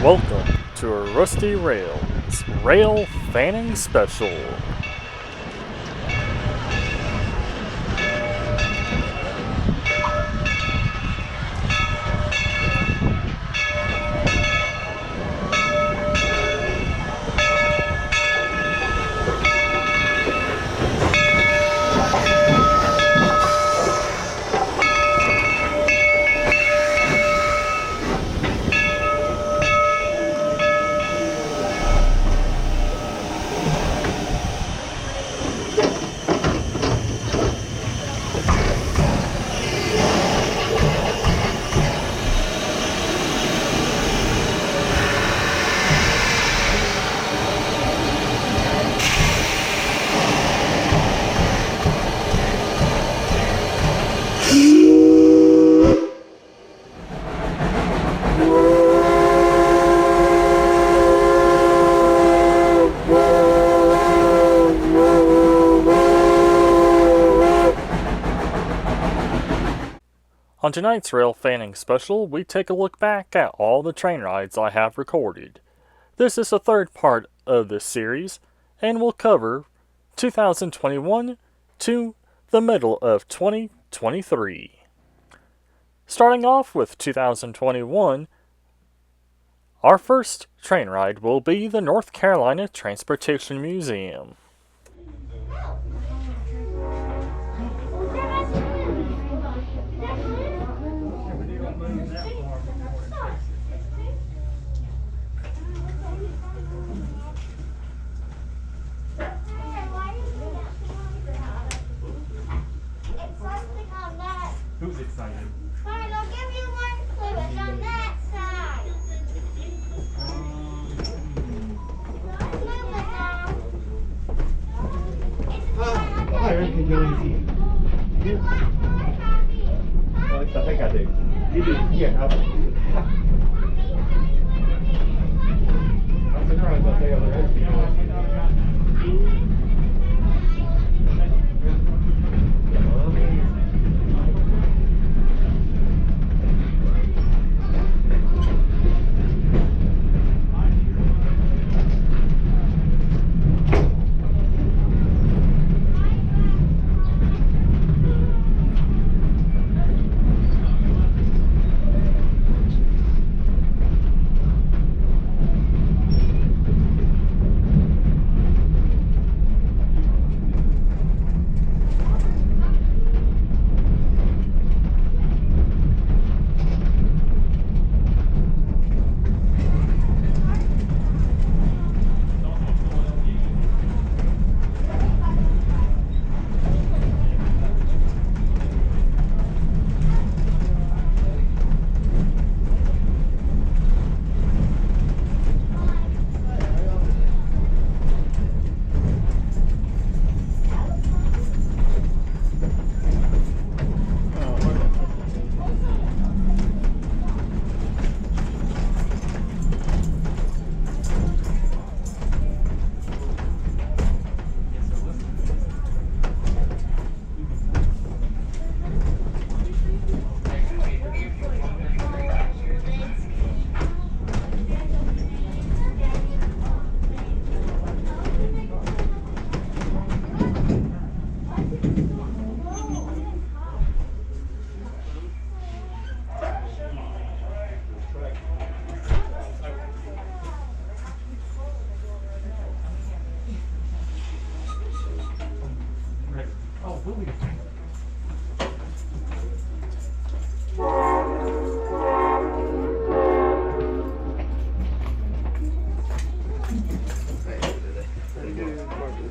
Welcome to a Rusty Rails Railfanning Special. On tonight's Railfanning Special, we take a look back at all the train rides I have recorded. This is the third part of this series, and will cover 2021 to the middle of 2023. Starting off with 2021, our first train ride will be the North Carolina Transportation Museum. Who's excited? Fine, I'll give you one clue. It's on that side. Move it now. Hi, Eric, can you see? Well, I think I do. You do? Yeah, I'm surprised I'll say over there.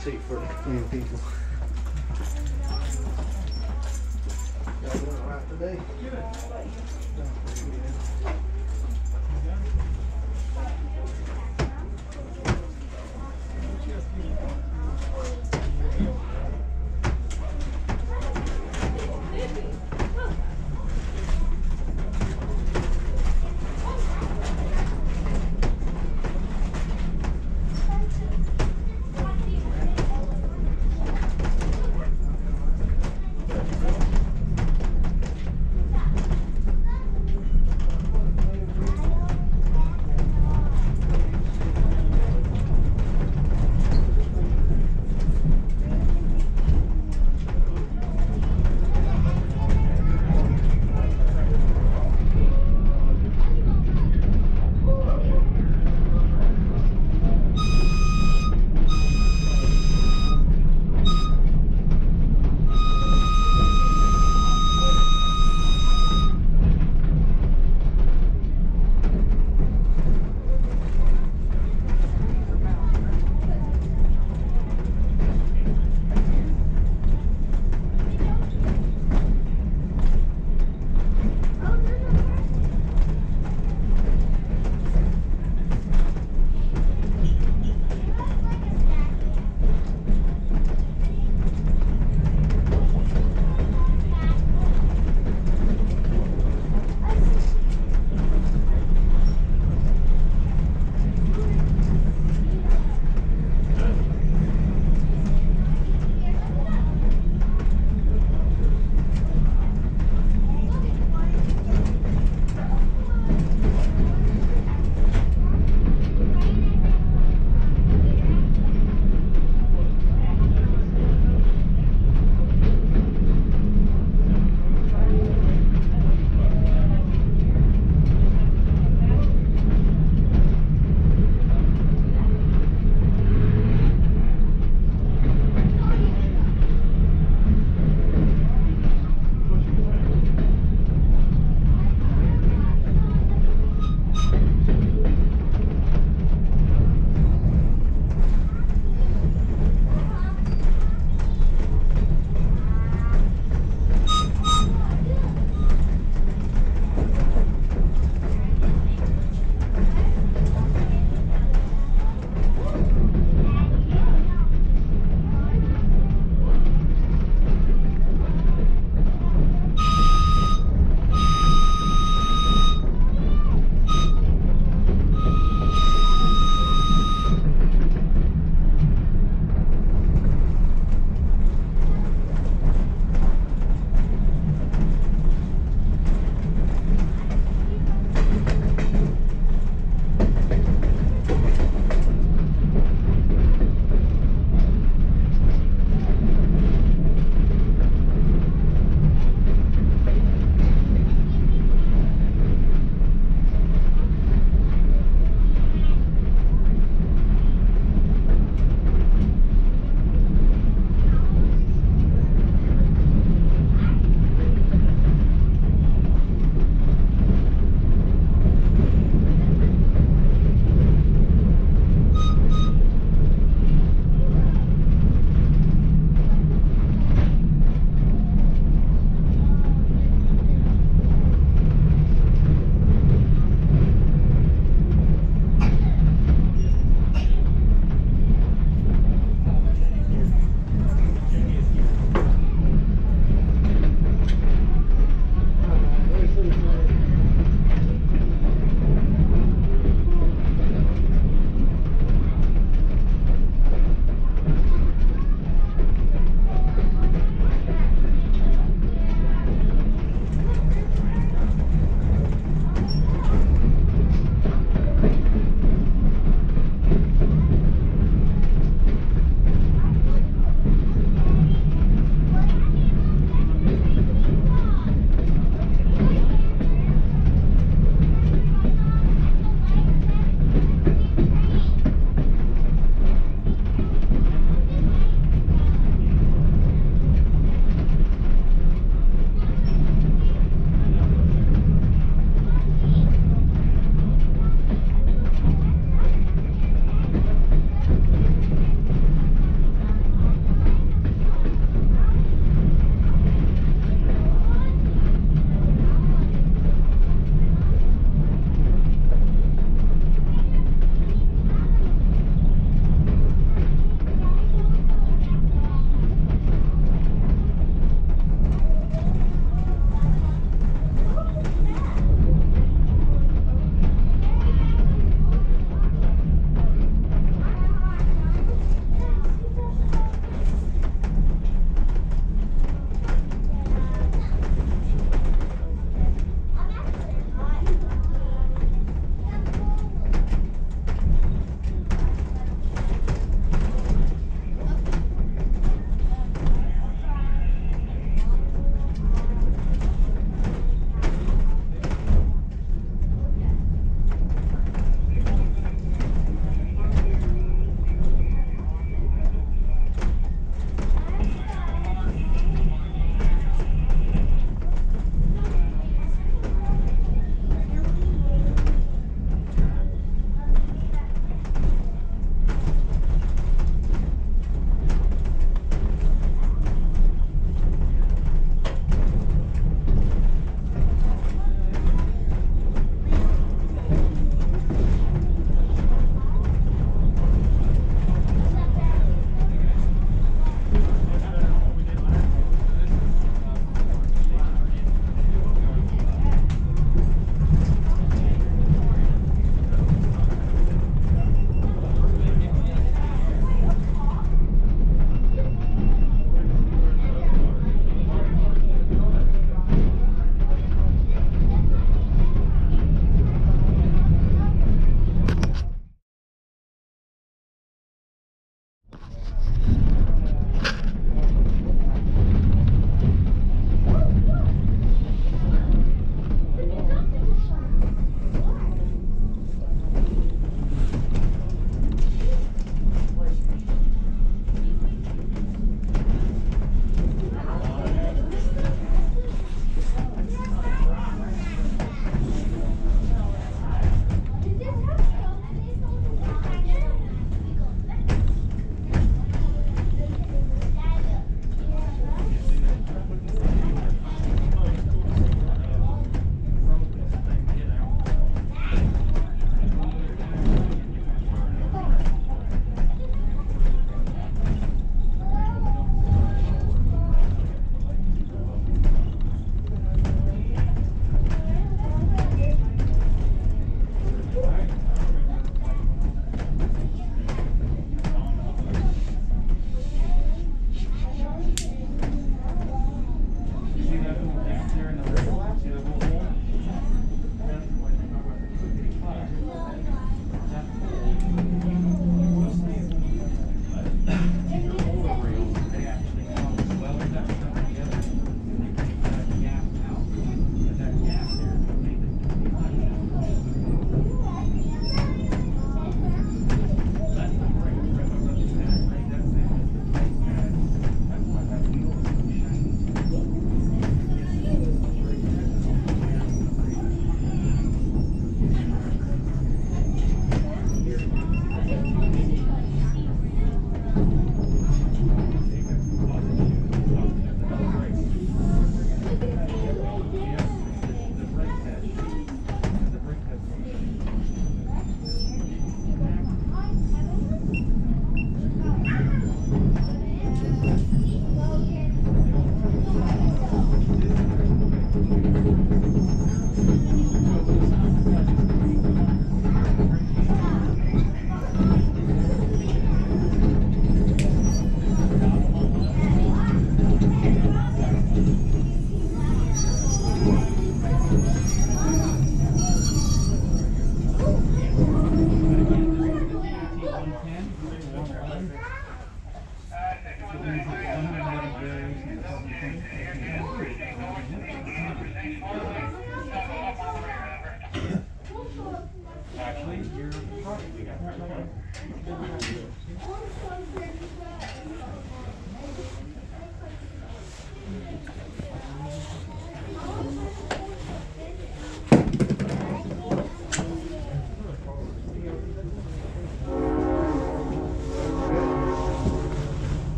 Seat for new people. Y'all doing all right today?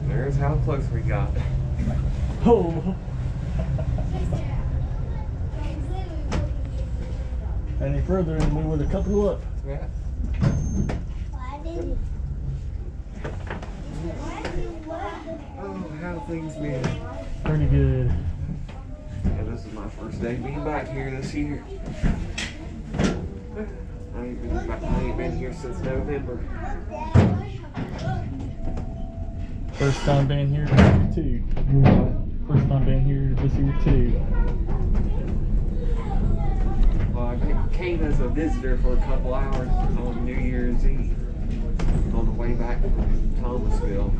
There's how close we got. Oh. Any further and we would have coupled up. Yeah. Oh, how things been? Pretty good. Yeah, this is my first day being back here this year. I ain't been here since November. First time being here this year too. First time being here this year too. Well, I came as a visitor for a couple hours on New Year's Eve on the way back from Thomasville.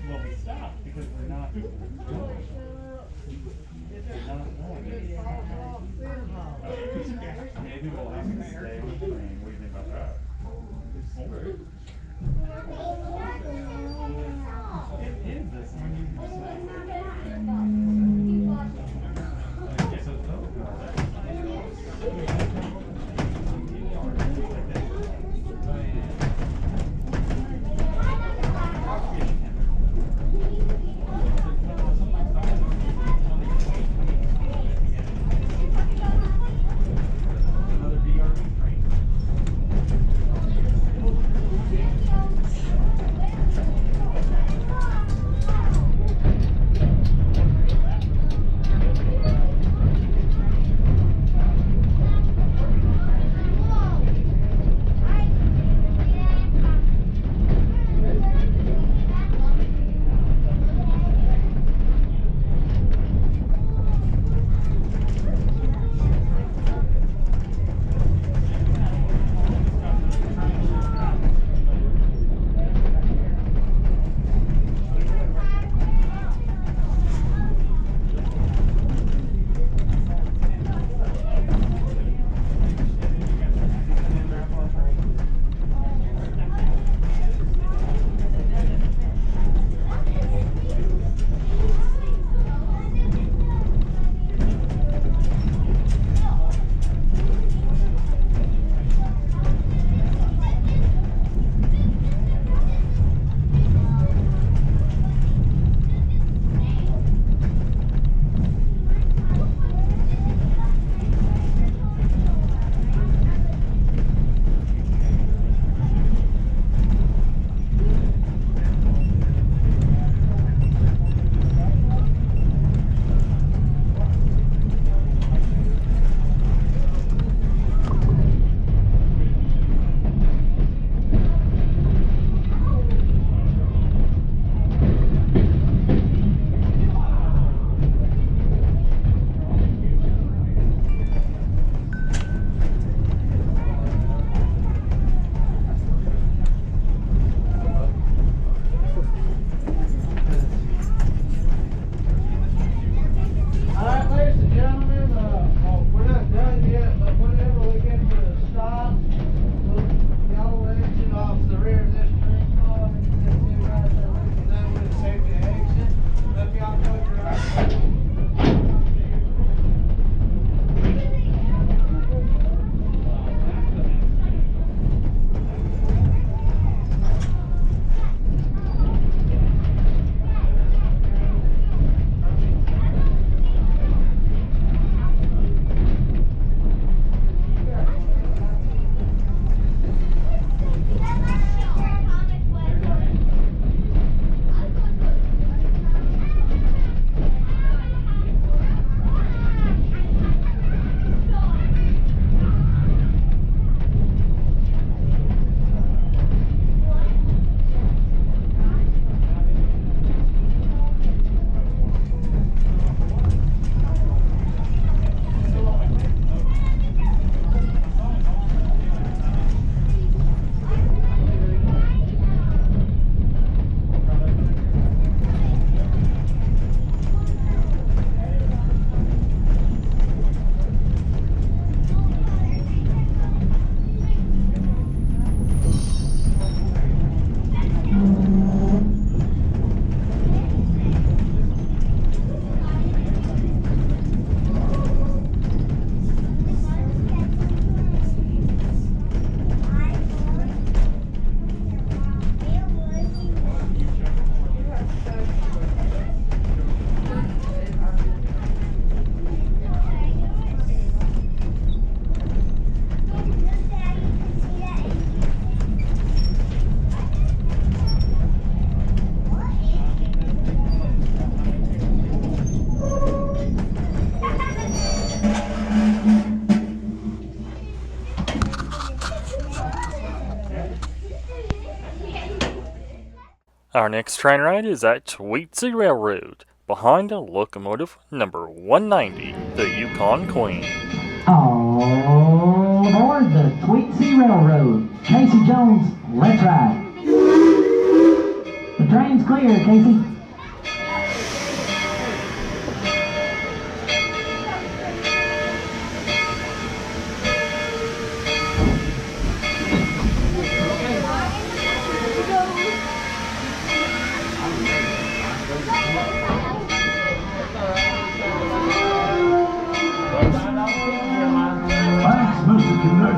Well, we stopped because we're not. Our next train ride is at Tweetsie RailRoad, behind locomotive number 190, the Yukon Queen. All aboard the Tweetsie RailRoad. Casey Jones, let's ride. The train's clear, Casey.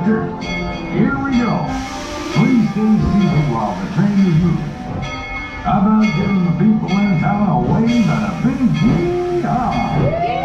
conductor. Here we go. Please stay seated while the train is moving. How about giving the people in town a wave and a big yee-haw?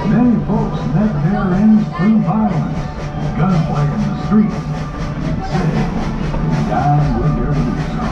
Many folks met their ends through violence, gunplay in the streets, and said they died with their boots on.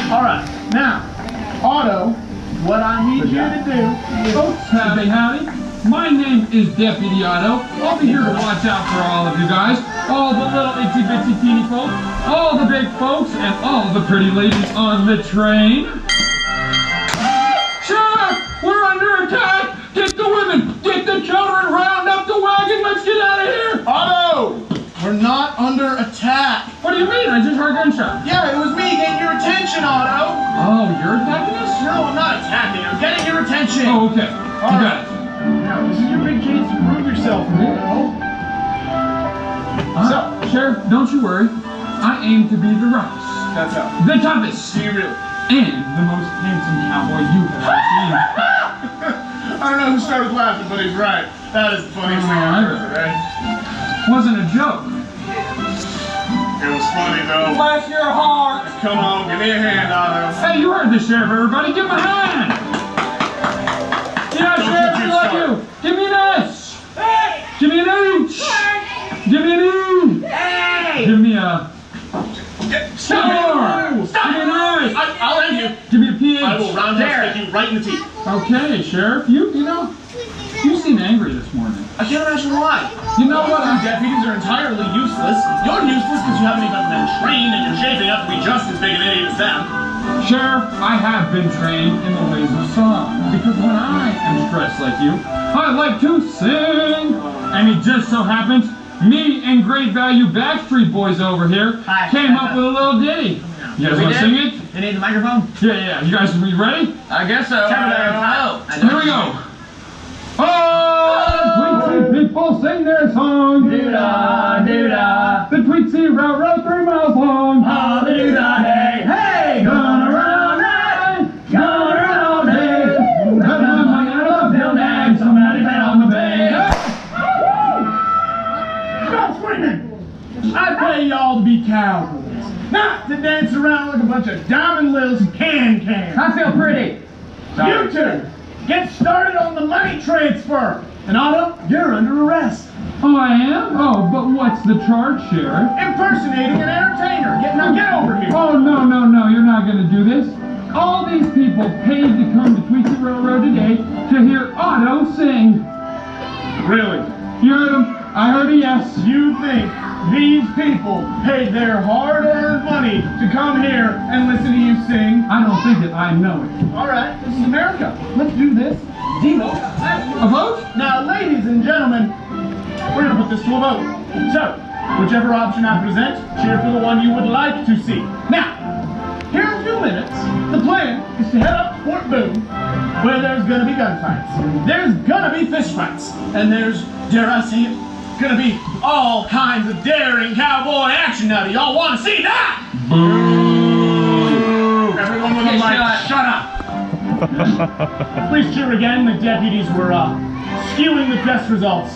All right, now, Otto, what I need you to do Folks, howdy, howdy. My name is Deputy Otto. I'll be here to watch out for all of you guys. All the little itsy bitsy teeny folks, all the big folks, and all the pretty ladies on the train. Sheriff, we're under attack. Get the women, get the children, round up the wagon. Let's get out of here. Otto! We're not under attack. What do you mean? I just heard gunshots. Yeah, it was me getting your attention, Otto. Oh, you're attacking us? No, I'm not attacking. I'm getting your attention. Oh, okay. You got it. Now, this is your big chance to prove yourself, Otto. Sheriff, don't you worry. I aim to be the roughest, That's how. the toughest, Do you really? and the most handsome cowboy you have ever seen. I don't know who started laughing, but he's right. That is the funniest thing I've heard today. Wasn't a joke. It was funny, though. Bless your heart. Come on, give me a hand, Otto. Hey, you heard the sheriff, everybody. Give him a hand. Yeah, Don't sheriff, you we love start. you. Give me an S. Give me an H. Give me an E. Give me a Stop it! Stop Give me an I. I'll end you. Give me a PH. I will roundhouse kick you right in the teeth. Okay, sheriff. You seem angry this morning. I can't imagine why. You know what? You deputies are entirely useless. You're useless because you haven't even been trained and you're shaping up to be just as big an idiot as them. Sheriff, I have been trained in the ways of song, because when I am stressed like you, I like to sing. And it just so happens, me and Great Value Backstreet Boys over here came up with a little ditty. You guys want to sing it? You need the microphone? Yeah. You guys be ready? I guess so. Here we go. Oh, Tweetsie people sing their song. Doo-dah, doo-dah. The Tweetsie Railroad 3 miles long. Oh, the doo-dah, hey, hey, Gonna run all day. Coming out of the building, somebody been on the bay. Stop screaming! I pay y'all to be cowboys, not to dance around like a bunch of diamond lils and can-cans. I feel pretty. You two, get started on the money transfer. And Otto, you're under arrest. Oh, I am? Oh, but what's the charge, Sheriff? Impersonating an entertainer. Get over here. Oh, no, you're not going to do this. All these people paid to come to Tweetsie RailRoad today to hear Otto sing. Really? You heard him? I heard a yes. You think these people paid their hard-earned money to come here and listen to you sing? I don't think it. I know it. All right, this is America. Let's do this. Demo. A vote? Now, ladies and gentlemen, we're going to put this to a vote. So, whichever option I present, cheer for the one you would like to see. Now, here in a few minutes, the plan is to head up to Fort Boone, where there's going to be gunfights. There's going to be fistfights. And there's, dare I say it, going to be all kinds of daring cowboy action. Now, do y'all want to see that? Boo! Everyone with a mic, shut up! Please cheer again. The deputies were skewing the test results.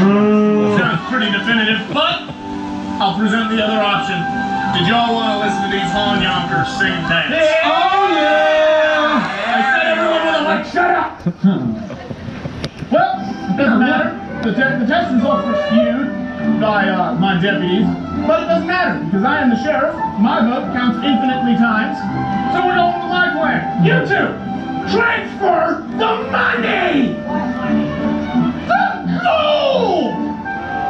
Sounds pretty definitive, but I'll present the other option. Did y'all want to listen to these horn yonkers sing and dance? Yeah. Oh, yeah! I said everyone with a mic, shut up! Well, it doesn't matter. The test results were skewed by my deputies, but it doesn't matter because I am the sheriff. My vote counts infinitely times. So we're going with my plan. You two, transfer the money! The gold!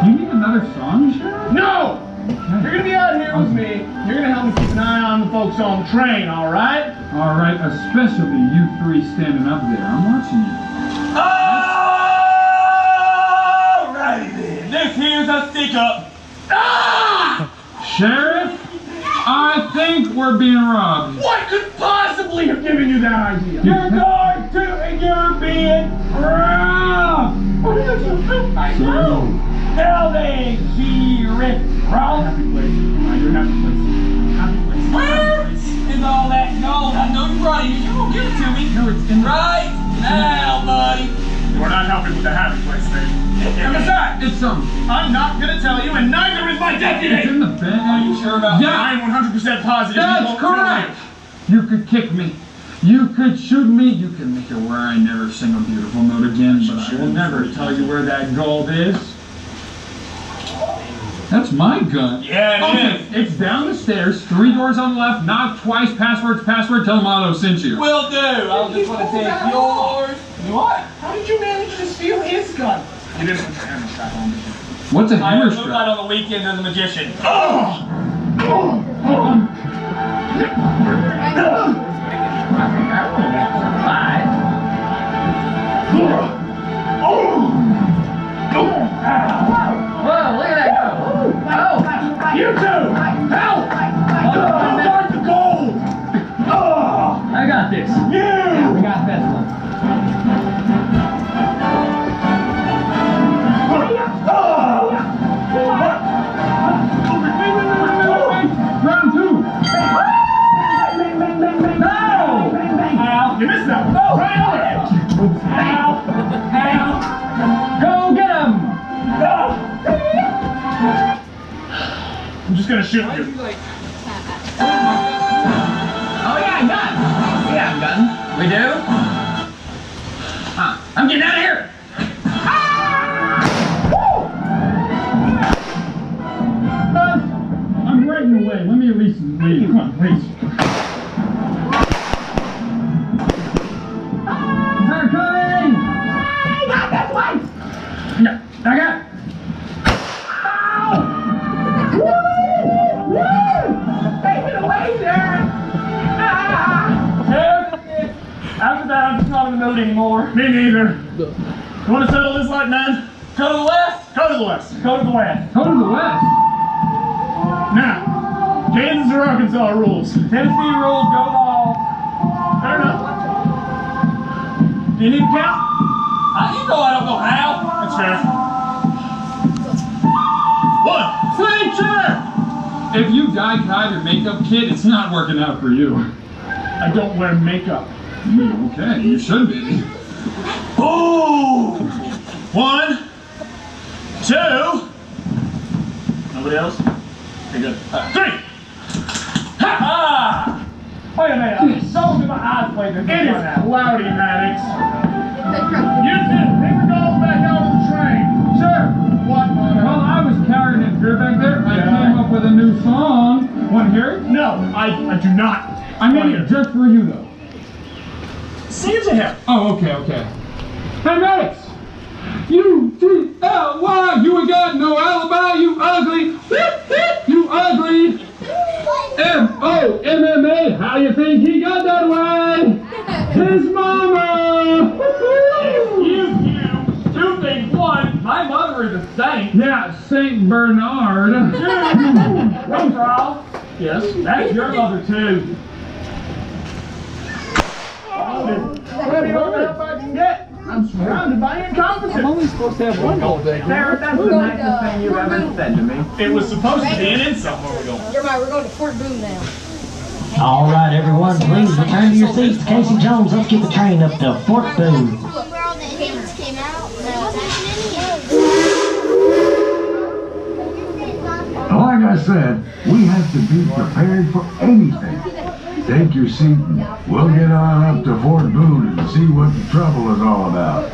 You need another song, Sheriff? No! You're gonna be out here with me. You're gonna help me keep an eye on the folks on the train, all right? All right, especially you three standing up there. I'm watching you. Alrighty then. This here's a stick up. Ah! Sheriff, I think we're being robbed. What could possibly have given you that idea? You're going to and you're being robbed. What did you think I know? Tell they Sheriff Ross. Happy place. You're happy place. Happy place. Where is all that gold? I know you brought it. You're gonna give it to me. No, it's in Right now, buddy. We're not helping with the happy place thing. And besides, It's I'm not gonna tell you, and neither is my it's deputy. in the bag. are you sure about Yeah. I'm 100% positive. you That's won't kill correct. him. You could kick me. You could shoot me. You could make it where I never sing a beautiful note again, but I will never tell you where that gold is. That's my gun. Yeah, it is. It's down the stairs, 3 doors on the left, knock twice, password, tell them Otto sent you. Will do. I just want to take yours. What? How did you manage to steal his gun? You didn't put your hammer strap on, did you? What's a I hammer moved strap? out on the weekend as a magician. Whoa, look at that go. Oh, You two! Help! Guard the gold! I got this. You! We got this one. Round 2. Al, you missed that one. Try another. Al! Go get him! I'm just gonna shoot you. Oh yeah, gun. We have gun. We do? Huh. I'm getting out of here. I'm right in the way. Let me at least leave. Come on, please. They're coming! I got that one! No, I got it. Take it away, sir! After that, I'm just not in the mood anymore. Me neither. You want to settle this like men? Go to the west. Go to the west. Go to the west. Go to the west. Now, Kansas or Arkansas rules. Tennessee rules. Go ball. Fair enough. Do you need to count? You know I don't know how. That's fair. 1. If you dye-dyed your makeup kit, it's not working out for you. I don't wear makeup. Okay, you should be. Ooh! 1, 2. Nobody else? Okay, good. 3. Ha! Wait a minute. I'm so good my eyes playing this. It is cloudy, Maddox. You two, take the dolls back out of the train. Sure. What, Mono? While I was carrying it through back there, I came up with a new song. Want to hear it? No, I do not. I made it just for you, though. Sing it to him. Oh, okay. Hey, Maddox! U-T-L-Y! You ain't got no alibi, you ugly! You ugly! M-O-M-M-A! How you think he got that way? His mama! You. 2 things. 1, my mother is a saint. Yeah, Saint Bernard. Roll. Yes. That's your mother too. I'm surrounded by incompetence. I'm only supposed to have one goal. Sarah, that's the nicest thing you've ever said to me. It was supposed to be an insult. Where we're going. You're right, we're going to Fort Boone now. All right, everyone, please return to your seats. Casey Jones, let's get the train up to Fort Boone. Look where all the Indians came out. Like I said, we have to be prepared for anything. Take your seat and we'll get on up to Fort Boone and see what the trouble is all about.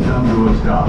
come to a stop.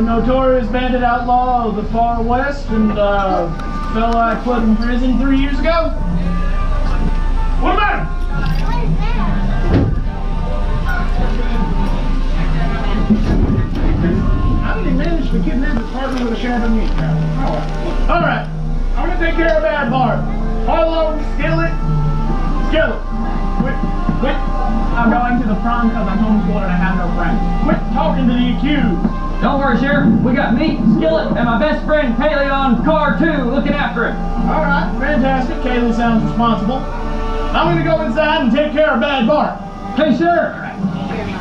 Notorious bandit outlaw of the far west and fella I put in prison 3 years ago. What about him? How did he manage to kidnap his partner with a shabby meat crowd? Alright, I'm gonna take care of Bad Bart. Harlow, Skillet. Quit. I'm going to the prom because I'm homeschooled and I have no friends. Quit talking to the accused. Don't worry, Sheriff. We got me, Skillet, and my best friend Kaylee on car 2 looking after him. Alright, fantastic. Kaylee sounds responsible. I'm gonna go inside and take care of Bad Bart. Hey, Sheriff.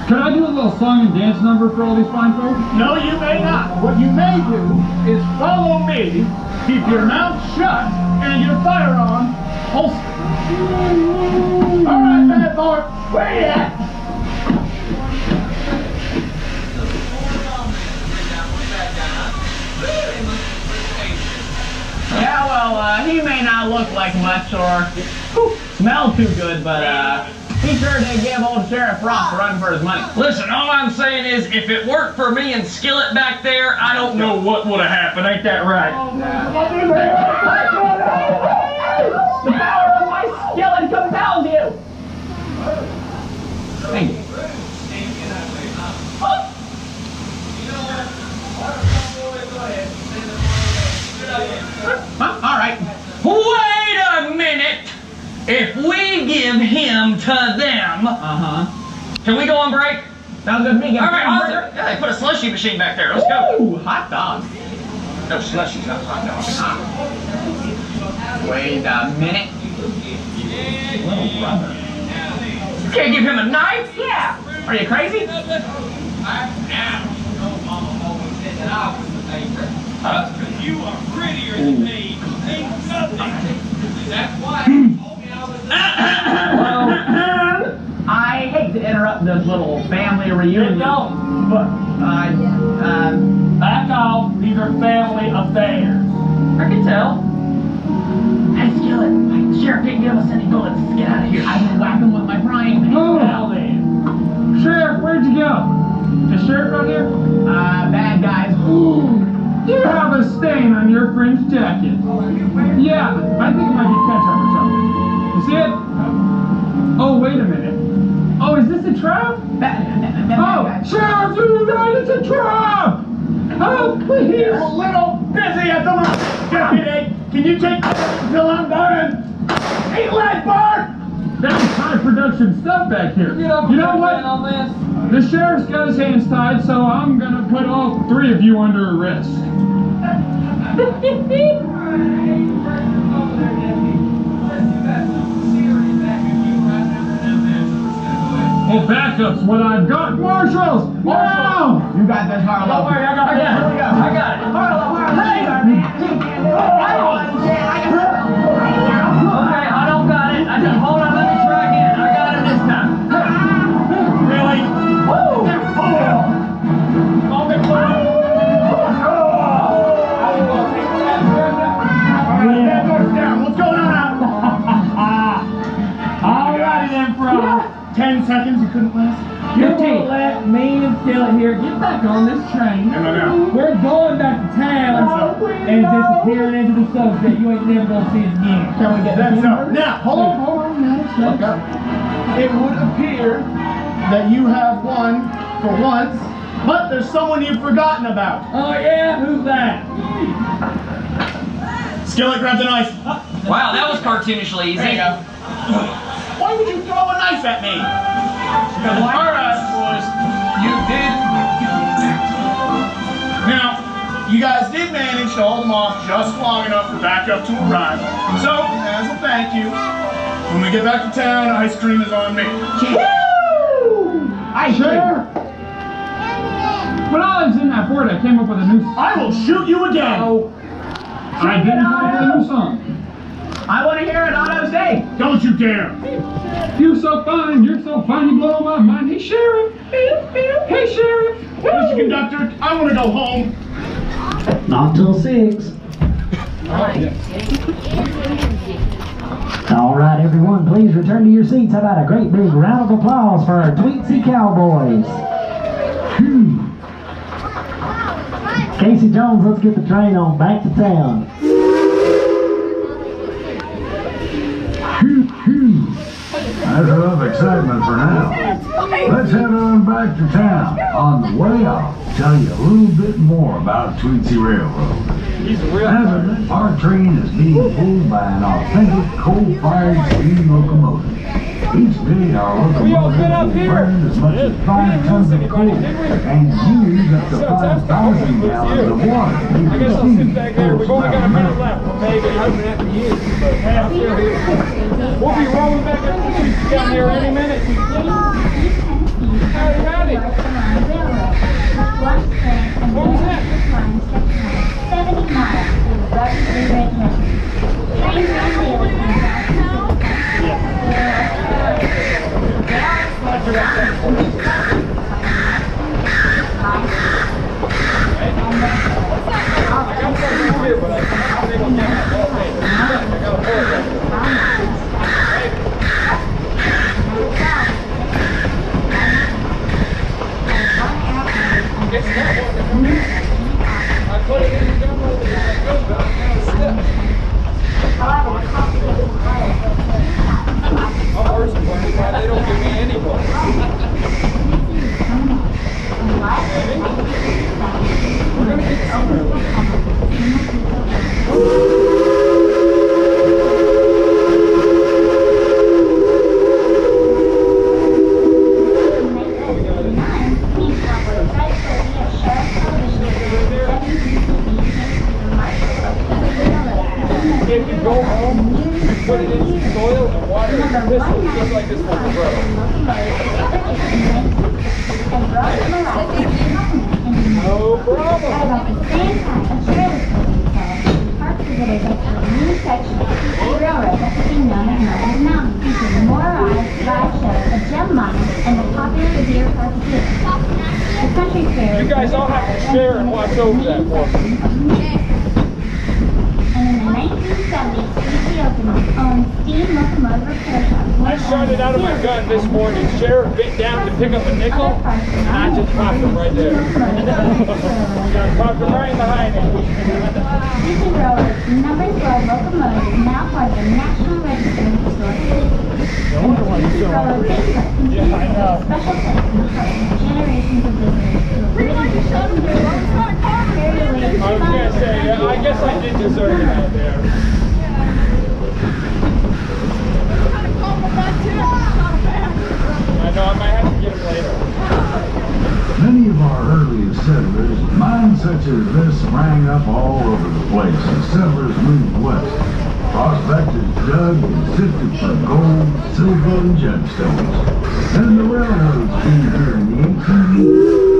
Can I do a little song and dance number for all these fine folks? No, you may not. What you may do is follow me, keep your mouth shut, and your firearm holstered. Alright, Bad Bart, where you at? Yeah, well, he may not look like much or smell too good, but he sure did give old Sheriff Ross a run for his money. Listen, all I'm saying is, if it worked for me and Skillet back there, I don't know what would have happened. Ain't that right? The power of my skillet compels you! Thank you. Huh? All right. Wait a minute! If we give him to them, can we go on break? Sounds good to me. All right, awesome. Yeah, they put a slushy machine back there. Let's go. Ooh, hot dogs. No, slushy's not hot dogs. Wait a minute. Little brother. You can't give him a knife? Yeah. Are you crazy? You are prettier than me. Ain't nothing. That's why. I hate to interrupt this little family reunion, but Back off. These are family affairs. I can tell. Hey, Skillet, the sheriff didn't give us any bullets. Let's get out of here. I've been whacking with my frying pan. Now then. Sheriff, where'd you go? The sheriff out here? Bad guys. You have a stain on your fringe jacket. Yeah, I think it might be ketchup or something. You see it? Oh, wait a minute. Oh, is this a trap? Oh, Sheriff, you're right, it's a trap! Oh, please! I'm a little busy at the moment, Deputy. Can you take care until I'm done? Eat lead, Bart! That's high production stuff back here. You know what? On The sheriff's got his hands tied, so I'm gonna put all 3 of you under arrest. Oh, backup's what I've got. Marshals! Wow! You got this, Harlow. Don't worry, I got it. Here we go. I got it. Harlow, hey! Okay, I don't got it. I just hold on, let me try again. I got it this time. Really? Woo! On the clock. Alright, that goes down. What's going on out? Alrighty then, bro. 10 seconds, you couldn't last? You won't let me and Skillet here get back on this train. No. We're going back to town and disappearing into the sunset. You ain't never gonna see us again. Can we get That's this so. Now, hold on. It would appear that you have won for once, but there's someone you've forgotten about. Oh yeah? Who's that? Skillet, grab the knife. Wow, that was cartoonishly easy. There you go. Why would you throw a knife at me? Alright, boys. You did. Now, you guys did manage to hold them off just long enough for backup to arrive. So, as a thank you, when we get back to town, ice cream is on me. Woo! Ice cream. When I was in that fort, I came up with a new. I will shoot you again. I didn't come up with a new song. I want to hear it on those days. Don't you dare. You're so fine, you blow my mind. Hey, Sheriff. Hey, Sheriff. Mr. Conductor, I want to go home. Not till 6. All right, everyone, please return to your seats. How about a great big round of applause for our Tweetsie Cowboys? Casey Jones, let's get the train on back to town. That's enough excitement for now. Let's head on back to town. On the way, I'll tell you a little bit more about Tweetsie RailRoad. Presently, our train is being pulled by an authentic coal-fired steam locomotive. Each day, our locomotive will burn as much as 5 tons of coal and use up to 5,000 gallons of water. We've only got a minute left. Maybe we'll be rolling back up down here any minute. Howdy. What was that? 70 miles to Rugby Red Mountain. Train They don't give me any points. We're going to get somewhere. If you go home, you put it in some soil and water it, just like this one will grow. No problem. At about the same time, a trailer park visitors up to a new section of the railroad that became known as Northern Mountain, featuring more rides, live shows, a gem mine, and the popular Deer Park Zoo. The country fair. You guys all have to share and watch over that for me. And in the 1970s, Tweetsie opened its own steam locomotive repair shop. I shot it out of my gun this morning. Sheriff bit down to pick up a nickel, and I just popped him right there. Popped him right in the high neck. Tweetsie Railroad's number 12 locomotive is now part of the National Register of Historic Places. Tweetsie Railroad Basement continues to be a special place in the heart of generations of visitors who have ridden the legendary locomotive, carried away to I was going to say, yeah, I guess I did deserve it out there. I know I might have to get him later. Many of our earliest settlers, mines such as this sprang up all over the place as settlers moved west. Prospectors dug and sifted for gold, silver, and gemstones. And the railroads came here in the 1880s.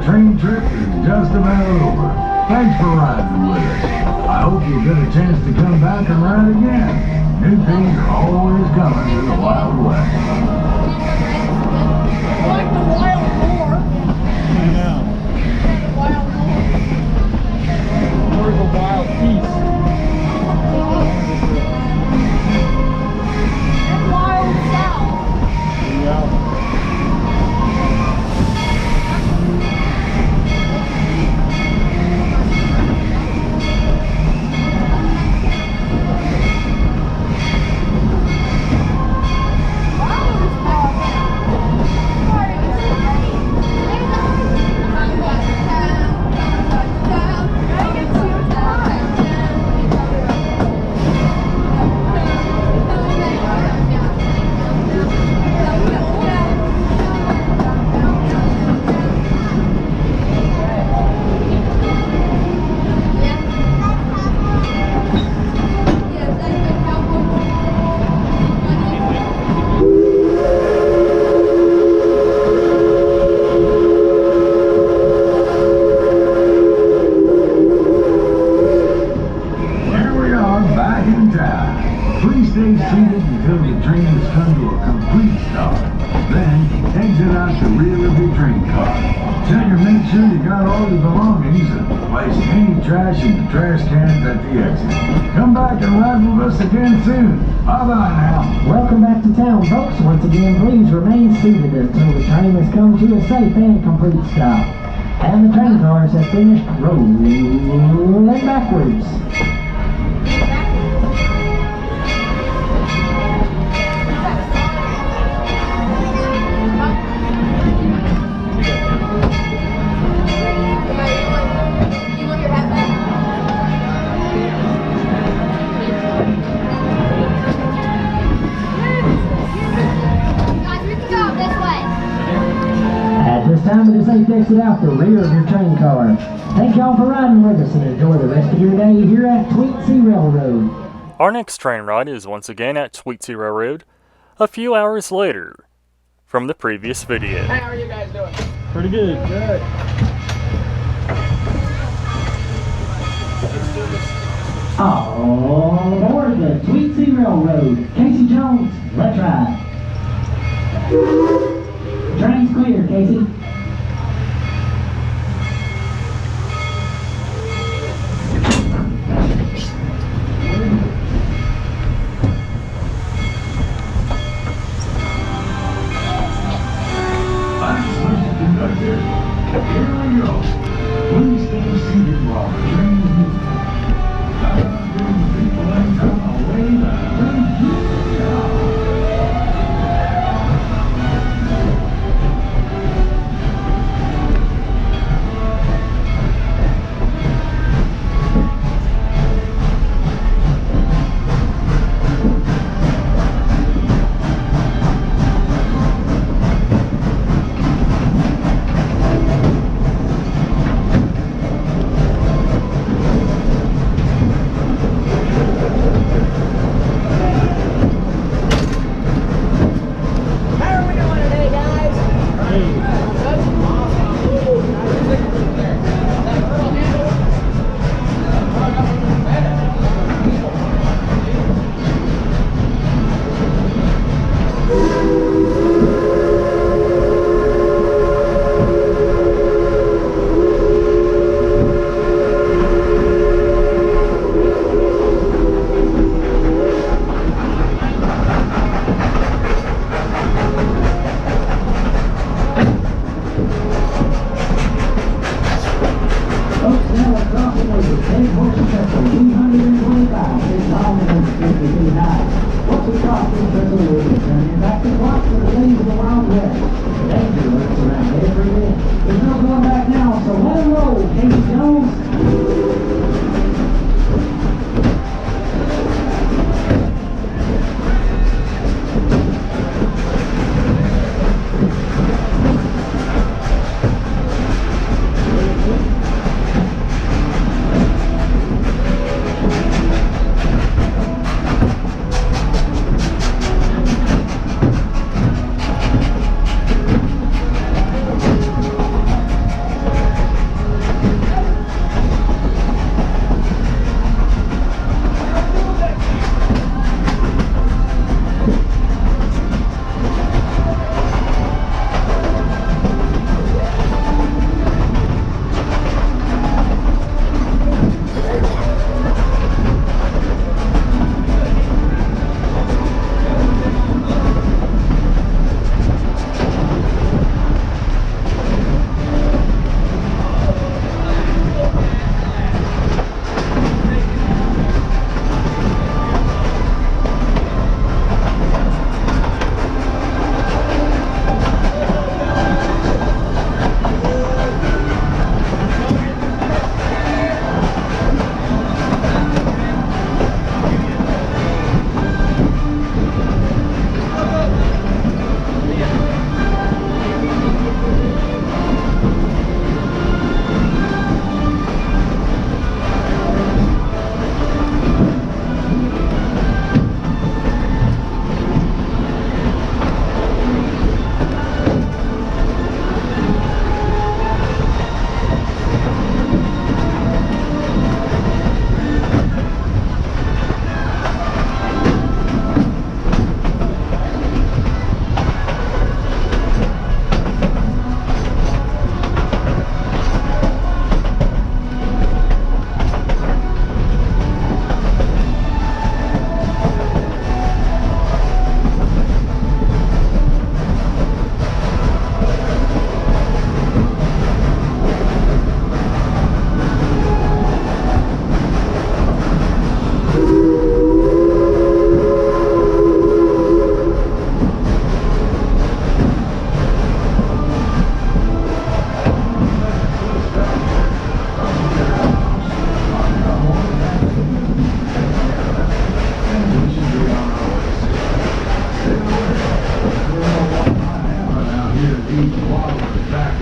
Train trip is just about over. Thanks for riding with us. I hope you'll get a chance to come back and ride again. New things are always coming to the Wild West. I like the wild boar. I know. Wild boar. More of a wild beast. And wild sow. Please head out the rear of your train car. Check and make sure you got all your belongings and place any trash in the trash cans at the exit. Come back and ride with us again soon. Bye-bye now. Welcome back to town, folks. Once again, please remain seated until the train has come to a safe and complete stop. And the train cars have finished rolling backwards. At this time, it is safe to exit out the rear of your train car. Thank y'all for riding with us and enjoy the rest of your day here at Tweetsie RailRoad. Our next train ride is once again at Tweetsie RailRoad, a few hours later from the previous video. Hey, how are you guys doing? Pretty good. Good. All aboard the Tweetsie RailRoad. Casey Jones, let's ride. Train's clear, Casey. Conductor, here we go. Please stay seated while the train is moving. People ain't come away.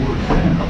works out.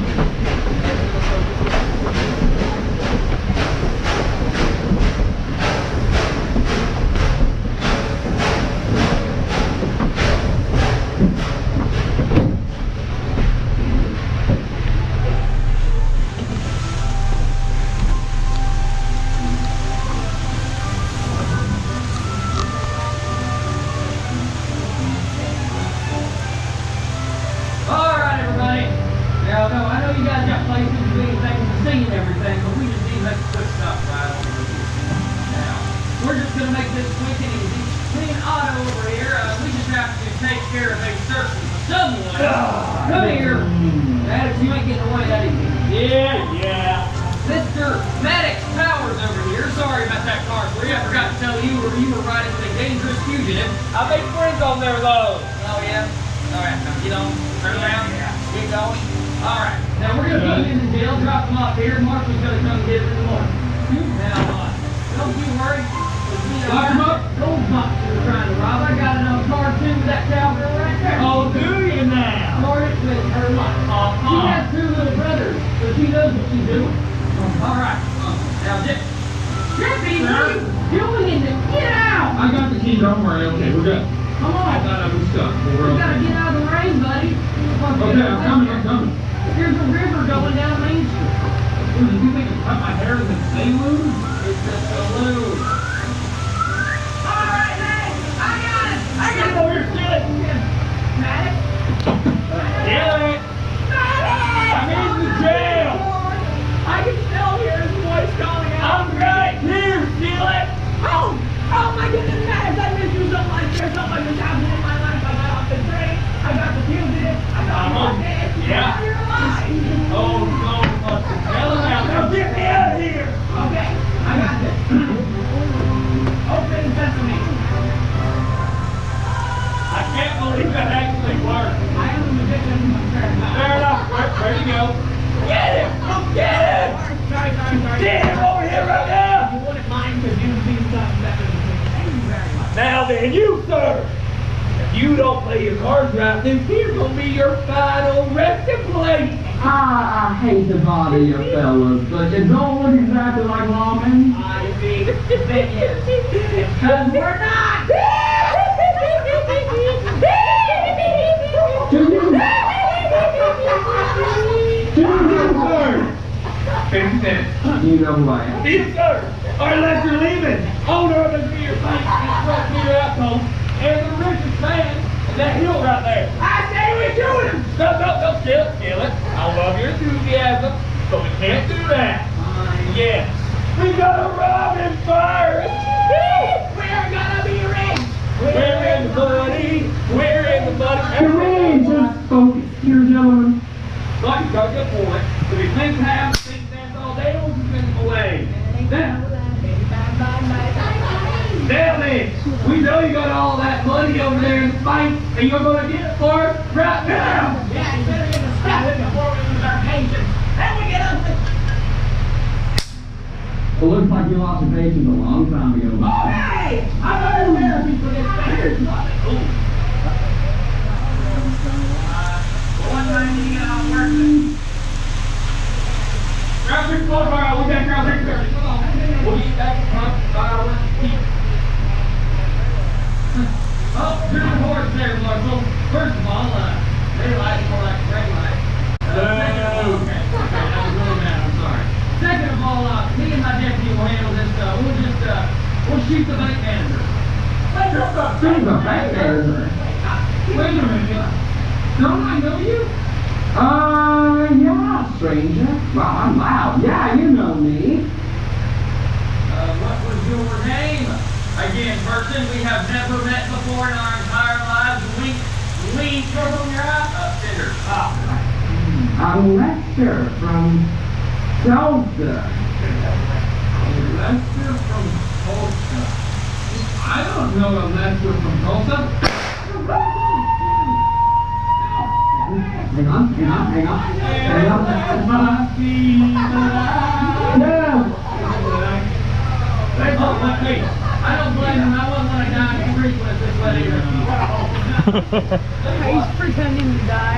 He's pretending to die.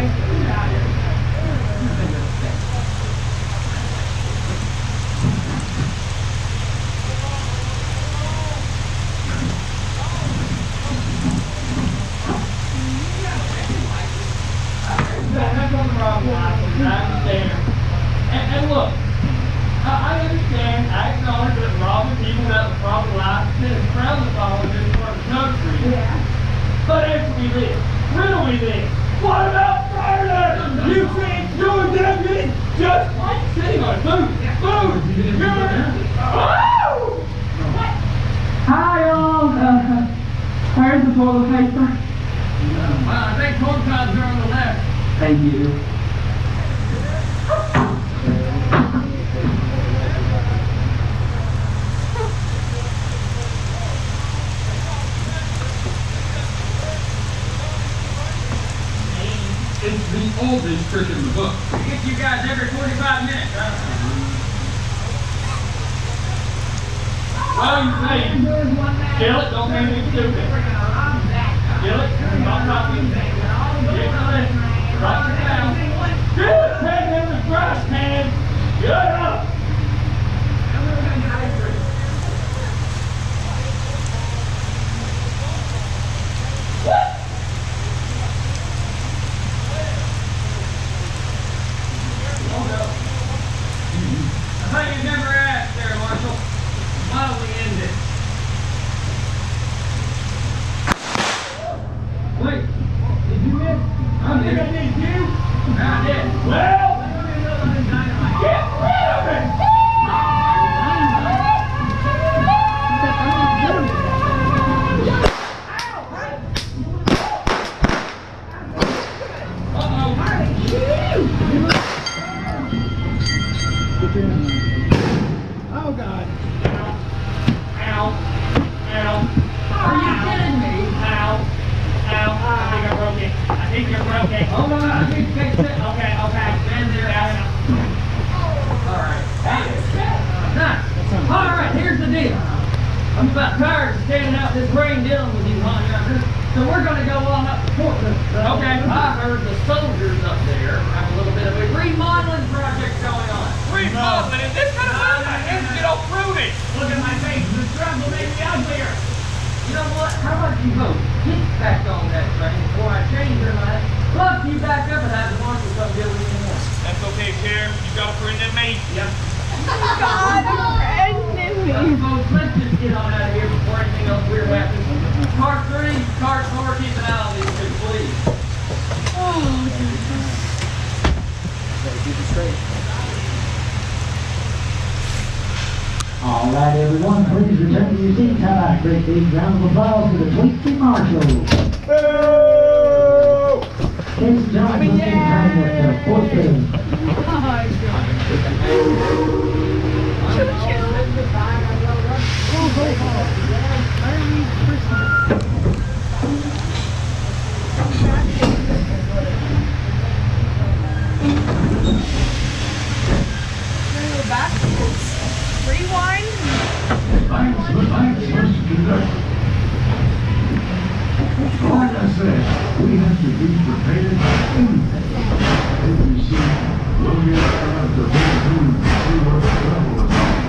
understand. And look, I understand, I acknowledge that robbing people without the proper license is frowned upon in this part of the country. Yeah. But answer me this, riddle me this. What about murder? You think you're a deputy just like sitting on food? Food! Oh! Hi, y'all. Where's the toilet paper? I think corn cobs are on the left. Thank you. It's the oldest trick in the book. We get you guys every 45 minutes, right? Well, you say, kill it, don't make me stupid. Kill it, don't stop me. Get to this, drop it down. Get his head in the trash can. Get up. I think you never asked there, Marshall. Why don't we end it? Wait, did you miss? I think I did you. I did. Well, get rid of it! Oh, God. Ow. Ow. Are you kidding me? Ow. Ow. I think I broke it. I think you broke it. Hold on. I need to fix it. Okay. Stand there. Alright. Alright, here's the deal. I'm about tired of standing out this rain dealing with you, so we're going to go on up to Portland. Okay. I heard the soldiers up there have a little bit of a remodeling project going on. Remodeling? Is this going to move? My hands get all pruny. Look at my face. The struggle made me uglier. You know what? How about you vote? Get back on that train before I change your mind. Look, you back up and have the marshal come deal with you more. That's okay, Karen. You got a friend in me? Yep. God, a friend in me. Folks, let's just get on out of here before anything else weird happens. Car 3, car 4, keep an eye on these two, please. Oh, All right, everyone, please return to your seats. How about a great big round of applause for the Tweetsie Marshal. Ladies and gentlemen, let's get started with the fourth film. Rewind. Thanks, Mr. Conductor. Like I said, we have to be prepared for anything. If you see, we'll get out of the big room and see what the trouble is all about.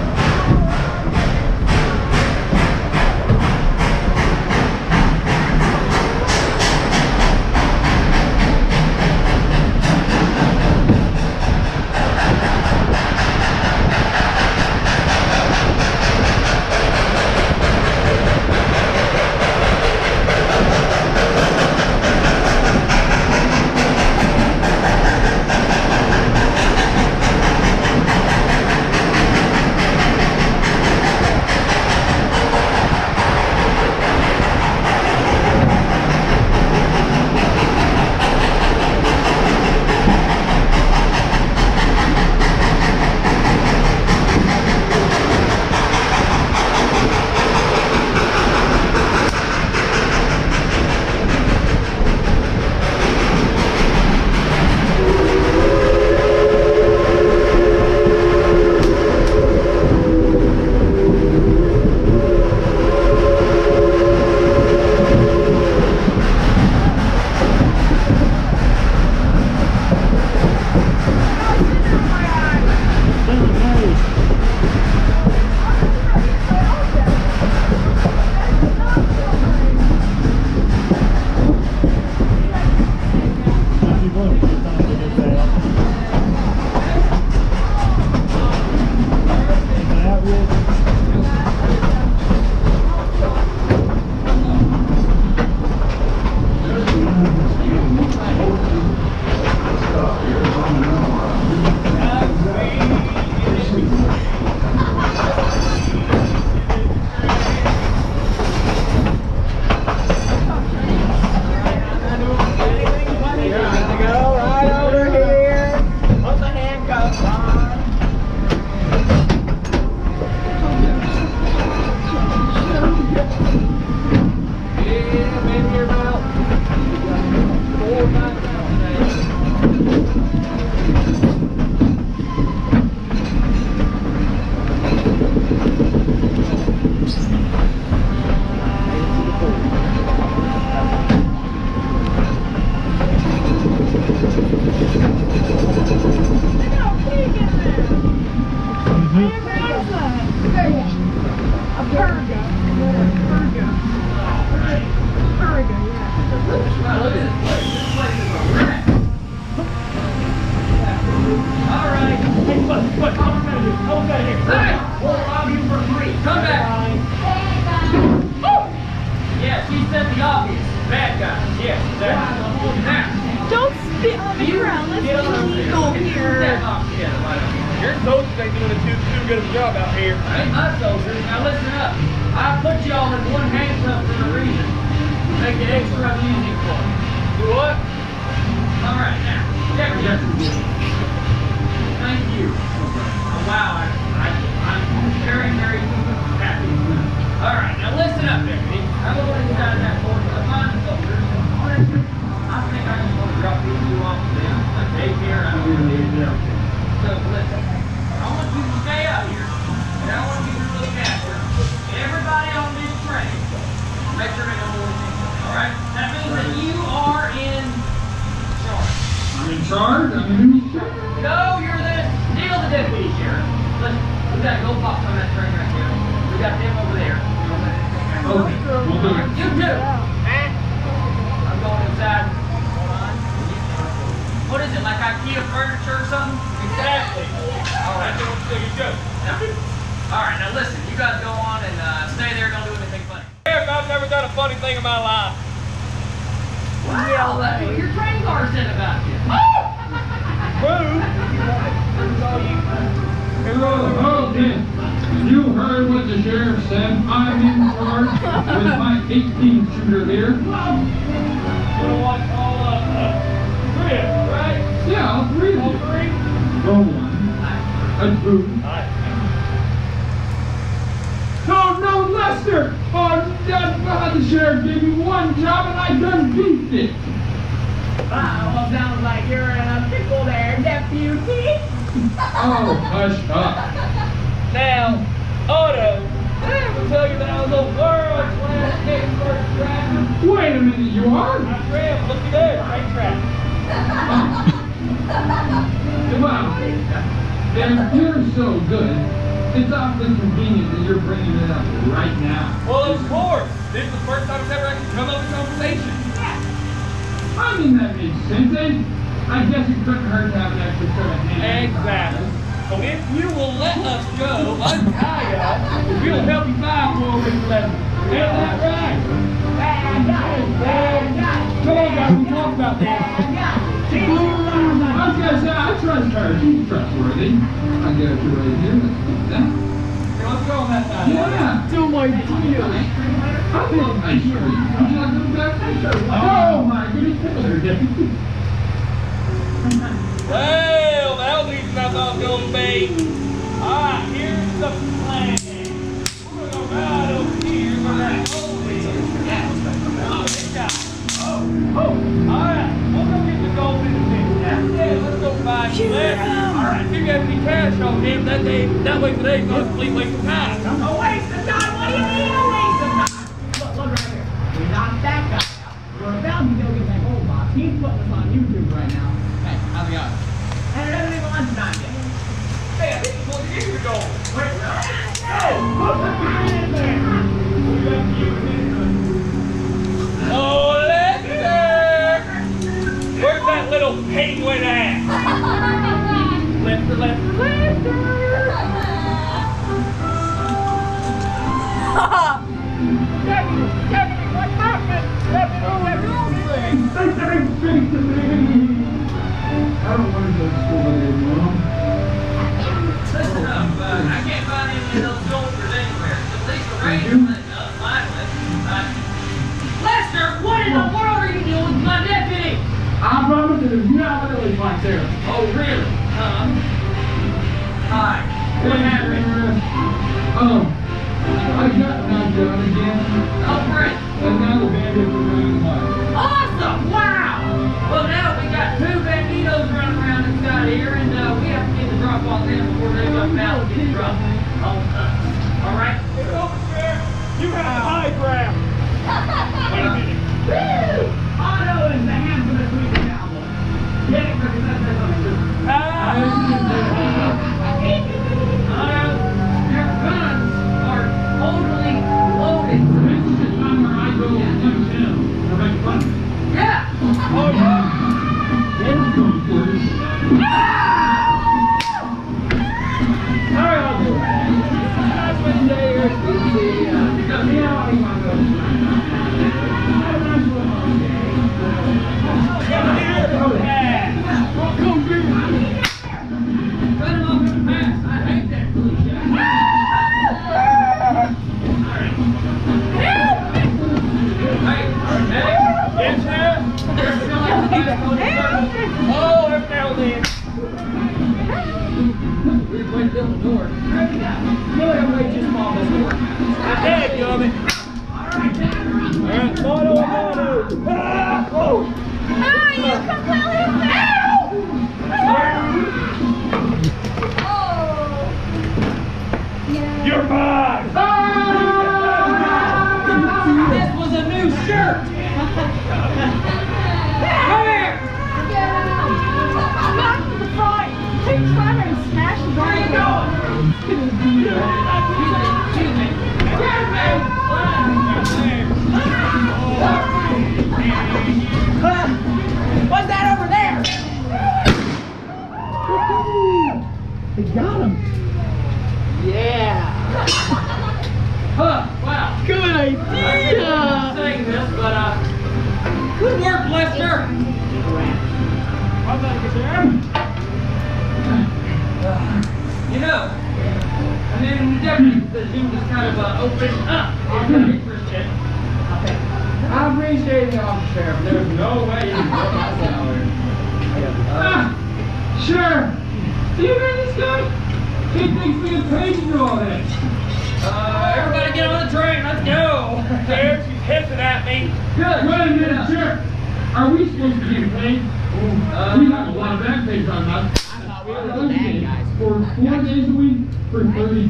Get on the ground. Let's Get on over there. go here. That box together, right over there. Your soldiers ain't doing too good of a job out here. Ain't my soldiers. Now listen up. I put y'all in one handcuff for a reason. Make it extra easy for you. Do what? All right, now. Check this. Thank you. Oh, wow, I'm very, very happy. All right, now listen up, Deputy. I'm going to let you guys have more to find the soldiers. I think I just want to drop these two off to them. Like daycare, I don't really need them. So listen, I want you to stay out here, and I want you to look after everybody on this train. Make sure they don't do anything. All right? That means that you are in charge. I'm in charge? I'm in charge. No, you're the deputy sheriff. Listen, we got a go box on that train right there. We got them over there. Okay, we'll do it. You too. I'm going inside. What is it, like IKEA furniture or something? Exactly. All right. All right, now listen, you guys go on and stay there, don't do anything funny. Sheriff, I've never done a funny thing in my life. Wow, that's what your train car said about you. Hello, you heard what the sheriff said. I'm in charge with my 18-shooter here. Gonna watch all three of them, right? Yeah, all three of All you. three? Go one. A two. No, Lester! The sheriff gave me one job and I done beefed it. Well, sounds like you're in a pickle there, deputy. Oh, hush up. Now, Otto, did I ever tell you that I was the world's last expert driver? Wait a minute, you are? I am. Looky there, train track. Well, if you're so good, it's awfully convenient that you're bringing it up right now. Well, of course. This is the first time it's ever actually come up in conversation. I mean, that makes sense, eh? I guess it couldn't hurt to have an extra set of hands. Exactly. So if you will let us go, untie us, we'll help you find 411. Isn't that right? Come on, guys, we talked about that. I was gonna say, I trust her. She's trustworthy. I got you right here. Let's do that. Let's go on that side. Yeah. Do my deal. I love ice cream. Would you like a little bit? Oh my goodness. Well, that was easier than I thought it was going to be. Alright, here's the plan. We're going to go right over here where that hole is. Oh, this guy. Alright, we'll go get the gold in the thing. Yeah, let's go find him there. Alright, if you got any cash on him, that way today's not a complete waste of time. A waste of time? What do you mean a waste of time? Look right here. We knocked that guy out. We're about to go get that gold box. He's putting us on YouTube right now. Hey, how's it going? And it hasn't even lunchtime yet. Hey, I think we're supposed to give you the gold. Wait, really? Oh, Lester! Where's that little penguin at? Lester, Lester, Lester! Deputy, what happened? Deputy, Speak to me. I don't want to go to school anymore. Listen up, I can't find any of those soldiers anywhere. At least the ranger finally. Lester, what in the world are you doing with my deputy? I promise that it's not really like there. Oh, really? Hi. What happened? I got knocked down again. Oh, great. And now the bandits are running amok. Awesome! Wow! Well, now we got two banditos running around inside here, and we have to get the drop on them before they jump out and get dropped on us. All right? It's over there. You have the high ground. Wait a minute. Woo! Otto is the handsome and sweet cowboy. Get it, because that's on the truth. Otto, your guns are totally loaded. This is the time where I go punch him or make fun of him. Yeah! Oh, yeah. Let's go, please. Alright, I'll do it. That's when they are because you know how you want to go. They got him. Yeah. Huh, wow. Good idea. I'm saying this, but good work, Lester. You know, and then the deputy says he was kind of open up. I appreciate the officer, Sheriff. There's no way you can put my salary. Sure. Do you hear this guy? He thinks me and Paige do all this. Everybody get on the train, let's go. Sheriff, she's hissing at me. Good. Wait a minute, Sheriff. Are we supposed to get paid? We have a lot of back pay on us. We were the bad guys. For 4 days a week for 32 years.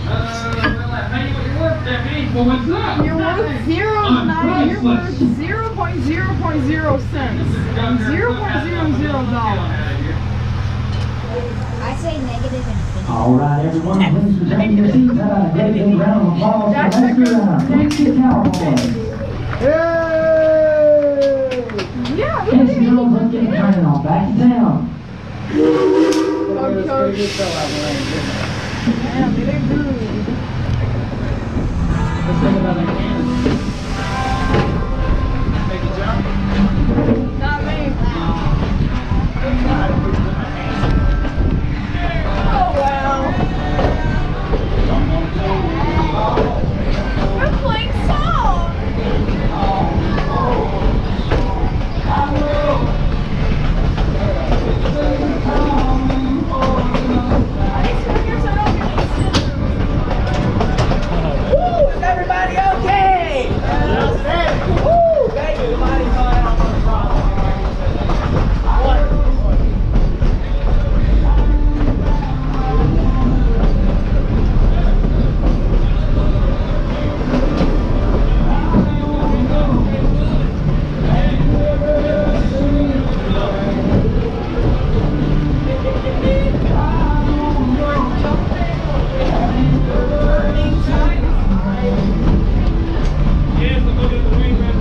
Well, that made you what you're worth, deputy. Well, what's that? You're worth zero tonight. You're worth 0.000 cents. $0.00. I say negative infinity. All right, everyone, please retain your seats. Have a great big round of applause for Lester and our Tweetsie Cowboys. Yeah, Yes, girls, let's get the train on back to town. Yeah, they're good. Let's think about that cannon. Make a jump. Not me. Oh, wow. We're playing songs. Woo! Is everybody okay? Woo! Thank you. Everybody's fine. I'm on the problem. Yes, I'm looking at the wing right now.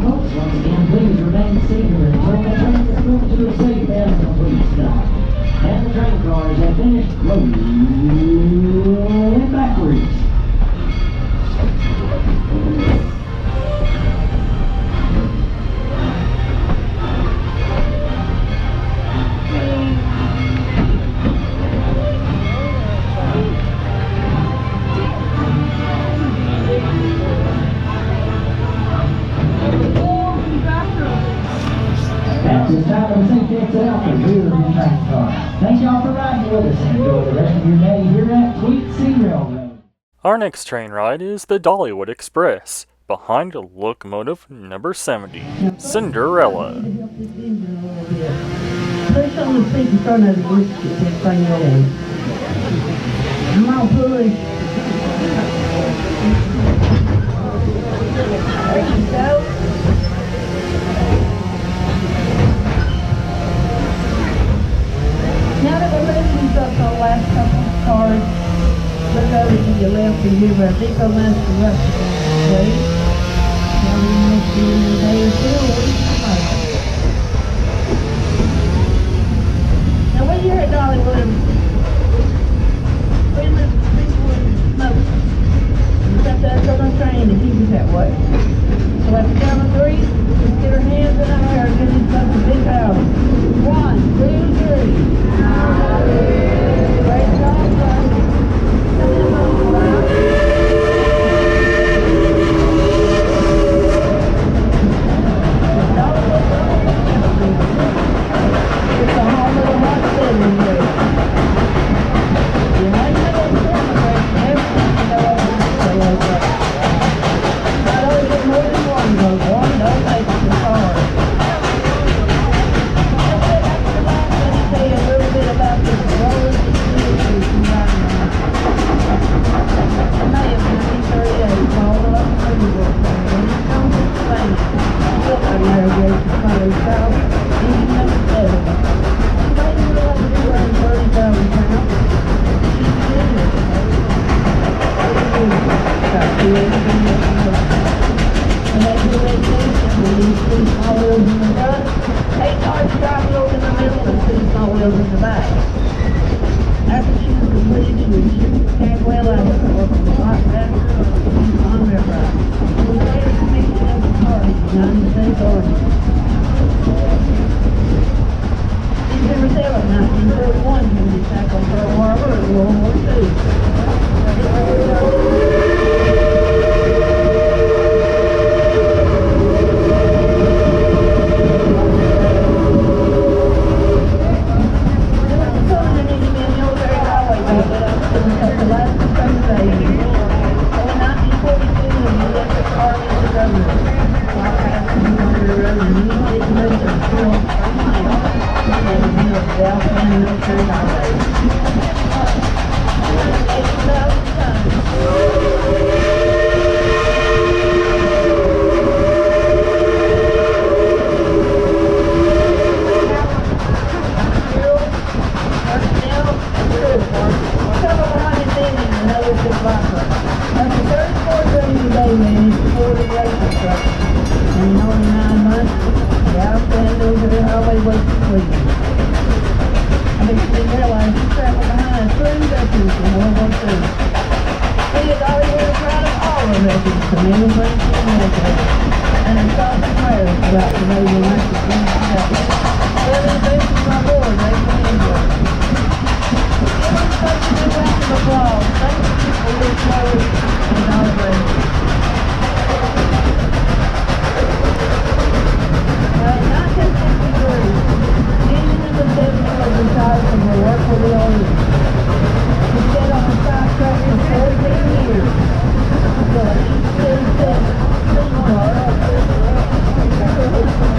folks, once again, please remain seated until the train is moved to a safe and complete stop. And the train cars have finished rolling backwards. At this time, I'm going to exit out the rear of the train car. Thank y'all for riding with us and enjoy the rest of your day here at Tweetsie RailRoad. Our next train ride is the Dollywood Express, behind locomotive number 70, Cinderella. Put some of the seat in front of the brisket and bring it in. Come on, push. There you go. Now that we're moving these up on the last couple of cars, look over to your left and give her a big old nice eruption, please. Now we must be in the day or two, now when you're at Dollywood, we live in smoke. You got that on the train and keep it that way. So at the count of three, just get her hands in the air and get these folks a big house. 1, 2, 3. Great job, son. Come in, folks. It's a whole little hot city here. You might know it's celebrating everything you know over this celebrate. Not always get more than one, but one don't make it too hard. Let me tell you a little bit about this roller community environment. I may have been C-38 all up through the world. When it comes to Spain, look like navigation color south, even number 7. Spain is like 230,000 pounds. Got 280 and that's the way it is. We need 2 small wheels in the front, 8 large drive wheels in the middle, and 2 small wheels in the back. After she was completed, she was shipped to Cagwell, Alabama, working a lot faster on railroad. She was later commissioned as a part of the United States Army. December 7, 1931, she was attacked on Pearl Harbor in World War II.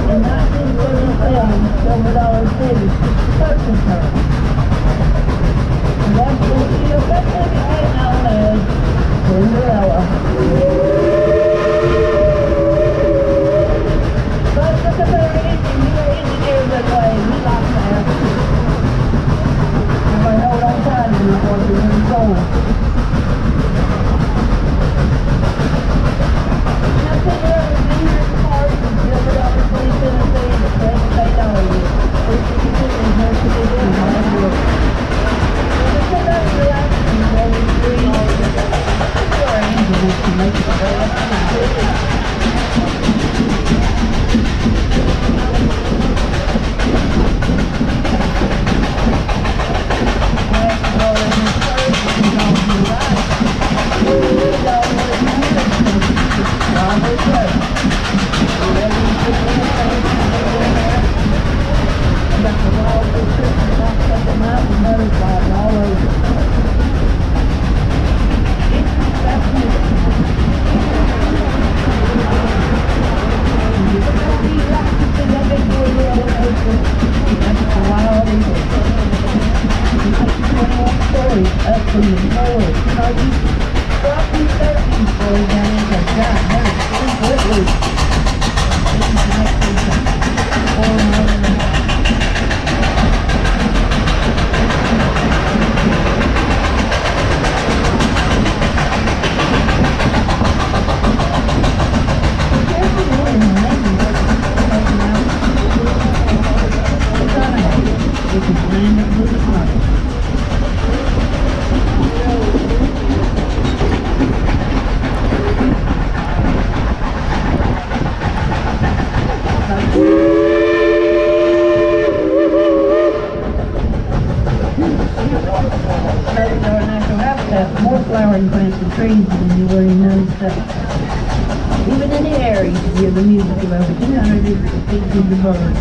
In trees when you were in the United States. Even in the air, you could hear the music of over 200 different species of birds.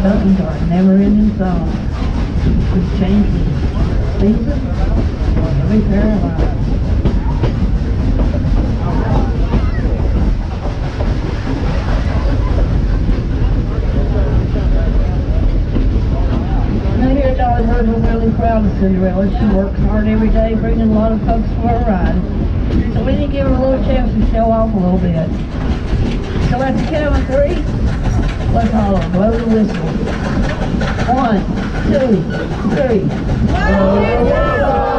Buttons are a never-ending song, which changes the season of every pair of eyes. Now here at Dollywood, we're really proud of Cinderella. She works hard every day, bringing a lot of folks for a ride. So we need to give her a little chance to show off a little bit. So at the count of 3, let's holler, blow the whistle. 1, 2, 3. Blow the whistle!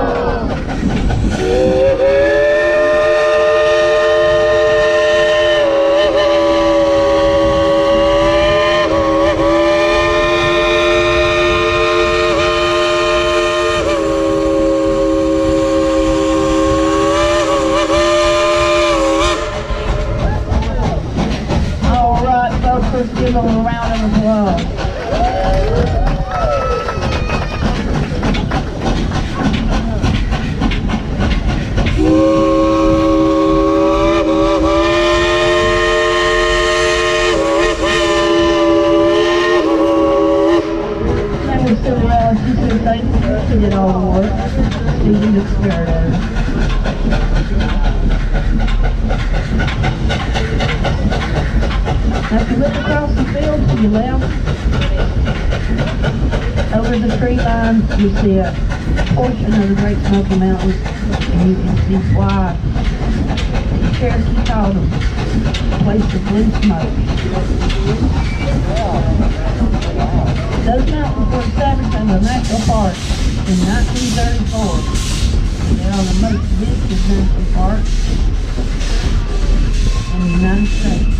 Let's give them a round of applause. That was Cinderella. She said thank you. She did all the work. She looked scared at her. As you look across the field to your left, over the tree line, you see a portion of the Great Smoky Mountains, and you can see why Cherokee called them a place of blue smoke. Those mountains were established as a national park in 1934. They are the most visited national park in the United States.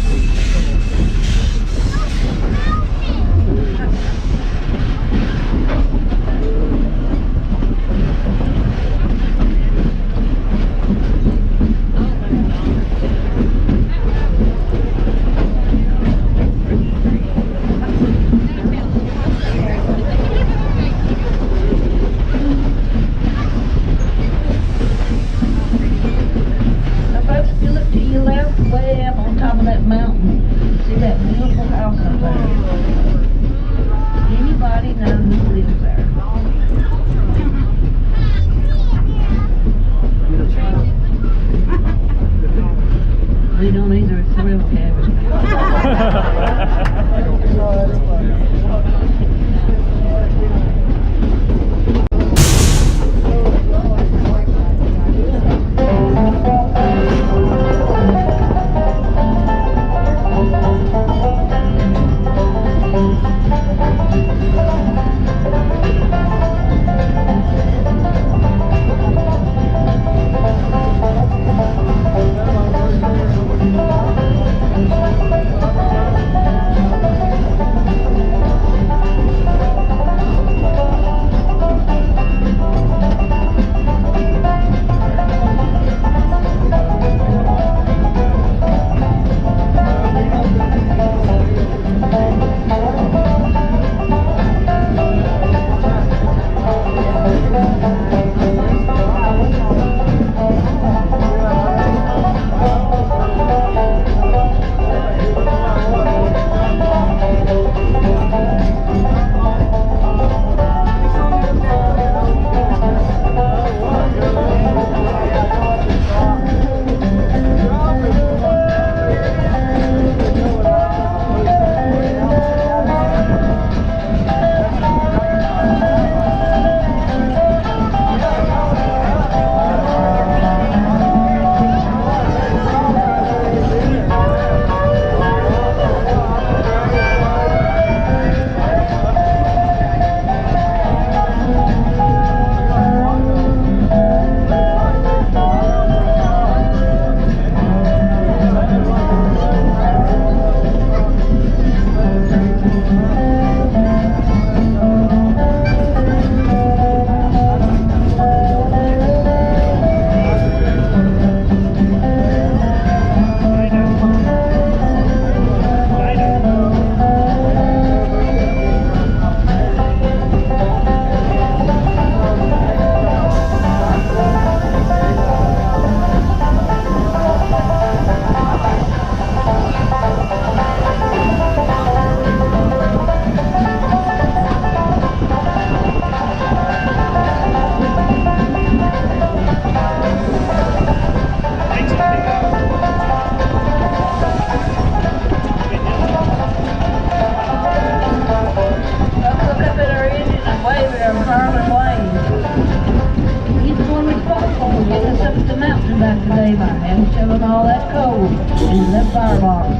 coal in that firebox.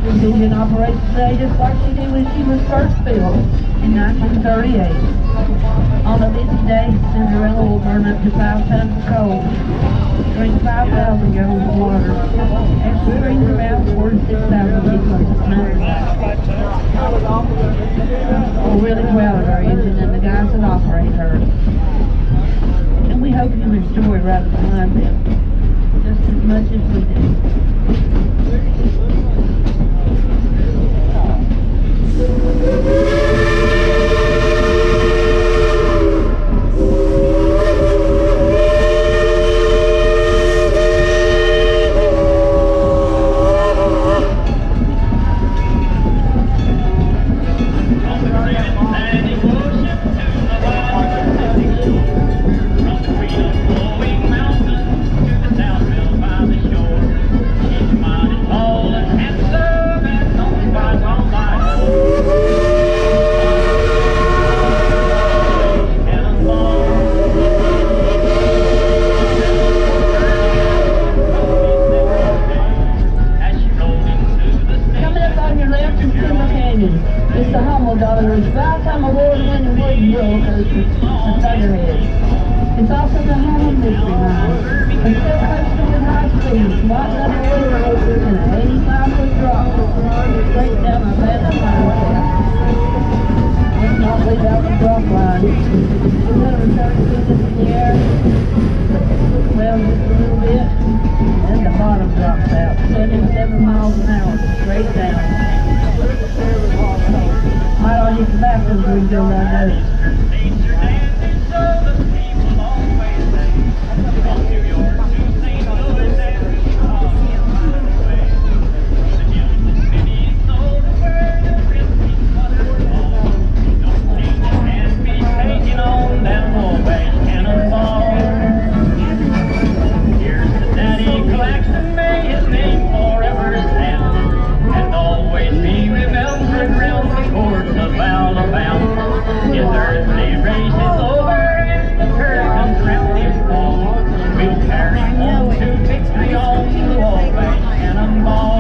This engine operates today just like she did when she was first built in 1938. On a busy day, Cinderella will burn up to 5 tons of coal, drink 5,000 gallons of water, and she brings around 46,000 people to smoke. We're really proud of our engine and the guys that operate her. And we hope you enjoy riding behind them just as much as we do. It's the home of Dollyood Express, award-winning wooden roller coaster, the Thunderhead. It's also the home of Mystery Mine, a still coaster with high speeds, wide level wheel racers, and an 85-foot drop straight down a fast line shaft. Let's not leave out the drop line. 230 feet in the air, well, just a little bit, and the bottom drops out, 77 miles an hour, straight down. Might all use the bathrooms when we go down there. Here's the daddy Claxton, may his name forever stand, and always be remembered round the courts of Alabama. His earthly race is over and the curtains round him fall. We'll carry home to victory on the always cannonball.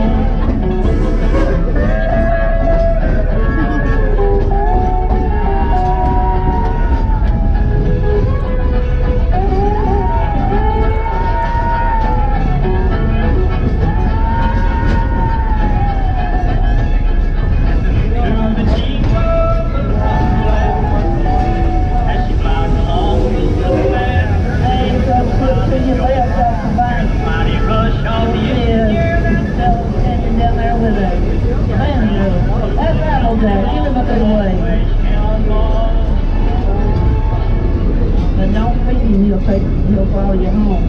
But don't feed him, he'll follow you home.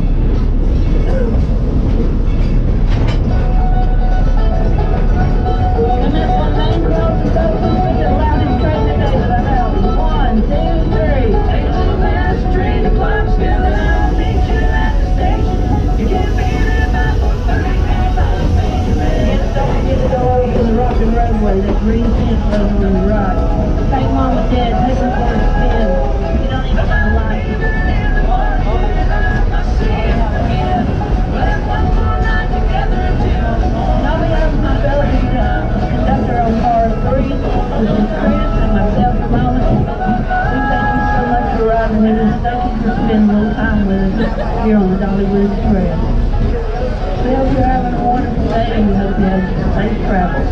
Coming up on main road to go, we get a loudest train today with a howdy. 1, 2, 3. Take a little fast train, the clock's spinning, I'll meet you at the station. You can't be there by 4:30, and don't forget to go over to the rockin' roadway, that green fence over on the right. Take mom and dad, take them for a spin. You don't even have a license. Now we have my fellow conductor on car 3, which is Chris and myself for Mama. We thank you so much for riding with us. Thank you for spending a little time with us here on the Dollywood Express. We hope you're having a wonderful day and we hope you have safe travels.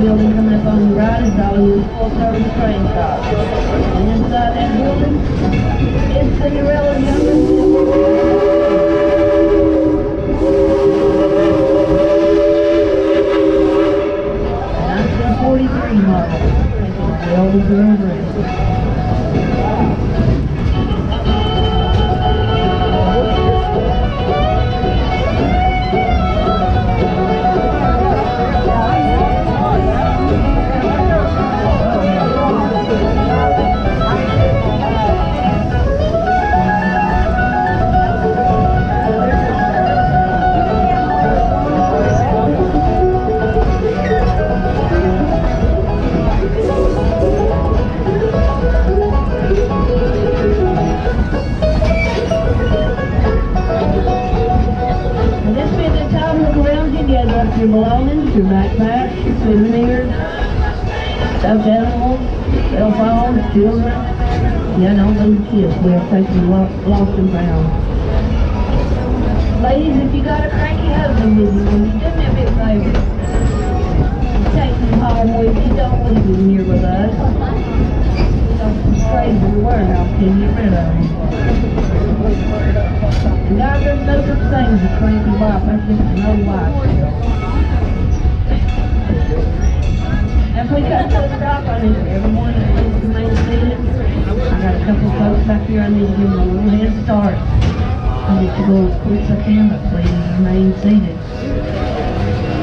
Building coming up on the right is Dollywood's full-service train shop. And inside that building is Cinderella's younger sister. 1943 model, taking the old girl dress. bag up your belongings, your backpacks, your souvenirs, stuffed animals, cell phones, children. Yeah, don't lose kids. We have taken lost and found. Ladies, if you got a cranky husband with you, will you do me a big favor? Take him home with you. Don't leave him here with us. Crazy warehouse can get rid of him. And God, there's no such thing as a cranky wife. That's just no wife. And we got to stop on this. Everyone that needs to remain seated. I got a couple of folks back here I need to give them a little head start. I need to go as quick as I can, but please remain seated.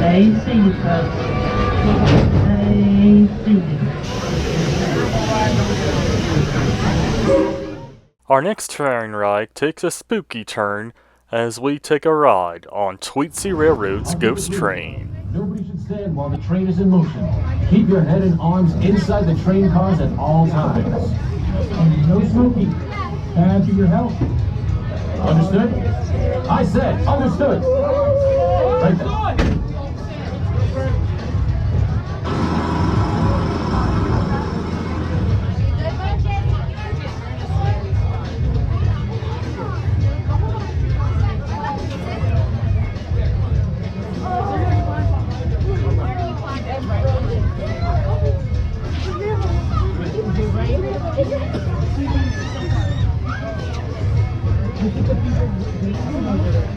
Stay seated, folks. Stay seated. Our next train ride takes a spooky turn as we take a ride on Tweetsie RailRoad's ghost train. Nobody should stand while the train is in motion. Keep your head and arms inside the train cars at all times. And no smoking. Bad for your health. Understood? I said understood. Right there.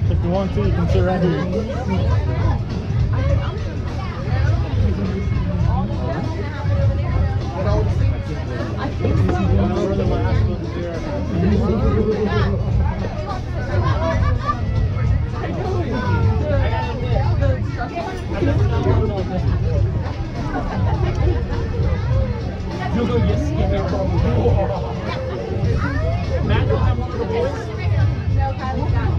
If you want to, you can sit right here. You'll go get skinny. Matt, you'll have one of the boys? No, Kyle's got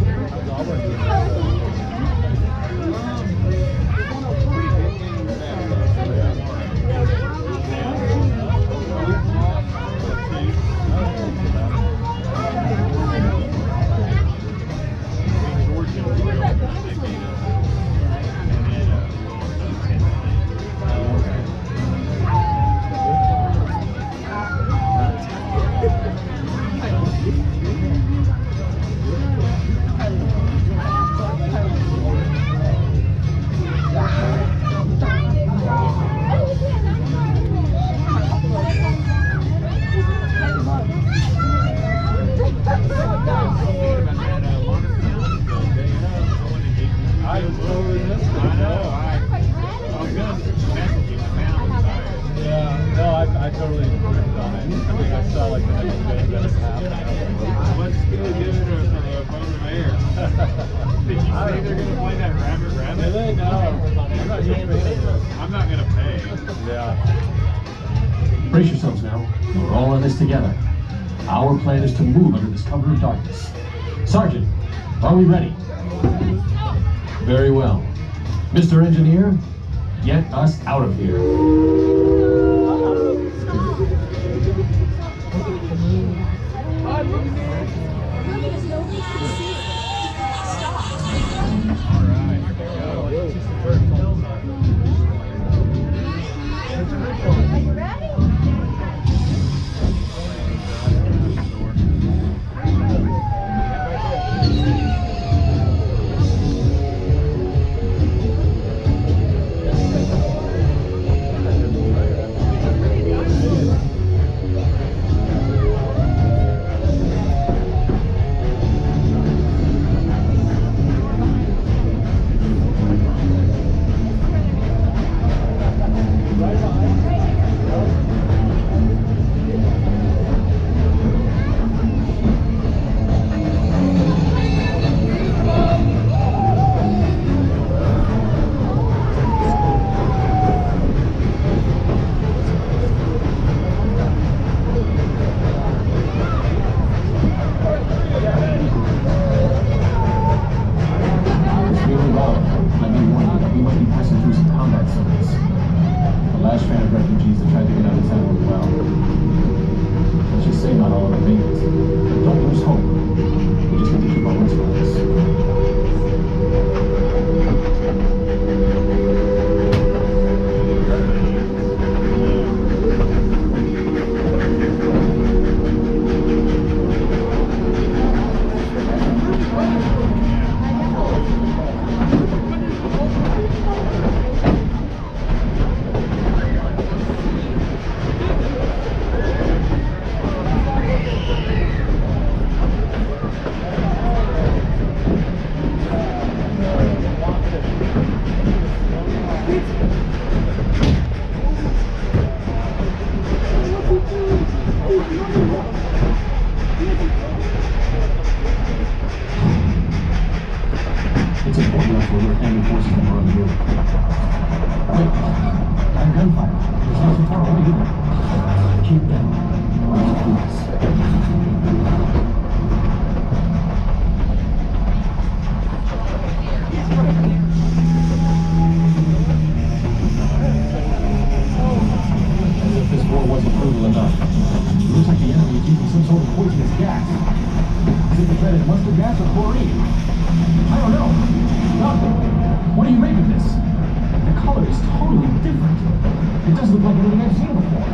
I totally ripped on it. I think I saw like the next day that it happened. Let's go give it a phone of air. Did you say they're going to play that rabbit? Do they? No. I'm not going to pay. Yeah. Brace yourselves now. We're all in this together. Our plan is to move under this cover of darkness. Sergeant, are we ready? Very well. Mr. Engineer, get us out of here. enough to alert enemy forces that were on the move. Wait, I'm gunfire. It's not too far away either. Keep them on the please. As if this war wasn't brutal enough. It looks like the enemy is using some sort of poisonous gas. Is it the dreaded mustard gas or chlorine? I don't know. Doctor, what do you make of this? The color is totally different. It doesn't look like anything I've seen before.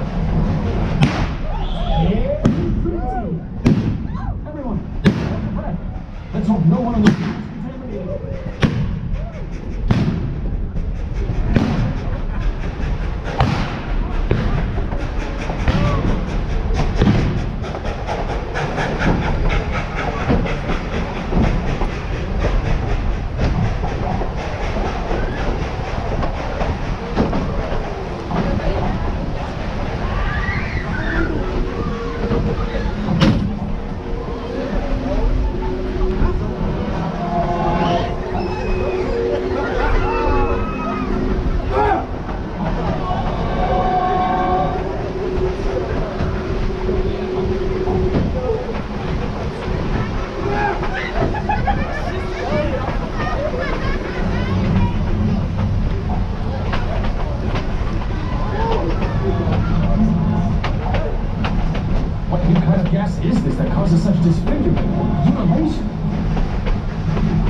Everyone, hold your breath. Let's hope no one on the team is contaminated.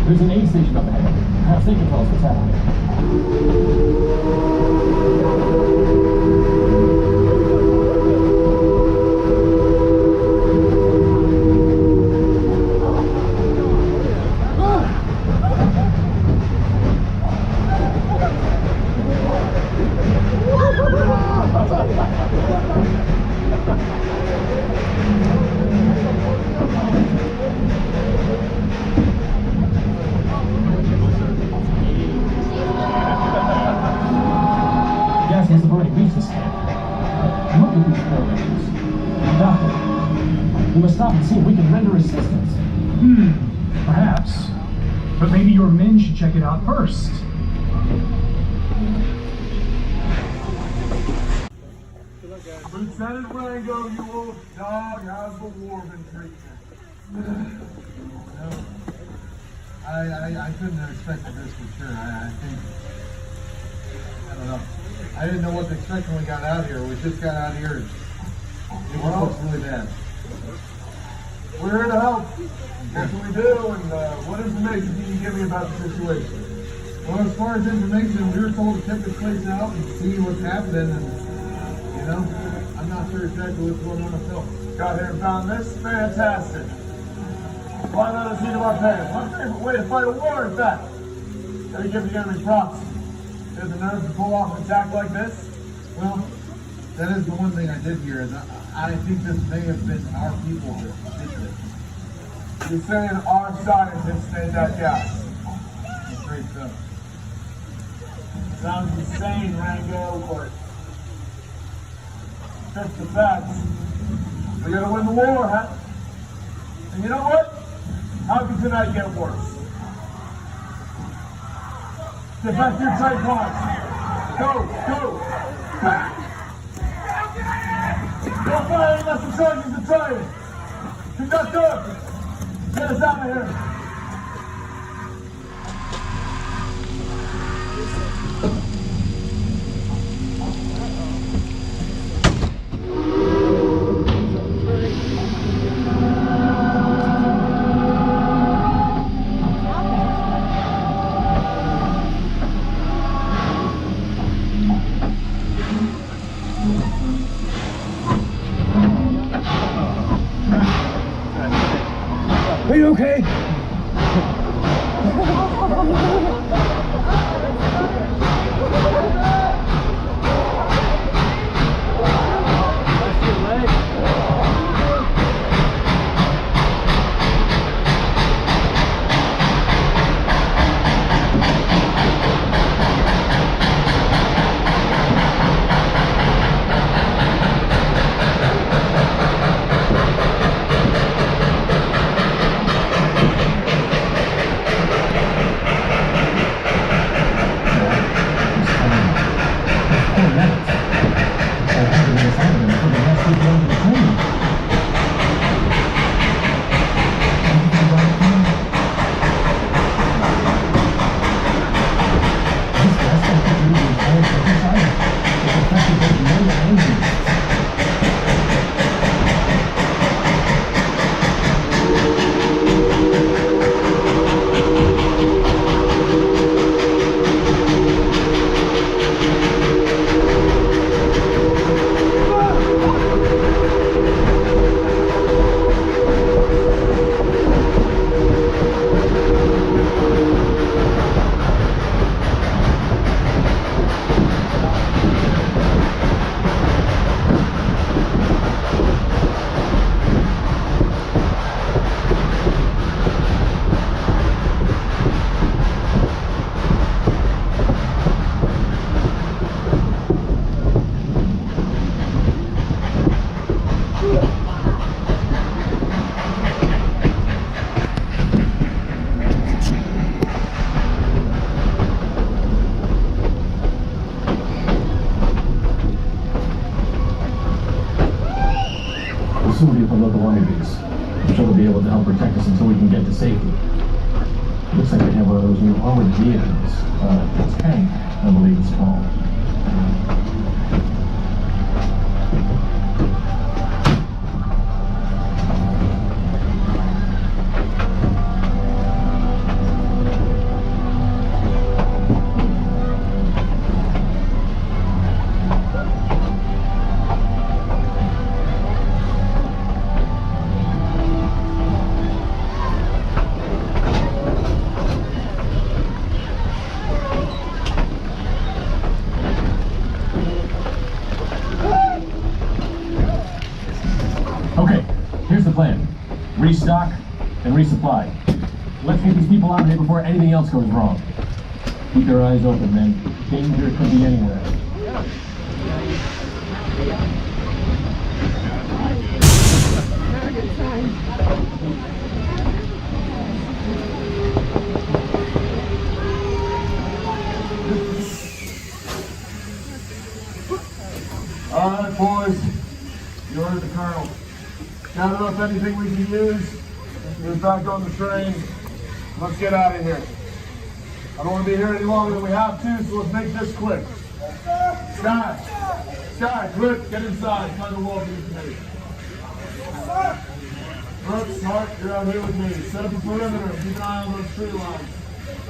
There's an aid station up ahead. Perhaps they can tell us what's happening. Stop and see if we can render assistance. Perhaps. But maybe your men should check it out first. Lieutenant Rango, you old dog, how's the war been treating you? I couldn't have expected this for sure. I don't know. I didn't know what to expect when we got out here. We just got out here and it looks really bad. We're here to help. That's what we do, and what information can you give me about the situation? Well, as far as information, we were told to check this place out and see what's happening, and, you know, I'm not sure exactly what's going on myself. Got here and found this? Fantastic. Why let us eat of our pants? My favorite way to fight a war is that. Gotta give the enemy props. They have the nerve to pull off an attack like this? Well, that is the one thing I did hear, is I think this may have been our people that did this. You're saying our scientists made that gas? I'm afraid so. Sounds insane, Rango, but that's the facts. We gotta win the war, huh? And you know what? How can tonight get worse? Get back to your tight lines. Go! Don't fire unless the sergeants are trying. Conductor! Get us out of here! Are you okay? to safety. Looks like they have one of those new armored vehicles. Tank, I believe it's called. Restock and resupply. Let's get these people out of here before anything else goes wrong. Keep your eyes open, men. Danger could be anywhere. All right, boys. You heard the colonel. Got enough anything we can use? Get back on the train. Let's get out of here. I don't want to be here any longer than we have to, so let's make this quick. Sky, quick, get inside. Try to walk in the Brooks, Hart, you're out here with me. Set up a perimeter. Keep an eye on those tree lines.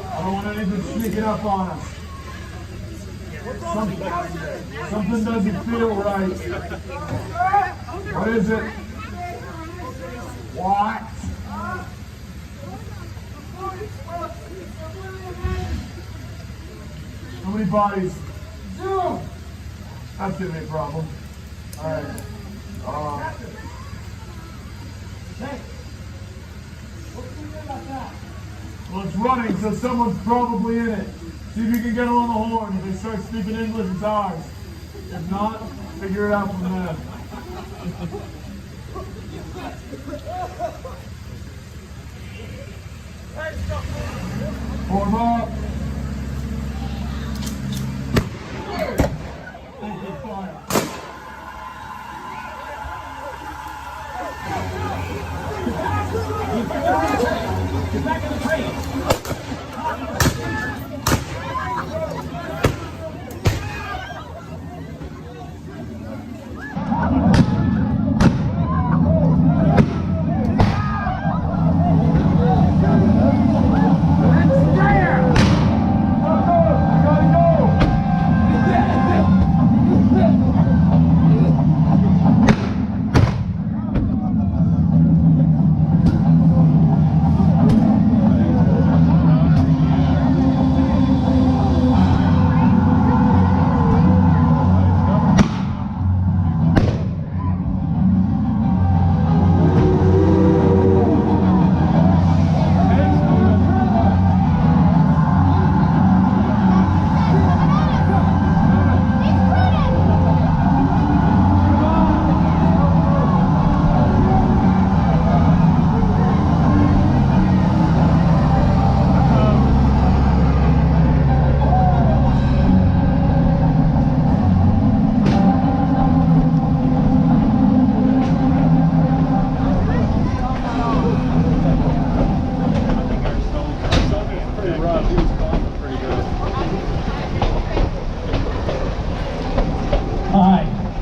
I don't want anything sneaking up on us. Something doesn't feel right. What is it? What? How many bodies? 0. That's gonna be a problem. Alright. Well, it's running, so someone's probably in it. See if you can get them on the horn. If they start speaking English, it's ours. If not, figure it out from there. Form up. Get back in the train!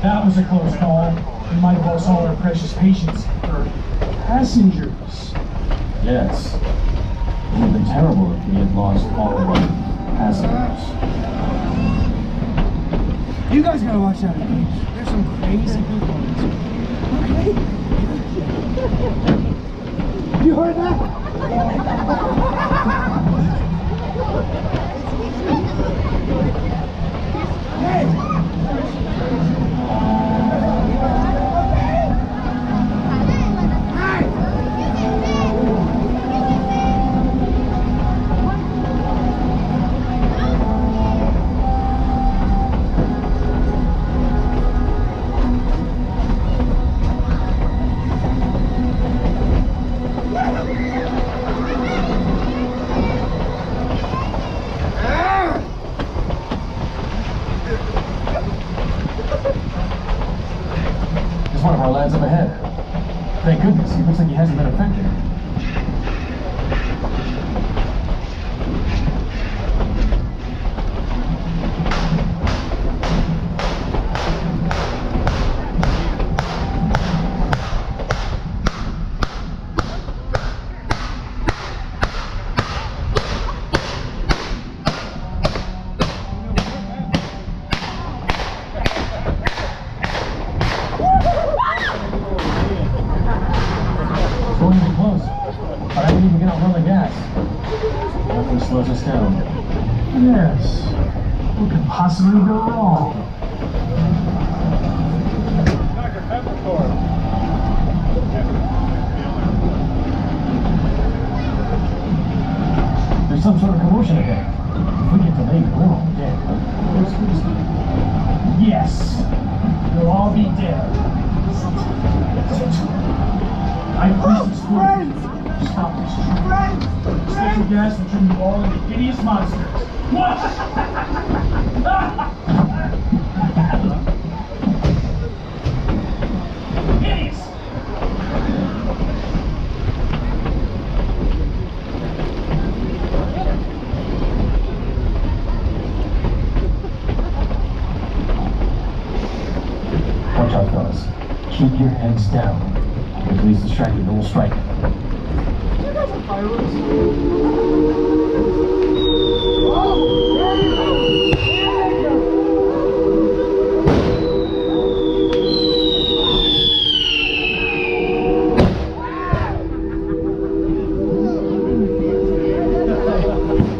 That was a close call. We might have lost all our precious patients or passengers. Yes. It would have been terrible if we had lost all of our passengers. You guys gotta watch out, okay? There's some crazy people in this one. Okay? You heard that? Hey! There's one of our lads up ahead. Thank goodness, he looks like he hasn't been affected. Yes. What could possibly go wrong? Dr. Peppercorn. There's some sort of commotion ahead. If we get delayed, we're all dead. Yes. We'll all be dead. I increased the speed. Stop this train. Stick your gas and turn you all into hideous monsters. What? Hideous! Watch out, fellas. Keep your heads down. If the police distract you, then we'll strike. You guys are pirates.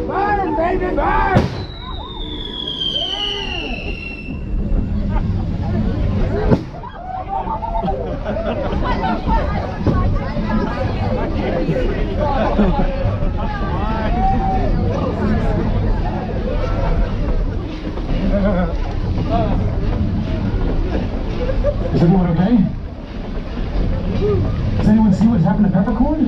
Burn, baby, burn! Is everyone okay? Does anyone see what's happened to Peppercorn?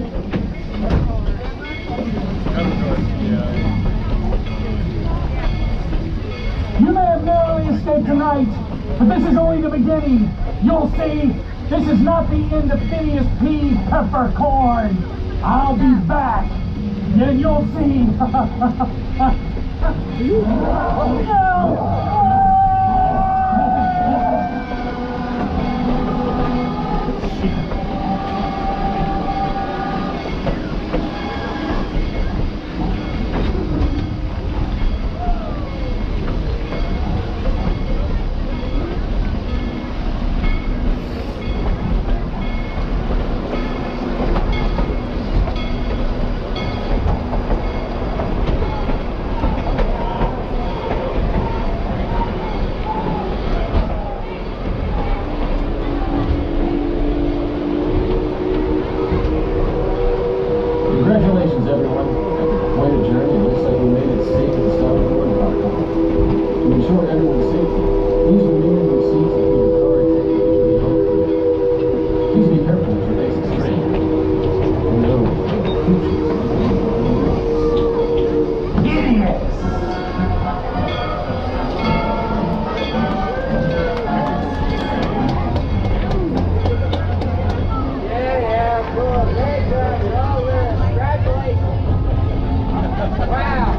You may have narrowly escaped tonight, but this is only the beginning. You'll see, this is not the end of Phineas P. Peppercorn. I'll be back, and you'll see. Congratulations, everyone. Quite a journey. It looks like we made it safe and sound for the car. To ensure everyone's safety, please remain in your seats until your car is taken to the home clear. Please be careful as your base is trained. Who knows? Idiots! Yeah, cool. Very good. You're all winners. Congratulations. Wow.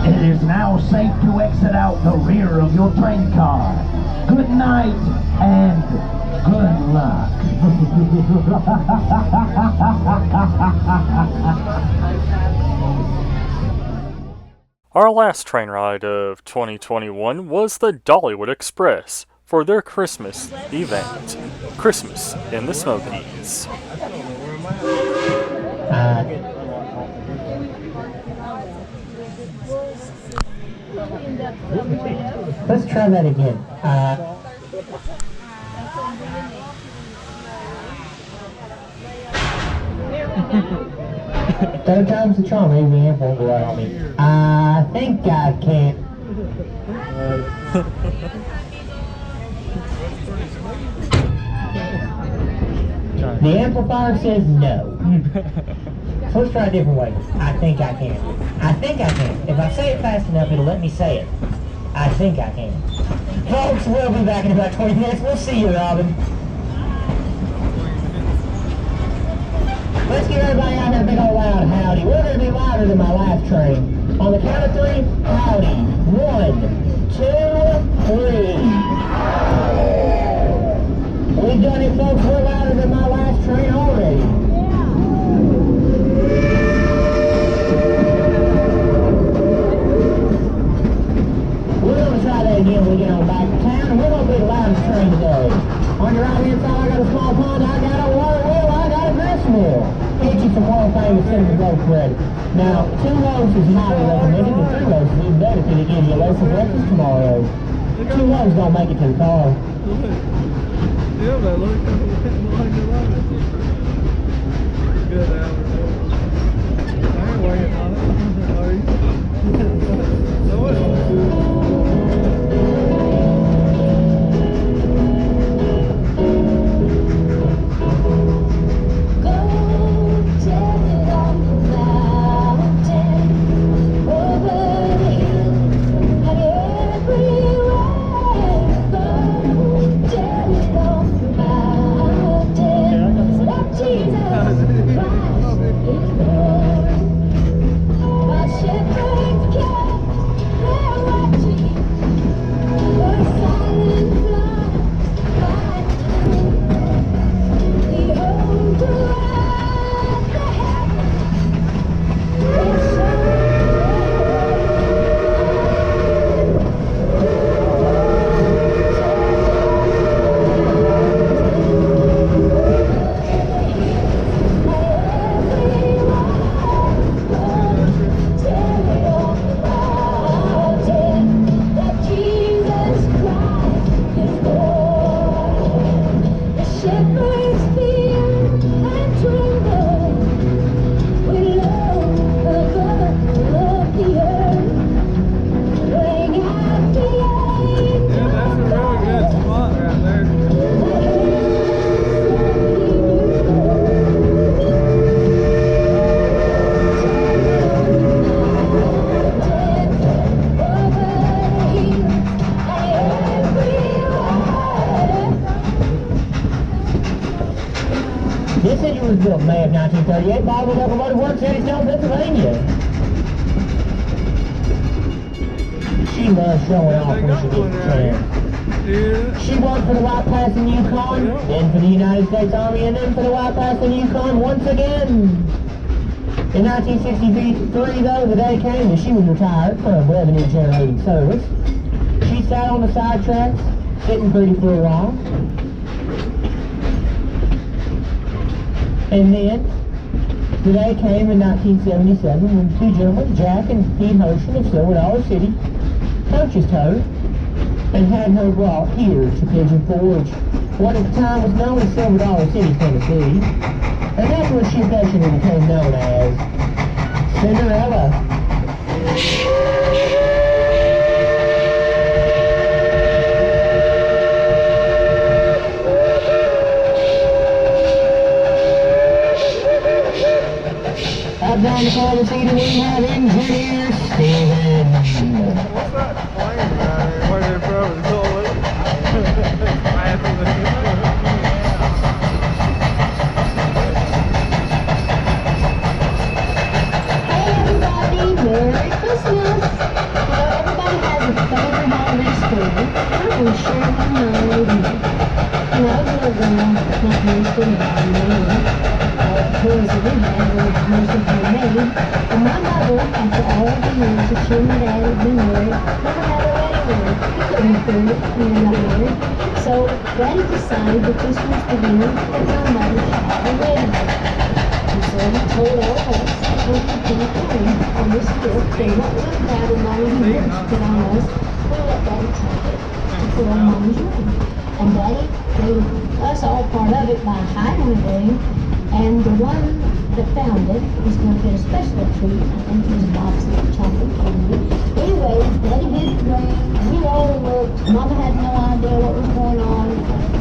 It is now safe to exit out the rear of your train car. Good night and good luck. Our last train ride of 2021 was the Dollywood Express for their Christmas event, Christmas in the Smokies. Let's try that again. Third time's the charm. Maybe the amp won't go out on me. I think I can. The amplifier says no. So let's try a different way. I think I can. I think I can. If I say it fast enough, it'll let me say it. I think I can. Folks, we'll be back in about 20 minutes. We'll see you, Robin. Let's give everybody out there a big old loud howdy. We're going to be louder than my last train. On the count of 3, howdy. 1, 2, 3. We've done it, folks. We're louder than my last train already. We're going to try that again when we get on back to town, and we're going to be the loudest train today. On your right hand side, I got a small pond, I got a water wheel, I got a grist mill. Get you some world famous cinnamon roll bread. Now, 2 loaves is highly recommended, and 3 loaves is even better because it gives you a loaf for breakfast tomorrow. 2 loaves don't make it to the car. Yeah, but look, I love it. Good hour. I ain't working on it. Are you? No way. This engine was built in May of 1938 by the Locomotive Works in Easttown, Pennsylvania. She loves showing off when she gets the chance. She worked for the White Pass in Yukon, then for the United States Army, and then for the White Pass in Yukon once again. In 1963, though, the day came that she was retired from revenue-generating service. She sat on the side tracks, sitting pretty for a while. And then, the day came in 1977 when 2 gentlemen, Jack and Pete Hershon of Silver Dollar City, purchased her and had her brought here to Pigeon Forge, what at the time was known as Silver Dollar City, Tennessee. And that's what she affectionately became known as Cinderella. Up down the corner seat we have Engineer Steven. What's that plane down here? Where they're from? Dollywood? Hey everybody, Merry Christmas! Everybody has a favorite holiday story. I'm going to share one of mine with you. When I was a little girl, not very good about toys that we had were mostly homemade, and my mother, after all of the years that she and my dad had been married, never had a wedding ring. He couldn't afford it when they got married. So Daddy decided that this was the year that my mother should have a wedding ring. And so he told all of us that we could put a ring on this gift, and what we had in mind he wanted to put on us, we'll let Daddy take it to put on Mommy's ring. And Daddy gave us all part of it by hiding the ring. And the one that found it was going to get a special treat. I think it was a box of chocolate candy. Anyway, Daddy hid the ring, and we all looked. Mama had no idea what was going on.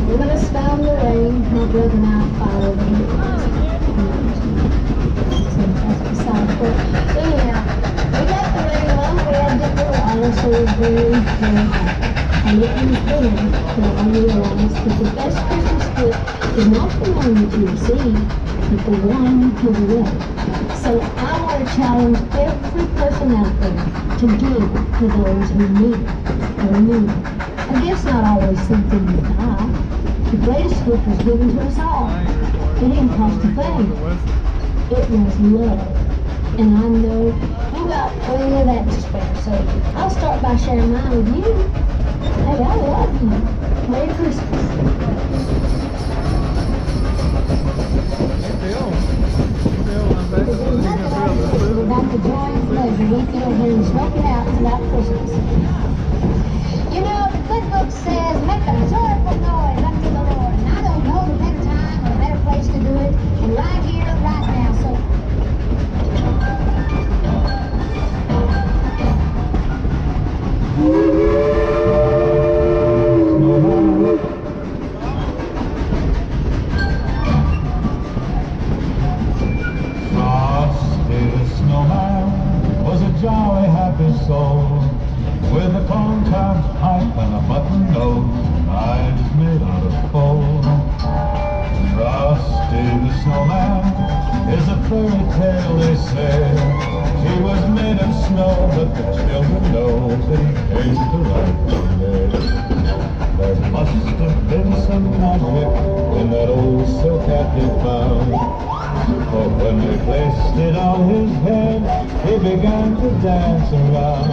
We went and found the ring. My brother and I followed him. So that's beside the point. So anyhow, we got the ring on. We had different wires, so we were very, very happy. And it was then that I realized that the best Christmas foot is not the one that you receive, but the one you give away. So I want to challenge every person out there to give to those who need it. And remember, a gift's not always something you buy. The greatest gift was given to us all. It didn't cost a thing. It was love. And I know you got plenty of that to spare. So I'll start by sharing mine with you. Hey, I love you. Merry Christmas. Without the joy and pleasure we feel here and smoke it out without Christmas. You know, the good book says, make a joyful noise unto the Lord. And I don't know the better time or a better place to do it than right here, right now. So Frosty the snowman was a jolly happy soul with a corn-cob pipe and a button nose, eyes made out of coal. Frosty the snowman is a fairy tale, they say. He was made of snow, but the children know that he came to life one day. There must have been some magic in that old silk hat he found. For when they placed it on his head, he began to dance around.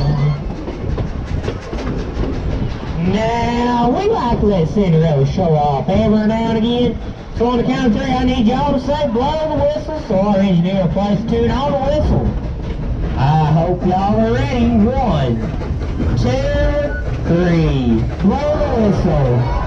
Now, we like to let Cinderella show off every now and again. So on the count of three, I need y'all to say blow the whistle so our engineer will place a tune on the whistle. I hope y'all are ready. 1, 2, 3. Blow the whistle.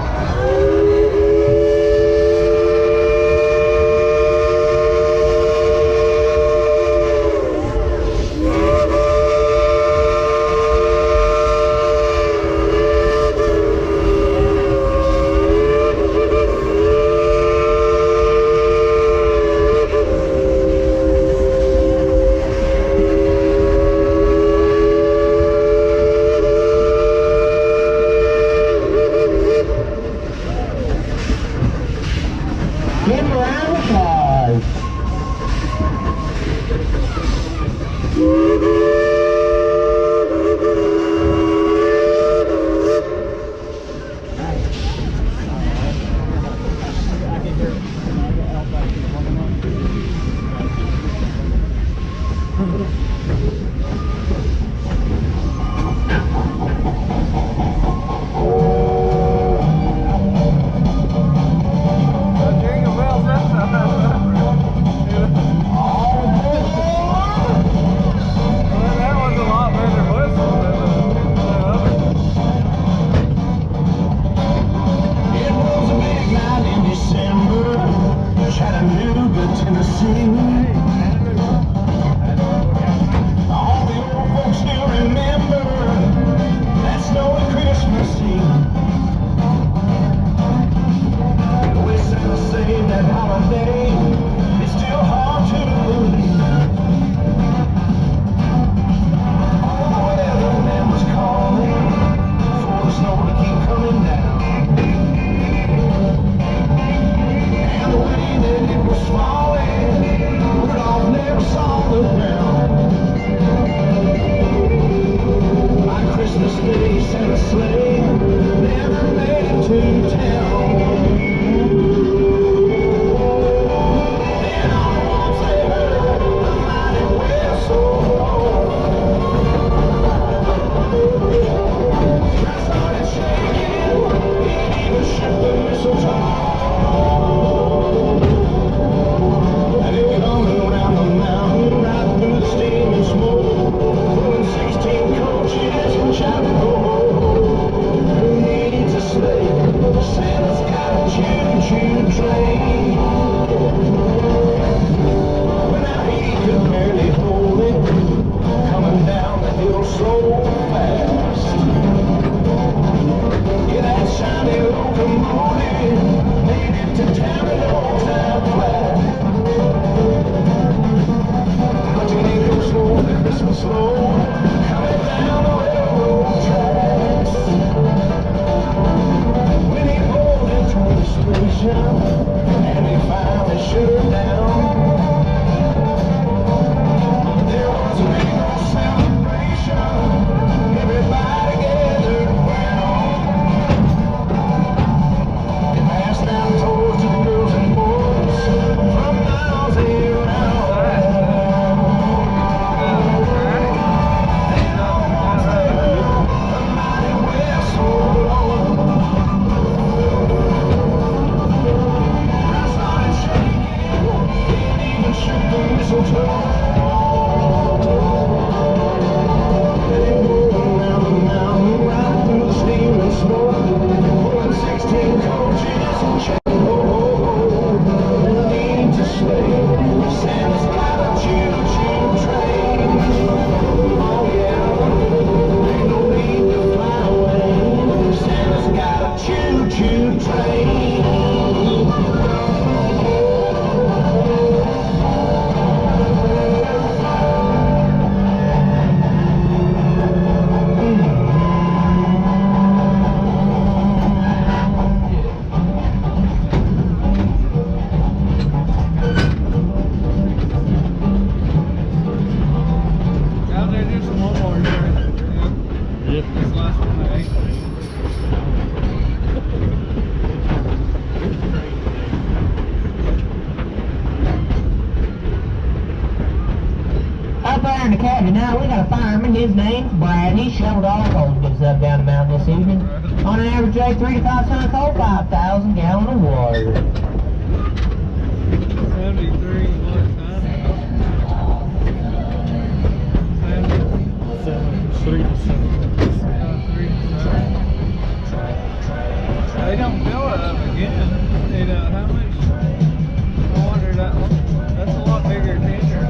Now we got a fireman, his name's Brad. He shoveled all the coal to get us up down the mountain this evening. On an average day, 3 to 5 ton of coal, 5,000 gallons of water. 73, what time? 3 to 7. They don't fill it up again. You know, how much? I wonder that's a lot bigger tanker.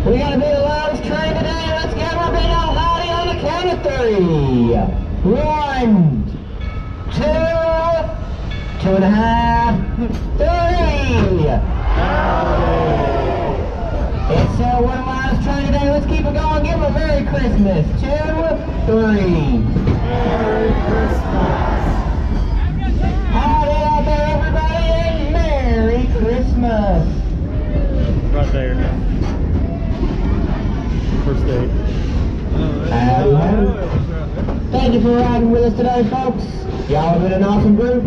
We gotta be the loudest train today. Let's give her a big old howdy on the count of 3. 1, 2, 2.5, 3. It's one of the loudest train today. Let's keep it going. Give them a Merry Christmas. 2, 3. Merry Christmas. Howdy out there, everybody, and Merry Christmas. Right there. first date. Howdy, howdy. Thank you for riding with us today, folks. Y'all have been an awesome group.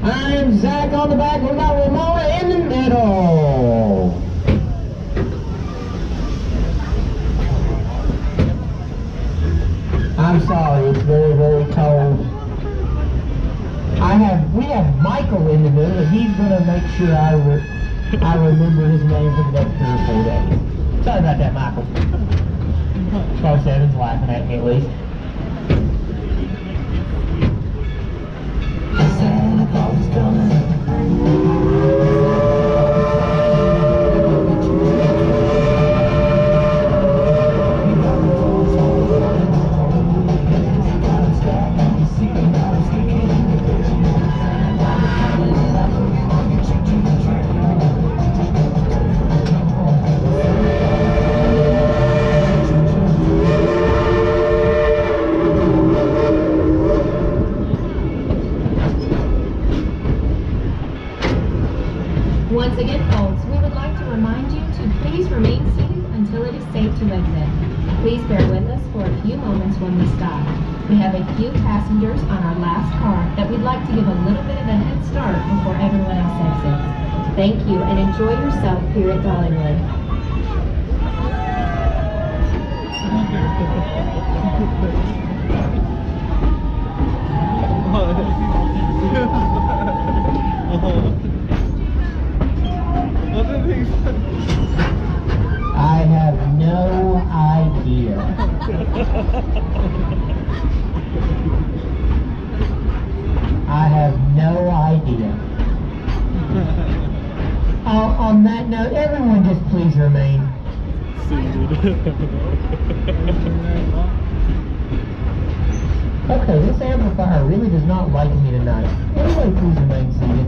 I'm Zach on the back, we got Ramona in the middle. I'm sorry, it's very, very cold. We have Michael in the middle, and he's gonna make sure I remember his name for the next 3 or 4 days. Sorry about that, Michael. Car 7's laughing at me at least. Santa Claus is coming. Once again, folks, we would like to remind you to please remain seated until it is safe to exit. Please bear with us for a few moments when we stop. We have a few passengers on our last car that we'd like to give a little bit of a head start before everyone else exits. Thank you and enjoy yourself here at Dollywood. I have no idea. I have no idea. On that note, everyone just please remain seated. Okay, this amplifier really does not like me tonight. Everybody please remain seated.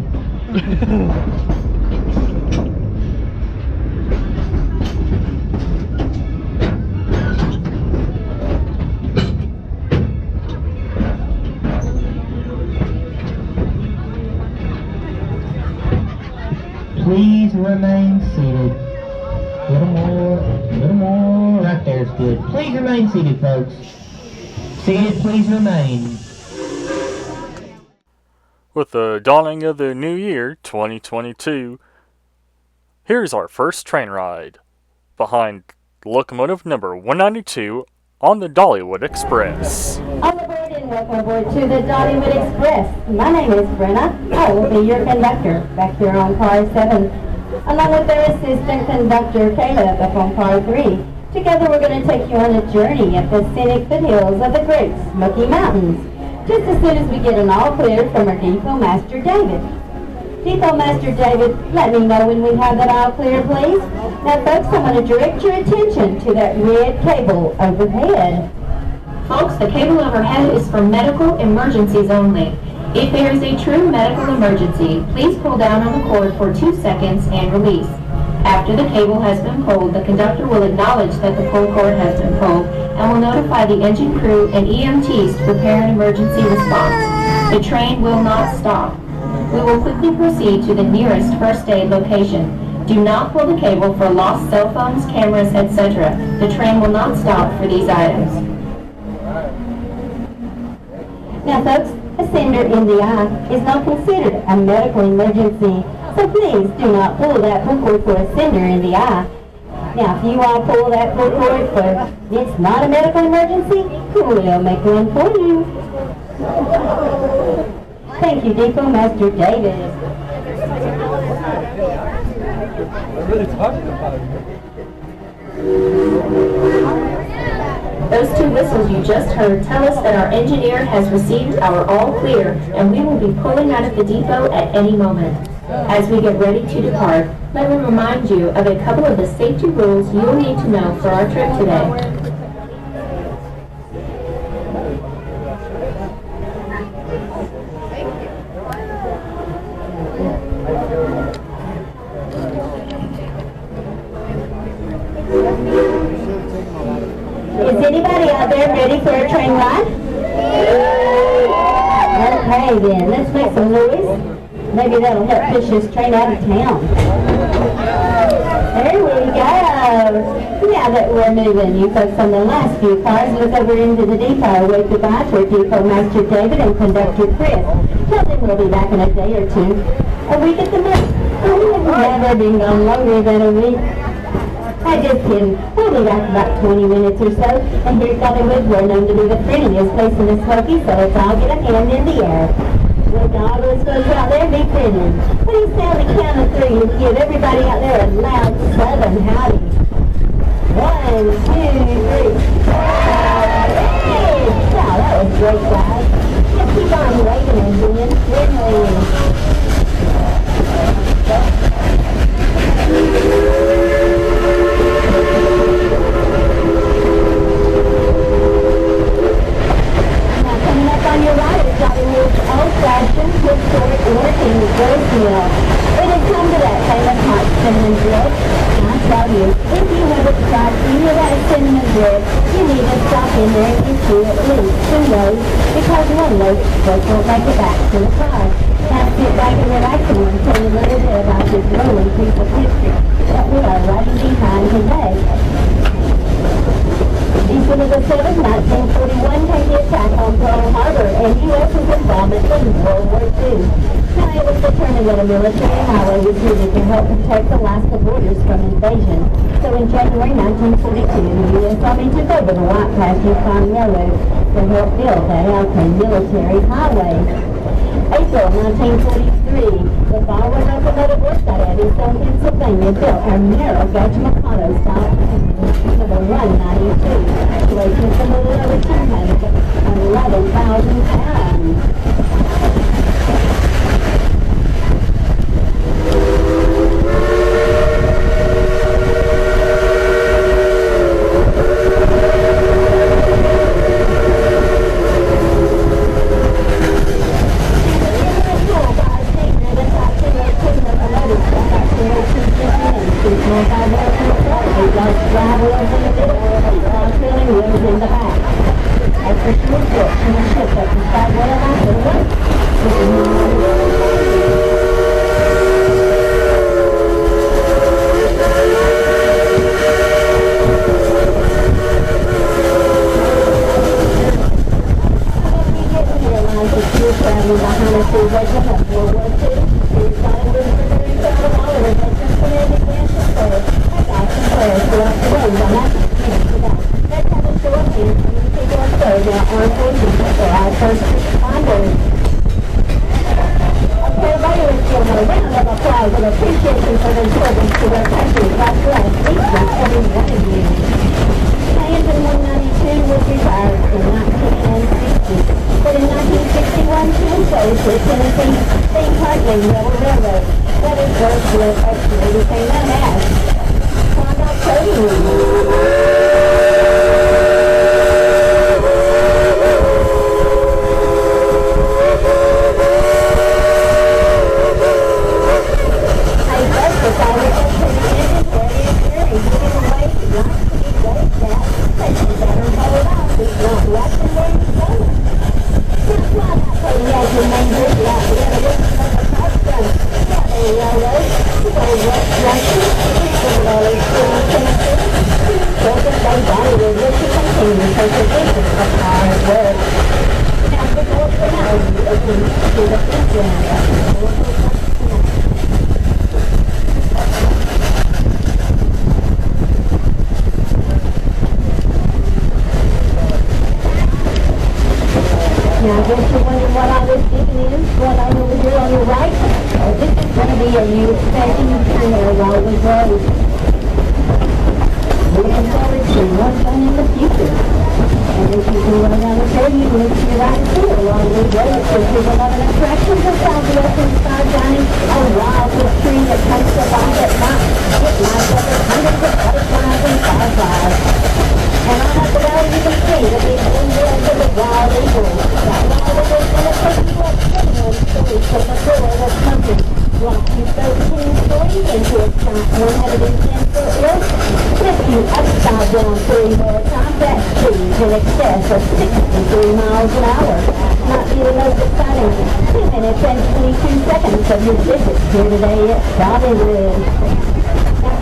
Please remain seated. A little more. Right there's good. Please remain seated, folks. Seated, please remain. With the dawning of the new year, 2022, here's our first train ride. Behind locomotive number 192 on the Dollywood Express. On the board and welcome aboard to the Dollywood Express. My name is Brenna. I will be your conductor back here on car 7, along with their assistant conductor Caleb up on car 3. Together we're going to take you on a journey up the scenic foothills of the Great Smoky Mountains, just as soon as we get an all clear from our depot master David. Depot Master David, let me know when we have that all clear, please. Now folks, I want to direct your attention to that red cable overhead. Folks, the cable overhead is for medical emergencies only. If there is a true medical emergency, please pull down on the cord for 2 seconds and release. After the cable has been pulled, the conductor will acknowledge that the pull cord has been pulled and will notify the engine crew and EMTs to prepare an emergency response. The train will not stop. We will quickly proceed to the nearest first aid location. Do not pull the cable for lost cell phones, cameras, etc. The train will not stop for these items. Now folks, a cinder in the eye is not considered a medical emergency, so please do not pull that pull cord for a cinder in the eye. Now if you all pull that pull cord for it's not a medical emergency, we'll make one for you. Thank you, Depot Master David. I'm really talking about it. Those 2 whistles you just heard tell us that our engineer has received our all clear, and we will be pulling out of the depot at any moment. As we get ready to depart, let me remind you of a couple of the safety rules you'll need to know for our trip today. Is anybody out there ready for a train ride? Okay then, let's make some noise. Maybe that'll help push this train out of town. There we go. Now that we're moving, you folks on the last few cars, look over into the depot. Wave goodbye to Depot Master David and Conductor Chris. Tell them we'll be back in a day or two. A week at the most. We've never been gone longer than a week. I just kidding. We'll be back about 20 minutes or so. And here's Dollywood, we're known to be the prettiest place in the Smoky, so let's all get a hand in the air. Look, all those folks out there be grinning. Please say on the count of three and give everybody out there a loud southern howdy. 1, 2, 3. Hey! Wow, that was great, guys. Just keep on waving and being friendly. Now coming up on your right is Dollywood's old-fashioned historic working roast meal. It has come to that famous hot cinnamon bread. I tell you, if you haven't tried any of that cinnamon bread, you need to stop in there and get you at least 2 loaves, because 1 loaf just won't make it back to the car. Now sit back and relax and I'll tell you a little bit about this rolling piece of history that we are riding behind today. December the 7th, 1941 came the attack on Pearl Harbor and U.S.'s involvement in World War II. Now it was determined that a military highway was needed to help protect Alaska borders from invasion. So in January 1942, the U.S. Army took over the White Pass Yukon Railroad to help build that Alpine military highway. April 1943, the Dollywood locomotive works at Eddystone, Pennsylvania, built our narrow gauge Mikado style number 192, weighing just a little over 211,000 pounds.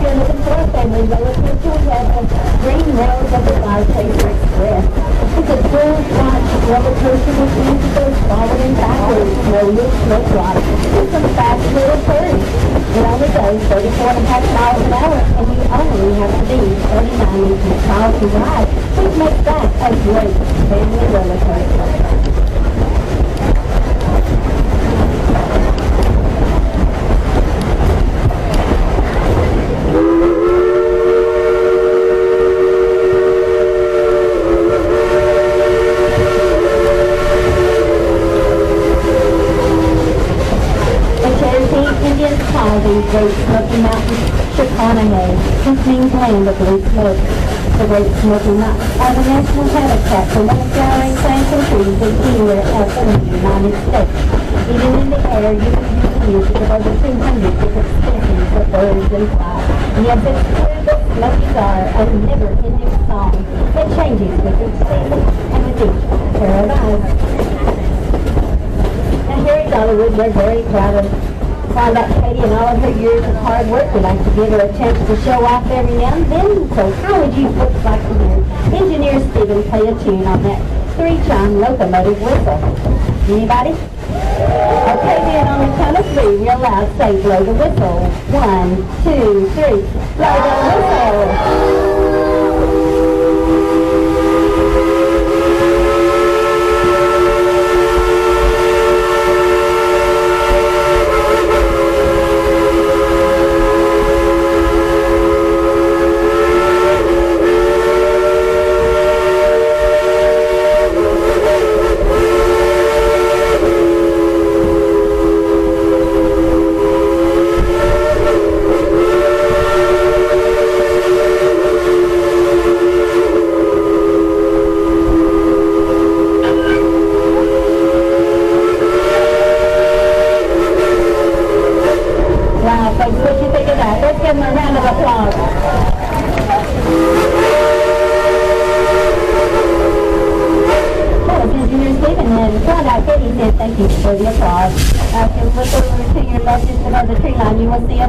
you're looking for a family roller coaster, we have a Green Road of the Dollyood Express. It's a full watch roller coaster with musicals forward and backwards, no loose, no drop. It's a fast little bird. It only goes 34.5 miles an hour, and you only have to be 39 inches tall to ride, which makes that a great family roller coaster. The Great Smoky Mountains Chicanery, which means land of blue smoke. The Great Smoky Mountains are the national habitat for most flowering plants and trees anywhere else in the United States. Even in the air, you can hear the music of over 200 different species of birds and flies. And yes, it's true that Smokies are a never-ending song that changes with each season and with each pair of eyes. Now here at Dollywood, we're very proud of that Katie and all of her years of hard work. We'd like to give her a chance to show off every now and then. So how would you folks like to hear Engineer Stephen play a tune on that 3-chime locomotive whistle? Anybody? Okay then, on the count of 3, real loud, say blow the whistle. 1, 2, 3, blow the whistle.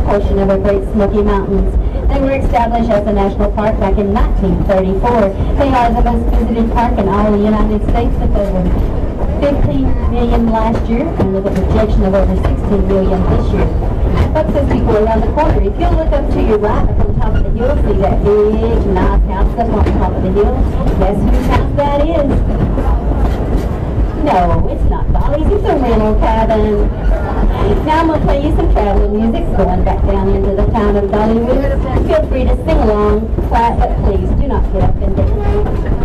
Portion of the Great Smoky Mountains. They were established as a national park back in 1934. They are the most visited park in all the United States, with over 15 million last year and with a projection of over 16 million this year. Folks, as we go around the corner, if you look up to your right up on top of the hill, see that big, nice house up on top of the hill. Guess whose house that is? No, it's not Dolly's. It's a rental cabin. Now I'm going to play you some travel music going back down into the town of Dollywood. Feel free to sing along, quiet, but please do not get up and dance.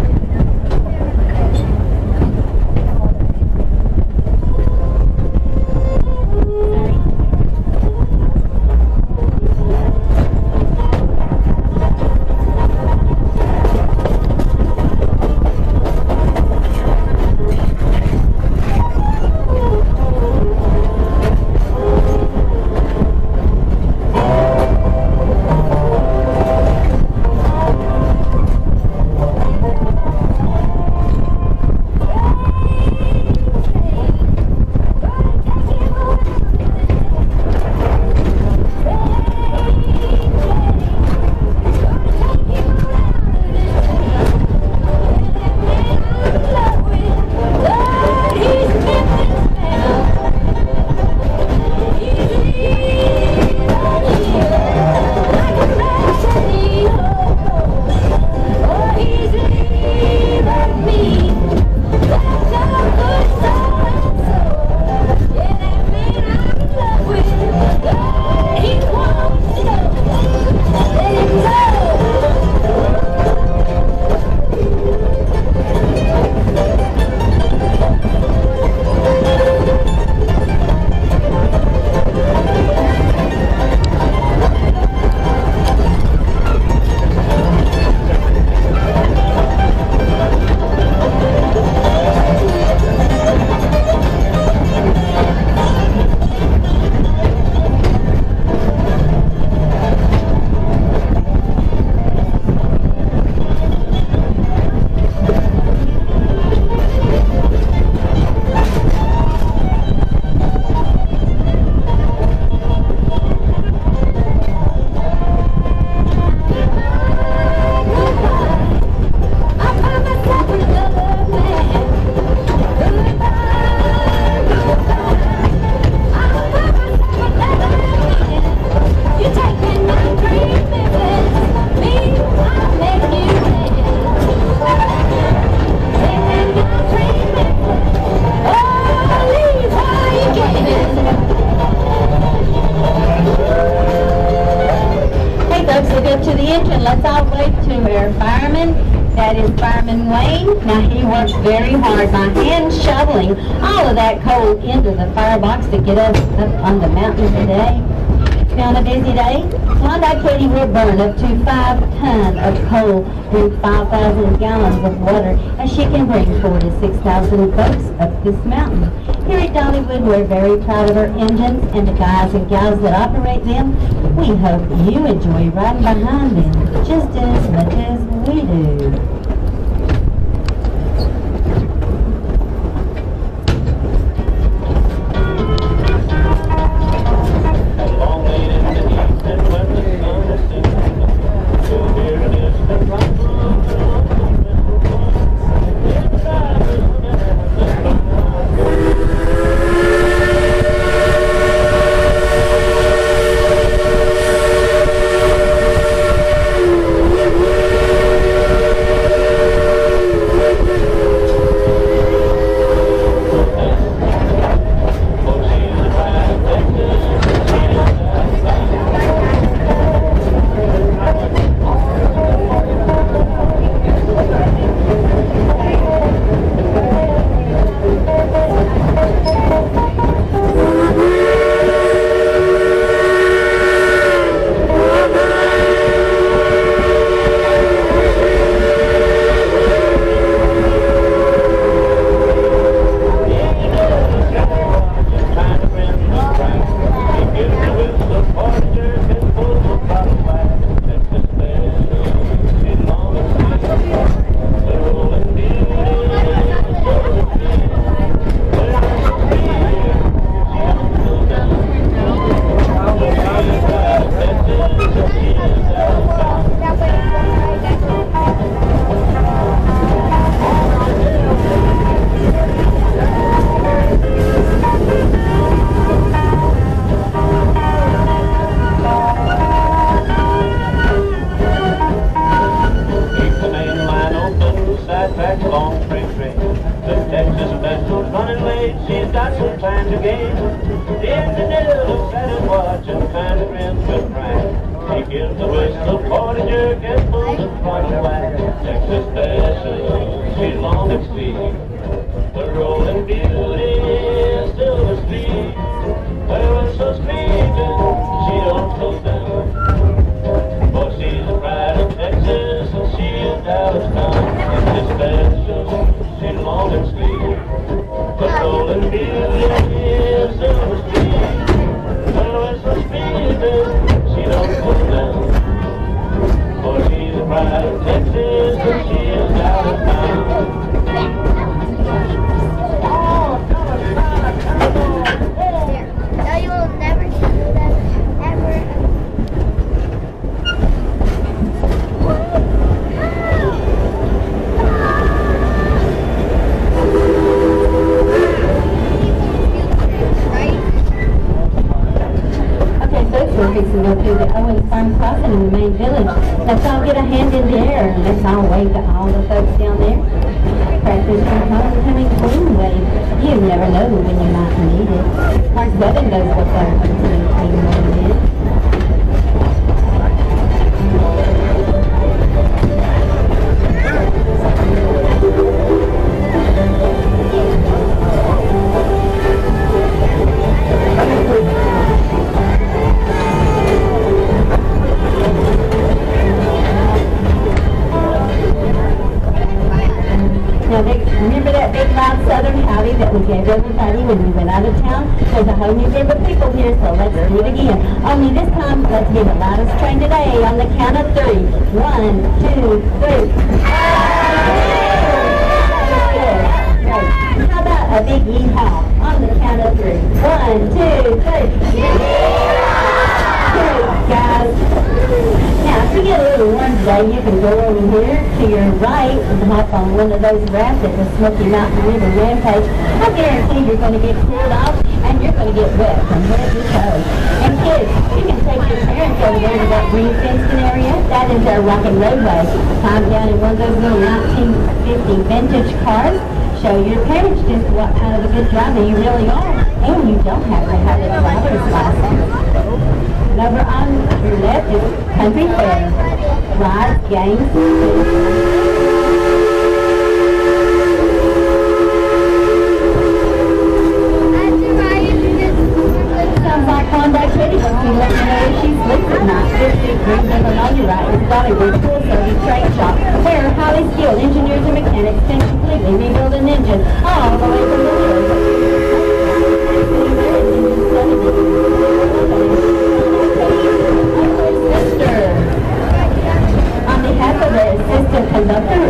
fireman. That is Fireman Wayne. Now he works very hard by hand shoveling all of that coal into the firebox to get us up on the mountain today. On a busy day, Klondike Katie will burn up to 5 tons of coal and 5,000 gallons of water, as she can bring 4,000 to 6,000 folks up this mountain. Here at Dollywood, we're very proud of our engines and the guys and gals that operate them. We hope you enjoy riding behind them just as much as we do. Let's all get a hand in the air and let's all wave to all the folks down there. Practice your homecoming balloon wave. You never know when you might need it. Mark Bevan knows what their homecoming balloon wave is. Remember that big loud southern howdy that we gave everybody when we went out of town? There's a whole new group of people here, so let's do it again. Only this time, let's be the loudest train today on the count of 3. 1, 2, 3. How about a big yeehaw on the count of 3? 1, 2, 3. Great, guys. Now, if you get a little warm today, you can go over here to your right and hop on one of those rafts at the Smoky Mountain River Rampage. I guarantee you're going to get cooled off and you're going to get wet from head to toe. And kids, you can take your parents over there to that green fencing area. That is our rockin' roadway. Climb down in one of those little 1950 vintage cars. Show your parents just what kind of a good driver you really are. and you don't have to have a driver's license. And over on your left is Country Fair. Rides, games, sounds like Klondike City. Let's see, let me know if she sleeps at night. 50 brings up on your right is Dollywood Full Service Trade Shop, where highly skilled engineers and mechanics can completely rebuild an engine all the way from the wheels. On behalf of the assistant conductor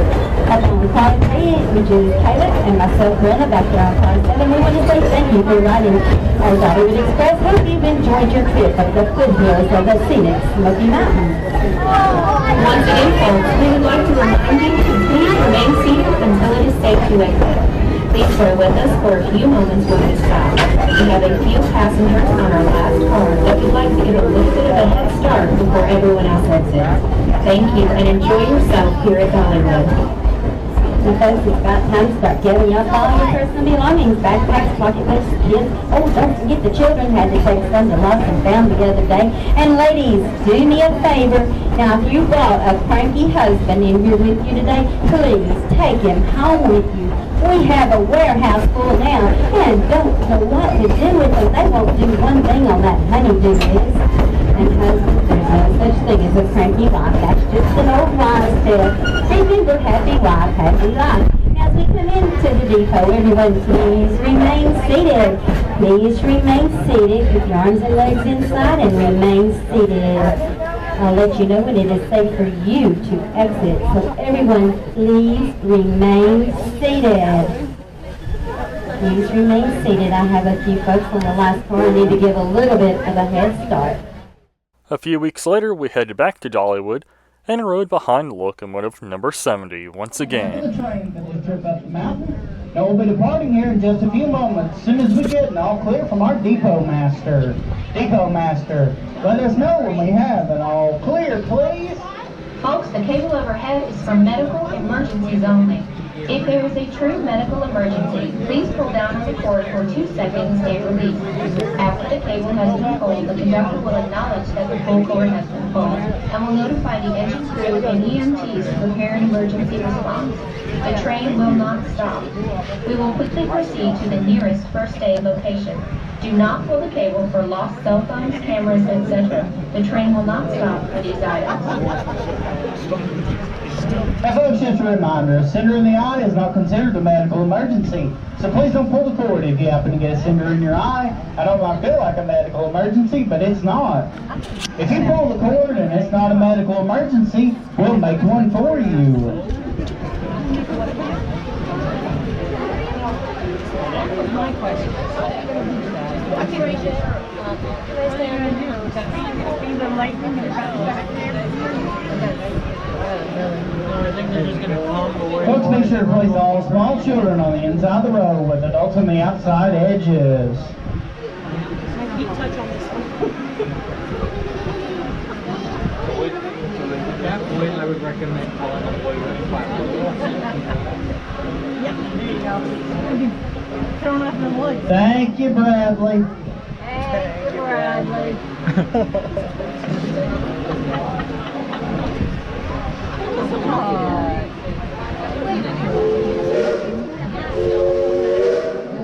up on car 3, which is Caleb, and myself, Brenda, back there on car 7, we want to say thank you for riding our Dollyood Express. Hope you've enjoyed your trip up the foothills of the scenic Smoky Mountains. Once again, folks, we would like to remind you to please remain seated until it is safe to exit. Please bear with us for a few moments when we stop. We have a few passengers on our last car that would like to get a little bit of a head start before everyone else exits. Thank you and enjoy yourself here at Dollywood. And folks, it's about time to start gathering up all your personal belongings, backpacks, pocketbooks, kids. Oh, don't forget the children had to take some to Lost and Found the other day. And ladies, do me a favor. Now, if you brought a cranky husband in here with you today, please take him home with you. We have a warehouse full now and don't know what to do with them. They won't do one thing on that honey-do list. And husbands, there's no such thing as a cranky wife. That's just an old wives' tale. Remember, happy wife, happy life. As we come into the depot, everyone please remain seated. Please remain seated. Keep your arms and legs inside and remain seated. I'll let you know when it is safe for you to exit. So everyone, please remain seated. Please remain seated. I have a few folks on the last car. I need to give a little bit of a head start. A few weeks later, we headed back to Dollywood and rode behind locomotive number 70 once again. The train for this trip up the mountain. Now we'll be departing here in just a few moments. As soon as we get an all clear from our depot master. Depot master, let us know when we have an all clear, please. Folks, the cable overhead is for medical emergencies only. If there is a true medical emergency, please pull down on the cord for 2 seconds and release. After the cable has been pulled, the conductor will acknowledge that the pull cord has been pulled and will notify the engine crew and EMTs to prepare an emergency response. The train will not stop. We will quickly proceed to the nearest first aid location. Do not pull the cable for lost cell phones, cameras, etc. The train will not stop for these items. Now folks, just a reminder, a cinder in the eye is not considered a medical emergency. So please don't pull the cord if you happen to get a cinder in your eye. I know it might feel like a medical emergency, but it's not. If you pull the cord and it's not a medical emergency, we'll make one for you. My question. Folks, make sure to place all small children on the inside of the row with adults on the outside edges. I would recommend calling a boy with Thank you, Bradley. Hey, Bradley.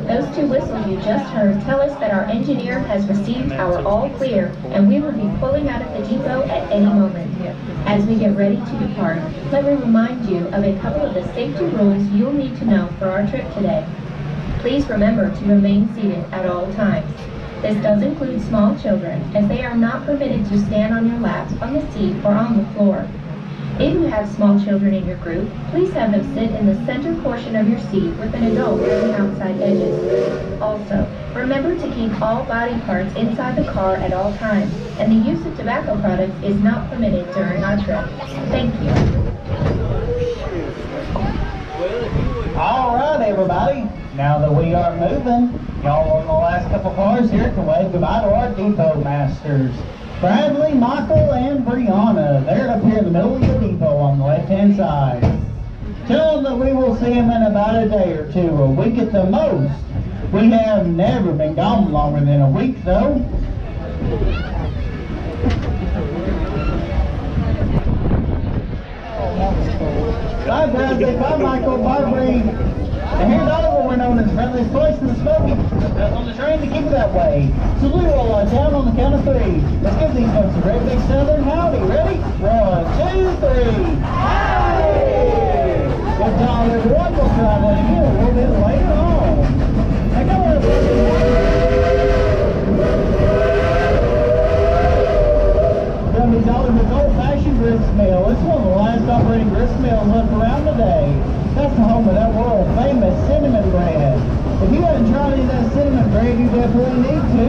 Those two whistles you just heard tell us that our engineer has received our all clear and we will be pulling out of the depot at any moment. As we get ready to depart, let me remind you of a couple of the safety rules you'll need to know for our trip today. Please remember to remain seated at all times. This does include small children, as they are not permitted to stand on your laps, on the seat, or on the floor. If you have small children in your group, please have them sit in the center portion of your seat with an adult on the outside edges. Also, remember to keep all body parts inside the car at all times, and the use of tobacco products is not permitted during our trip. Thank you. All right, everybody. Now that we are moving, y'all on the last couple cars here can wave goodbye to our depot masters. Bradley, Michael, and Brianna. They're up here in the middle of the depot on the left-hand side. Tell them that we will see them in about a day or two, a week at the most. We have never been gone longer than a week, though. Bye, Bradley. Bye, Michael. Bye, Bree. And here's Oliver, we're known as the friendliest place in the Smoky. That's on the train to keep it that way. So we roll on down on the count of three. Let's give these folks a great big southern howdy. Ready? 1, 2, 3. Howdy! Good job, everyone. We'll try that again a little bit later on. Hey, come on, Dollywood old-fashioned grist mill. It's one of the last operating grist mills left around today. That's the home of that world-famous cinnamon bread. If you haven't tried any of that cinnamon bread, you definitely need to.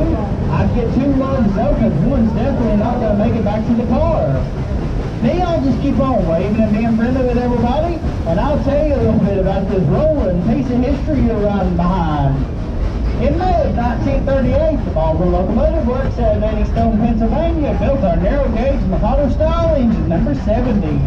I'd get 2 loaves though, because one's definitely not going to make it back to the car. Me, I'll just keep on waving and being friendly with everybody, and I'll tell you a little bit about this rolling piece of history you're riding behind. In May of 1938, the Baldwin Locomotive Works out of Eddystone, Pennsylvania, built our narrow gauge Mikado style engine number 70.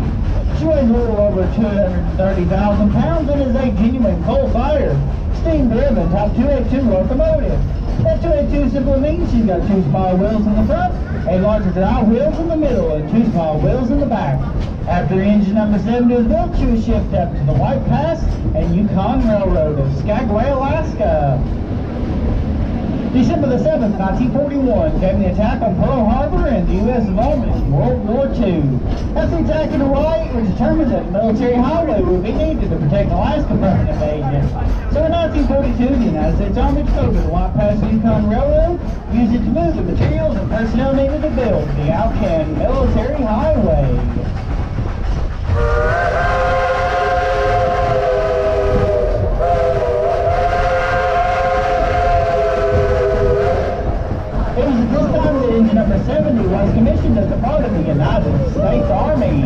She weighs a little over 230,000 pounds and is a genuine coal-fired, steam-driven Type 282 locomotive. That 282 simply means she's got 2 small wheels in the front, a larger drive wheels in the middle, and 2 small wheels in the back. After engine number 70 was built, she was shipped up to the White Pass and Yukon Railroad of Skagway, Alaska. December the 7th, 1941, came the attack on Pearl Harbor and the U.S. involvement in World War II. As the attack in Hawaii, it was determined that a military highway would be needed to protect Alaska from an invasion. So in 1942, the United States Army took over the White Pass Yukon Railroad, used it to move the materials and personnel needed to build the Alcan Military Highway. It was at this time that engine number 70 was commissioned as a part of the United States Army.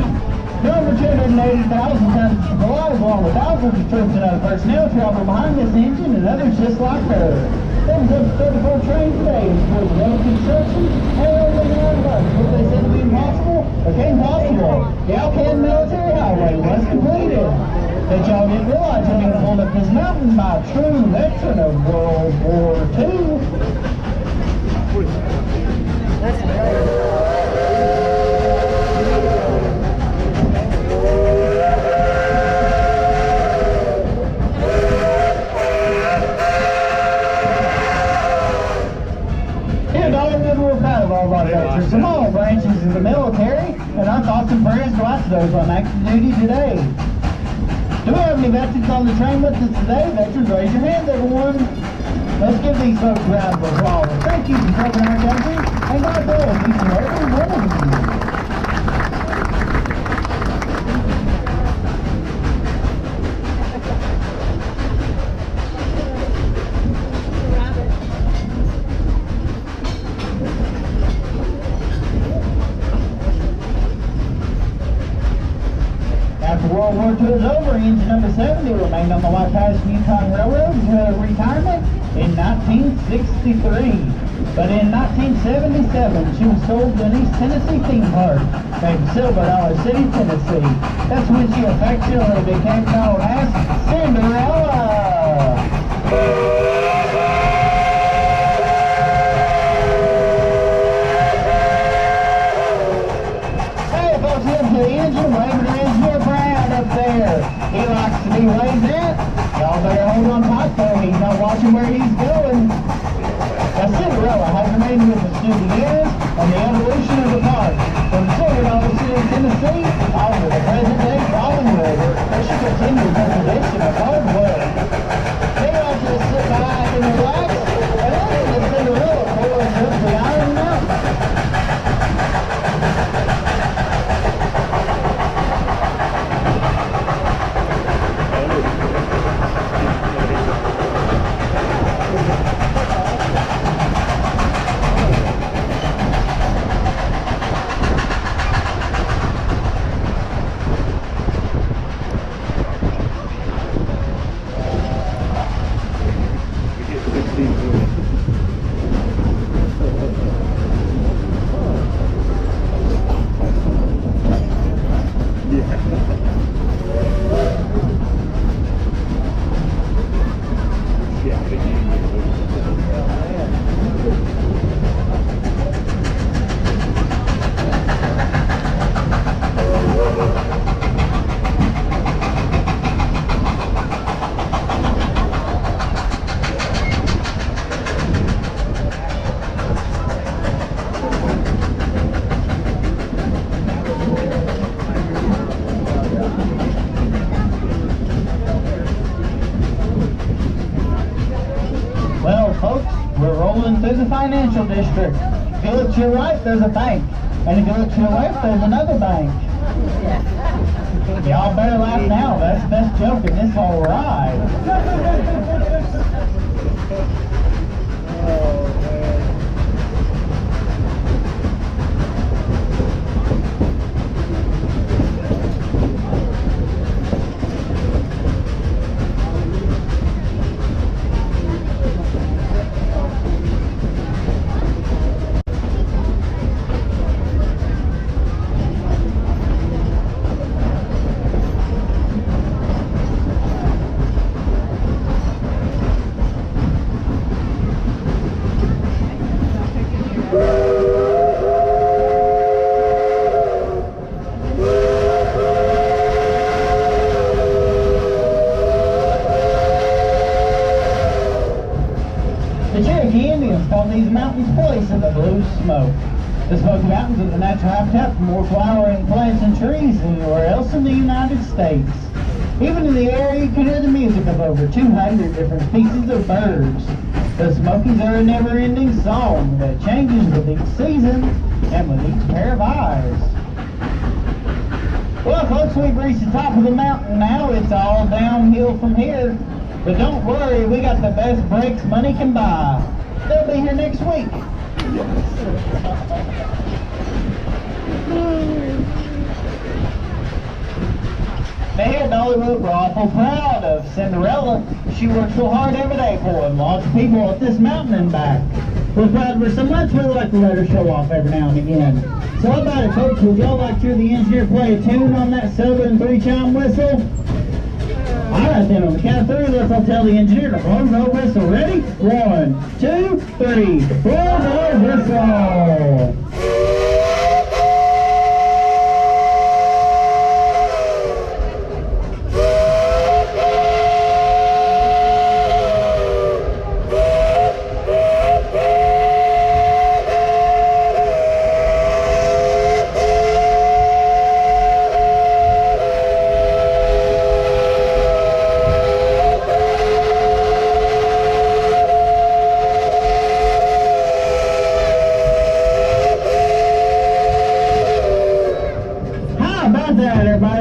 There over 280,000 tons of supplies, along with thousands of troops and other personnel, travel behind this engine and others just like her. There was up to 34 trains today for the road construction, and over 9 months. What they said to be impossible became possible. The Alcan Military Highway was completed. But y'all didn't realize I'm being pulled up this mountain by a true veteran of World War II. That's great. From all branches of the military, and our thoughts and prayers go out to those on active duty today. Do we have any veterans on the train with us today? Veterans, raise your hands, everyone. Let's give these folks a round of applause. Thank you for serving our country, and God bless each and every one of you. World War II is over, engine number 70 remained on the White Pass Yukon Railroad until retirement in 1963. But in 1977, she was sold to an East Tennessee theme park named Silver Dollar City, Tennessee. That's when she affectionately became known as Cinderella. Hey, folks, up to the engine, waving her engineer Brad up there. He likes to be waved at. Y'all better hold on tight though, he's not watching where he's going. Now, Cinderella has remained with us through the years and the evolution of the park. From Silver Dollar City, Tennessee, on to the present day Dollywood, where she continues her tradition of hard work. They all just sit back and relax and listen to Cinderella pour us up the Iron Mountain. left, there's a financial district. If you look to your right, there's a bank. And if you look to your left, there's another bank. Y'all better laugh now. That's the best joke in this whole ride. The Smoky Mountains are the natural habitat for more flowering plants and trees than anywhere else in the United States. Even in the area, you can hear the music of over 200 different species of birds. The Smokies are a never-ending song that changes with each season and with each pair of eyes. Well, folks, we've reached the top of the mountain now. It's all downhill from here. But don't worry, we got the best brakes money can buy. They'll be here next week. Now here at Dollywood, we're awful proud of Cinderella. She works so hard every day for lots of people up this mountain and back. We're proud of her so much, we like to let her show off every now and again. So how about it, folks? Would y'all like to hear the engineer play a tune on that Southern 3-chime whistle? Alright then, on the count of 3, let's all tell the engineer to blow the whistle. Ready? 1, 2, 3. Blow the whistle!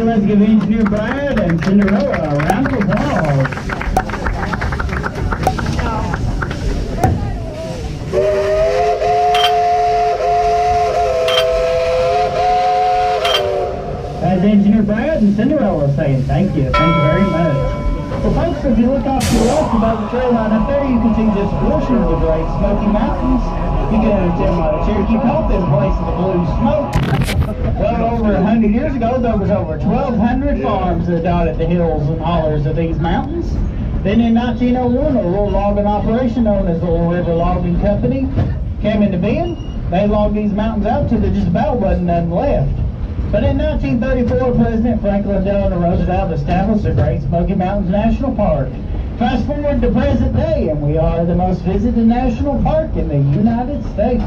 Let's give Engineer Brad and Cinderella a round of applause. As Engineer Brad and Cinderella saying thank you very much. Well, folks, if you look off to the left above the trail line up there, you can see just a portion of the Great Smoky Mountains. You can understand why the Cherokee called this place the Blue Smoke. Well, over 100 years ago, there was over 1,200 farms that dotted the hills and hollers of these mountains. Then in 1901, a little logging operation known as the Little River Logging Company came into being. They logged these mountains out till there just about wasn't nothing left. But in 1934, President Franklin Delano Roosevelt established the Great Smoky Mountains National Park. Fast forward to present day, and we are the most visited national park in the United States.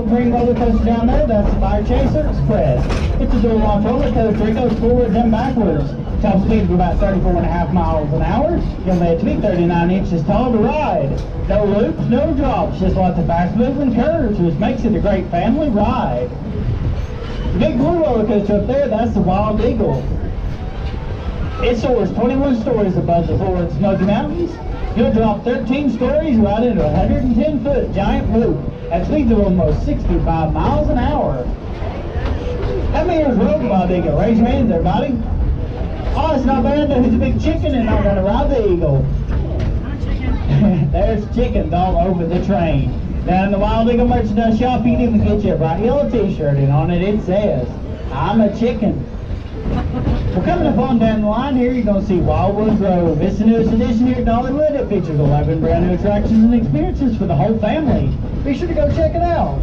Roller coaster down there, that's the Tweetsie Express. It's a dual launch roller coaster. It goes forwards and backwards. Top speed of about 34.5 miles an hour. You'll need to be 39 inches tall to ride. No loops, no drops, just lots of fast moving curves, which makes it a great family ride. The big blue roller coaster up there, that's the Wild Eagle. It soars 21 stories above the Florida Smoky Mountains. You'll drop 13 stories right into a 110-foot giant loop at speeds of almost 65 miles an hour. How many years rode the Wild Eagle? Raise your hands, everybody. Oh, it's not bad. Who's a big chicken and not going to ride the Eagle? There's chickens all over the train. Down in the Wild Eagle merchandise shop, you can even get you a bright yellow t-shirt, and on it it says, I'm a chicken. Well, coming up on down the line here, you're going to see Wildwood Grove. It's the newest edition here at Dollywood. It features 11 brand new attractions and experiences for the whole family. Be sure to go check it out.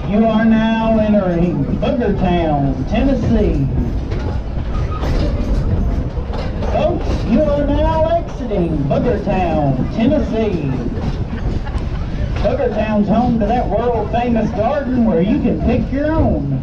You are now entering Boogertown, Tennessee. Folks, you are now exiting Boogertown, Tennessee. Boogertown's home to that world-famous garden where you can pick your own.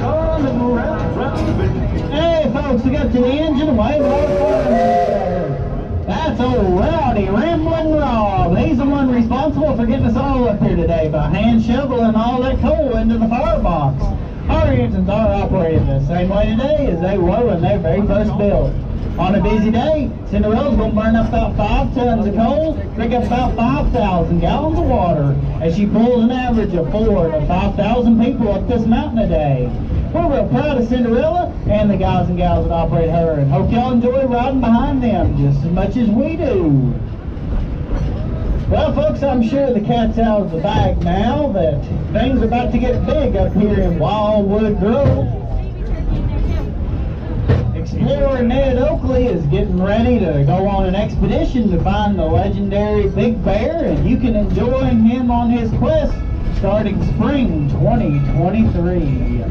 Oh, wow. We got to the engine way more fun. That's old Rowdy Ramblin' Rob. He's the one responsible for getting us all up here today by hand shoveling all that coal into the firebox. Our engines are operating the same way today as they were when they very first built. On a busy day, Cinderella's going to burn up about 5 tons of coal, drink up about 5,000 gallons of water, as she pulls an average of 4,000 to 5,000 people up this mountain a day. We're real proud of Cinderella and the guys and gals that operate her, and hope y'all enjoy riding behind them just as much as we do. Well, folks, I'm sure the cat's out of the bag now that things are about to get big up here in Wildwood Grove. Explorer Ned Oakley is getting ready to go on an expedition to find the legendary Big Bear, and you can enjoy him on his quest starting spring 2023.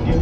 Give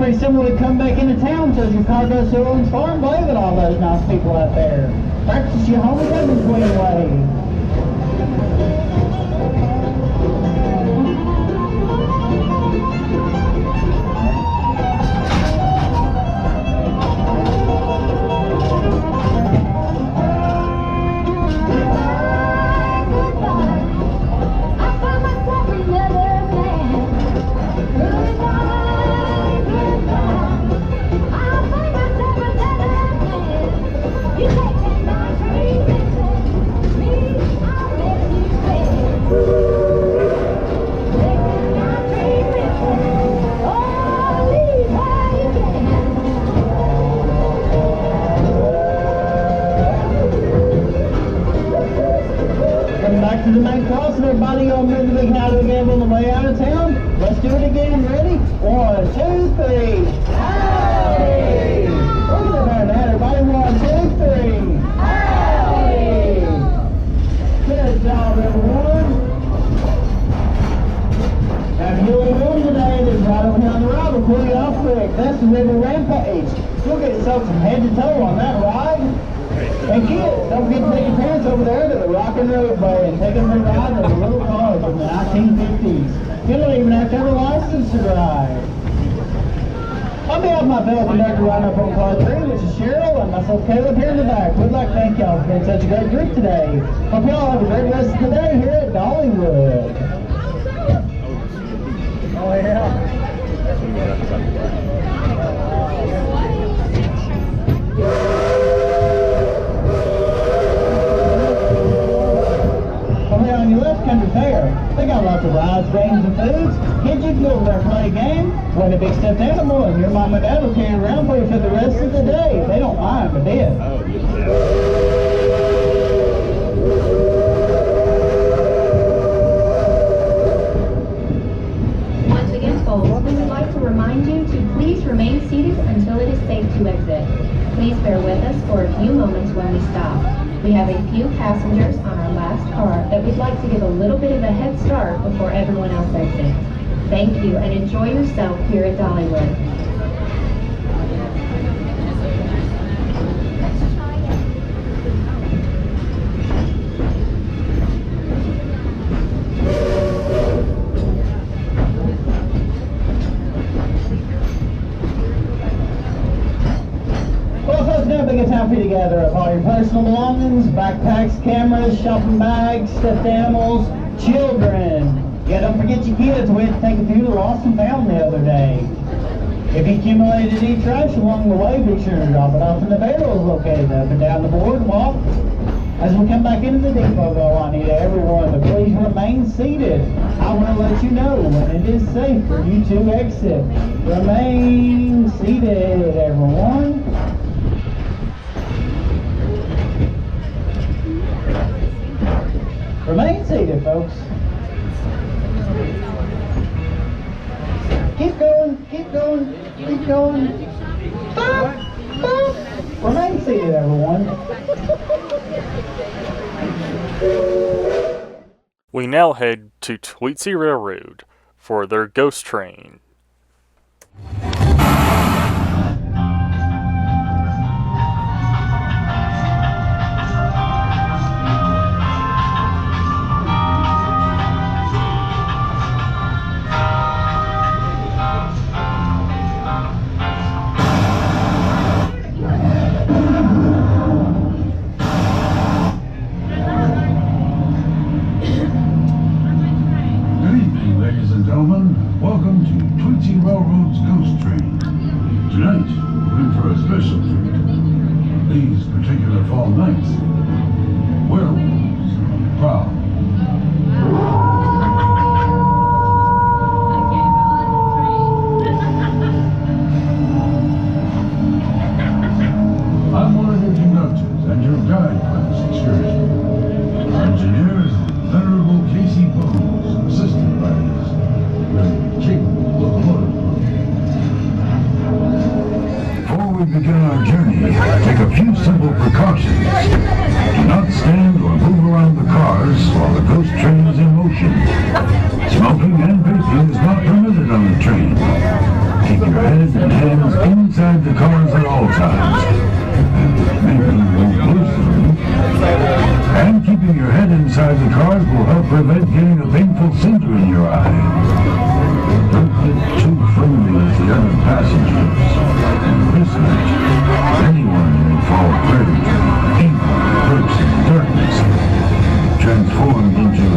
pretty simple to come back into town so your car goes so long far and play with all those nice people out there. Practice your homecoming queen way. Back to the main crossing, everybody on the big highway game on the way out of town. Let's do it again. Ready? 1, 2, 3. Howdy! Look at that, everybody. 1, 2, 3. Howdy! Good job, everyone. Now, if you're doing today, there's right over here on the right. We'll pull you off quick. That's the river Rampage. You'll get yourself some head to toe on that ride. And kids, don't forget to take your parents over there to the Rockin' Roadway and take them for a ride in a little car from the 1950s. You don't even have to have a license to drive. On behalf of my fellow conductor riding up on car 3, which is Cheryl, and myself Caleb here in the back, we'd like to thank y'all for being such a great group today. Hope y'all have a great rest of the day here at Dollywood. Oh yeah. On your left country fair, they got lots of rides, games, and foods. Kids, you can go over there and play a game, win a big stuffed animal, and your mom and dad will carry it around for you for the rest of the day. They don't mind a bit. Once again, folks, we would like to remind you to please remain seated until it is safe to exit. Please bear with us for a few moments when we stop. We have a few passengers on our last car that we'd like to give a little bit of a head start before everyone else exits. Thank you and enjoy yourself here at Dollywood. Now big a time for you to gather up all your personal belongings, backpacks, cameras, shopping bags, stuffed animals, children. Yeah, don't forget your kids. We had to take a few to lost and found the other day. If you accumulated any trash along the way, be sure to drop it off in the barrels located up and down the boardwalk. As we come back into the depot, though, I need everyone to please remain seated. I want to let you know when it is safe for you to exit. Remain seated, everyone. Remain seated, folks. Keep going, keep going, keep going. Stop, stop. Remain seated, everyone. We now head to Tweetsie RailRoad for their ghost train. Welcome to Tweetsie RailRoad's Ghost Train. Tonight, we're in for a special treat. These particular fall nights, werewolves prowl. I'm one of your conductors and your guide for this excursion. Our engineer is the Venerable Casey Bones, assisted by his capable locomotive crew. Before we begin our journey, take a few simple precautions. Do not stand or move around the cars while the ghost train is in motion. Smoking and vaping is not permitted on the train. Keep your head and head drive. Don't get too friendly with the other passengers. And listen, anyone may fall prey to evil, hurts, and darkness, transformed into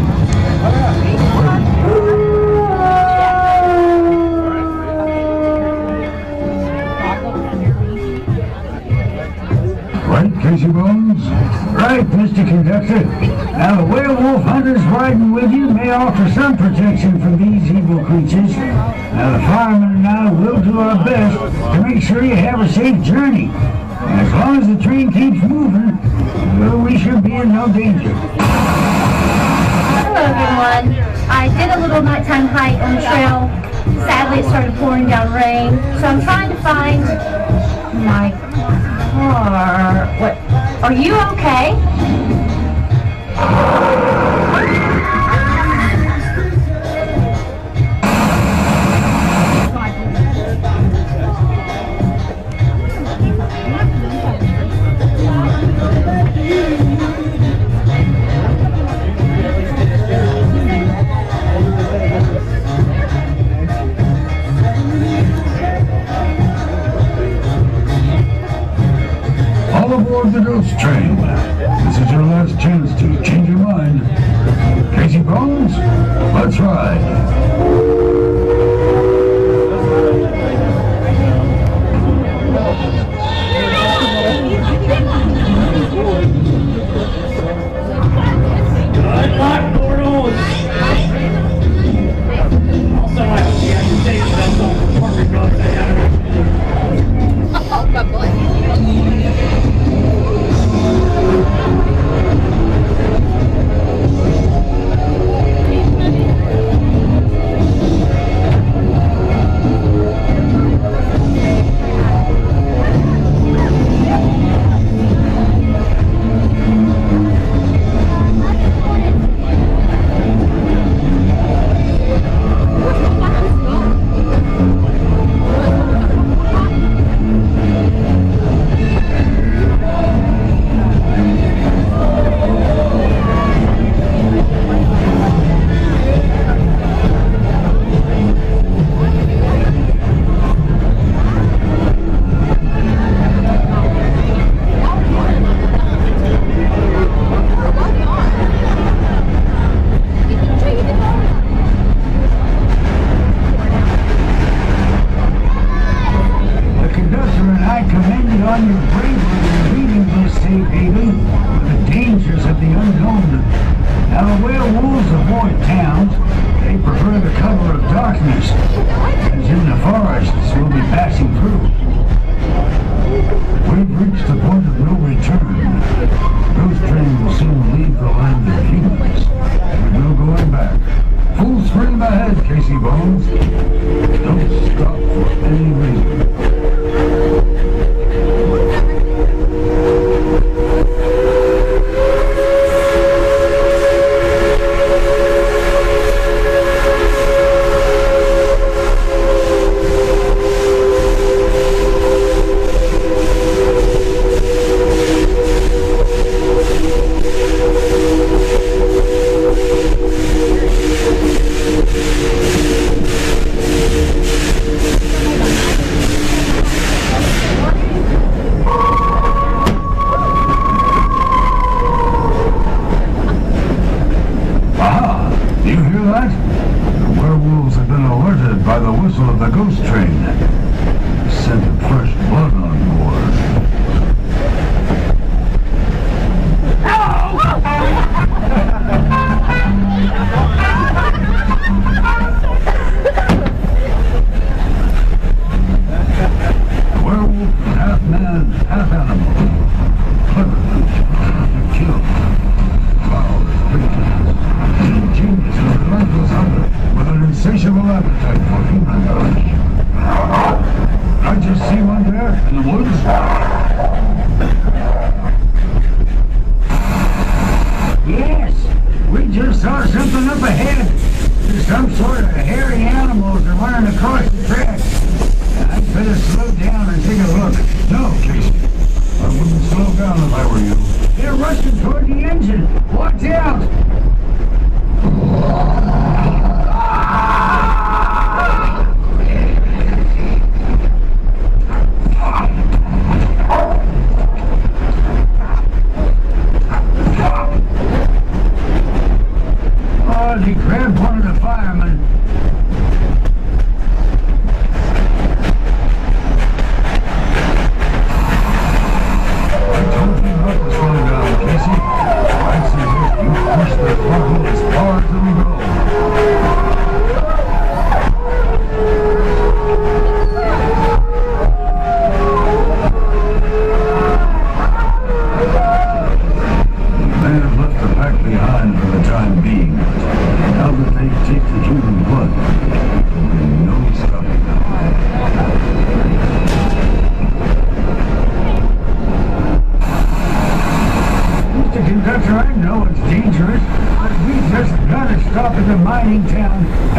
right, Casey Bones? Right, Mr. Conductor. Now, the werewolf hunters riding with you may offer some protection from these evil creatures. Now, the fireman and I will do our best to make sure you have a safe journey. And as long as the train keeps moving, well, we should be in no danger. Hello, everyone. I did a little nighttime hike on the trail. Sadly, it started pouring down rain, so I'm trying to find my car. What? Are you okay? All aboard the ghost train. This is your last chance to change your mind. Casey Bones, let's ride. Unlock portals! Also, I hope you have your safety belts on before we go down. Oh, my boy. On your bravery in leaving this safe haven with the dangers of the unknown. Now, the werewolves avoid towns. They prefer the cover of darkness, as in the forests we'll be passing through. We've reached the point of no return. Ghost train will soon leave the land of humans. There's no going back. Full stream ahead, Casey Bones. Don't stop for any reason. By the whistle of the ghost train. The scent of fresh blood on board. Werewolf, half man, half animal. Clever to kill. Foul as creatures. Genius and relentless hunger with an insatiable appetite for human flesh. I just see one there in the woods. Yes, we just saw something up ahead. There's some sort of hairy animals are running across the track. I'd better slow down and take a look. No, Casey. I wouldn't slow down if I were you. They're rushing toward the engine. Watch out!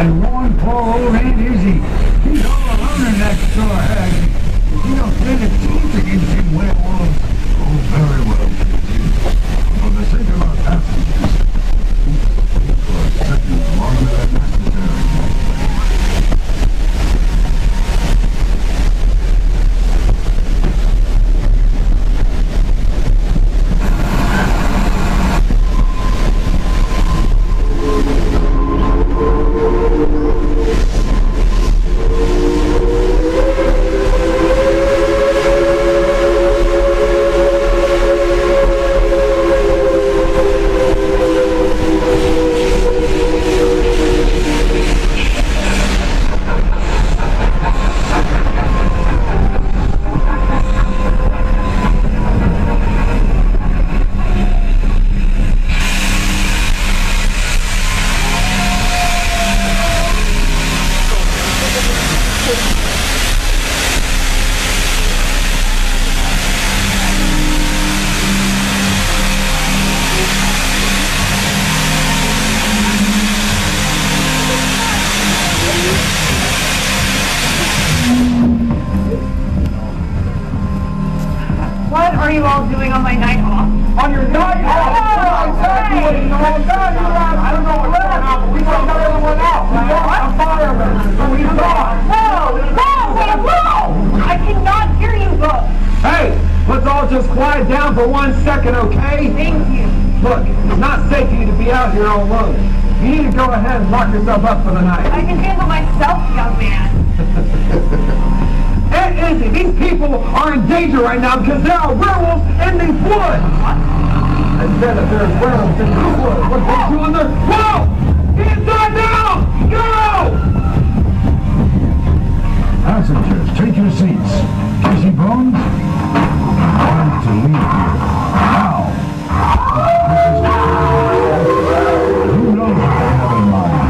And one poor old Aunt Izzy, she's all alone in that straw hat. You don't stand a chance against them werewolves. Oh, very well. For the sake of our passengers, for a second longer than necessary. What are you all doing on my night off? On your night off? Exactly what you know. I don't know what's going on, but we found another one out. A fireman. So we thought. No! I cannot hear you both. Hey, let's all just quiet down for 1 second, okay? Thank you. Look, it's not safe for you to be out here all alone. You need to go ahead and lock yourself up for the night. I can handle myself, young man. Aunt Izzy, these people are in danger right now because there are werewolves in these woods. I said that there's werewolves in these woods. What are you doing there? Whoa! Get inside now! Go! Passengers, take your seats. Casey Bones, time to leave here. Now. Who knows what they have in mind?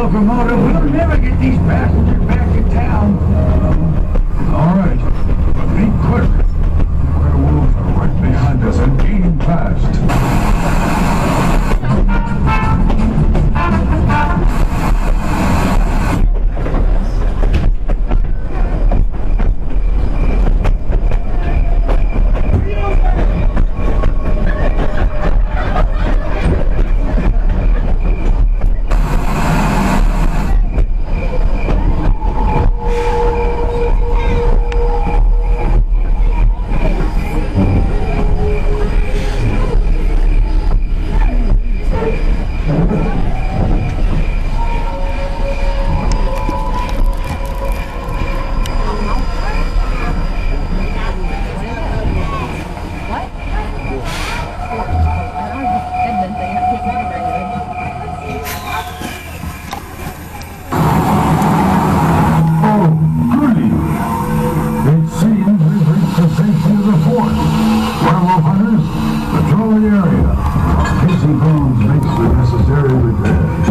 locomotive. We'll never get these passengers back to town. All right, but be quick. Werewolves are right behind us and gaining fast. Casey Bones makes the necessary repairs.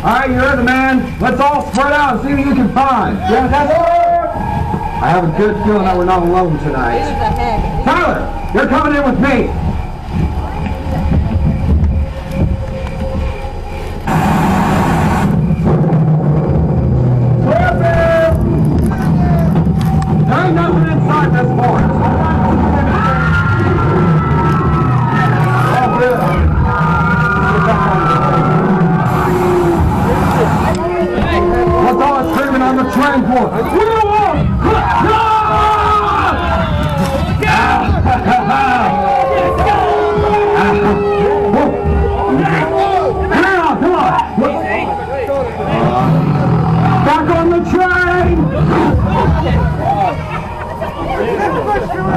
All right, you heard the man. Let's all spread out and see what you can find. Yeah, that's all. I have a good feeling that we're not alone tonight. Tyler, you're coming in with me. There ain't nothing inside this forest. Oh, good. What's all that screaming on the train for? Come on. Back on the train!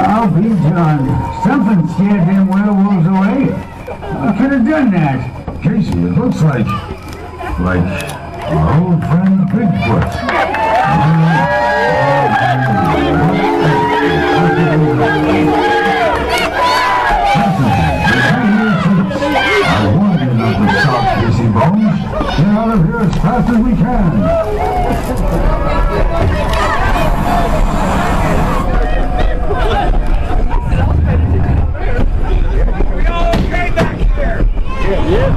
I'll be darned. Something scared them werewolves away. I could have done that. Casey, it looks like our old friend Bigfoot. I warned you not to stop, Casey Bones. Get out of here as fast as we can. We all okay back here? Yeah.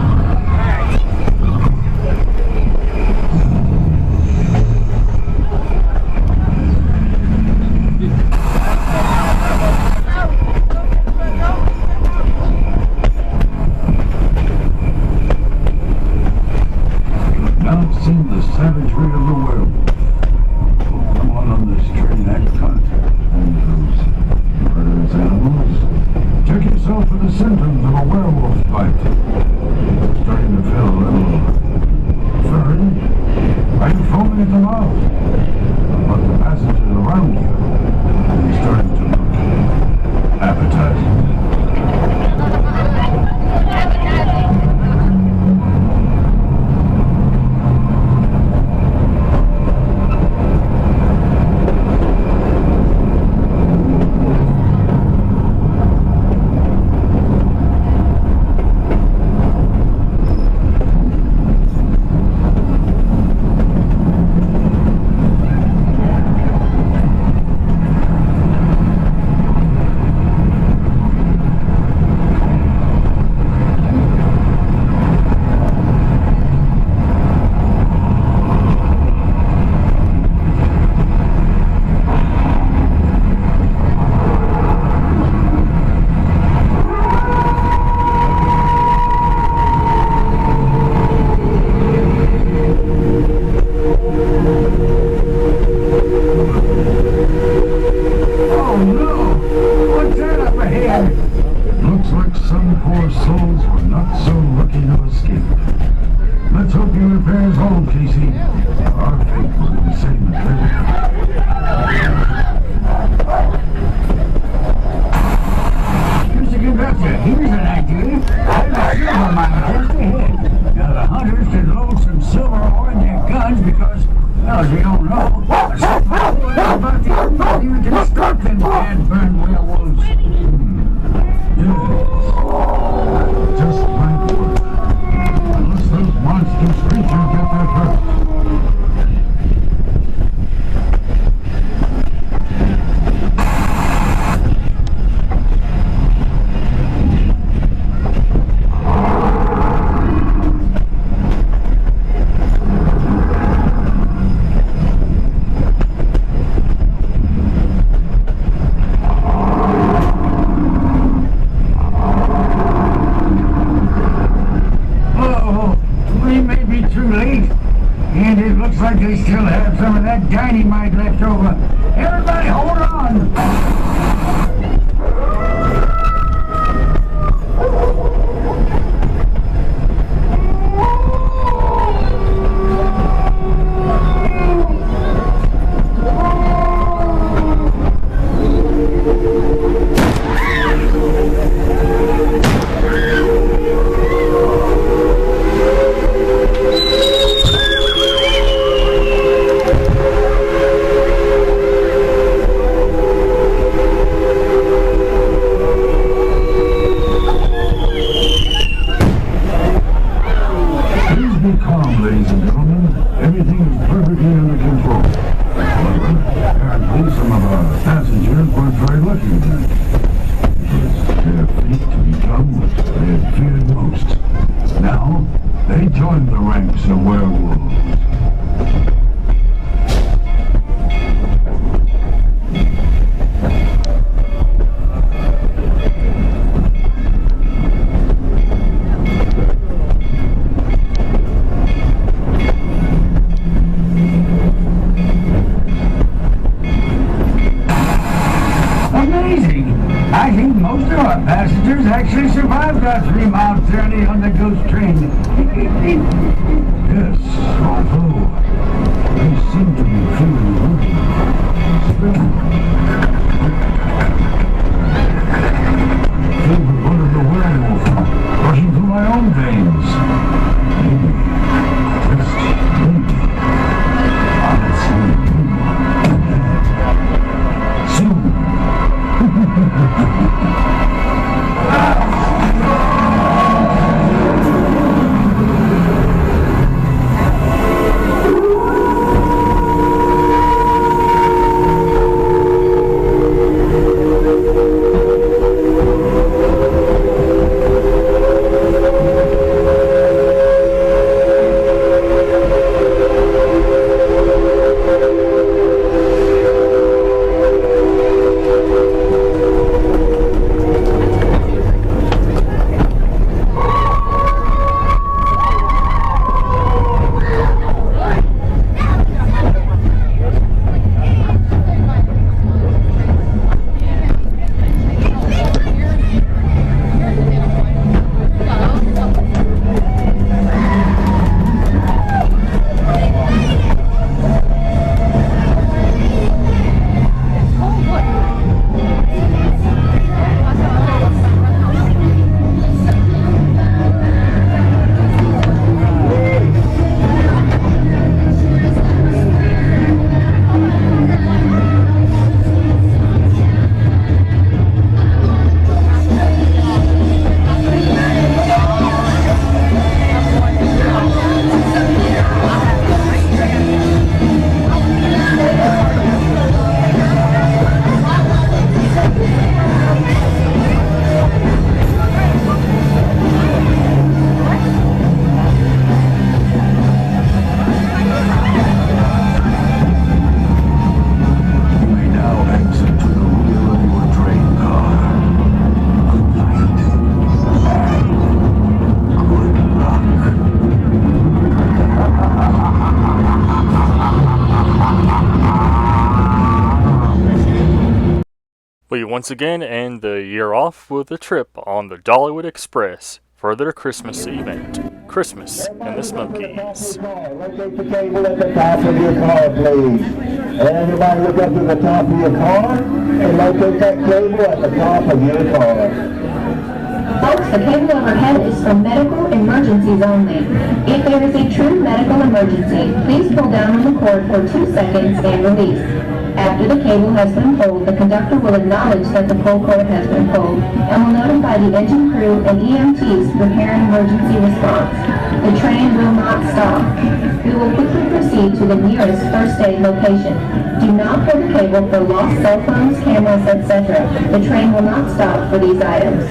Now seen the savagery of the werewolf. Everyone on this train had contact with those murderous animals. Check yourself for the symptoms of a werewolf bite. Starting to feel a little furry, right foaming at the mouth. But the passengers around you are starting to look appetizing. Dynamite left over. Everybody hold on! I've got 3-mile journey on the ghost train. Yes, although they seem to be feeling wooden. Filled with blood of the werewolf, rushing through my own veins. Maybe, just maybe, I'll see you soon. We once again end the year off with a trip on the Dollywood Express for their Christmas event, Christmas in the Smokies. Locate the cable at the top of your car, please. Everybody look up to the top of your car and locate that cable at the top of your car. Folks, the cable overhead is for medical emergencies only. If there is a true medical emergency, please pull down on the cord for 2 seconds and release. After the cable has been pulled, the conductor will acknowledge that the pull cord has been pulled and will notify the engine crew and EMTs to prepare an emergency response. The train will not stop. We will quickly proceed to the nearest first aid location. Do not pull the cable for lost cell phones, cameras, etc. The train will not stop for these items.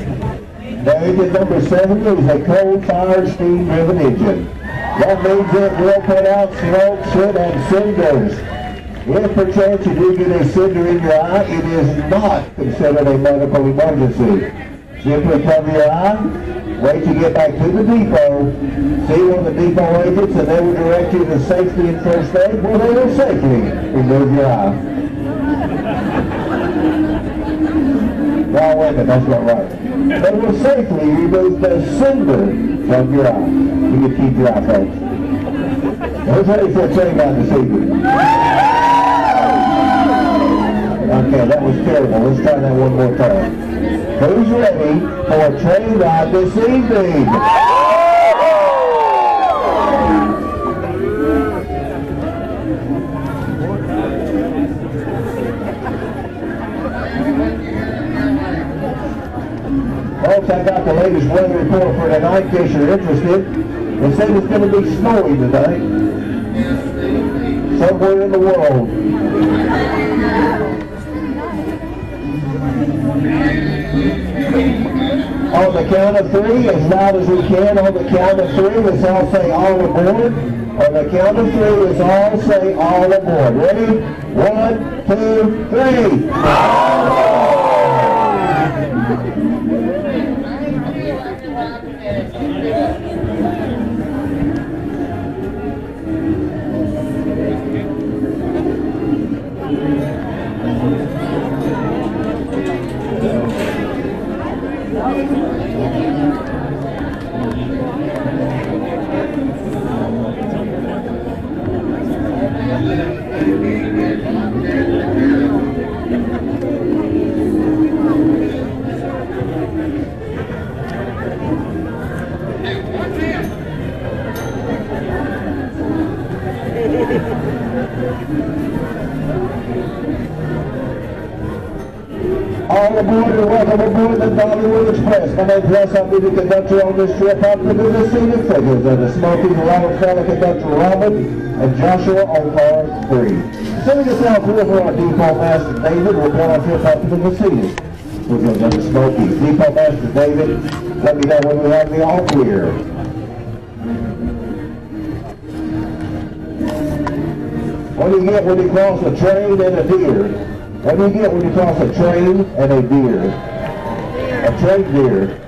The engine number 70 is a coal-fired steam-driven engine. That means it will put out smoke, soot, and cinders. If perchance you do get a cinder in your eye, it is not considered a medical emergency. Simply cover your eye, wait to get back to the depot, see one of the depot agents, and they will direct you to safety and first aid where they will safely remove your eye. No, wait a minute, that's not right. They will safely remove the cinder from your eye. You can keep your eye, folks. Who's ready for a train ride this evening? Okay, that was terrible. Let's try that one more time. Who's ready for a train ride this evening? Folks, I got the latest weather report for tonight in case you're interested. They said it's going to be snowy tonight. Somewhere in the world. On the count of 3, as loud as we can, on the count of 3, let's all say all aboard. On the count of 3, let's all say all aboard. Ready? 1, 2, 3. All aboard! Welcome aboard and welcome aboard the Dollywood Express. My name's Russ. I'll be the conductor on this trip. I'll be the scenic figures of the smoking Robert fellow conductor Robin and Joshua on car 3. Sitting us out here for our depot master David. We'll pull our trip up to the scenic. We're going to the smoky. Depot master David, let me know when we have the all clear. What do you get when you cross a train and a deer? What do you get when you cross a train and a deer? A train deer.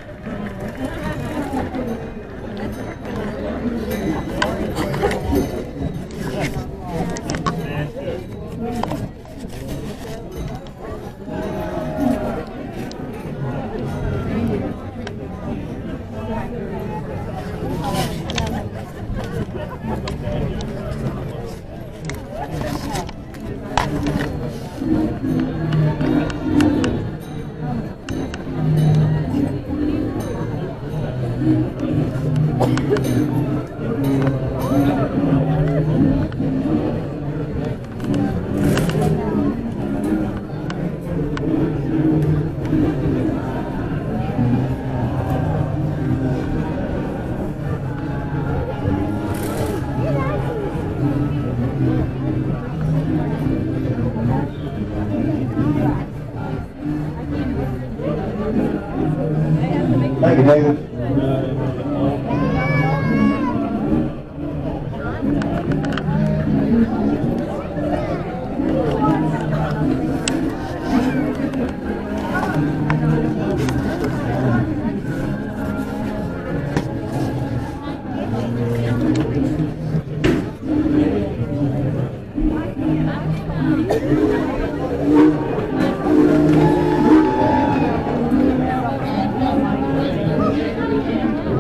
Thank you, David.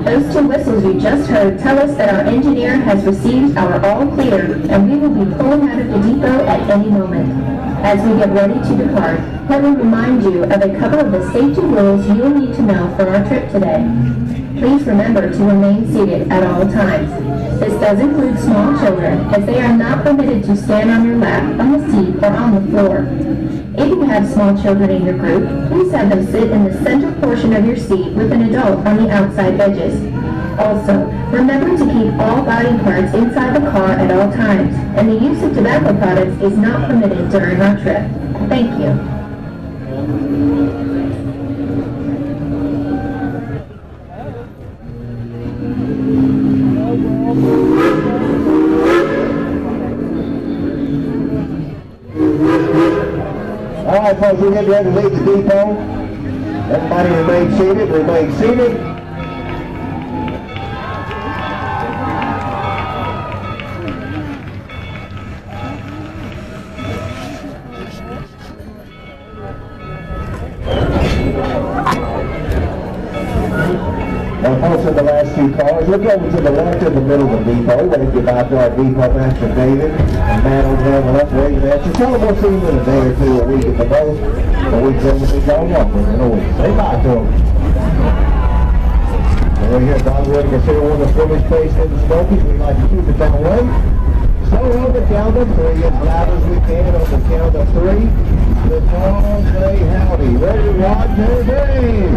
Those two whistles you just heard tell us that our engineer has received our all clear, and we will be pulling out of the depot at any moment. As we get ready to depart, let me remind you of a couple of the safety rules you will need to know for our trip today. Please remember to remain seated at all times. This does include small children, as they are not permitted to stand on your lap, on the seat, or on the floor. If you have small children in your group, please have them sit in the center portion of your seat with an adult on the outside edges. Also, remember to keep all body parts inside the car at all times, and the use of tobacco products is not permitted during our trip. Thank you. All right, folks, we're getting ready to leave the depot. Everybody remain seated, remain seated. Now, folks, in the last two cars, we'll go over to the left in the middle of the depot. Wave goodbye to our depot master, David. And man over there on the left waving at you. Tell them we'll see them in a day or two, a week at the most. A week then we'll be going longer in a week. Say bye to them. And we're here at Dollyood Express, one of the swimming space in the Smokies. We like to keep it that way. So on the count of 3, as loud as we can on the count of 3. The dogs say howdy. Ready, 1, 2, 3.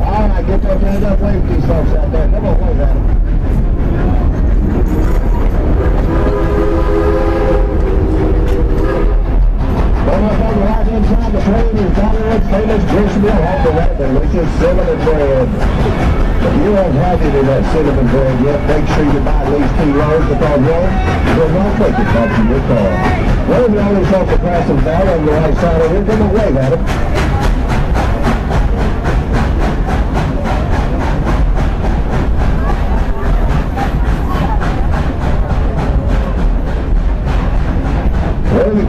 All right, get those hands up, wave these folks out there. Come on, wave at them. Going up on the right hand side, the train is Dollyood famous gristmill off the right there, which is cinnamon bread. If you haven't had any of that cinnamon bread yet, make sure you buy at least 2 loaves, because one will not make it back to your car. Wave all these folks across them down on the right side of it. Come on, wave at them.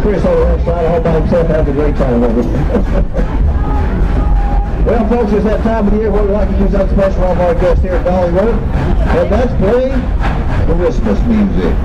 Chris on the left side, I hope by himself has a great time with it. Well, folks, it's that time of the year where we like to use that special of our guest here at Dollywood. And that's playing Christmas music.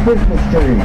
Christmas tree.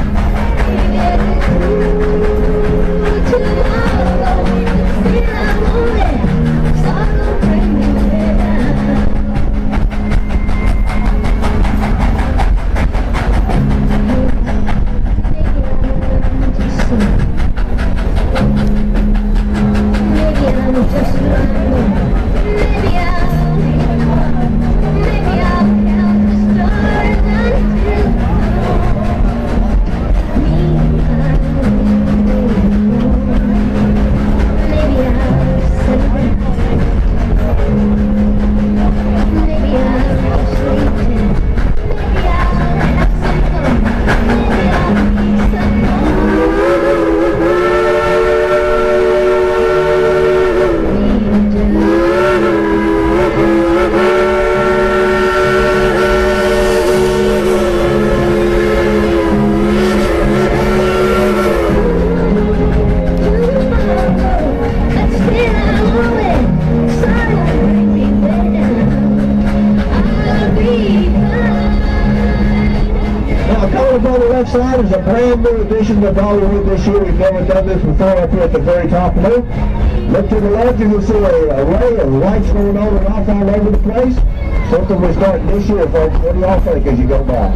Side is a brand new addition to Dollywood this year. We've never done this before. Up here at the very top loop. Look to the left, you will see an array of lights going on and off all over the place. Something we're starting this year, folks. What do y'all think as you go by?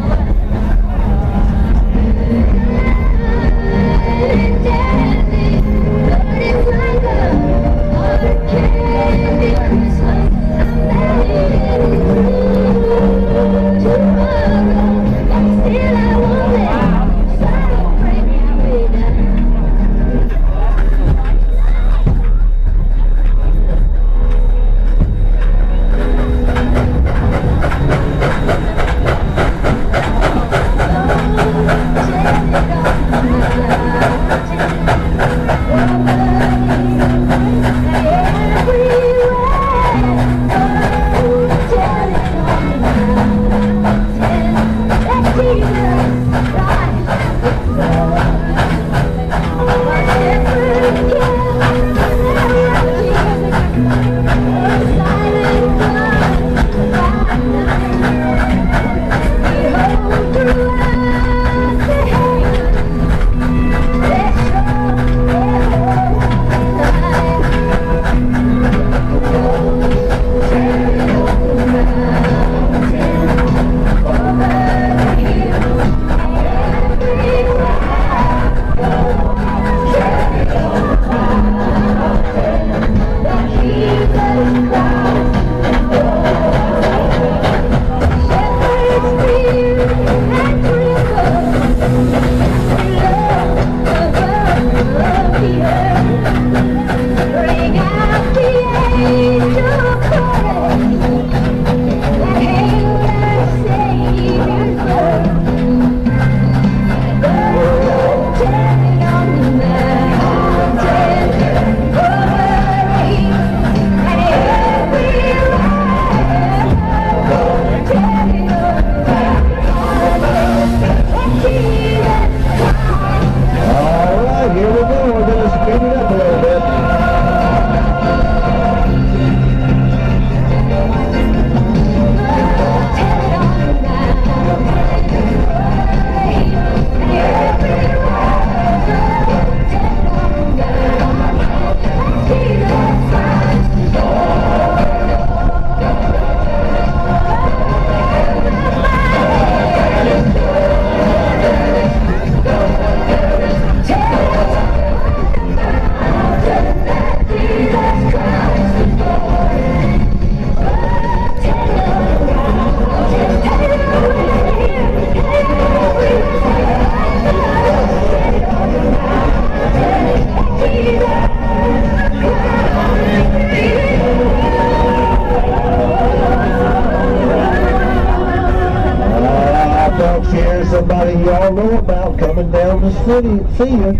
Somebody y'all know about coming down the city. See ya.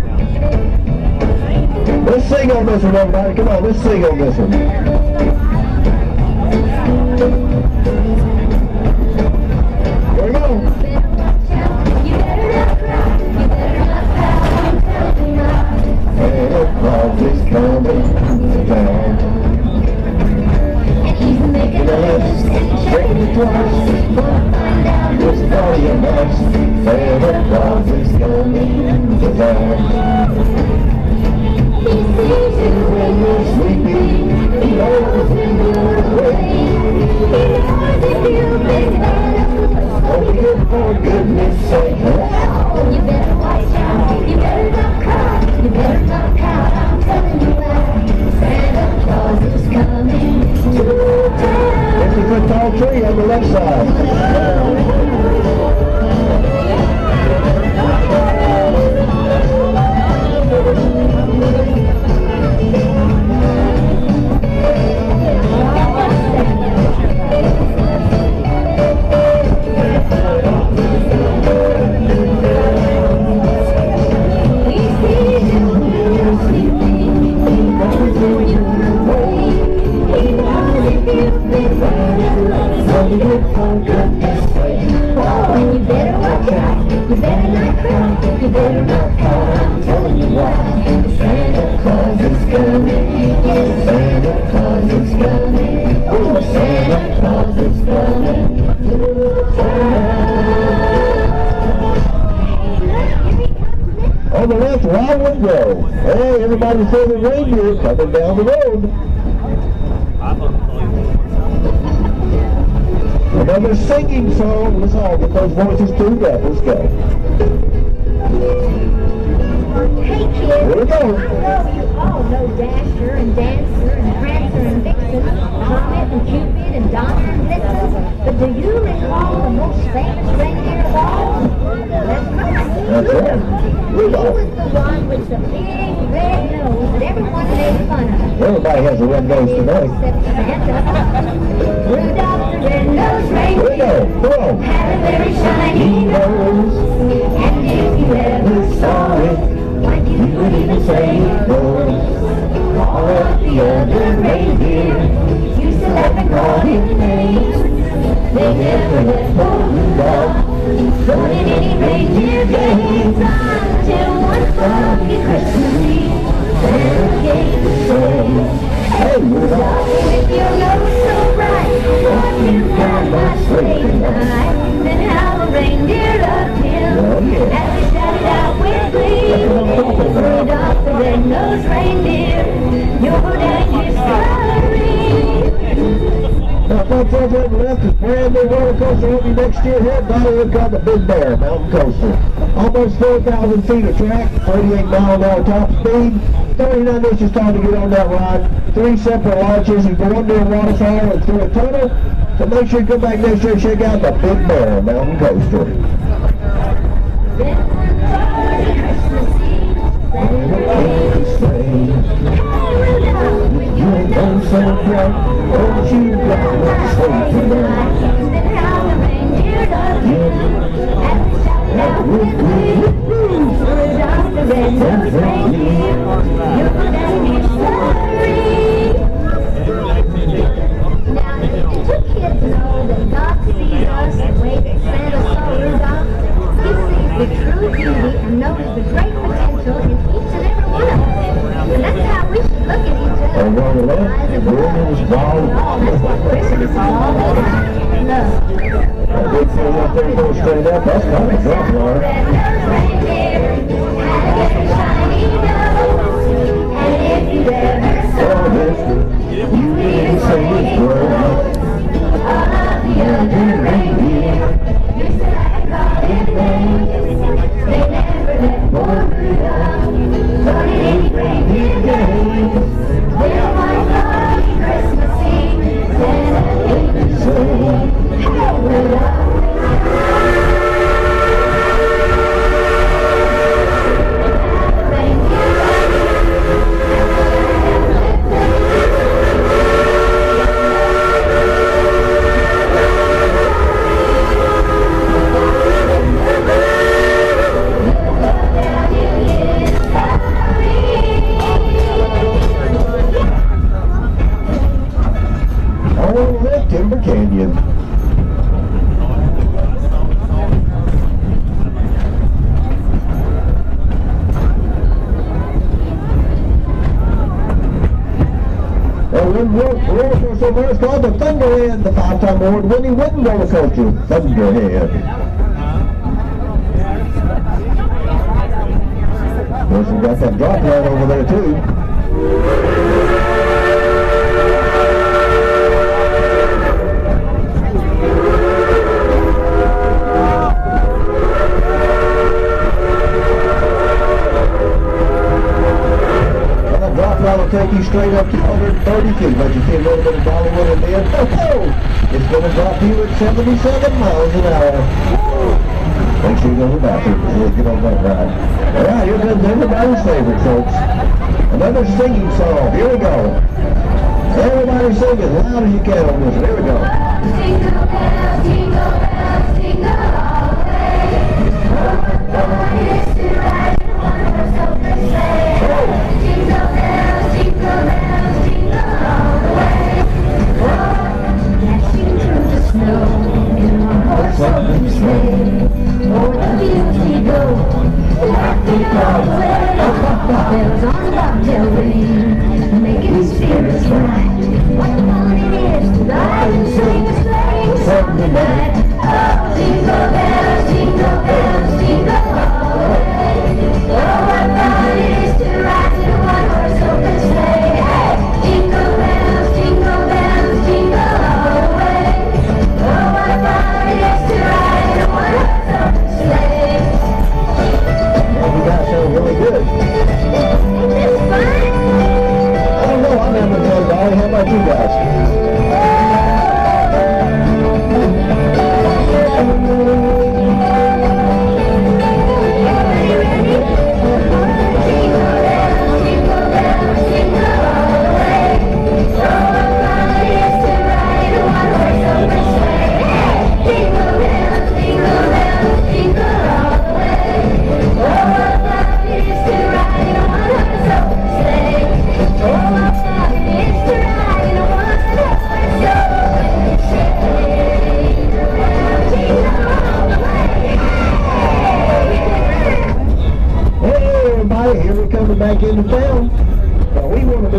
Let's sing on this one, everybody. Come on, let's sing on this one. Here we go. Santa Claus is coming to town. And he's making a list, checking it twice. Just call your bus, Santa Claus Dollywood Road. Hey, everybody say the reindeer coming down the road. Another singing song. Let's all get those voices tuned up. Let's go. Hey kids, Here we go. I know you all know Dasher and Dancer and Prancer and Vixen, Comet and Cupid and Donner and Blitzen, but do you recall the most famous reindeer of all? That's right. That's right. He was the one with the big red nose that everyone made fun of. Everybody has a red nose tonight. Except Santa. Rudolph the red-nosed Here we reindeer go. Come on. had a very shiny nose, and if you ever saw it, you would even say it goes. All of the other reindeer used to laugh and call him names. They never let poor Rudolph go in any reindeer games until one foggy Christmas Eve, Santa came to say, "Hey Rudolph, with your nose so bright, won't you come my sleigh tonight?" Then how the reindeer loved him as they shouted out with glee, "Rudolph the red-nosed reindeer, you'll go down history." Now, folks, over on the left is brand new roller coaster opening next year here at Dollyood called the Big Bear Mountain Coaster. Almost 4,000 feet of track, 38-mile-an-hour top speed, 39 inches tall to get on that ride, 3 separate launches. You go under a waterfall and through a tunnel. So make sure you come back next year and check out the Big Bear Mountain Coaster. The true beauty and notice the great potential in each and every one of us. And that's how we should look at each other. Over on the left, Eyes of Williams Ball. That's what Christmas is all about. Love. That big thing up there goes straight up. That's not a drop line. You didn't say it wrong. All of the other reindeer used to like to call him names. They never let poor Rudolph go to any reindeer games. Then one foggy Christmas Eve, Santa came to say, "Hey Rudolph." Timber Canyon. Roller coaster over there is called the Thunderhead, the 5-time award-winning wooden roller coaster, Thunderhead. Of course, we got that drop line over there too. Will take you straight up to 130 feet, but you see a little bit of Dollywood in there. It's going to drop you at 77 miles an hour. Make sure you go to the bathroom before you get on that ride. All right, here comes everybody's favorite, folks. Another singing song. Here we go. Everybody sing as loud as you can on this. Here we go. Jingle bells, jingle bells, jingle all the way. Oh, what fun it is to ride in a one-horse open sleigh. Jingle bells, jingle bells, jingle all the way. Oh, dashing through the snow in a one-horse open sleigh. Oh, the fields we go, laughing all the way. Bells on the bobtail ring, making spirits bright. What fun it is to ride and sing a sleighing song tonight. Oh, jingle bells, jingle all the way.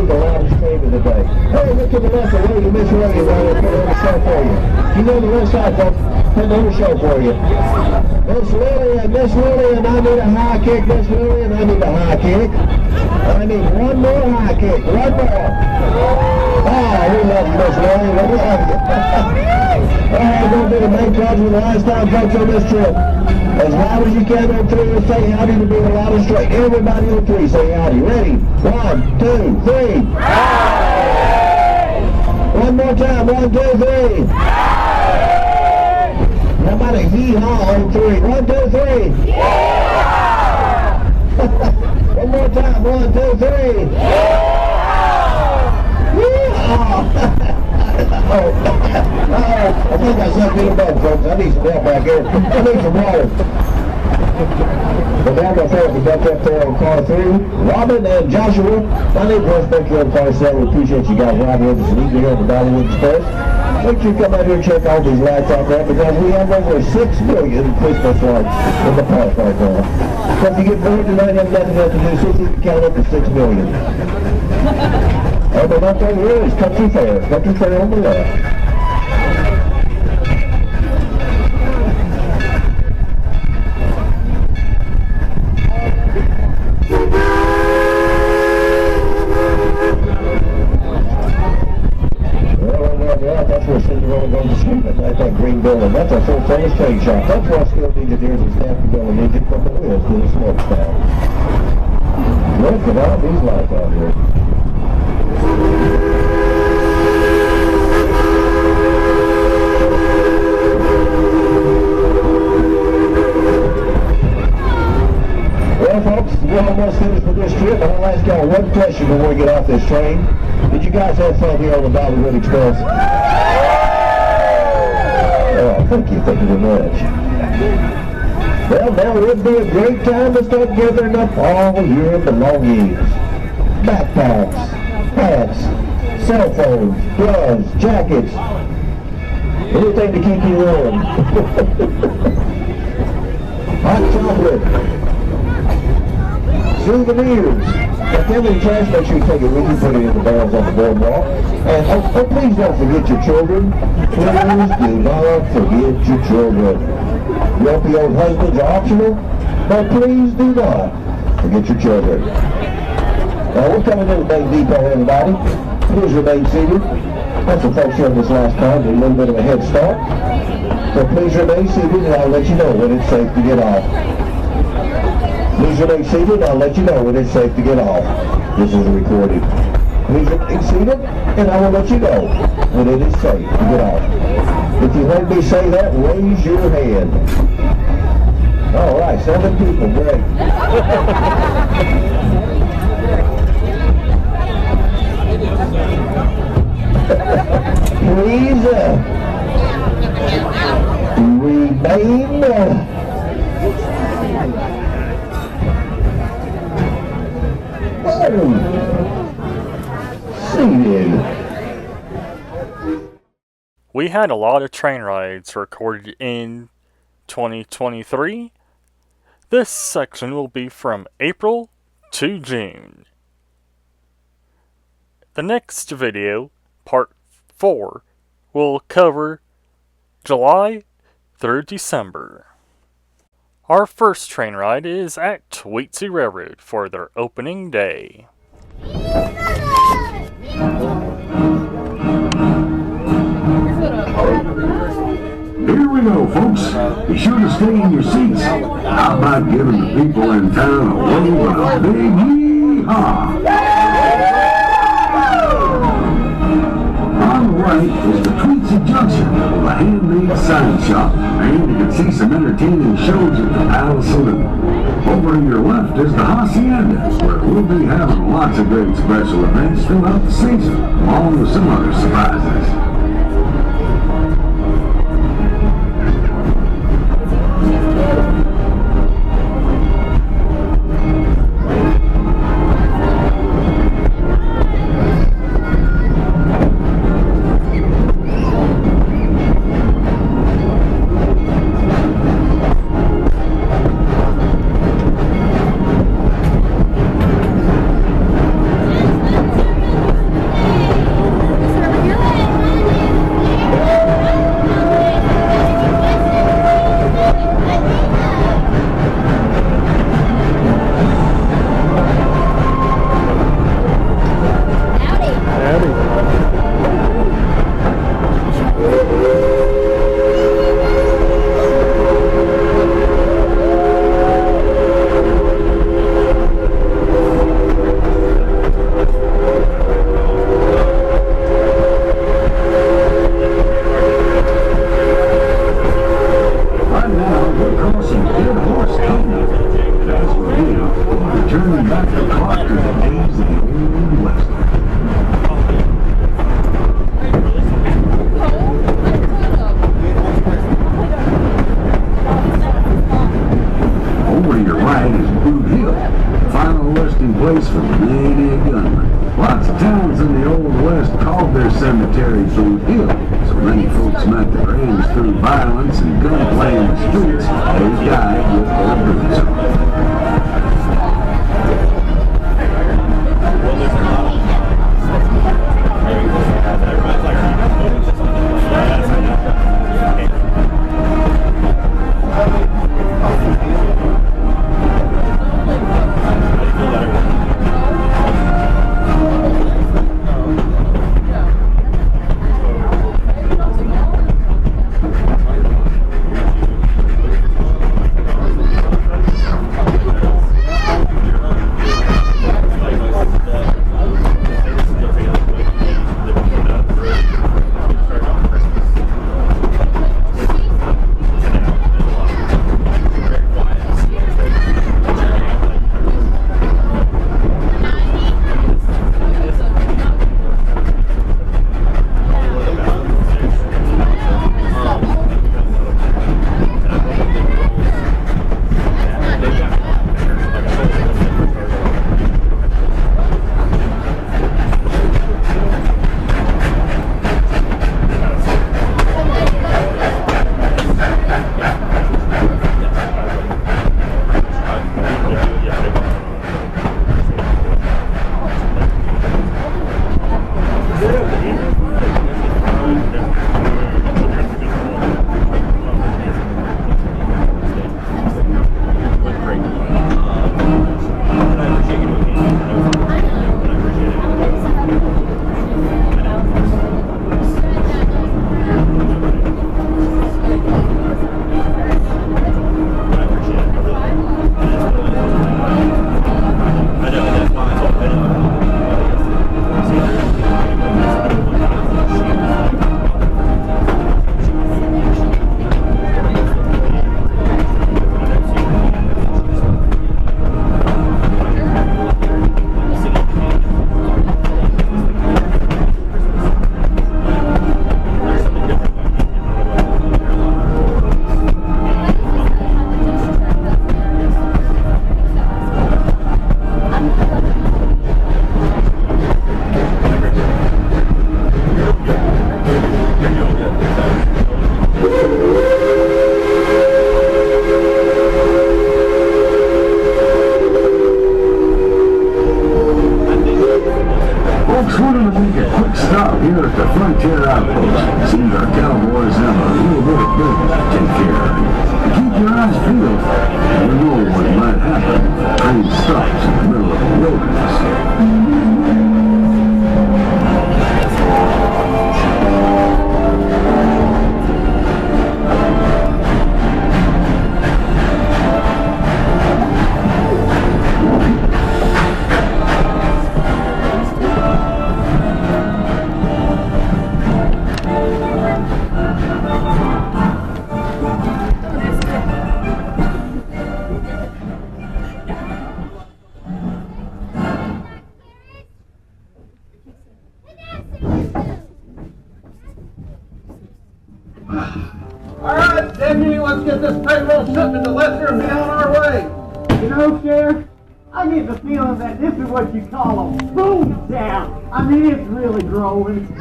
the loudest train of the day. Hey, look to the left of Willie, Miss Willie, while they put on the show for you. You know the left side, folks. Put on the show for you. Miss Willie, and I need a high kick. Miss Willie, and I need a high kick. I need one more high kick. One more. Ah, we love you, Miss Willie. We love you. All right, we're going to do the main cards for the last time, folks, on this trip. As loud as you can on three, let's say howdy to be the loudest straight. Everybody on three, say howdy. Ready? 1, 2, 3. Howdy! One more time. 1, 2, 3. Howdy! How about a hee-haw on three? 1, 2, 3. Yeah! One more time. 1, 2, 3. Yeah! I think I sucked in a bed, folks. I need some help back here. I need some water. But now I'm going to throw the duck up there on car 3. Robin and Joshua, I need to respect you on car 7. We appreciate you guys riding with us and eating here on the Dollyood Express. Make sure you come out here and check all these lights out there because we have over 6 million Christmas lights in the park right now. So if you get bored tonight and have nothing else to do, see if you can count up to 6 million. But up over here is Country Fair. Country Fair on the left. That's where Cinderella goes to sleep at night, that green building. That's a full-service train shop. That's where skilled engineers and staff can go and need to put the wheels to the smokestack. Look at all these lights out here. Well, folks, we're almost finished with this trip, and I'll ask y'all one question before we get off this train. Did you guys have fun here on the Dollywood Express? Oh, thank you very much. Well, now would be a great time to start gathering up all your belongings. Backpacks, hats, cell phones, gloves, jackets, anything to keep you warm. Hot chocolate, souvenirs. If you have any trash, make sure you take it with you, put it in the barrels on the boardwalk. And please don't forget your children. Please do not forget your children. Grumpy old husbands are optional, but please do not forget your children. Now we're coming in the main depot, everybody. Please remain seated. That's the folks here on this last time, a little bit of a head start. So please remain seated and I'll let you know when it's safe to get off. Please remain seated, I'll let you know when it's safe to get off. This is recorded. Please remain seated, and I will let you know when it is safe to get off. If you heard me say that, raise your hand. All right, 7 people, great. Please remain seated. We had a lot of train rides recorded in 2023. This section will be from April to June. The next video, part 4, will cover July through December. Our first train ride is at Tweetsie RailRoad for their opening day. Here we go, folks. Be sure to stay in your seats. How about giving the people in town a wave and a big yee-haw? On the right is the Tweetsie Junction, the handmade sign shop, and you can see some entertaining shows at the Palace Saloon. Over to your left is the Hacienda, where we'll be having lots of great special events throughout the season, along with some other surprises. their cemetery food ill, so many folks met their ends through violence and gunplay in the streets. They died with their boots on.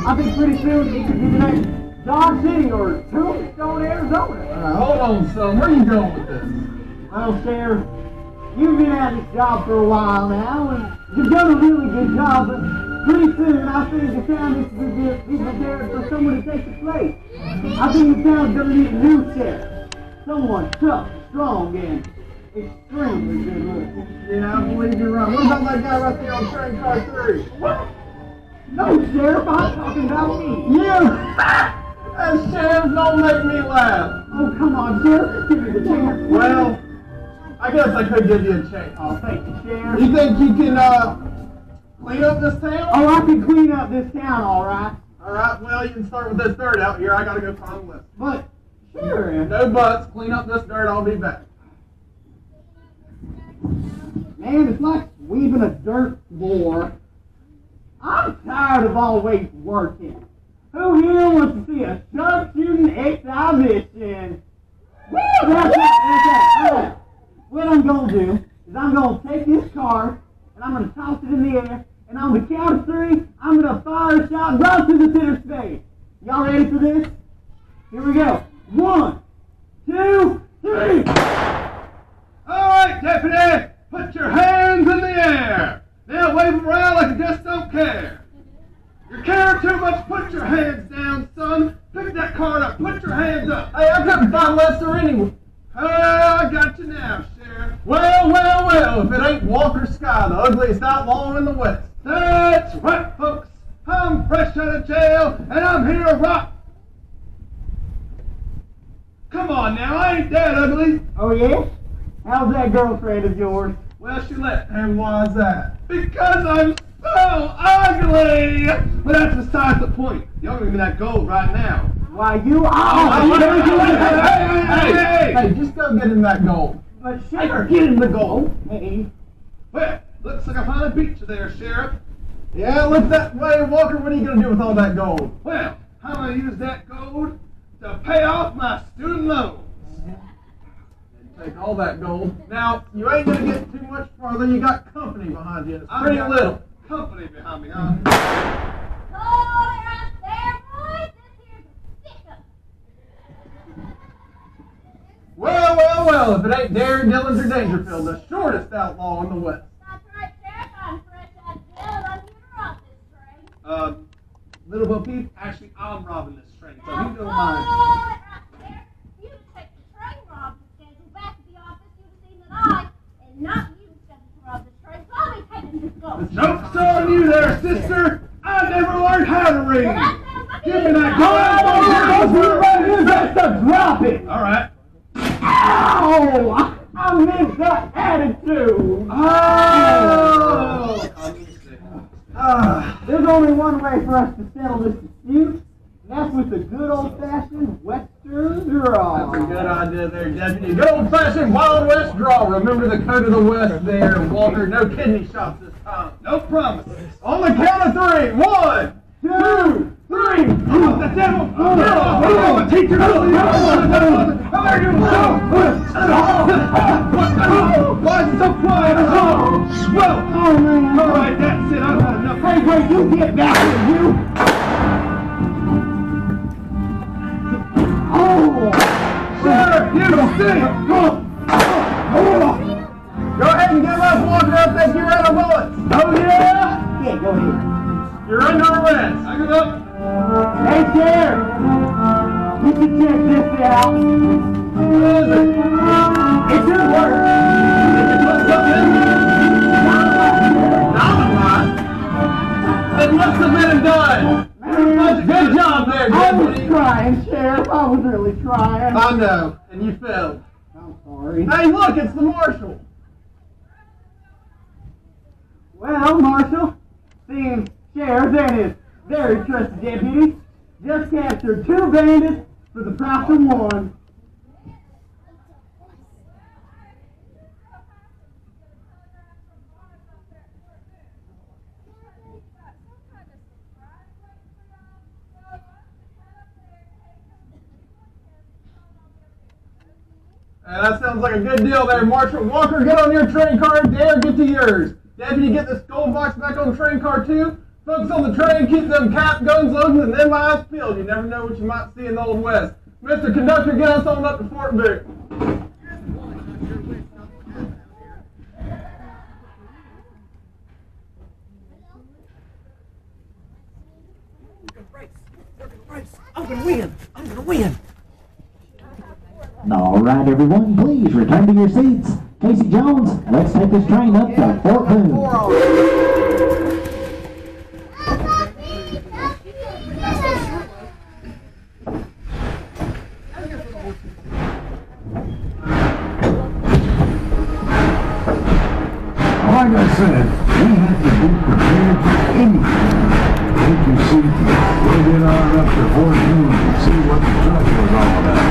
I think pretty soon it could be the next Dodge City or Tombstone, Arizona. Hold on, son. Where are you going with this? Well, Sheriff, you've been at this job for a while now, and you've done a really good job, but pretty soon I think the town needs to be prepared for someone to take the place. I think the town's going to need a new sheriff. Someone tough, strong, and extremely good looking. Yeah, I believe you're right. What about that guy right there on train car 3? What? No, Sheriff, I'm talking about me. You! That Sheriff don't make me laugh. Oh, come on, Sheriff. Give me the chance. Well, I guess I could give you a chance. Oh, thank you, Sheriff. You think you can, clean up this town? Oh, I can clean up this town, all right. All right, well, you can start with this dirt out here. I gotta go find a list. But, Sheriff. No buts. Clean up this dirt. I'll be back. Man, it's like weaving a dirt floor. I'm tired of always working. Who here wants to see a sharpshooting exhibition? Woo! That's right. All right. What I'm going to do is I'm going to take this car and I'm going to toss it in the air, and on the count of 3, I'm I'm gonna fire a shot right through the center space. Y'all ready for this? Here we go. 1, 2, 3. All right, deputy, put your hands in the air. Now wave them around like you just don't care. You care too much, put your hands down, son. Pick that card up, put your hands up. Hey, I couldn't find Lester anyway. I got you now, Sheriff. Well, if it ain't Walker Sky, the ugliest outlaw in the West. That's right, folks. I'm fresh out of jail, and I'm here to rock. Come on now, I ain't that ugly. Oh, yeah? How's that girlfriend of yours? Well, she left. And why's that? Because I'm so ugly! But that's besides the point. You don't give me that gold right now. Why, you are... Hey, just go get him that gold. But Sheriff, get him the gold. Hey. Well, looks like I finally beat you there, Sheriff. Yeah, look that way, Walker. What are you going to do with all that gold? Well, I'm going to use that gold to pay off my student loans. Take all that gold. Now, you ain't going to get too much farther. You got company behind you. It's pretty little. Company behind me, huh? Right there, boys. This here's a stick-up. Well, if it ain't Darren Dillons or Dangerfield, the shortest outlaw in the West. That's right, Sheriff. I'm fresh out of jail, and I'm here to rob this train. Little Bo Peep, actually, I'm robbing this train, so you don't mind. Right there. If you would take the train robbing schedule back to the office, you'd have seen that I, and not you, scheduled to rob this train, so I'll be taking this gold. The joke's on you there, sister. I never learned how to read. Give me that gold. Drop it. All right. Ow! I missed that attitude. There's only one way for us to settle this dispute, and that's with a good old-fashioned Western draw. That's a good idea there, Deputy. Good old-fashioned Wild West draw. Remember the code of the West there, Walter. No kidney shots this time. No promise. On the count of 3. 1, 2, 3. Oh, the devil! Oh, teacher! Why is it so quiet? Well, all right, that's it. I've had enough. Hey, wait, you get back here, you! Oh! Sir, you see! Go ahead and give up, Walker. I think you're out of bullets. Oh, yeah? Yeah, go ahead. You're under arrest. I give up. Hey, Sheriff! You can check this out. What is it? It should work. Did you put something in there? Dynamite? Then what's the been done? Good job there, I was Deputy. trying, Sheriff. I was really trying. I know, and you failed. I'm sorry. Hey, look, it's the marshal. Well, Marshal, seems Sheriff and his very trusted deputy just captured 2 bandits for the price of 1. That sounds like a good deal there, Marshal. Walker, get on your train car. Dare, get to yours. Deputy, get this gold box back on the train car, too. Folks on the train, keep them cap guns loaded and them eyes peeled. You never know what you might see in the Old West. Mr. Conductor, get us on up to Fort Vic. I'm gonna win! I'm gonna win! All right, everyone, please return to your seats. Casey Jones, let's take this train up to Fort Boone. Like I said, we have to be prepared for anything. Take your seat. We'll get on up to Fort Boone and see what the trouble was all about.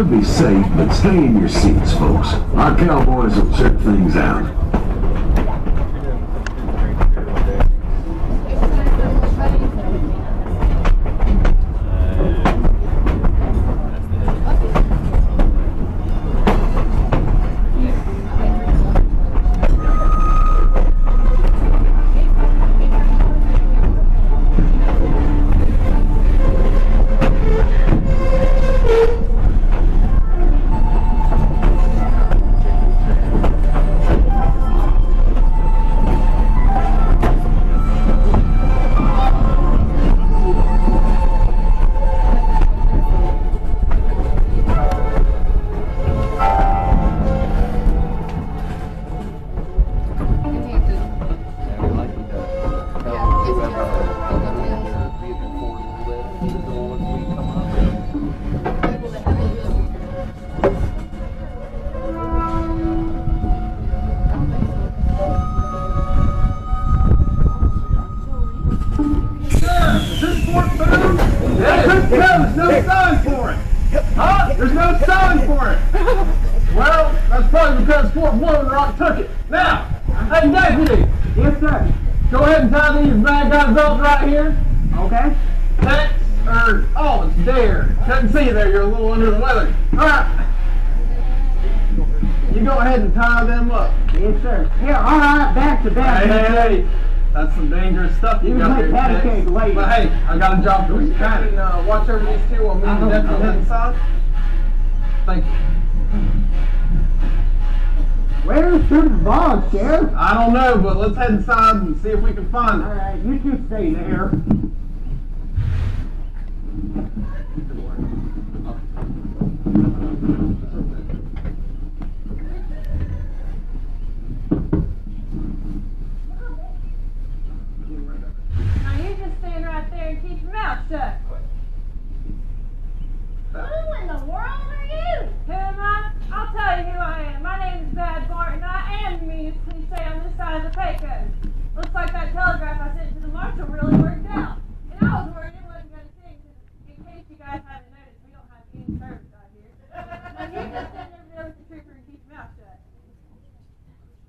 should be safe, but stay in your seats, folks. Our cowboys will check things out. There's no sign for it. Huh? There's no sign for it. Well, that's probably because Fort Blowing Rock took it. Now, hey deputy. Yes, sir. Go ahead and tie these bad guys up right here. Okay. Thanks. Oh, it's there. Couldn't see you there. You're a little under the weather. All right. You go ahead and tie them up. Yes, sir. Yeah, all right. Back to back. Hey. That's some dangerous stuff you got there. But hey, I got a job for you. Can watch over these two while me and the deputy head inside? Thank you. Where's Trooper Boggs, Sheriff? I don't know, but let's head inside and see if we can find it. All right, you two stay there. Now you just stand right there and keep your mouth shut. Who in the world are you? Who am I? I'll tell you who I am. My name is Bad Bart, and I am the meanest cliche on this side of the Pecos. Looks like that telegraph I sent to the marshal really worked out. And I was worried it wasn't going to sing, because in case you guys haven't noticed, we don't have any service out here. Now you just stand there with the trooper and keep your mouth shut.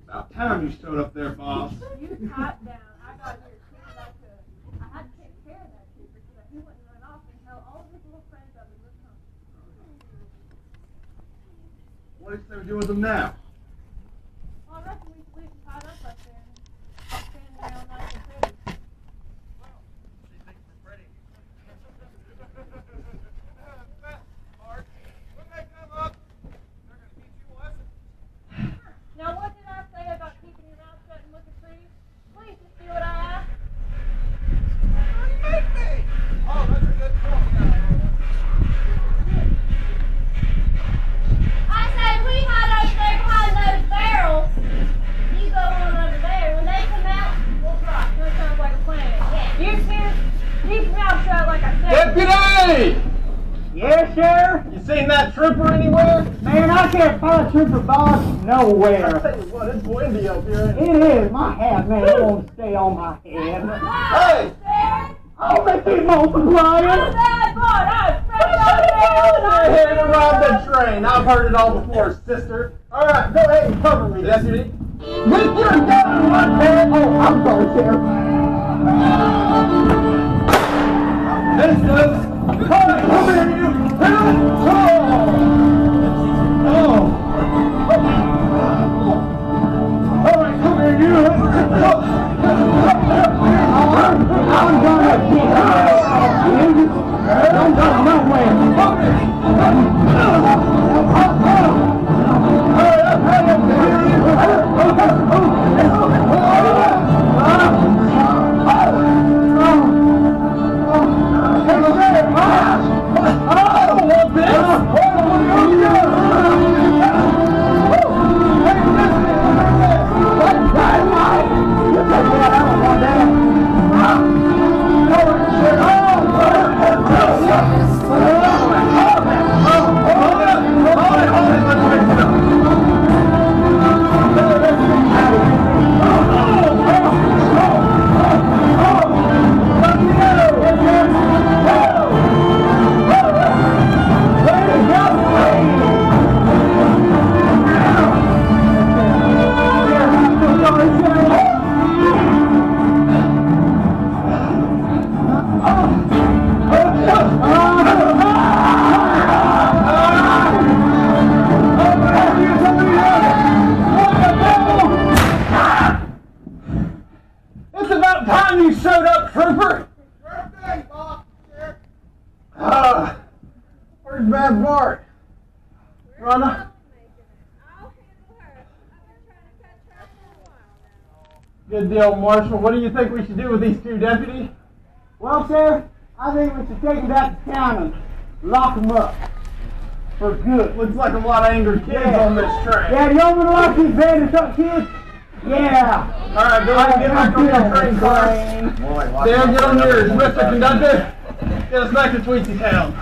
About time you showed up there, boss. You pipe down. I got here as quick as I could. I had to take care of that trooper so that he wouldn't run off and tell all of his little friends of his were coming. What do you say we do with them now? Well, I reckon we should leave him tied up there and stand around nice and pretty. She thinks we're pretty. When they come up, they're going to teach you a lesson. Now, what did I say about keeping your mouth shut and looking pretty? Please just do what I ask. How do you make me? Oh, that's a good point. I said we hide over there behind those barrels. You go on over there. When they come out, we'll drop. That sounds like a plan. Yeah. You two, keep your mouth shut like I said. Deputy! Yes, sir? You seen that trooper anywhere? Man, I can't find Trooper Boggs nowhere. I tell you what, it's windy up here. It is. My hat, man, it won't stay on my head. Hey! I'll make you multiply it. Bad boy, I Go ahead and ride the train. I've heard it all before, sister. All right, go ahead and cover me, deputy. With your gun, one hand. Oh, I'm sorry, Sheriff. This is... Come here, you! All right, come here, you! I'm gonna get you. Don't go nowhere. I don't want Bart. Brother. Good deal, Marshal. What do you think we should do with these two, Deputy? Well, sir, I think we should take them back to town and lock them up. For good. Looks like a lot of angry kids on this train. Yeah, do you want me to lock these bandits up, kids? Yeah. All right, go ahead and get back on your train car. Dale, get on yours. Mr. Conductor, get us back to Tweetsie Town.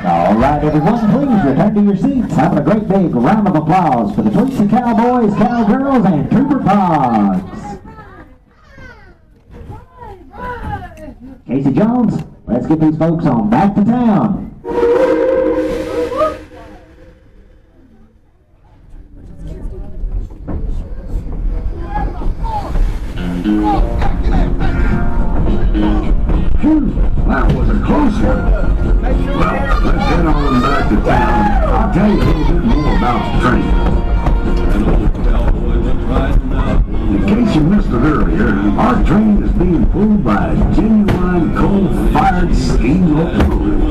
All right, everyone, please return to your seats. Having a great big round of applause for the Tweetsie Cowboys, Cowgirls, and Trooper Pogs. Casey Jones, let's get these folks on back to town. Phew, that was a close one. Well, let's head on back to town. I'll tell you a little bit more about the train. In case you missed it earlier, our train is being pulled by a genuine coal-fired steam locomotive.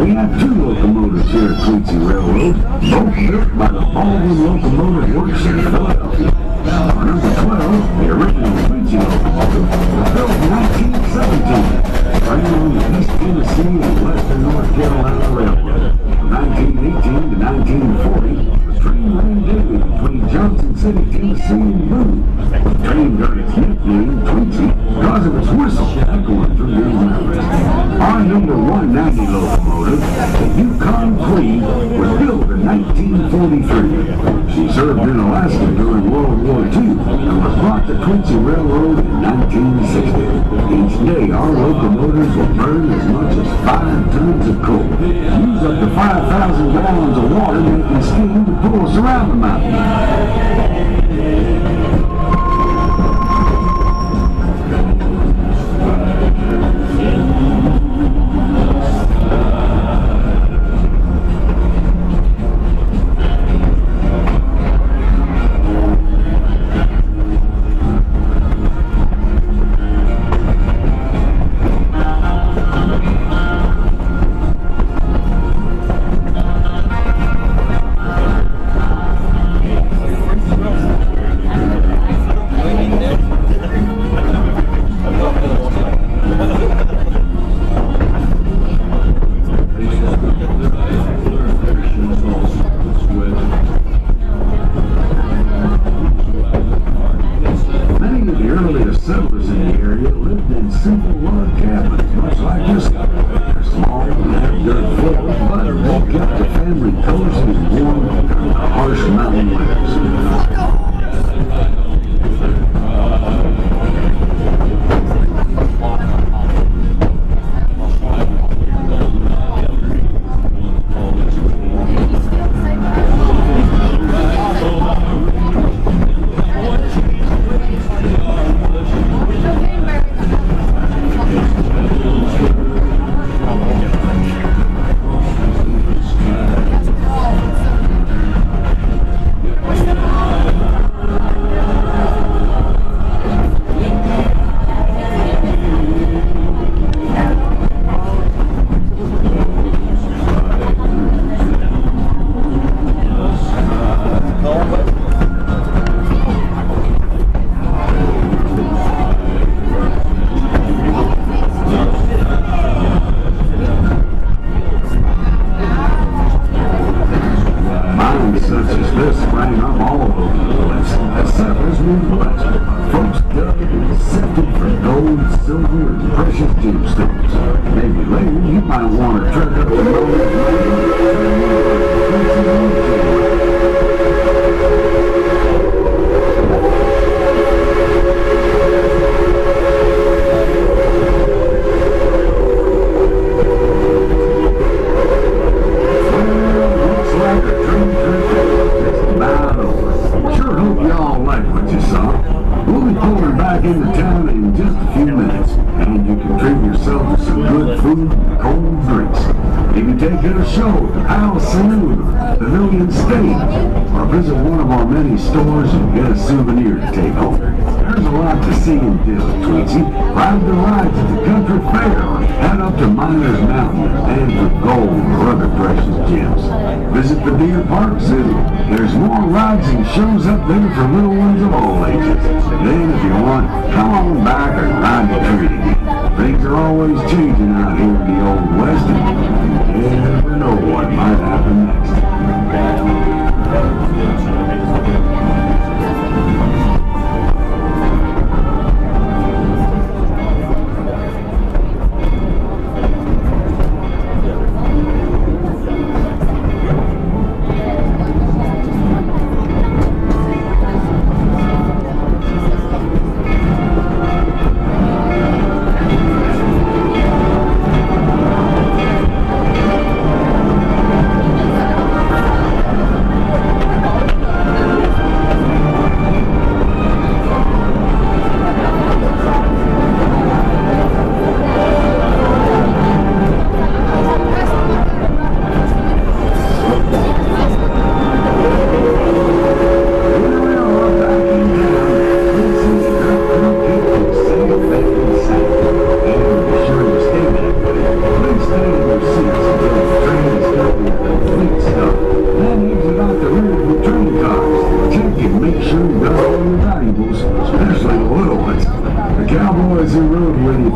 We have two locomotives here at Tweetsie Railroad, both built by the Baldwin Locomotive Works in Philadelphia. Our number 12, the original Tweetsie locomotive, was built in 1917. Ran on the East Tennessee and Western North Carolina Railroad. From 1918 to 1940, the train ran daily between Johnson City, Tennessee and Boone. The train got its nickname, Tweetsie, because of its whistle echoing through these mountains. Our number 190 locomotive, the Yukon Queen, was built in 1943. She served in Alaska during World War II and was brought to Tweetsie Railroad in 1960. Each day, our locomotives will burn as much as 5 tons of coal, use up to 5,000 gallons of water making steam to pull us around the mountain. Into town in just a few minutes, and you can treat yourself to some good food and cold drinks. You can take in a show at the Palace Saloon, Pavilion Stage, or visit one of our many stores and get a souvenir to take home. There's a lot to see and do at Tweetsie. Ride the rides at the Country Fair, or head up to Miners Mountain and for gold or other precious gems. Visit the Deer Park Zoo. There's more rides and shows up there for little ones of all ages. Then, if you want, come on back and ride the treat again. Things are always changing out here in the Old West, and you never know what might happen next.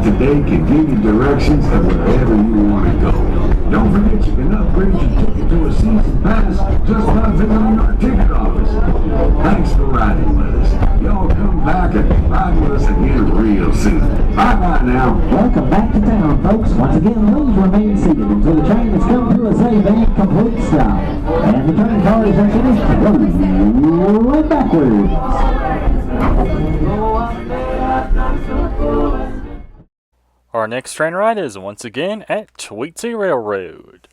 Today can give you directions to wherever you want to go. Don't forget you can upgrade your ticket to a season pass just by visiting our ticket office. Thanks for riding with us. Y'all come back and ride with us again real soon. Bye-bye now. Welcome back to town, folks. Once again, please remain seated until the train has come to a safe and complete stop. And the train cars are finished rolling backwards. Our next train ride is once again at Tweetsie RailRoad.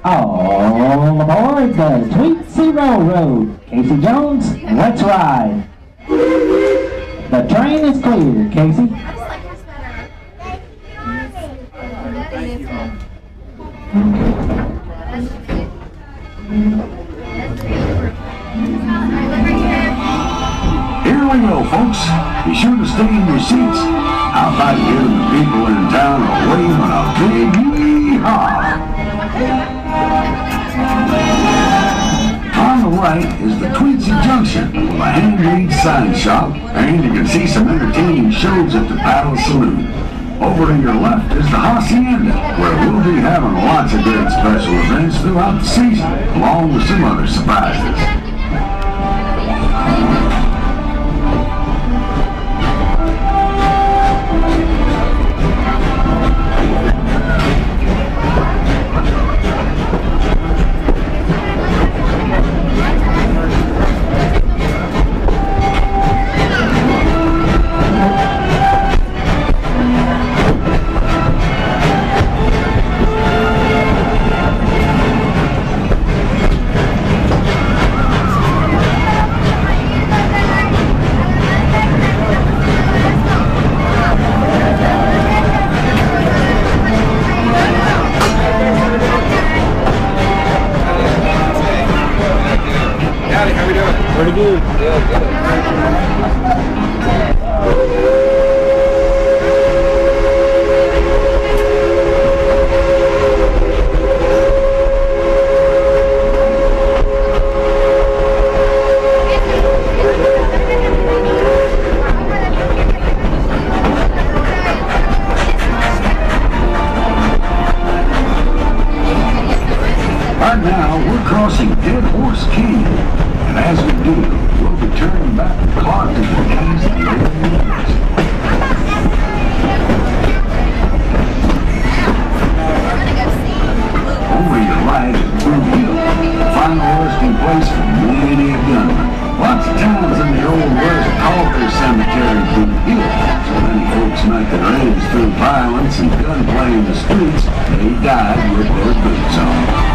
All aboard the Tweetsie RailRoad. Casey Jones, let's ride. The train is clear, Casey. Here we go, folks. Be sure to stay in your seats. How about giving the people in town a wave and a big yee-haw? On the right is the Tweetsie Junction with a handmade sign shop, and you can see some entertaining shows at the Palace Saloon. Over to your left is the Hacienda, where we'll be having lots of great special events throughout the season, along with some other surprises. Pretty good. Right now, we're crossing Dead Horse Canyon, and as we do, we'll be turning back the clock to the days of the early years. Over your right is Blue Hill, the final resting place for many a gunman. Lots of towns in the Old West called their cemetery Blue Hill, so many folks met their ends through violence and gunplay in the streets. They died with their boots on.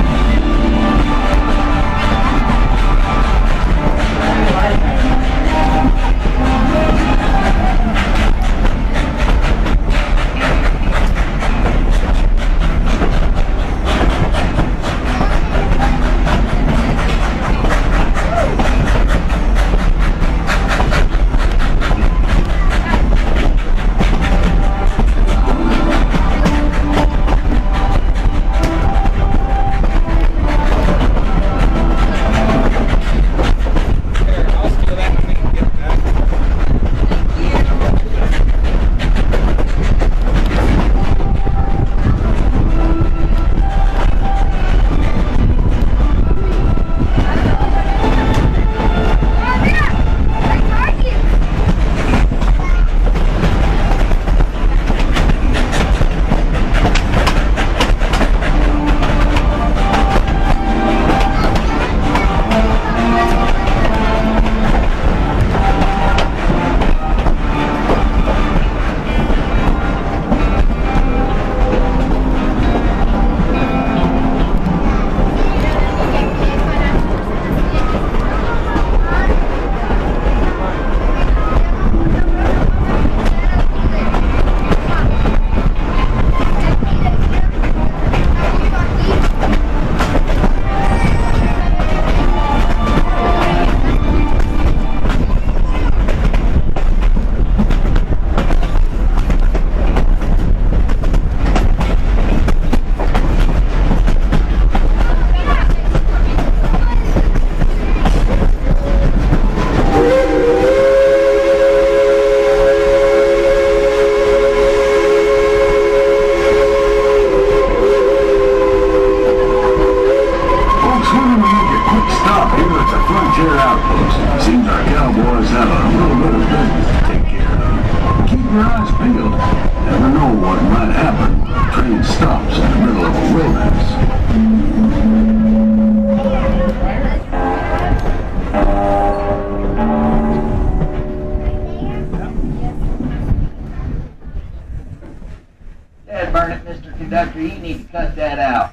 it, burn it, Mr. Conductor. You need to cut that out.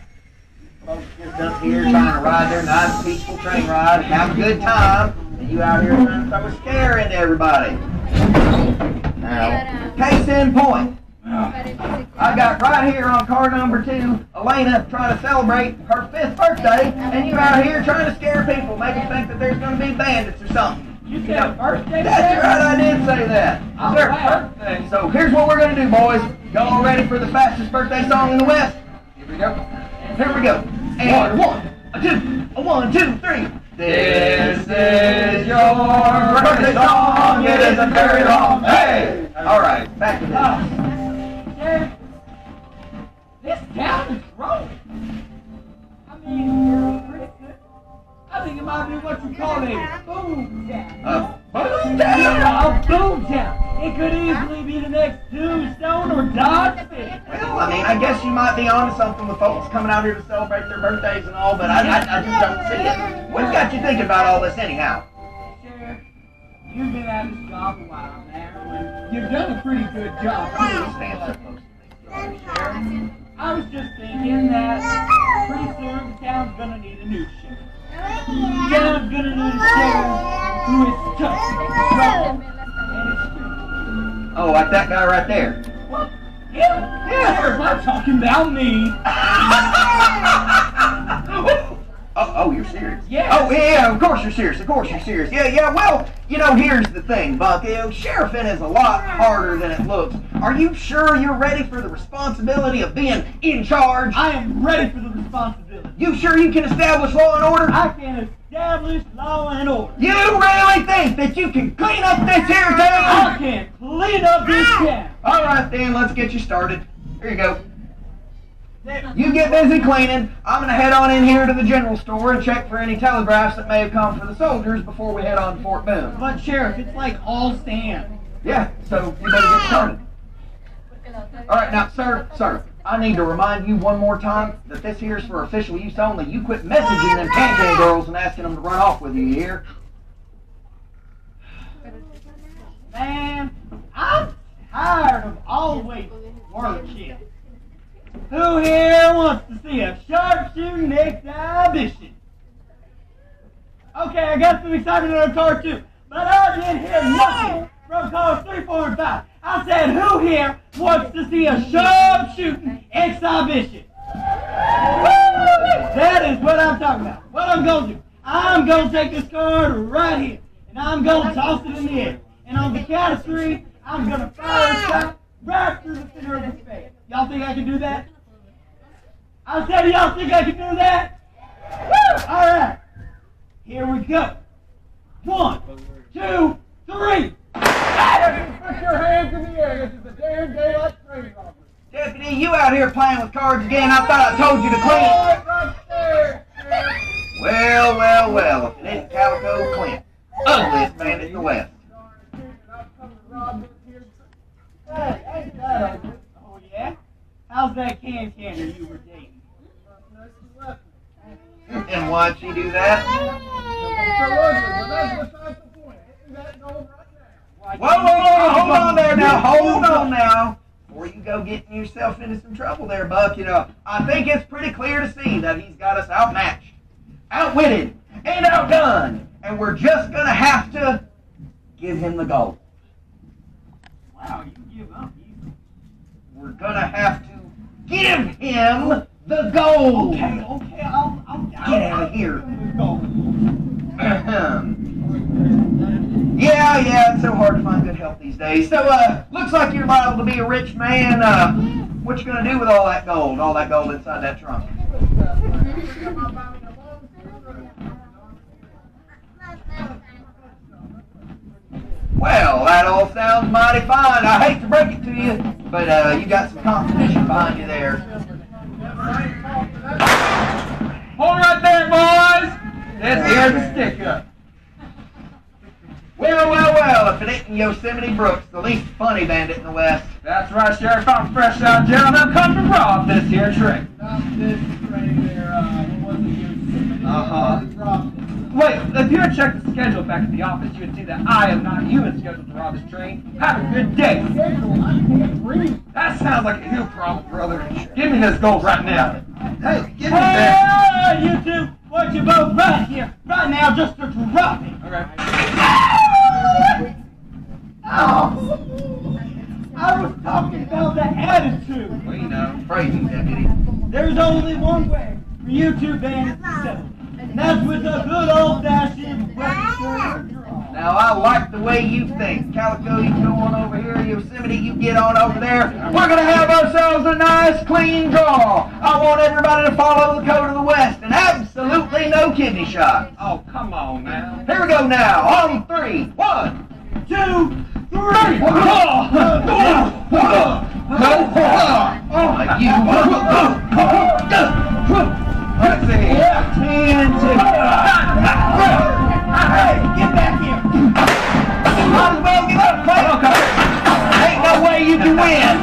Folks just up here trying to ride their nice, peaceful train ride and have a good time, and you out here trying to throw a scare into everybody. Now, case in point. I got right here on car number 2, Elena trying to celebrate her 5th birthday, and you out here trying to scare people, make them think that there's going to be bandits or something. You said birthday? That's right, I did say that. Birthday. So here's what we're going to do, boys. Y'all ready for the fastest birthday song in the West? Here we go. Here we go. And 1, 2, 3. This is your birthday song. It isn't very long. Hey! All right, back to this. This town is rolling. I mean, pretty good. I think it might be what you call a boom town. Boom town? Yeah, a boom town. It could easily be the next Tombstone or Dodgeville. Well, I mean, I guess you might be onto something with folks coming out here to celebrate their birthdays and all, but I just don't see it. What's got you thinking about all this anyhow? Sheriff, you've been at this job a while now, and you've done a pretty good job. Stand up, folks. Sheriff, I was just thinking that pretty soon the town's gonna need a new sheriff. The town's gonna need a sheriff who is tough, strong, and extreme. Oh, like that guy right there. What? Yeah, Sheriff, I'm talking about me. Oh, you're serious? Yeah. Oh, yeah, of course you're serious. Of course you're serious. Yeah, well, you know, here's the thing, Buck. Sheriffing is a lot harder than it looks. Are you sure you're ready for the responsibility of being in charge? I am ready for the responsibility. You sure you can establish law and order? I can establish law and order. You really think that you can clean up this here town? I can clean up this town. All right, then, let's get you started. Here you go. You get busy cleaning. I'm going to head on in here to the general store and check for any telegraphs that may have come for the soldiers before we head on to Fort Boone. But, Sheriff, it's like all stand. Yeah, so you better get started. All right, now, sir, I need to remind you one more time that this here is for official use only. You quit messaging them can-can girls and asking them to run off with you, you hear? Man, I'm tired of always working. Who here wants to see a sharpshooting exhibition? Okay, I got some excitement in our car too, but I didn't hear nothing from cars 3, 4, and 5. I said, who here wants to see a sharpshooting exhibition? That is what I'm talking about. What I'm going to do, I'm going to take this card right here, and I'm going to toss it in the air. And on the count of 3, I'm going to fire a shot right through the center of his face. Y'all think I can do that? I said, y'all think I can do that? Woo! All right. Here we go. 1, 2, 3. Put your hands in the air. This is a damn daylight training officer. Deputy, you out here playing with cards again. I thought I told you to clean. Well. If it ain't Calico, Clint. Ugliest bandit in the West. Hey, ain't that ugly? Oh, yeah? How's that can-canner you were dating? And why'd she do that? Whoa, hold on now. Before you go getting yourself into some trouble there, Buck, you know, I think it's pretty clear to see that he's got us outmatched, outwitted, and outdone, and we're just gonna have to give him the gold. Wow, you give up easy. We're gonna have to give him the gold. Okay, I'll get out of here. Yeah, it's so hard to find good help these days. So, looks like you're liable to be a rich man. What you gonna do with all that gold inside that trunk? Well, that all sounds mighty fine. I hate to break it to you, but you got some competition behind you there. Hold right there, boys! This here's the stick-up. Well, if it ain't Yosemite Brooks, the least funny bandit in the West. That's right, Sheriff. I'm fresh out of jail and I'm come to rob this here trick. Not this train there, what was it, Yosemite? Wait, if you had checked the schedule back at the office, you would see that I am not human scheduled to rob this train. Have a good day. That sounds like a you problem, brother. Give me this gold right now. Hey, give me that. Hey, you two, what you both right here, right now, just to drop it. Okay. Oh, I was talking about the attitude. Well, you know, phrasing, deputy. There's only one way for you two bandits to settle. And that's with a good old-fashioned Western draw. Now, I like the way you think. Calico, you go on over here. Yosemite, you get on over there. We're going to have ourselves a nice, clean draw. I want everybody to follow the code of the West and absolutely no kidney shots. Oh, come on now. Here we go now. On 3. 1, 2, 3. Let's see. 10 and 2. Hey, get back here. Might as well give up, play. Ain't no way you can win.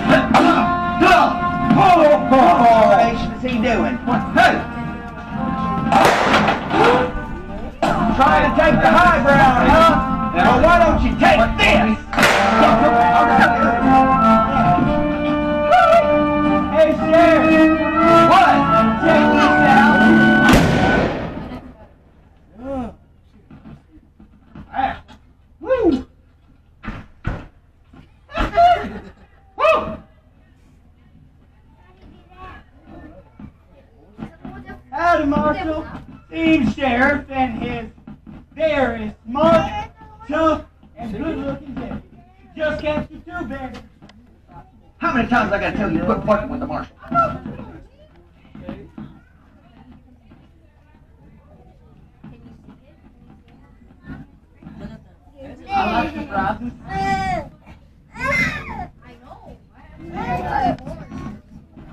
What formation is he doing? Hey! Trying to take the high ground, huh? Well, why don't you take this? Hey, Sheriff. What? Check this out. Woo! Woo! Howdy, Marshal. Steve Sheriff and his very smart, tough, and good-looking deputy. Just captured 2 bandits. How many times I gotta tell you to quit working with the marshal? I like surprises.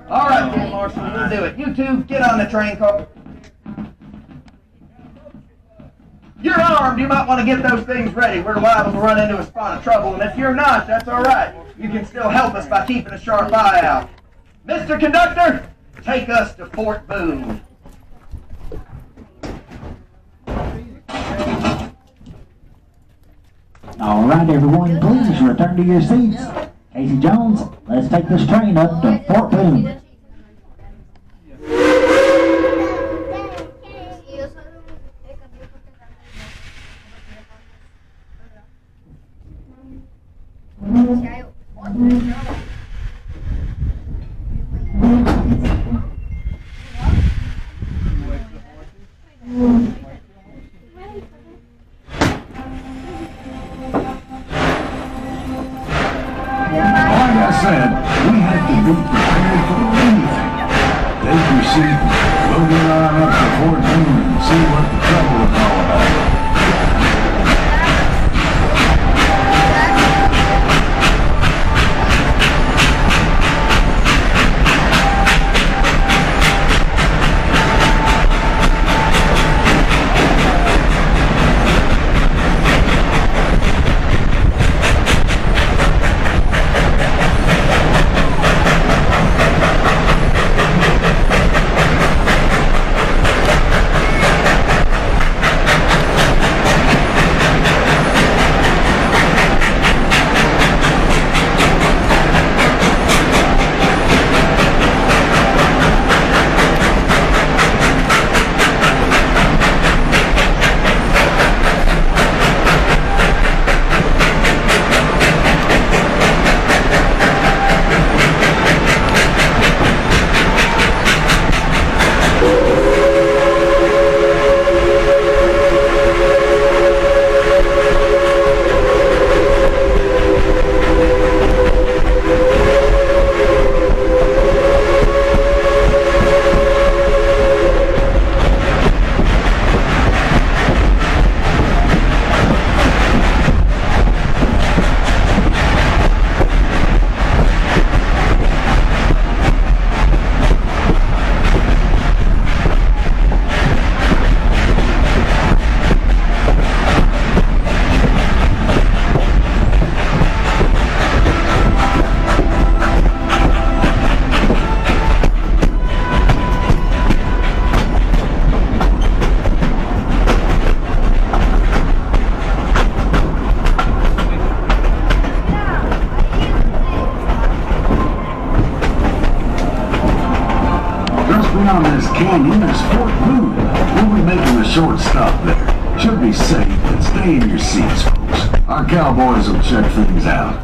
All right, then, Marshal, we'll do it. You two, get on the train car. You're armed. You might want to get those things ready. We're liable to run into a spot of trouble, and if you're not, that's all right. You can still help us by keeping a sharp eye out. Mr. Conductor, take us to Fort Boone. All right, everyone, please return to your seats. Casey Jones, let's take this train up to Fort Boone. Like I said, we had to be prepared for Then on this canyon is Fort Boone. We'll be making a short stop there. Should be safe, but stay in your seats, folks. Our cowboys will check things out.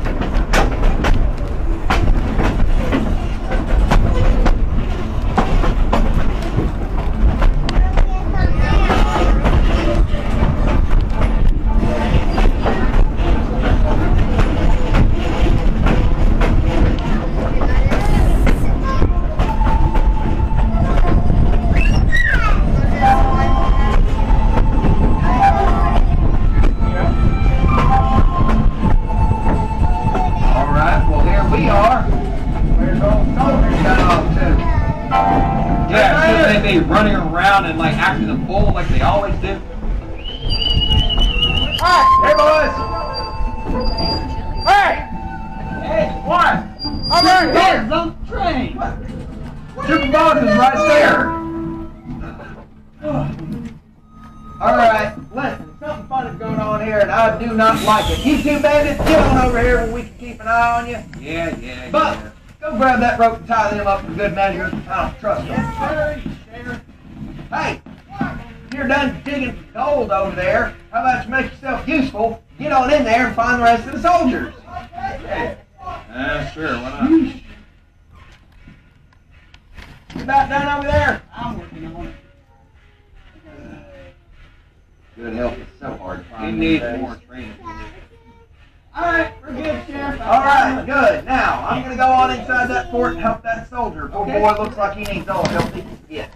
Running around and like acting a bull like they always do. Hey boys! Hey! Hey, what? I'm right here! On the train! Super Boss is right there! Alright, listen, something funny's going on here and I do not like it. You two bandits, get on over here where we can keep an eye on you. Yeah. But, go grab that rope and tie them up for good measure. I don't trust them. Hey, you're done digging gold over there. How about you make yourself useful, get on in there and find the rest of the soldiers? Yeah, sure, why not? You about done over there? I'm working on it. Good help, it's so hard to We find. need more training. Alright, we're good, Sheriff. Alright, good. Now, I'm going to go on inside that fort and help that soldier. Poor boy looks like he needs all the help he can get.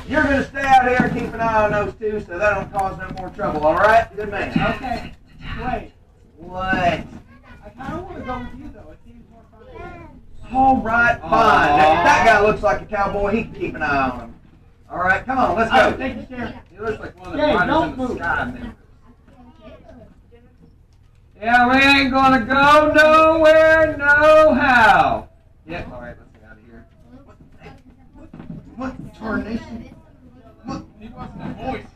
You're going to stay out here and keep an eye on those two so they don't cause no more trouble, alright? Good man. Okay. Wait. What? I kind of want to go with you, though. It seems more fun. Alright, fine. Now, if that guy looks like a cowboy, he can keep an eye on him. Alright, come on, let's go. Thank you, Sheriff. He looks like one of the Jay, fighters don't in the move. sky, man. Yeah, we ain't gonna go nowhere, no how. Yeah, alright, let's get out of here. What tarnation? What? He wants the voice.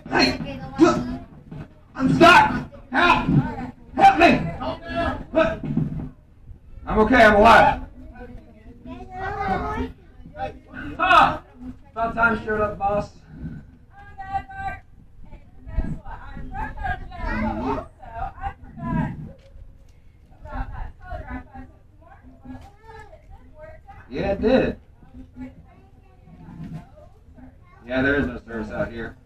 Hey! Look! I'm stuck! Help! Help me! What? I'm okay, I'm alive. Ah! About time you showed up, boss. Yeah, it did. Yeah, there is no service out here.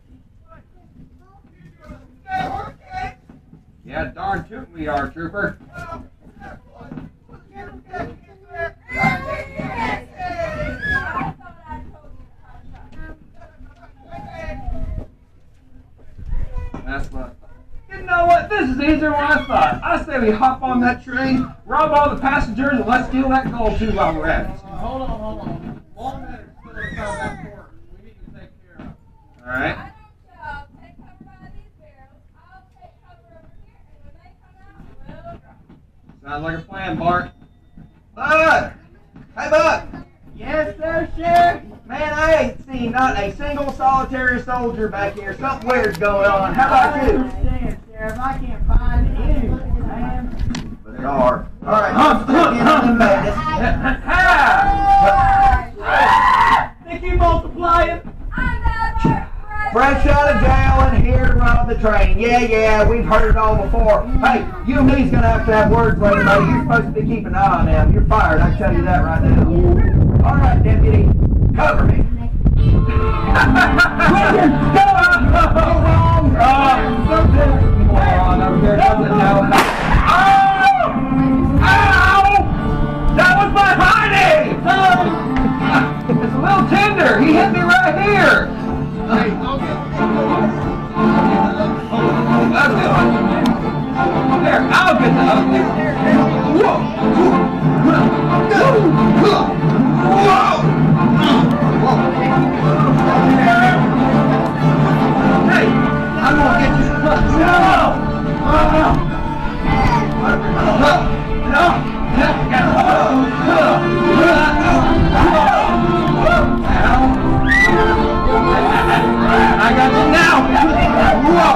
Yeah, darn tootin' we are, trooper. That's what. You know what? This is easier than I thought. I say we hop on that train, rob all the passengers, and let's steal that gold too while we're at it. Hold on. One minute still inside that fort. We need to take care of. All right. Sounds like a plan, Bart. Buck! Hey, Buck! Yes, sir, Sheriff. Man, I ain't seen not a single solitary soldier back here. Something weird's going on. How about I you? understand, Sheriff. I can't find anyone, man. But there are. Alright, let's get in them bandits. Think you multiplying? Fresh out of jail and here to rob the train. Yeah, we've heard it all before. Hey, you and me's gonna have words later, buddy. You're supposed to be keeping an eye on them. You're fired, I can tell you that right now. Alright, deputy, cover me. Moron over here doesn't know how. Ow! That was my hiney! It's a little tender. He hit me right here. That's it. There, I'll get the ugly. Whoa! Hey, I'm gonna get you. I got you now. Whoa!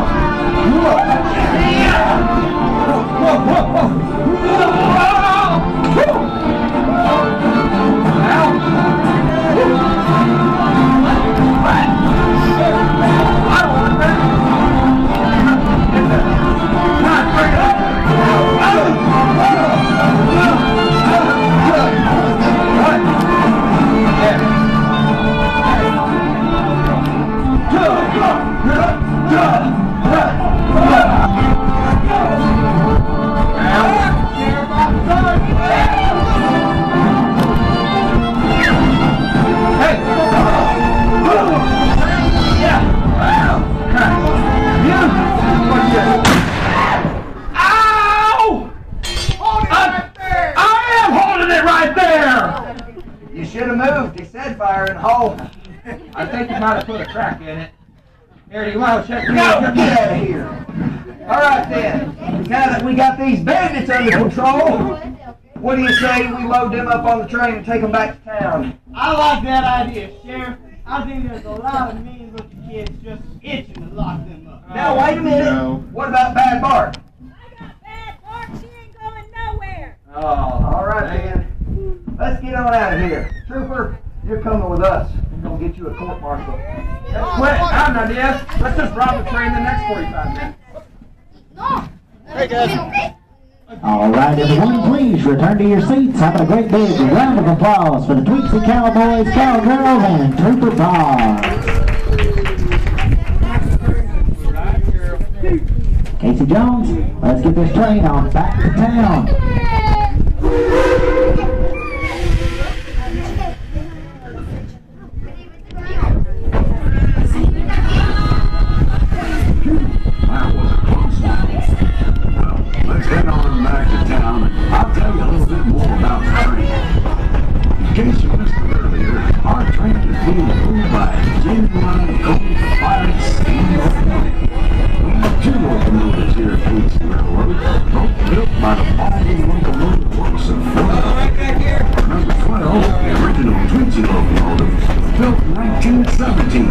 moved. He said fire in the hole. I think you might have put a crack in it. Here, do you want to check it out? Get out of here. All right, then. Now that we got these bandits under control, what do you say we load them up on the train and take them back to town? I like that idea, Sheriff. I think there's a lot of mean-looking kids just itching to lock them up. Now, wait a minute. What about Bad Bart? Oh, all right, then. Let's get on out of here. Trooper, you're coming with us. We're going to get you a court-martial. Quick, I have an idea. Let's just rob the train the next 45 minutes. Hey, guys. All right, everyone, please return to your seats. Having a great big round of applause for the Tweetsie Cowboys, Cowgirls, and Trooper Bob. Casey Jones, let's get this train on back to town. Let's head on back to town and I'll tell you a little bit more about the train. In case you missed it earlier, our train is being pulled by a genuine coal-fired steam locomotive. We have two locomotives here at Tweetsie RailRoad, both built by the Baldwin Locomotive Works of Philadelphia. Number 12, the original Tweetsie locomotive, was built in 1917,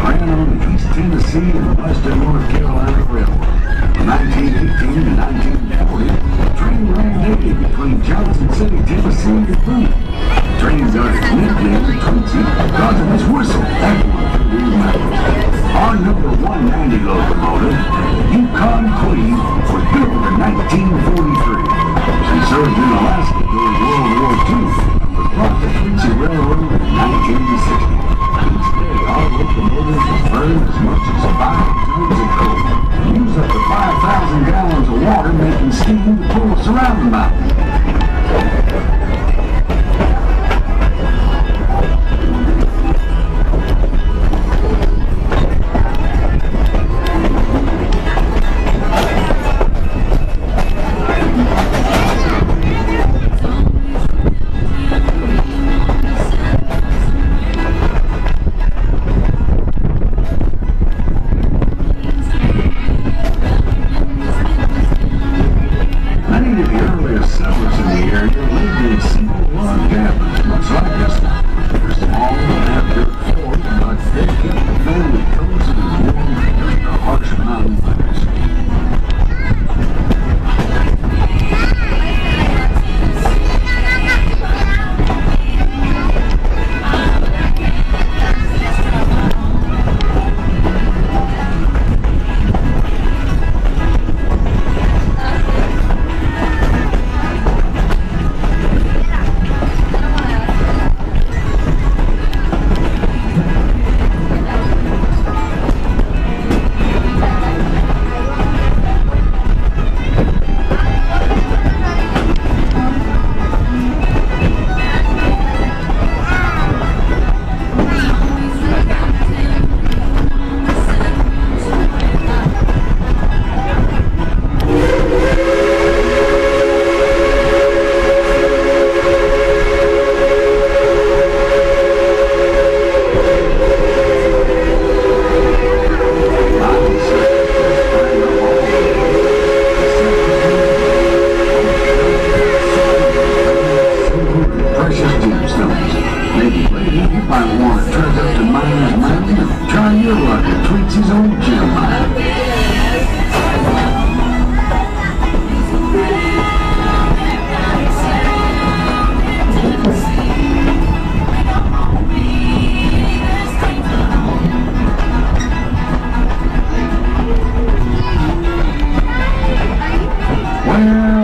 ran on the East Tennessee and Western North Carolina Railroad. From 1918 to 1940, the train ran daily between Johnson City, Tennessee and Boone. The train got its nickname Tweetsie because of its whistle everyone could remember. Our number 190 locomotive, Yukon Queen, was built in 1943. She served in Alaska during World War II and was brought to Tweetsie RailRoad in 1960. Each day, our locomotives would burn as much as 5 tons of coal. Use up to 5,000 gallons of water making steam to pull us around the mountain.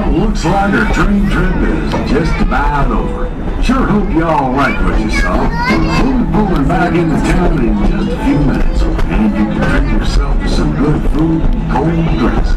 Looks like our train trip is just about over. Sure hope y'all like what you saw. We'll be pulling back into town in just a few minutes. and you can treat yourself to some good food and cold drinks.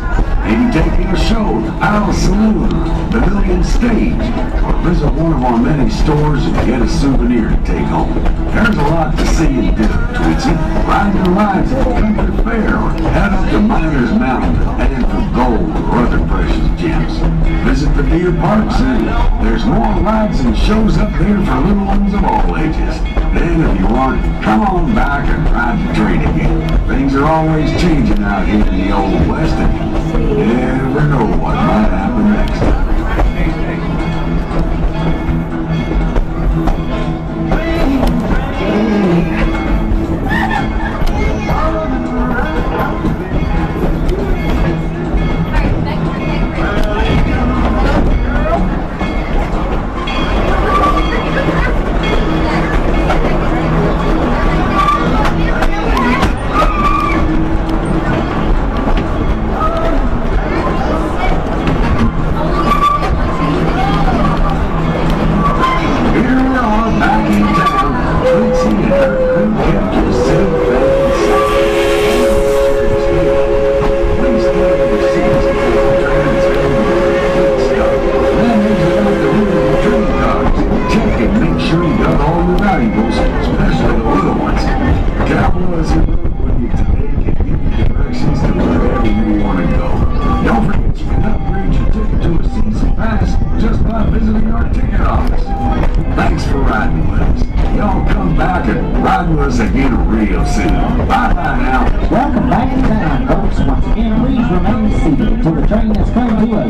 Maybe take in a show, the Palace Saloon, the Million Stage, or visit one of our many stores and get a souvenir to take home. There's a lot to see and do, Tweetsie. Ride the rides at the country fair or head up to Miners Mountain heading for gold or other precious gems. Visit the deer parks and there's more rides and shows up there for little ones of all ages. Then if you want, come on back and ride the train again. Things are always changing out here in the Old West and you never know what might happen next time.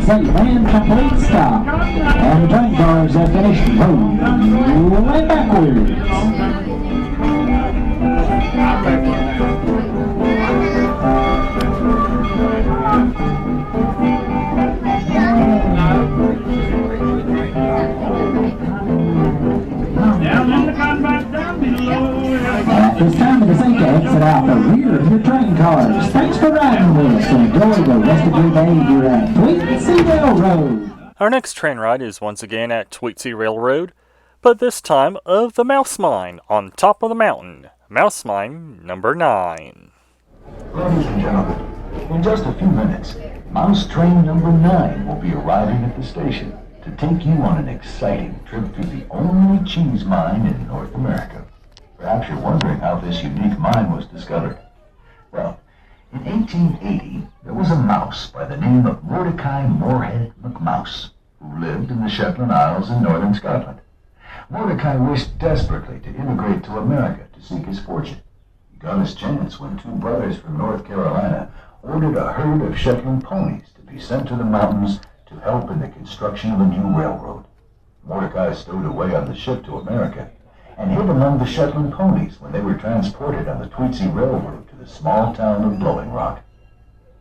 Safe and complete stop. And the train cars have finished rolling backwards. It's time to take the exit out the rear of your train cars. Thanks for riding with us and enjoy the rest of your day here at Tweetsie RailRoad. Our next train ride is once again at Tweetsie RailRoad, but this time of the Mouse Mine on top of the mountain. Mouse Mine number 9. Ladies and gentlemen, in just a few minutes, Mouse Train number 9 will be arriving at the station to take you on an exciting trip through the only cheese mine in North America. Perhaps you're wondering how this unique mine was discovered. Well, in 1880, there was a mouse by the name of Mordecai Moorhead McMouse, who lived in the Shetland Isles in northern Scotland. Mordecai wished desperately to immigrate to America to seek his fortune. He got his chance when two brothers from North Carolina ordered a herd of Shetland ponies to be sent to the mountains to help in the construction of a new railroad. Mordecai stowed away on the ship to America and hid among the Shetland ponies when they were transported on the Tweetsie RailRoad to the small town of Blowing Rock.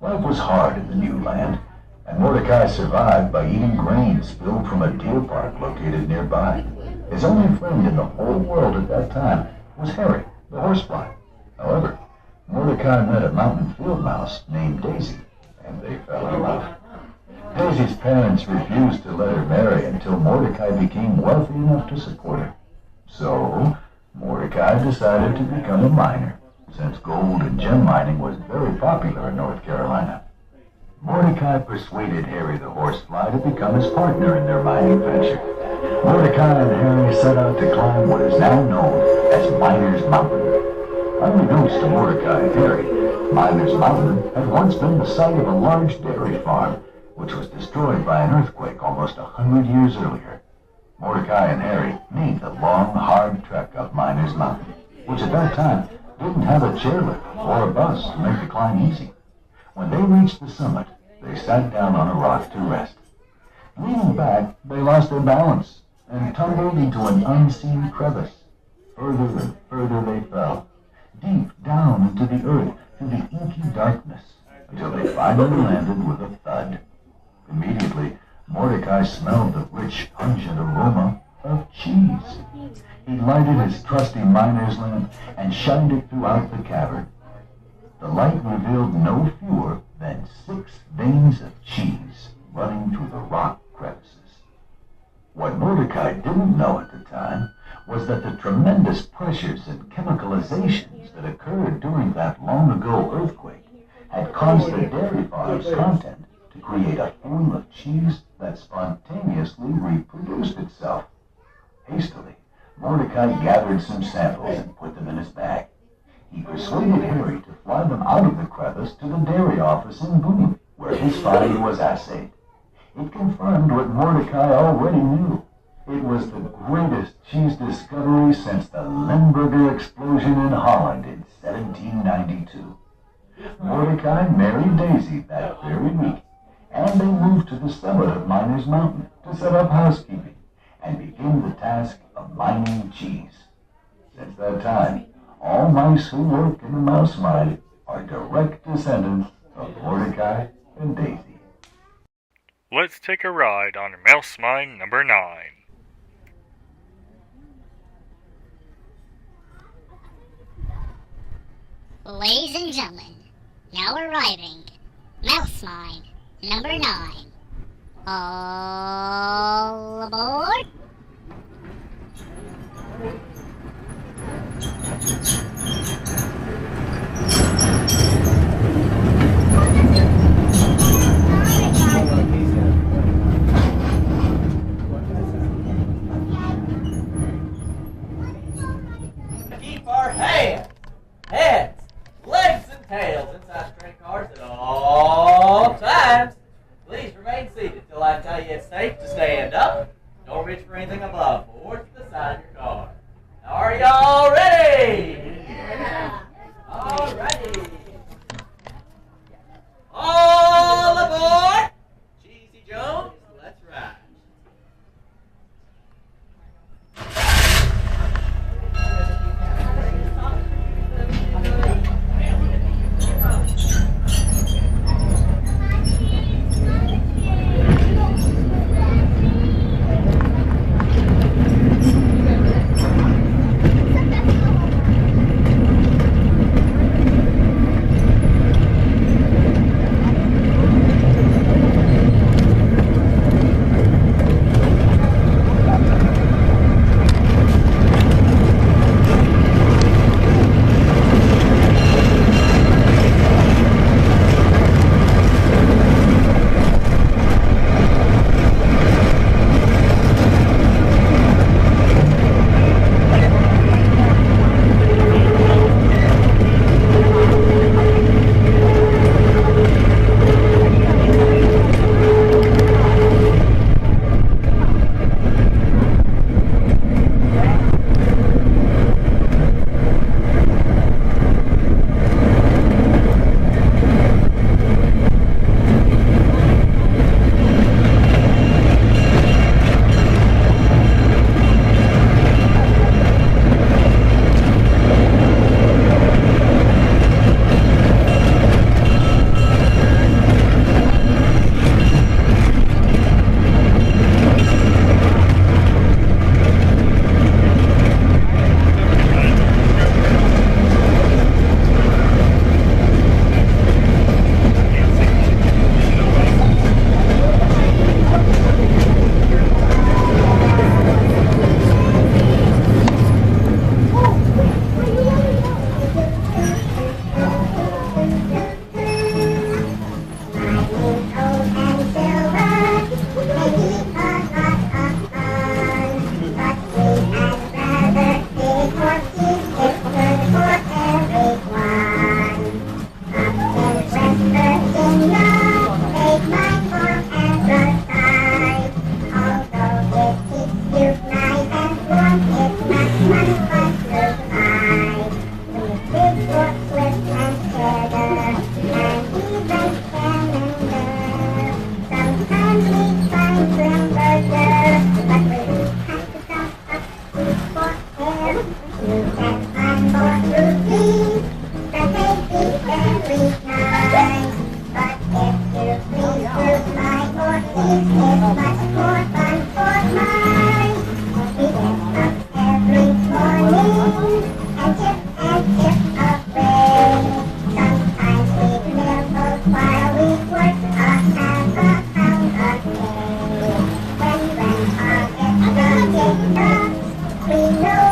Life was hard in the new land, and Mordecai survived by eating grain spilled from a deer park located nearby. His only friend in the whole world at that time was Harry, the horsefly. However, Mordecai met a mountain field mouse named Daisy, and they fell in love. Daisy's parents refused to let her marry until Mordecai became wealthy enough to support her. So, Mordecai decided to become a miner, since gold and gem mining was very popular in North Carolina. Mordecai persuaded Harry the horsefly to become his partner in their mining venture. Mordecai and Harry set out to climb what is now known as Miners Mountain. Unbeknownst to Mordecai and Harry, Miners Mountain had once been the site of a large dairy farm, which was destroyed by an earthquake almost 100 years earlier. Mordecai and Harry made the long, hard trek up Miners Mountain, which at that time didn't have a chairlift or a bus to make the climb easy. When they reached the summit, they sat down on a rock to rest. Leaning back, they lost their balance and tumbled into an unseen crevice. Further and further they fell, deep down into the earth through the inky darkness, until they finally landed with a thud. Immediately, Mordecai smelled the rich, pungent aroma of cheese. He lighted his trusty miner's lamp and shined it throughout the cavern. The light revealed no fewer than 6 veins of cheese running through the rock crevices. What Mordecai didn't know at the time was that the tremendous pressures and chemicalizations that occurred during that long-ago earthquake had caused the dairy farm's content to create a form of cheese that spontaneously reproduced itself. Hastily, Mordecai gathered some samples and put them in his bag. He persuaded Harry to fly them out of the crevice to the dairy office in Boone, where his find was assayed. It confirmed what Mordecai already knew. It was the greatest cheese discovery since the Limburger explosion in Holland in 1792. Mordecai married Daisy that very week, and they moved to the summit of Miners Mountain to set up housekeeping and begin the task of mining cheese. Since that time, all mice who work in the mouse mine are direct descendants of Mordecai and Daisy. Let's take a ride on Mouse Mine number 9. Ladies and gentlemen, now arriving, Mouse Mine number 9. All aboard! Keep our heads, legs, and tails inside train cars at all times. Please remain seated till I tell you it's safe to stand up. Don't reach for anything above or to the side of your car. Now, are y'all ready? Yeah. All righty. All aboard! Cheesy Jones, let's ride. We know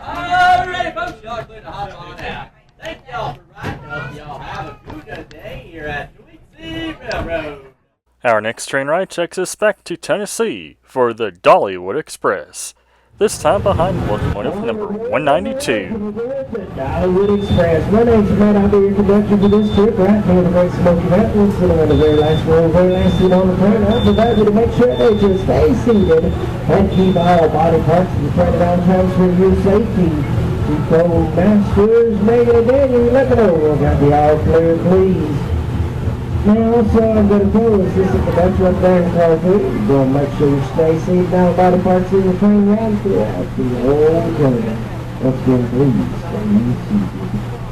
Alrighty, folks, y'all are clear to hop on out. Thank y'all for riding. Hope y'all have a good day here at Tweetsie RailRoad. Our next train ride takes us back to Tennessee for the Dollywood Express. This time behind locomotive number 192. Dollyood Express. My name's Matt. I'll be your conductor for this trip right near the Great Smoky Mountains. Sitting on the very last row, very last seat on the train. I'll provide you to make sure that you stay seated and keep all body parts of the train at all times for your safety. Control masters, Megan and Daniel, let me know. We'll got the all clear, please. Now also, I'm going to tell the assistant conductor up there in car 3. We're going to make sure you stay seated and all body parts in the train ride throughout the whole train. Once again, please stay seated.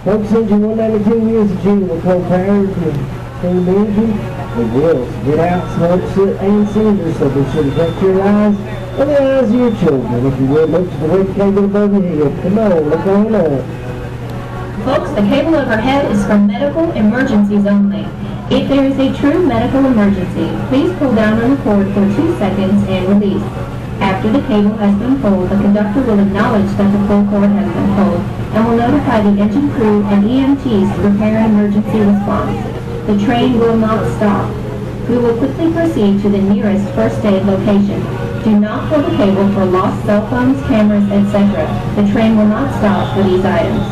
Folks, engine 192 is a tunable co-powered steam engine with wheels. Get out, smoke, soot, and cinders, so be sure to protect your eyes and the eyes of your children. If you would, look to the red cable above your head. Come on, look on up. Folks, the cable overhead is for medical emergencies only. If there is a true medical emergency, please pull down on the cord for 2 seconds and release. After the cable has been pulled, the conductor will acknowledge that the full cord has been pulled and will notify the engine crew and EMTs to prepare an emergency response. The train will not stop. We will quickly proceed to the nearest first aid location. Do not pull the cable for lost cell phones, cameras, etc. The train will not stop for these items.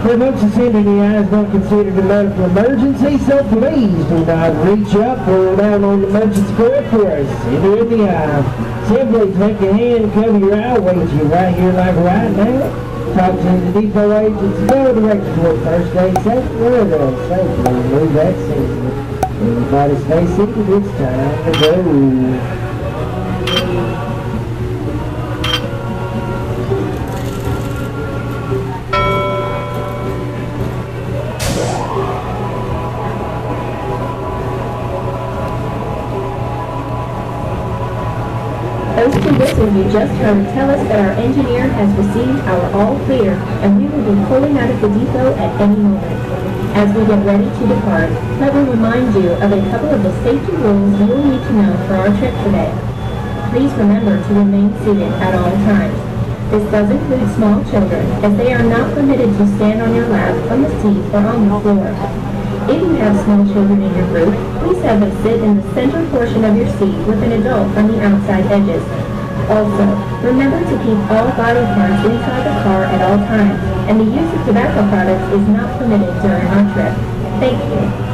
For folks who send in the eyes not considered a medical emergency, so please do not reach up or down on the emergency cord for a cinder in the eye. Simply take your hand, cover your eye, wait till you're right here like right now. Talk to the depot agents, go directly to a first aid center where they'll safely remove that cinder. Everybody stay seated, it's time to go. Those two whistles you just heard tell us that our engineer has received our all clear and we will be pulling out of the depot at any moment. As we get ready to depart, let me remind you of a couple of the safety rules you will need to know for our trip today. Please remember to remain seated at all times. This does include small children, as they are not permitted to stand on your lap, on the seat, or on the floor. If you have small children in your group, please have them sit in the center portion of your seat with an adult on the outside edges. Also, remember to keep all body parts inside the car at all times, and the use of tobacco products is not permitted during our trip. Thank you.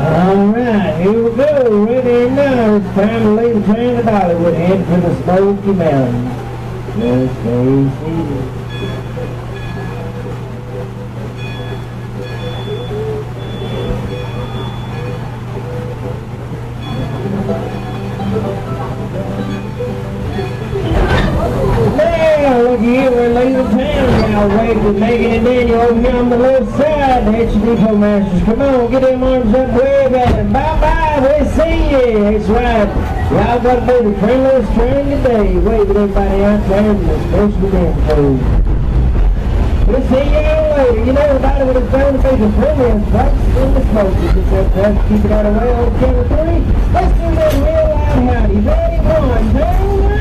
Alright, here we go. Ready or not, it's time to leave the train to Dollywood, head for the Smoky Mountains. Just stay seated. Now, look here, we're leaving town now. Wait for Megan and Daniel over here on the left side. That's your depot masters. Come on, get them arms up, wave at them. Bye-bye, we'll see you. That's right. Y'all got to be the friendliest train today. Wave at everybody out there, and especially them fools. We'll see y'all later. You know, everybody would have found to be the friendliest folks in the smoky. Just have to keep it out of the way on camera 3. Let's do that real loud howdy. Ready? 1, 2, 3.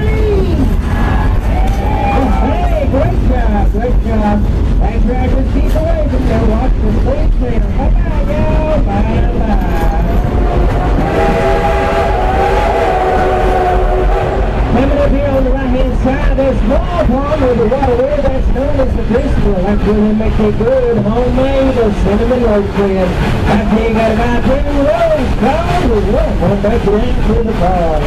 Hey, great job, great job. Back drivers, keep away from them. Watch the speed clear. Bye-bye, y'all. Bye-bye. Coming up here on the right-hand side, there's small pond with the water there. That's known as the Bristol. That's where they make a good homemade cinnamon loaf bread. Back here you got about 2 rows. Cars with one back into the car.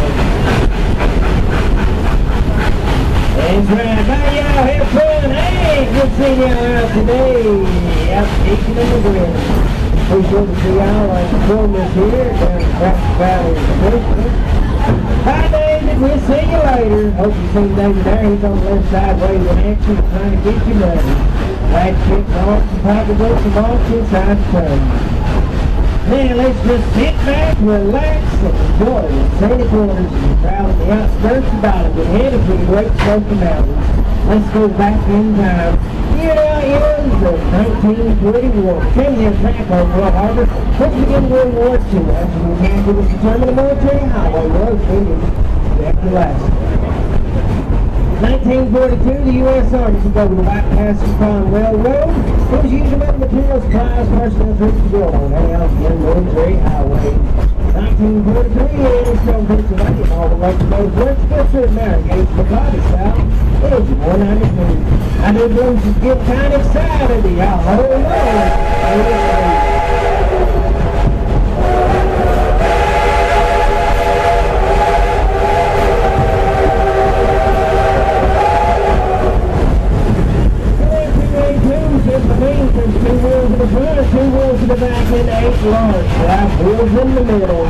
That's right. Bye, y'all. Have fun. Hey, good seeing y'all out today. Out eating in the grill. We sure to see y'all on the fullness here down in Crack Valley in Bristol. Bye, David. We'll see you later. Hope you see David there. He's on the left side waving at you, trying to get your money. Flagship off and pocketbooks and off inside the train. Now let's just sit back, relax, and enjoy the scenic waters and travel the outskirts of Dollywood, headed for the Great Smoky Mountains. Let's go back in time. Here is 1941. Came near track on Pearl Harbor. Let's begin World War II. After we had to determine the military highway was finished after last. 1942, the U.S. Army took over the White Pass Upon Railroad. It was used to make material supplies, personnel troops to build on the military highway. 1943, the English from Pennsylvania, all the way to those works, still to America, it's the body south. It was 192. I do believe you get kind of excited, y'all. Hold on. There's 2 wheels in the front, 2 wheels in the back, and 8 large. 5 wheels in the middle.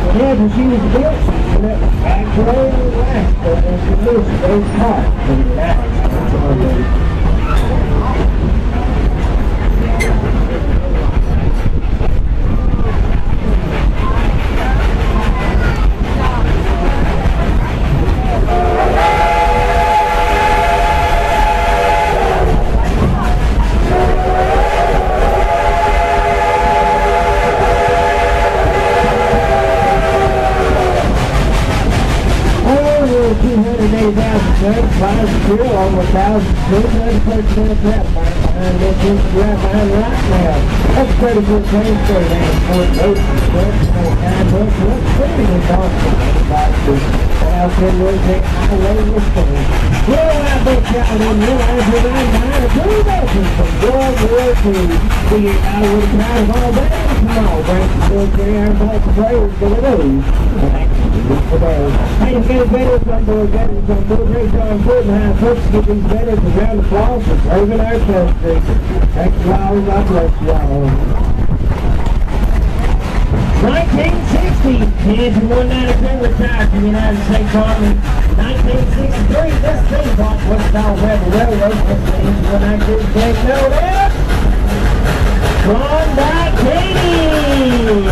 Whenever she was built, she was actually last, but in condition, those parts, and that's all they. Flies through over 1,000 feet. Another person in the trap behind this right behind right now. That's pretty good transfer down in Fort Mason. Looks pretty good Boston. Out there was that highway was coming. Well, I bet y'all didn't realize we're right behind a blue veteran from World War II. Figured I would have tried of all that. Come on, bring some military iron black players to the news. Hey, to get veterans on board, great job important how folks get these veterans around the clock for serving our country. Thanks y'all, God bless y'all. 1960, Kids in 193 retired from the United States Army. 1963, this thing bought what's called Rebel Railroad. This thing is 193 take note of. Klondike Katie!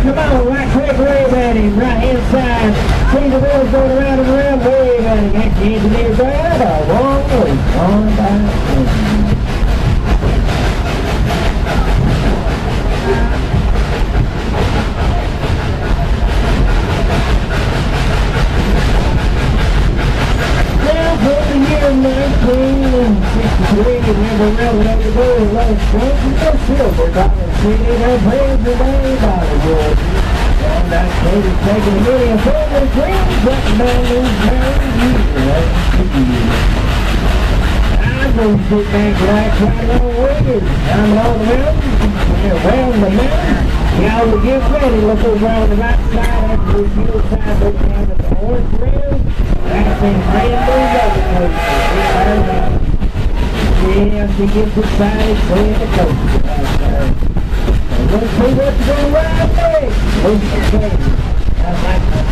Come on, right quick, wave at him, right hand side. See the wheels going around and around, wave at him. That's the engineer drive, a long way on by. Now for the year 1963, remember the railroad to go and let us go to the silver dollar city, her praise the day Dollywood. Down that road is taking many a forward dreams, but man who's married you I'm gonna sit back like right on waves. I'm on the mountain, around the mountain. Y'all will get ready, look over on the right side after the hillside, look down at the orange rail. That's a brand new roller coaster. Yeah, she gets excited, seeing the coaster out there. So let's see what's going to ride next. Who's the king? I like that.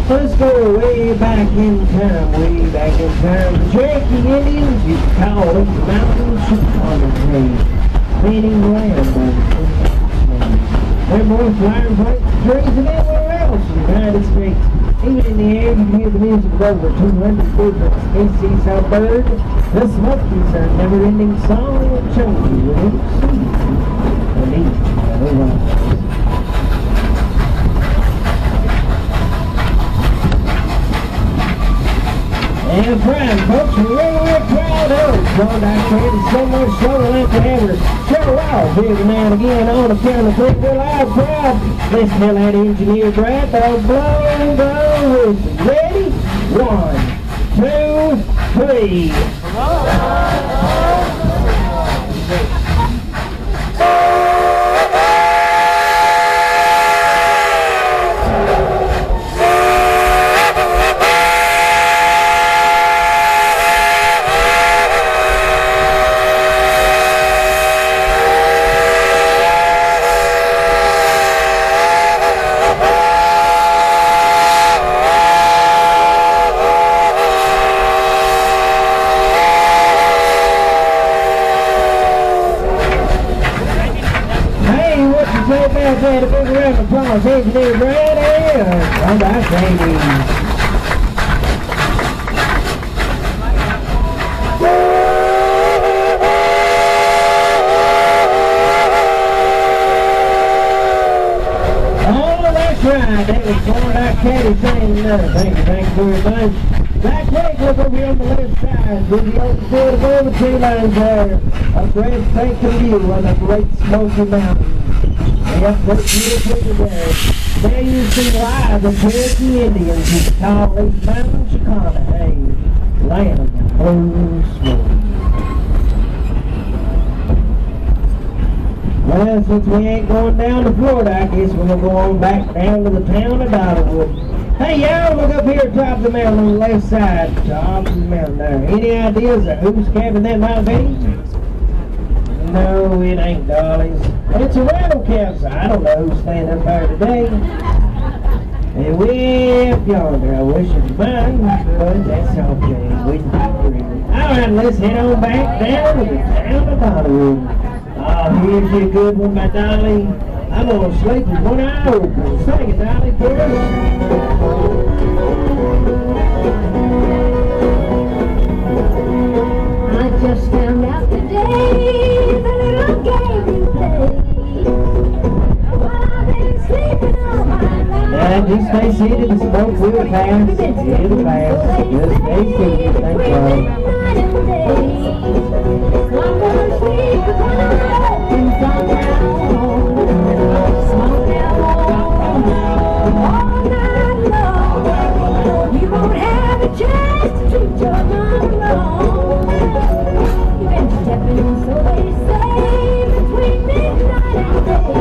Let's go way back in time, way back in time. The Cherokee Indians used to call these mountains Chicago, meaning land. They're more flying plates, trees than anywhere else in the United States. Even in the air, you can hear the music of over 200 different species of bird. The Smokies are a never-ending song that changes with each season. And each and prime folks are really proud of it. Klondike Trade is so much so we'll have to have her show off every now and again on account of pretty real loud proud. Listen to that engineer Brad, they'll blow with ready? 1, 2, 3. Say a big round of applause, engineer Brad, and I'm back, baby. Oh, that's right, that was Klondike Caddy saying another. Thank you very much. Black Lake, look over here on the left side, with the open field of over 2 lines there. A breathtaking view of the Great Smoky Mountains. Yep, that's beautiful today. There you see why the Cherokee Indians used to call these mountains Chicago, hey, land of the whole smoke. Well, since we ain't going down to Florida, I guess we're going to go on back down to the town of Dollywood. Hey, y'all, look up here top of the mountain on the left side. Top of the mountain there. Any ideas of whose cabin that might be? No, it ain't Dolly's. It's a rental campsite. I don't know who's staying up there today. And way up yonder, I wish it was mine, but that's okay. We can get through it. Alright, let's head on back down to the town of Dollywood. Oh, here's your good one by Dolly. I'm gonna sleep with one eye open. Sing it, Dolly, for us. I just found out today the little game you play. Well, city, the smoke will pass. It'll pass. Just stay seated. Thank You won't have a chance to treat your mama wrong. You've been stepping, so they say, between midnight and day.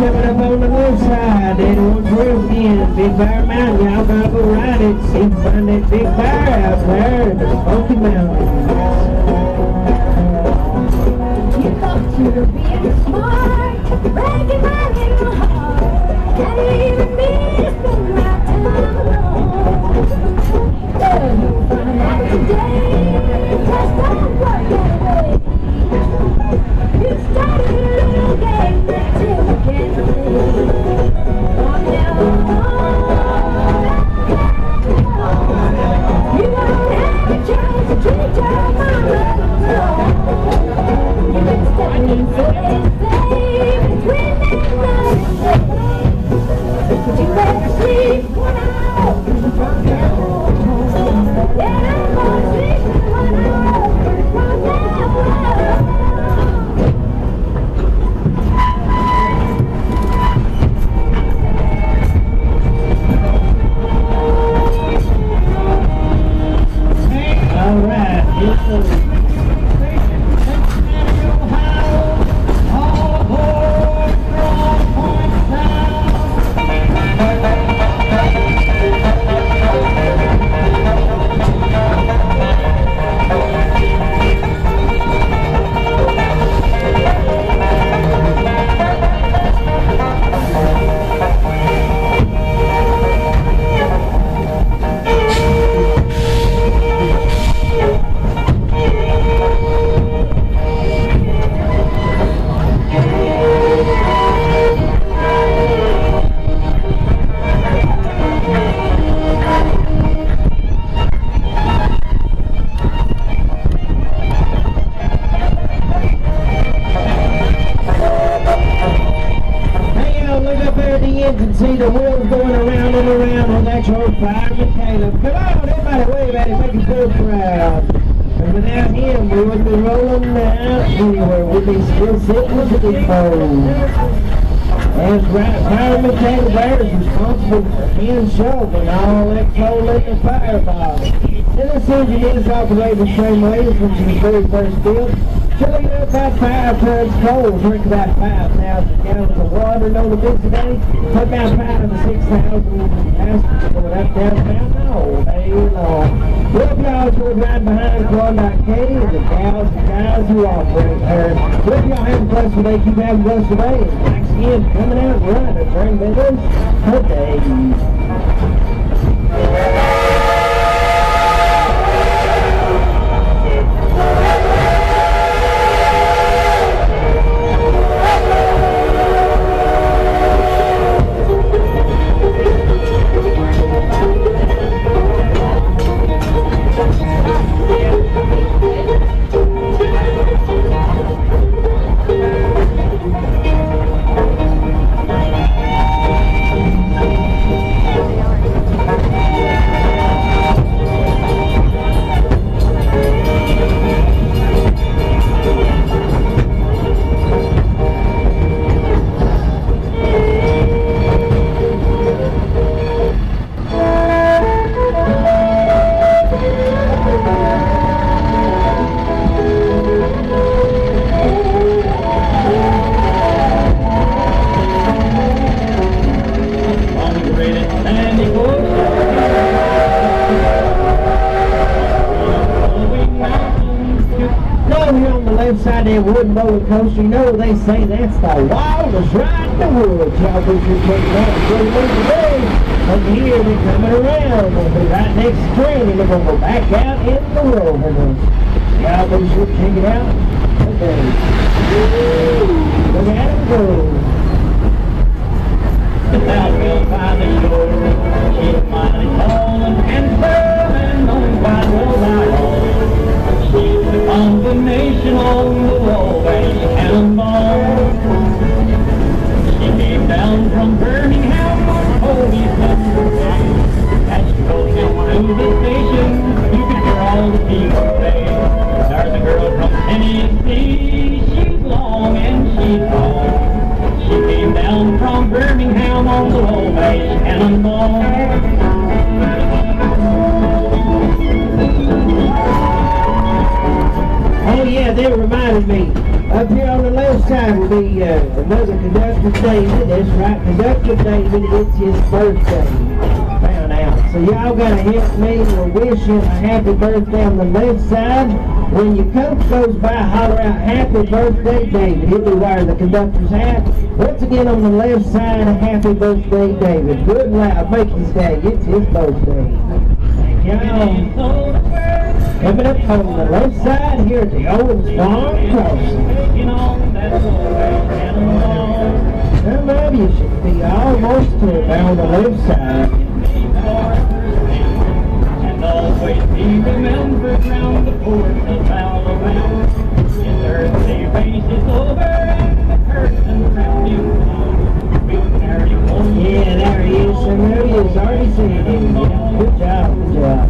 Coming up on the north side, that orange road again, Big Bear Mountain, y'all gotta go ride it, see if you find that big bear out there in the Smoky Mountains. You thought you were being smart, bragging right in my heart, and leaving me to spend my time alone. Well, you'll find out today, just don't work that way. You started a little game that till you can't believe. On now, you won't have a chance to treat your mama wrong. You've been stepping, so they say, between midnight and day. Would you rather sleep one hour from your home? Yeah, I'm gonna sleep 1 hour from now on. All right, here goes. See the wheels going around and around on that your fireman Caleb. Come on, everybody wave at him, make him feel proud. And without him, we would be rolling out anywhere. We'd be still sitting with the big phone. That's right, fireman Caleb there is responsible for hand shoveling all that coal in the firebox. And this engine is operated the same way as when she was very first built. She'll eat up about 5 tons coal, drink about 5,000 gallons of water, and on the busy day, put about 5,000 to 6,000 passengers going up downtown all day long. Well, if y'all enjoyed riding behind Klondike Katie and the gals and guys who operate her. Well, if y'all have a blessed day, keep having a blessed day. And thanks again for coming out and riding. Bring with us today. left side of that wooden roller coaster, you know they say that's the wildest ride in the world. Y'all be sure to check it out before you leave today. Over here, they're coming around. They'll be right next to the train, and they're going to go back out in the road. Y'all be sure to check it out. Okay. Look at them go. Out well by the shore, she's mighty tall and firm and known quite well by all. She's the combination on the wallbang cannonball. She came down from Birmingham on Holy Sunday. As she goes into the station, you can hear all the people say, there's a girl from Tennessee, she's long and she's tall. She came down from Birmingham on the wallbang cannonball. Oh yeah, that reminded me. Up here on the left side will be another conductor, David. That's right, conductor David. It's his birthday. Found out. So y'all gotta help me or wish him a happy birthday on the left side. When your coach goes by, holler out, happy birthday, David. He'll be wearing the conductor's hat. Once again on the left side, happy birthday, David. Good and loud, make his day. It's his birthday. Thank y'all. Coming up on the left side here at the old farm crossing. Some of you should be almost on the left side. And always be remembered round the porch of Alabama. In their faces over and the curtain round you. Yeah, there he is. Some of you has already seen him. Yeah, good job, good job.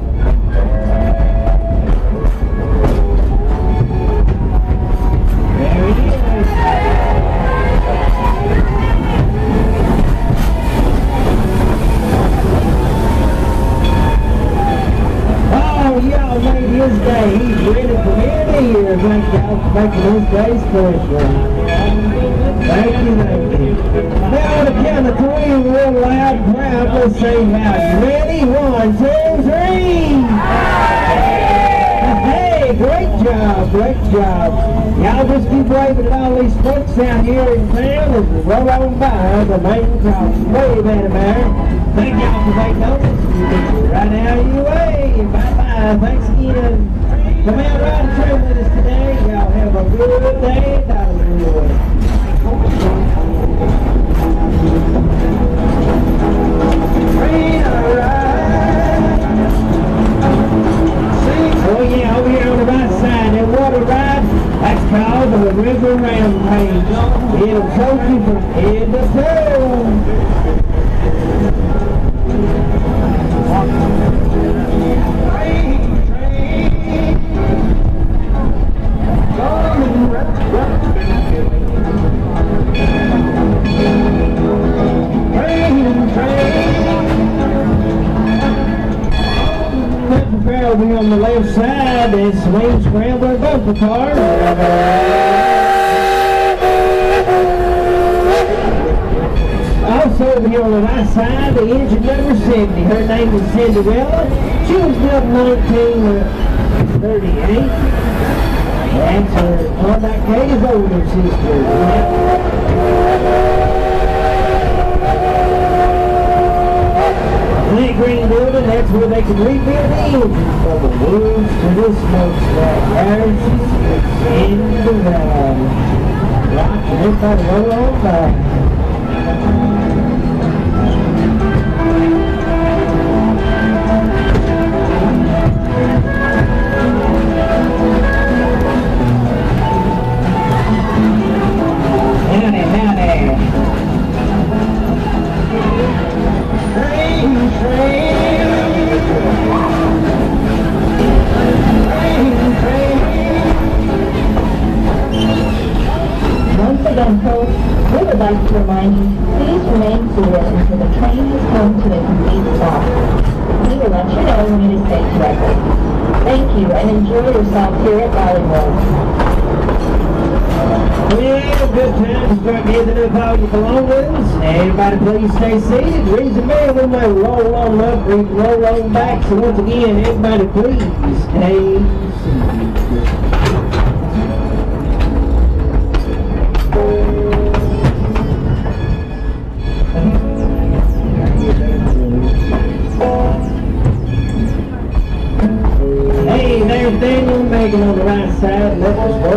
There he is. Oh, y'all made his day. He's ready for many years. Thank y'all for making his day special. Thank you, thank you. Now on the count of three, real loud and proud, let's say how. You ready? 1, 2, 3. Hey, great job, great job. Y'all just keep waving at all these folks out here in town as we roll on by the main crossing. Wave at them there. Thank y'all for taking notice. Right out of your way. Bye-bye. Thanks again. Come out, ride the train with us today. Y'all have a good day at Dollywood. Oh yeah, over here on the right side, that water ride, that's called the River Railfanning. It'll soak you from head to toe. Over here on the left side, this swing scrambler bumper car. Also over here on the right side, the engine number 70. Her name is Cinderella. She was built in 1938. That's her Honda Katie's older sister. That green building, that's where they can rebuild the engines from the woods to the smokestack. There she sits in the ride. Watching everybody roll on by. Once again, folks, we would like to remind you, please remain seated until the train has come to a complete stop. We will let you know when it is safe to exit. Thank you, and enjoy yourself here at Dollywood. Well, good time to start gathering up all your belongings. Everybody please stay seated. Reason being we may roll on up or even roll on back. So once again, everybody please stay seated.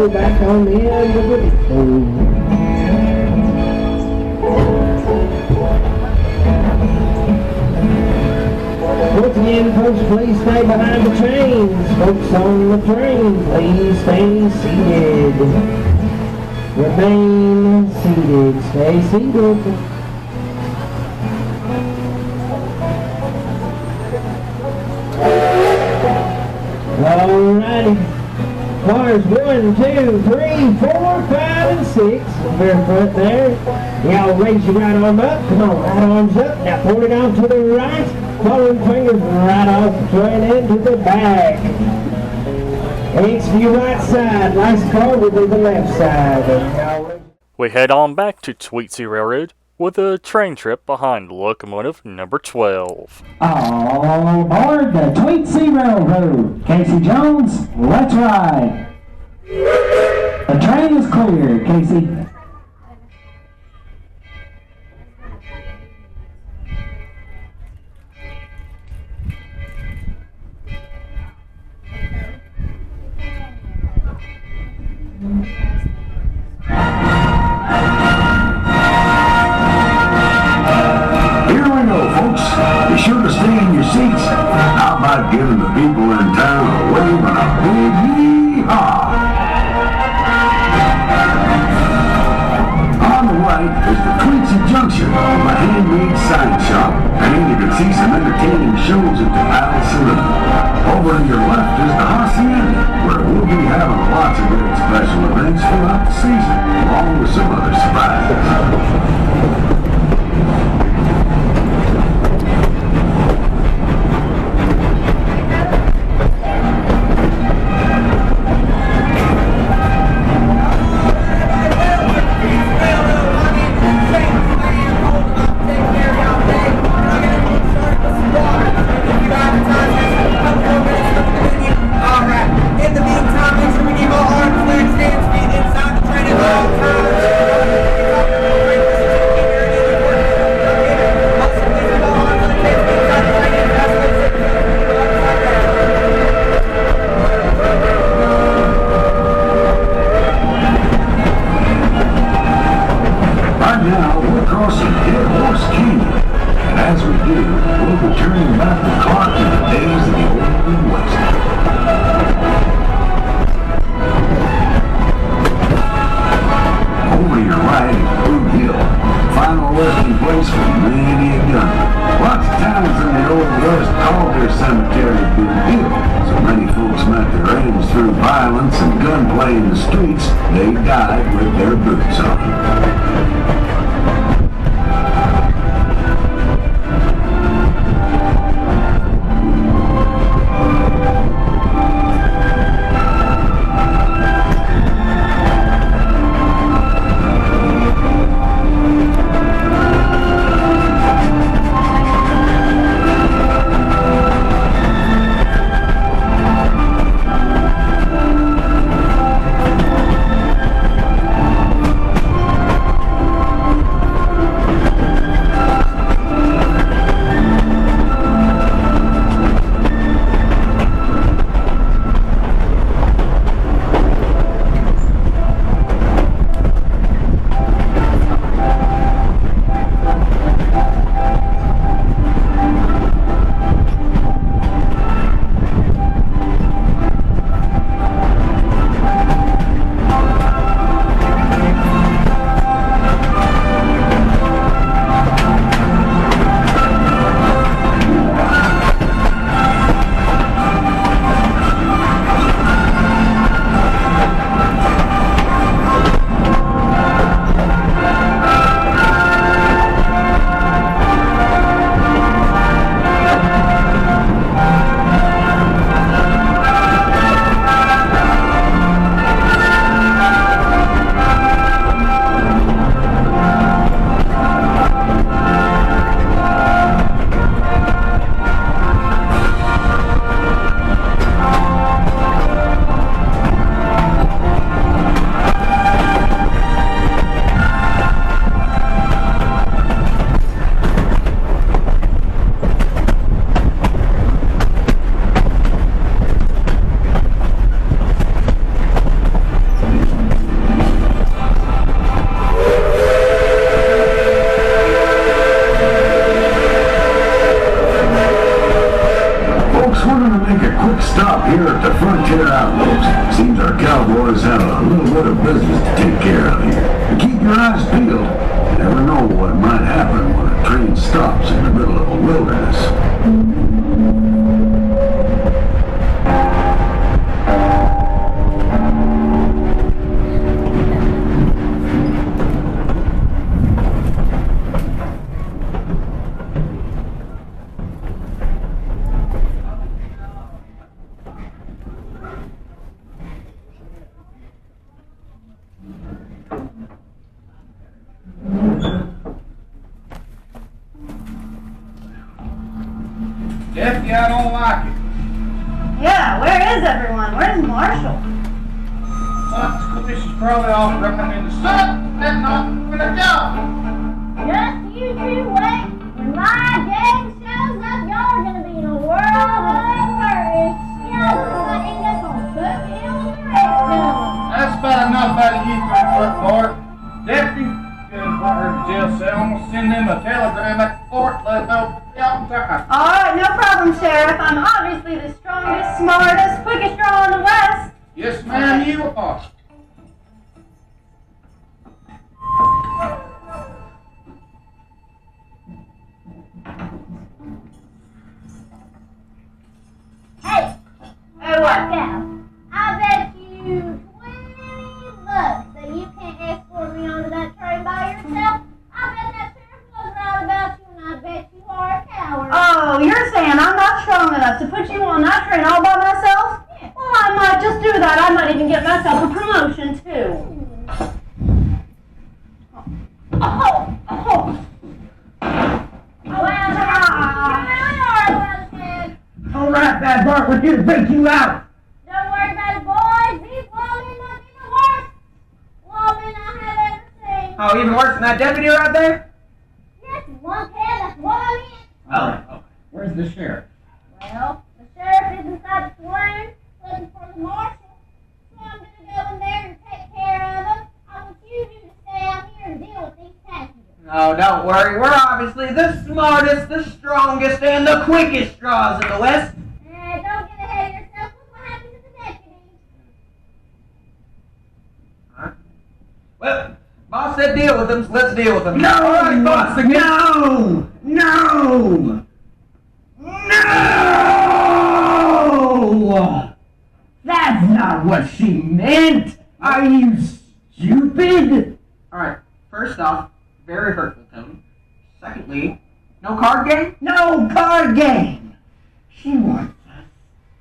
go back on the end of the depot. Once again, folks, please stay behind the trains. Folks on the train, please stay seated. Remain seated. Stay seated. Alrighty. Cars 1, 2, 3, 4, 5, and 6. Very front there. Y'all raise your right arm up. Come on, right arms up. Now point it on to the right. Following fingers right off the train into the back. Thanks to your right side. Last car will be the left side. We head on back to Tweetsie RailRoad with a train trip behind locomotive number 12. All aboard the Tweetsie RailRoad. Casey Jones, let's ride. The train is clear, Casey. Be sure to stay in your seats. How about giving the people in town a wave and a big yee-haw? On the right is the Tweetsie Junction, a handmade sign shop, and you can see some entertaining shows at the Palace Saloon. Over to your left is the Hacienda, where we'll be having lots of good special events throughout the season, along with some other surprises. we're gonna make a quick stop here at the Frontier Outpost. Seems our cowboys have a little bit of business to take care of here. And keep your eyes peeled. You never know what might happen when a train stops in the middle of a wilderness. Deputy, I don't like it. Yeah, where is everyone? Where's Marshall? This is probably off running in the sun. That's not going to go. Just you two wait. When my gang shows up, y'all are gonna be in a world of hurry. Y'all gonna end up on Foothill and the rest of them. That's about enough out of you three foot boy. Deputy, gonna put her in jail cell. I'm gonna send them a telegram at the fort. Let them know out in time. Alright, no problem, Sheriff. I'm obviously the strongest, smartest, quickest draw in the West. Yes, ma'am, you are. Hey, what? I bet you $20 that you can't escort me onto that train by yourself. I bet that sheriff was right about you, and I bet you are a coward. Oh, you're saying I'm not strong enough to put you on that train all by myself? Yeah. Well, I might just do that. I might even get myself a promotion, too. All right, Bad Bart, we're here to break you out. Don't worry about it, boys. These lawmen might be the worst lawmen I have ever seen. Oh, even worse than that deputy right there? Yes, lunkhead, that's what I mean. Oh. Where's the sheriff? Well, the sheriff is inside the saloon looking for the marshal. So I'm going to go in there and take care of him. I want you two to stay out here and deal with these passengers. Oh, don't worry. We're obviously the smartest, the strongest, and the quickest straws in the West. Don't get ahead of yourself. Look what happened to the deputy. Huh? Well, boss said deal with them, so let's deal with them. No! All right, boss. No! No! No! That's not what she meant! Are you stupid? Alright, first off, very hurtful tone. Secondly, no card game? No card game! She wants us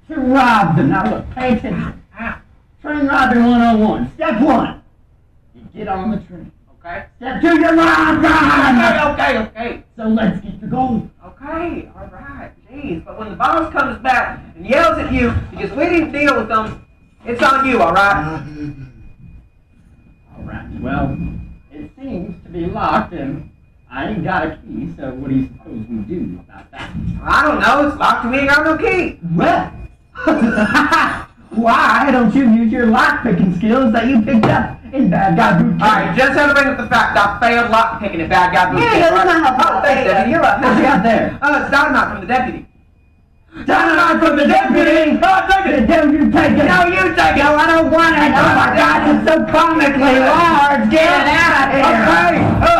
to rob them. Now look, pay attention. Train robbery 101. Step 1. You get on the train. Okay. Step 2, you rob them! Okay. So let's get the gold. Okay, alright. Jeez, but when the boss comes back and yells at you because we didn't deal with them, it's on you, alright? Alright, well, it seems to be locked and I ain't got a key, so what do you suppose we do about that? I don't know, it's locked and we ain't got no key. Well, why don't you use your lock-picking skills that you picked up in Bad Guy Boot Camp? Alright, just had to bring up the fact I failed lock picking at Bad Guy Boot Camp. Yeah, that's not how thanks, Deputy. You're right. What you got there? Oh, it's dynamite from the deputy. Dynamite from the deputy! Oh, take it! Don't you take it! No, you take it! No, I don't want it! Oh my gosh, it's so comically large! Get it out of here! Okay!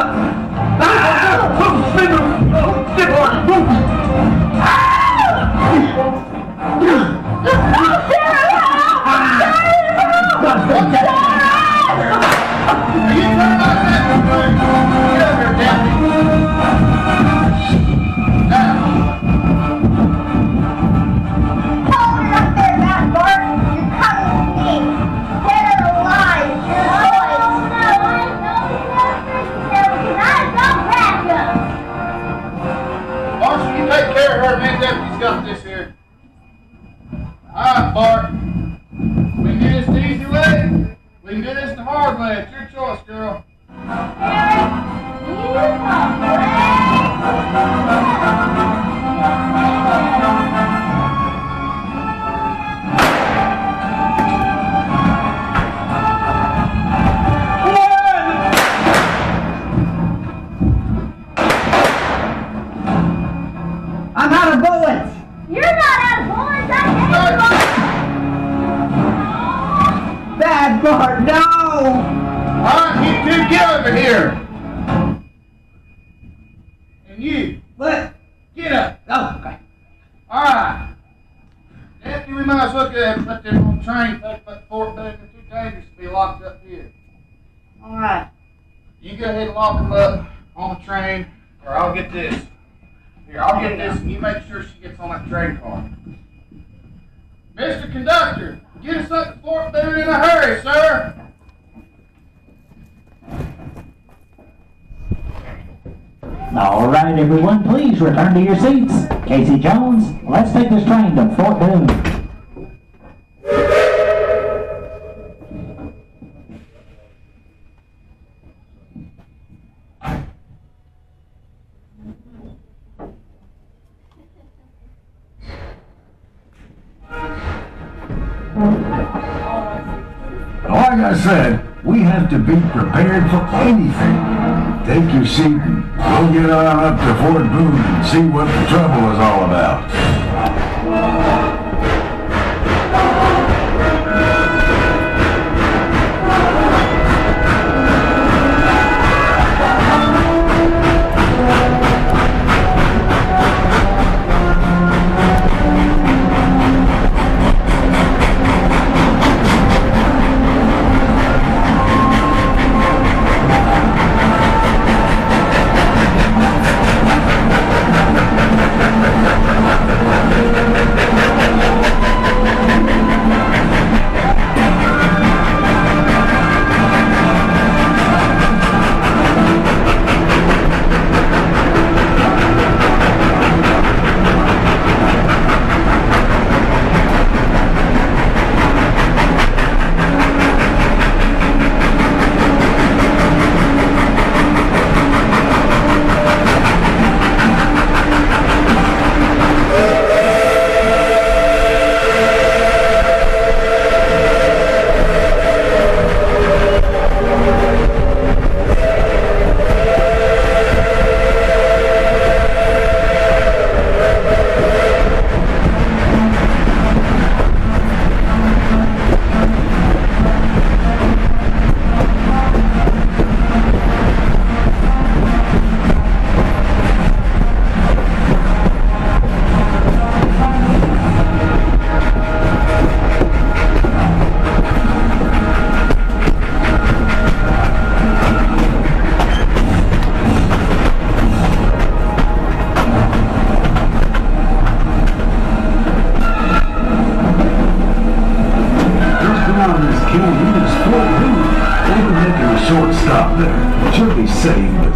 Deputy's got this here. Alright, Bart. We can do this the easy way. We can do this the hard way. It's your choice, girl. I'm out of bullets! You're not out of bullets! Bart, no! Alright, you two get over here. And you. What? Get up. Oh, okay. Alright. After we might as well put them on the train, take that Fort Boone, they're too dangerous to be locked up here. Alright. You go ahead and lock them up on the train, or I'll get this. Here, I'll get this, and you make sure she gets on that train car. Mr. Conductor, get us up to Fort Boone in a hurry, sir. All right, everyone, please return to your seats. Casey Jones, let's take this train to Fort Boone. Like I said, we have to be prepared for anything. Take your seat and we'll get on up to Fort Boone and see what the trouble is all about.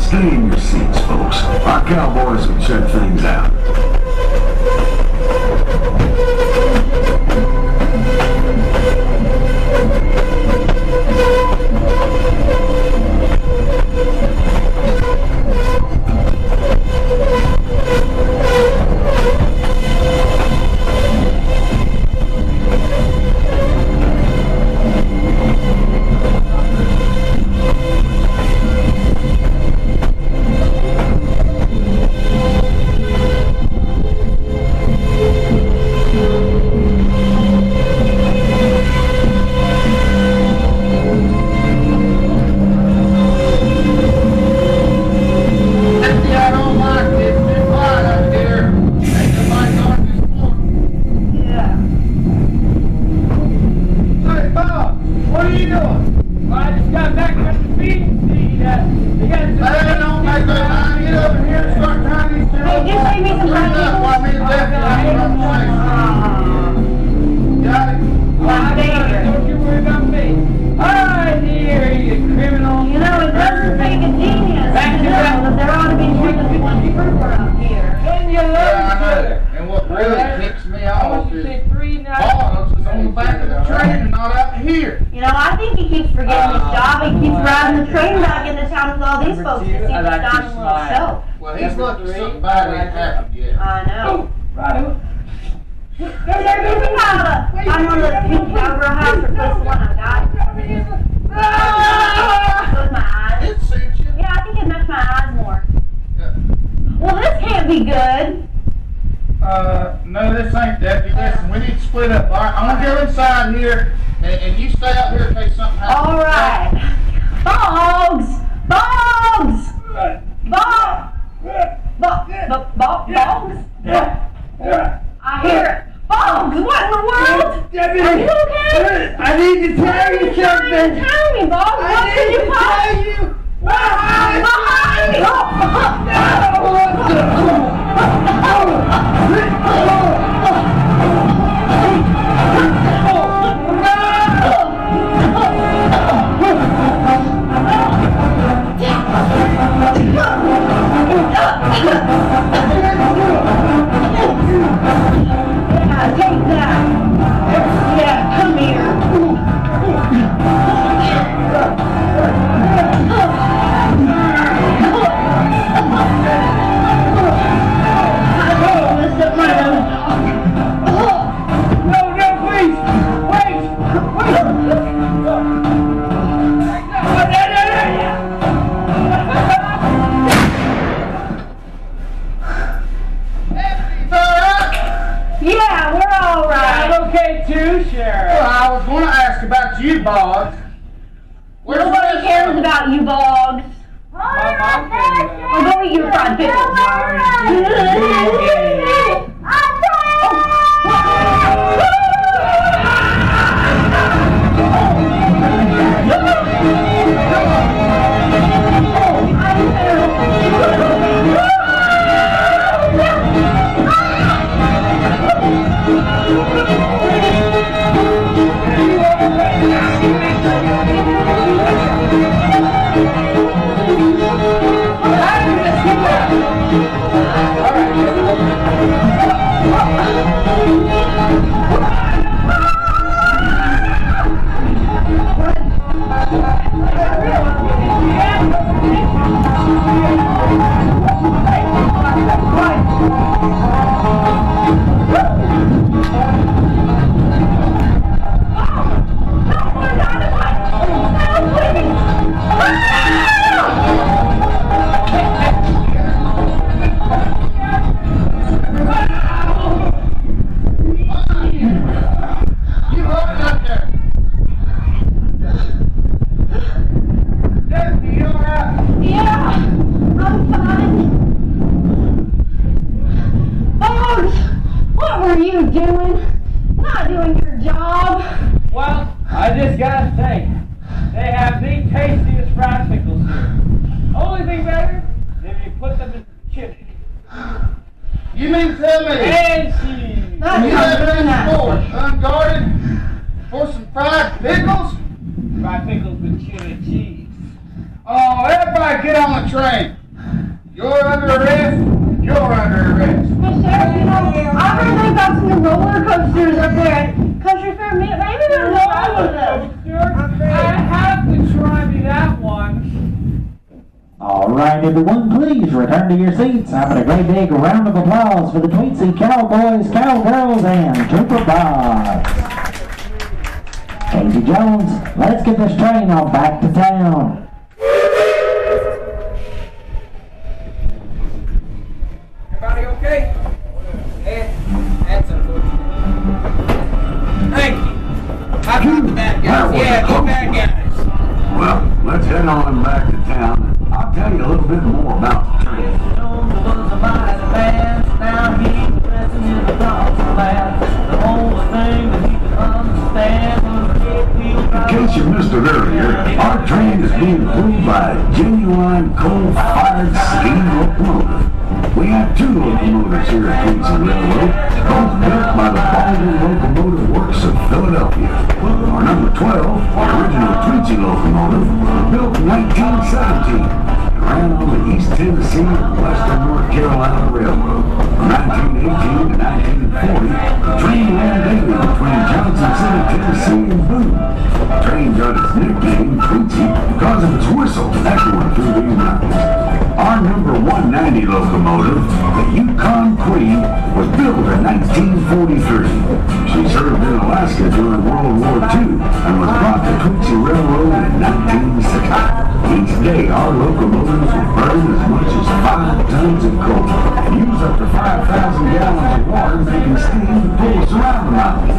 Stay in your seats, folks. Our cowboys will check things out. And you stay out here in case something happens. All right. Boggs! Boggs! Boggs? I hear it. Boggs, what in the world? Debbie, are you okay? I need to tell you something. Tell me, Boggs. What can you tell you? Behind me! Yeah, take that. Yeah, come here. Yeah, we're all right. I'm okay too, Sheriff. Well, I was going to ask about you, Boggs. Nobody cares about you, Boggs. I'll go eat your fried pickles. Everyone, please return to your seats. Having a great big round of applause for the Tweetsie Cowboys, Cowgirls, and Trooper Boggs. Casey Jones, let's get this train on back to town. Everybody okay? That's unfortunate. Thank you. How about the bad guys? Yeah, the bad guys. Well, let's head on back to town. I'll tell you a little bit more about the train. In case you missed it earlier, our train is being pulled by a genuine coal-fired steam locomotive. We have two locomotives here at Tweetsie Railroad, both built by the Baldwin Locomotive Works of Philadelphia. Our number 12, the original Tweetsie locomotive, was built in 1917 and ran on the East Tennessee and Western North Carolina Railroad. From 1918 to 1940, the train ran daily between Johnson City, Tennessee and Boone. The train got its nickname, Tweetsie, because of its whistle echoing through these mountains. Our number 190 locomotive, the Yukon Queen, was built in 1943. She served in Alaska during World War II and was brought to Tweetsie Railroad in 1960. Each day, our locomotives would burn as much as 5 tons of coal and use up to 5,000 gallons of water making steam to pull us around the mountain.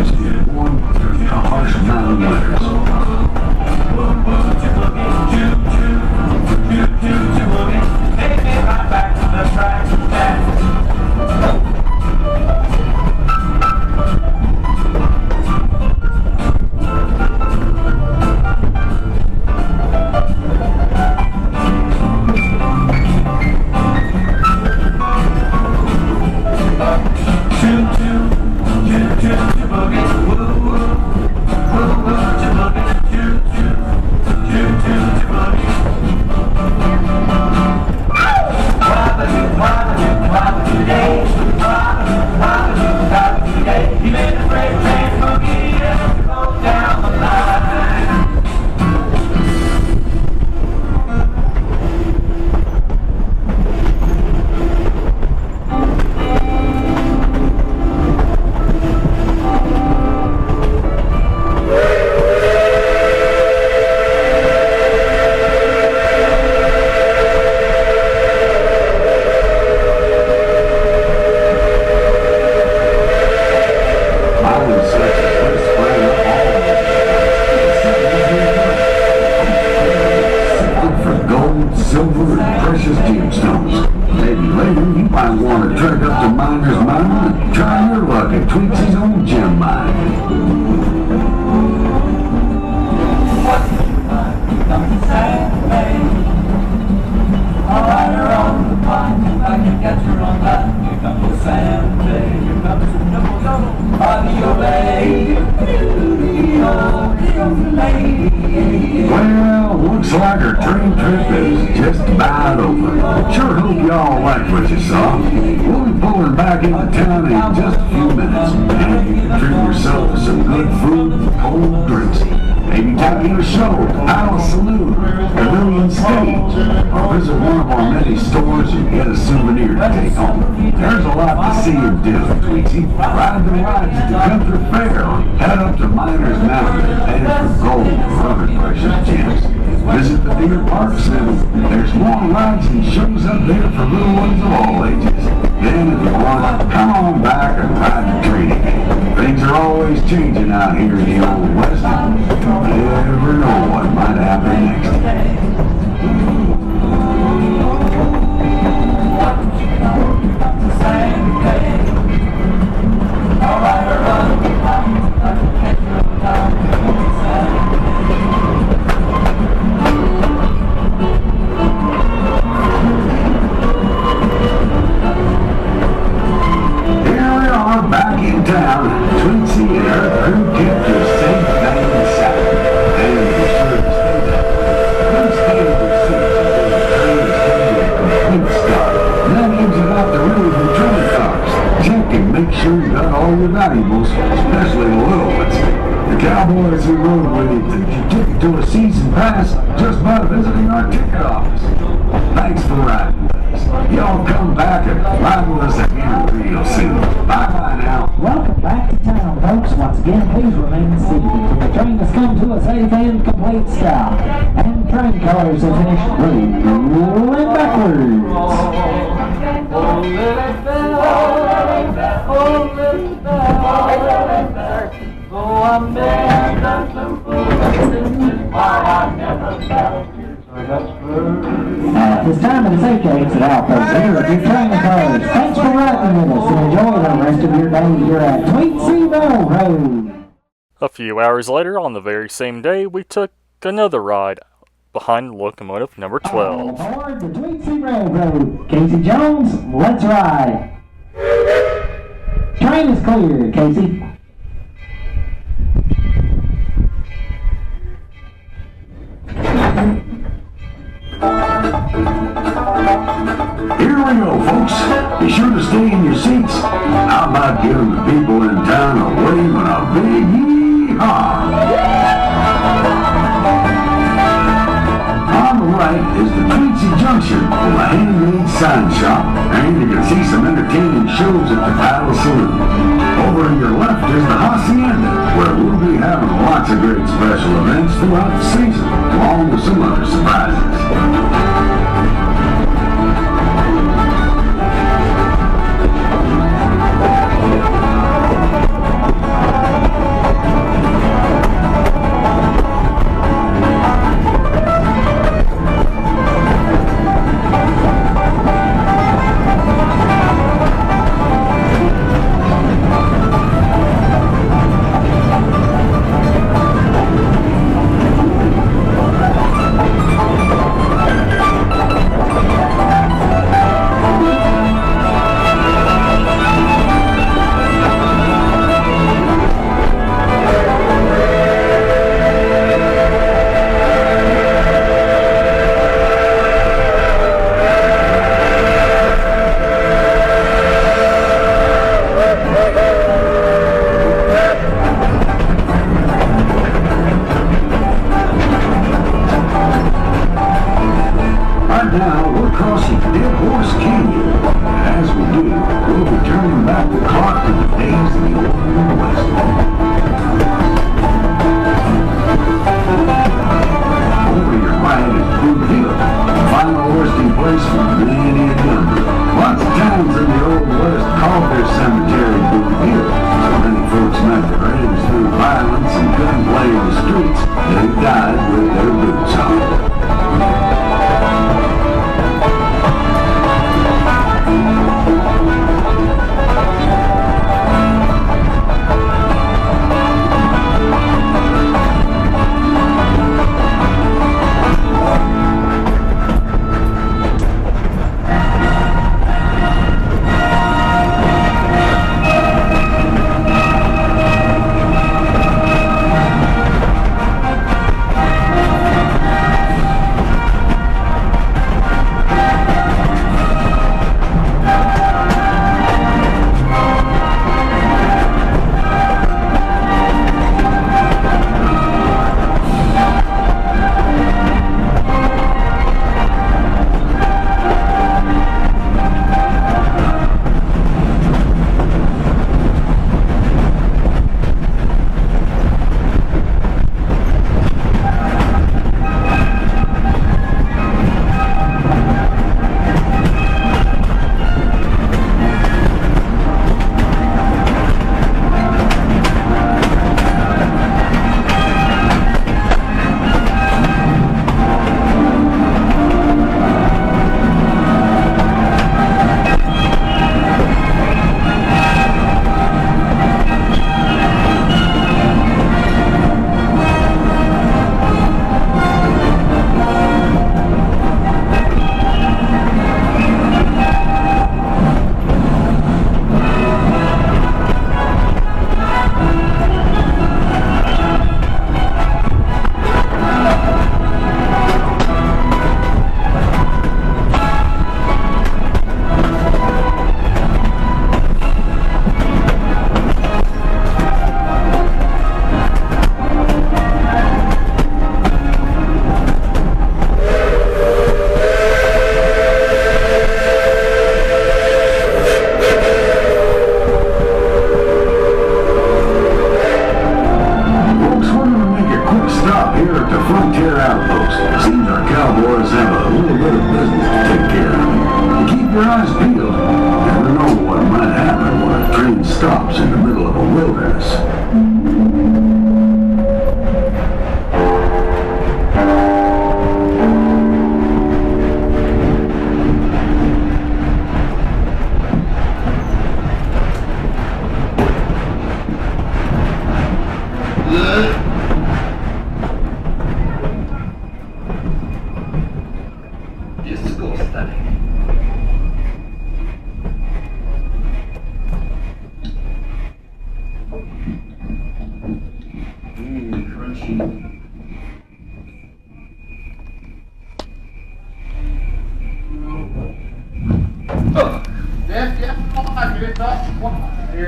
always been warm during the harsh mountain winters. Take me right back to the tracks of death. Tweetsie's own gem mine. Well, looks like our train trip is just about over. Sure hope y'all liked what you saw. We'll be pulling back into town in just a few minutes, and you can treat yourself to some good food and cold drinks. Maybe take in a show, Paddle Saloon, Pavilion Stage, or visit one of our many stores and get a souvenir to take home. There's a lot to see and do, Tweetsie. Ride the rides at the Country Fair, or head up to Miners Mountain and head for gold or other precious gems. Visit the Deer Park Center. There's more rides and shows up there for little ones of all ages. Then if you want, come on back and ride the train again. Things are always changing out here in the Old West. You never know what might happen next. Back in town, Tweetsie and her crew kept her safe and sound, and be sure to stay there. Please stay in your seats until the train is coming to a complete stop. That means about the road and train cars. Check and make sure you got all your valuables, especially the little ones. The cowboys who rode with you took your ticket to a season pass just by visiting our ticket office. Thanks for riding with us. Y'all come back and ride with us again real soon. Bye-bye now. Welcome back to town, folks. Once again, please remain seated until the train has come to a safe and complete stop, and train cars have finished rolling backwards. At this time, it is safe to exit out, folks. Here at your train cars. Thanks for riding with us, and enjoy the rest of your day here at Tweetsie RailRoad. A few hours later, on the very same day, we took another ride behind locomotive number 12. All aboard the Tweetsie RailRoad. Casey Jones, let's ride. Train is clear, Casey. Here we go, folks. Be sure to stay in your seats. How about giving the people in town a wave and a big yee-haw? On the right is the Tweetsie Junction with a handmade sign shop, and you can see some entertaining shows at the Paddle Saloon. Over to your left is the Hacienda, where we'll be having lots of great special events throughout the season, along with some other surprises. stops in the middle of a wilderness.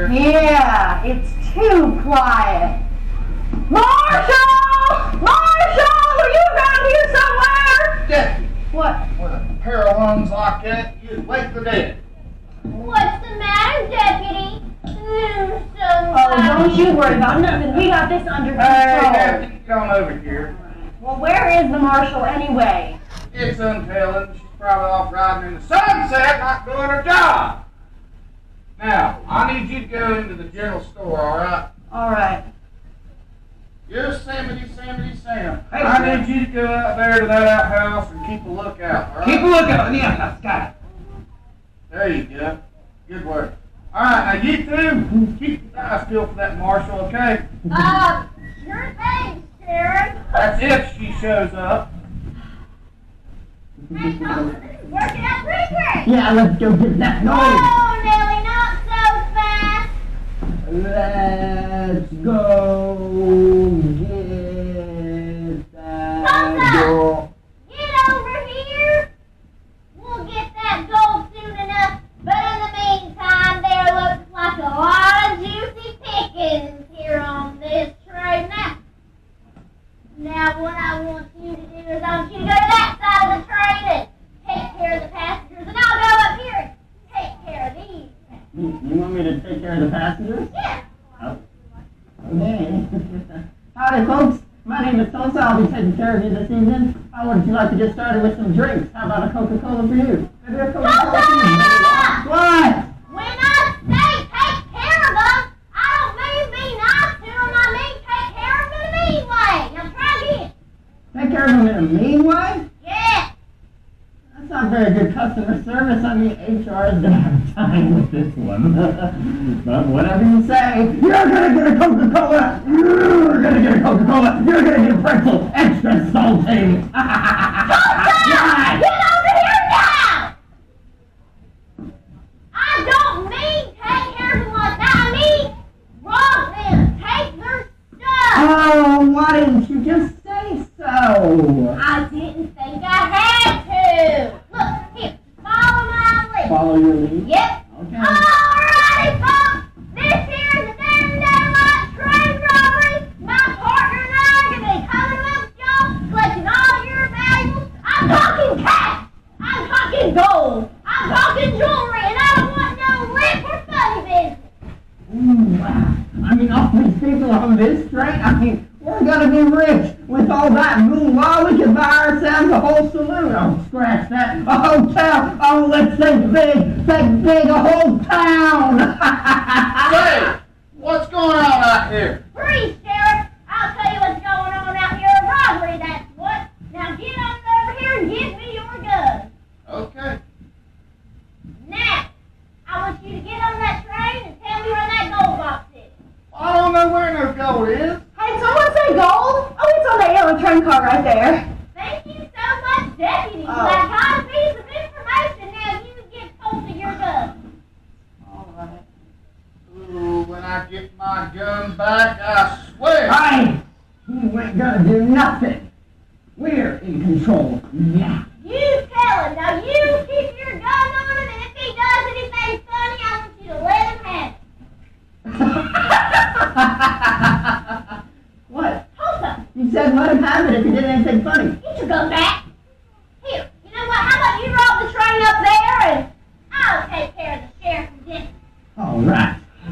Yeah, it's too quiet. Marshall! Marshall! Are you around here somewhere? Deputy, What? with a pair of lungs like that, you'd wake the dead. What's the matter, Deputy? Oh, don't you worry about nothing. We got this under Hey, control. Deputy, get on over here. Well, where is the marshal anyway? It's untelling. She's probably off riding in the sunset, not doing her job. Now, I need you to go into the general store, all right? All right. Yosemite Sam. Hey, I sir. need you to go out there to that outhouse and keep a lookout, all right? Keep a lookout. Yeah, got it. There you go. Good work. All right, now you two, keep your eyes peeled for that marshal, okay? Sure thing, Sharon. That's if she shows up. Working out pretty great. Yeah, let's go get that going. Oh, Nelly, not so fast. Let's go get that gold. Get over here. We'll get that gold soon enough. But in the meantime, there looks like a lot of juicy pickings here on this train. Now what I want you to do is I want you to go to that side of the train and take care of the passengers, and I'll go up here and take care of these. You want me to take care of the passengers? Yeah. Oh. Okay. Howdy, folks. My name is Tulsa. I'll be taking care of you this evening. How would you like to get started with some drinks? How about a Coca-Cola for you? Maybe a Coca-Cola for you? What? When I say take care of them, I don't mean be nice to them. I mean take care of them in a mean way. Now try again. Take care of them in a mean way? Yeah. That's not very good customer service. I mean, HR is going to have time with this one. But whatever you say, you're going to get a Coca-Cola. You're going to get a Coca-Cola. You're going to get a pretzel extra salty. Tulsa! Get over here now! I don't mean take care of them like that. I mean rob them. Take their stuff. Oh, why didn't you just say so? I didn't think I had to. Look, here, follow my lead. Follow your lead? Yep. Okay. Alrighty, folks. This here is a daylight train robbery. My partner and I are going to be coming amongst y'all, collecting all your valuables. I'm talking cash. I'm talking gold. I'm talking jewelry, and I don't want no lip or funny business. Ooh, wow. I mean, all these people on this train, I mean, we're gonna be rich with all that moolah. We can buy ourselves a whole saloon. Oh, scratch that. A hotel. Oh, let's think big, a whole town. Say, what's going on out here? Freeze, Sheriff. I'll tell you what's going on out here. A robbery, that's what. Now get on over here and give me your gun. Okay. Now, I want you to get on that train and tell me where that gold box is. I don't know where no gold is. Hey, someone say gold? Oh, it's on that yellow train car right there. Thank you so much, Deputy. I got a piece of information. Now you get hold of your gun. All right. Ooh, when I get my gun back, I swear. Hey, you ain't gonna do nothing. We're in control now. You tell him. Now you keep your gun on him, and if he does anything funny, I want you to let him have it. What? Tulsa, You said let him have it if he did anything funny. get your gun back. Here, you know what? How about you rob the train up there, and I'll take care of the sheriff and deputy.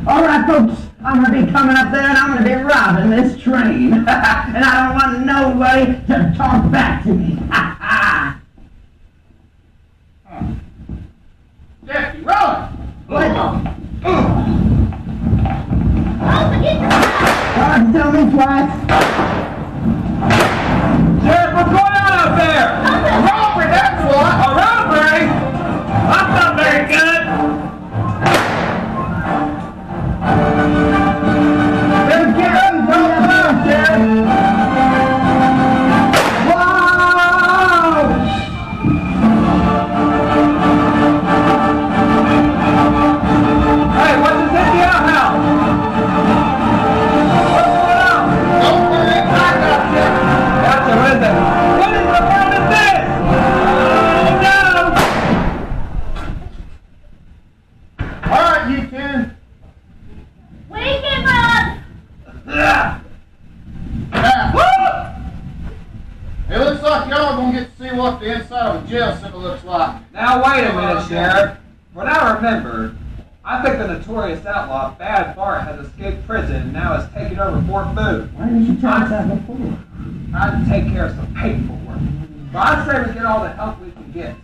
All right, folks. I'm gonna be coming up there and I'm gonna be robbing this train. And I don't want nobody to talk back to me. Deputy, run! What? Tell me twice. Sheriff, what's going on out there? A robbery, that's what. A robbery? That's not very good. Let's get them down, Sheriff. Hey, what's this in the outhouse? What's going on? Don't worry, I got you. Gotcha, what is it? What in the world is this? Oh, no! Alright, you two. Weekend run! Now, it looks like y'all gonna get to see what the inside of a jail cell looks like. Now wait a minute, Sheriff. When I remember, I think the notorious outlaw Bad Bart has escaped prison and now is taking over Fort Boo. Why didn't you try that before? Trying to take care of some paperwork. But I'd say we get all the help we can get.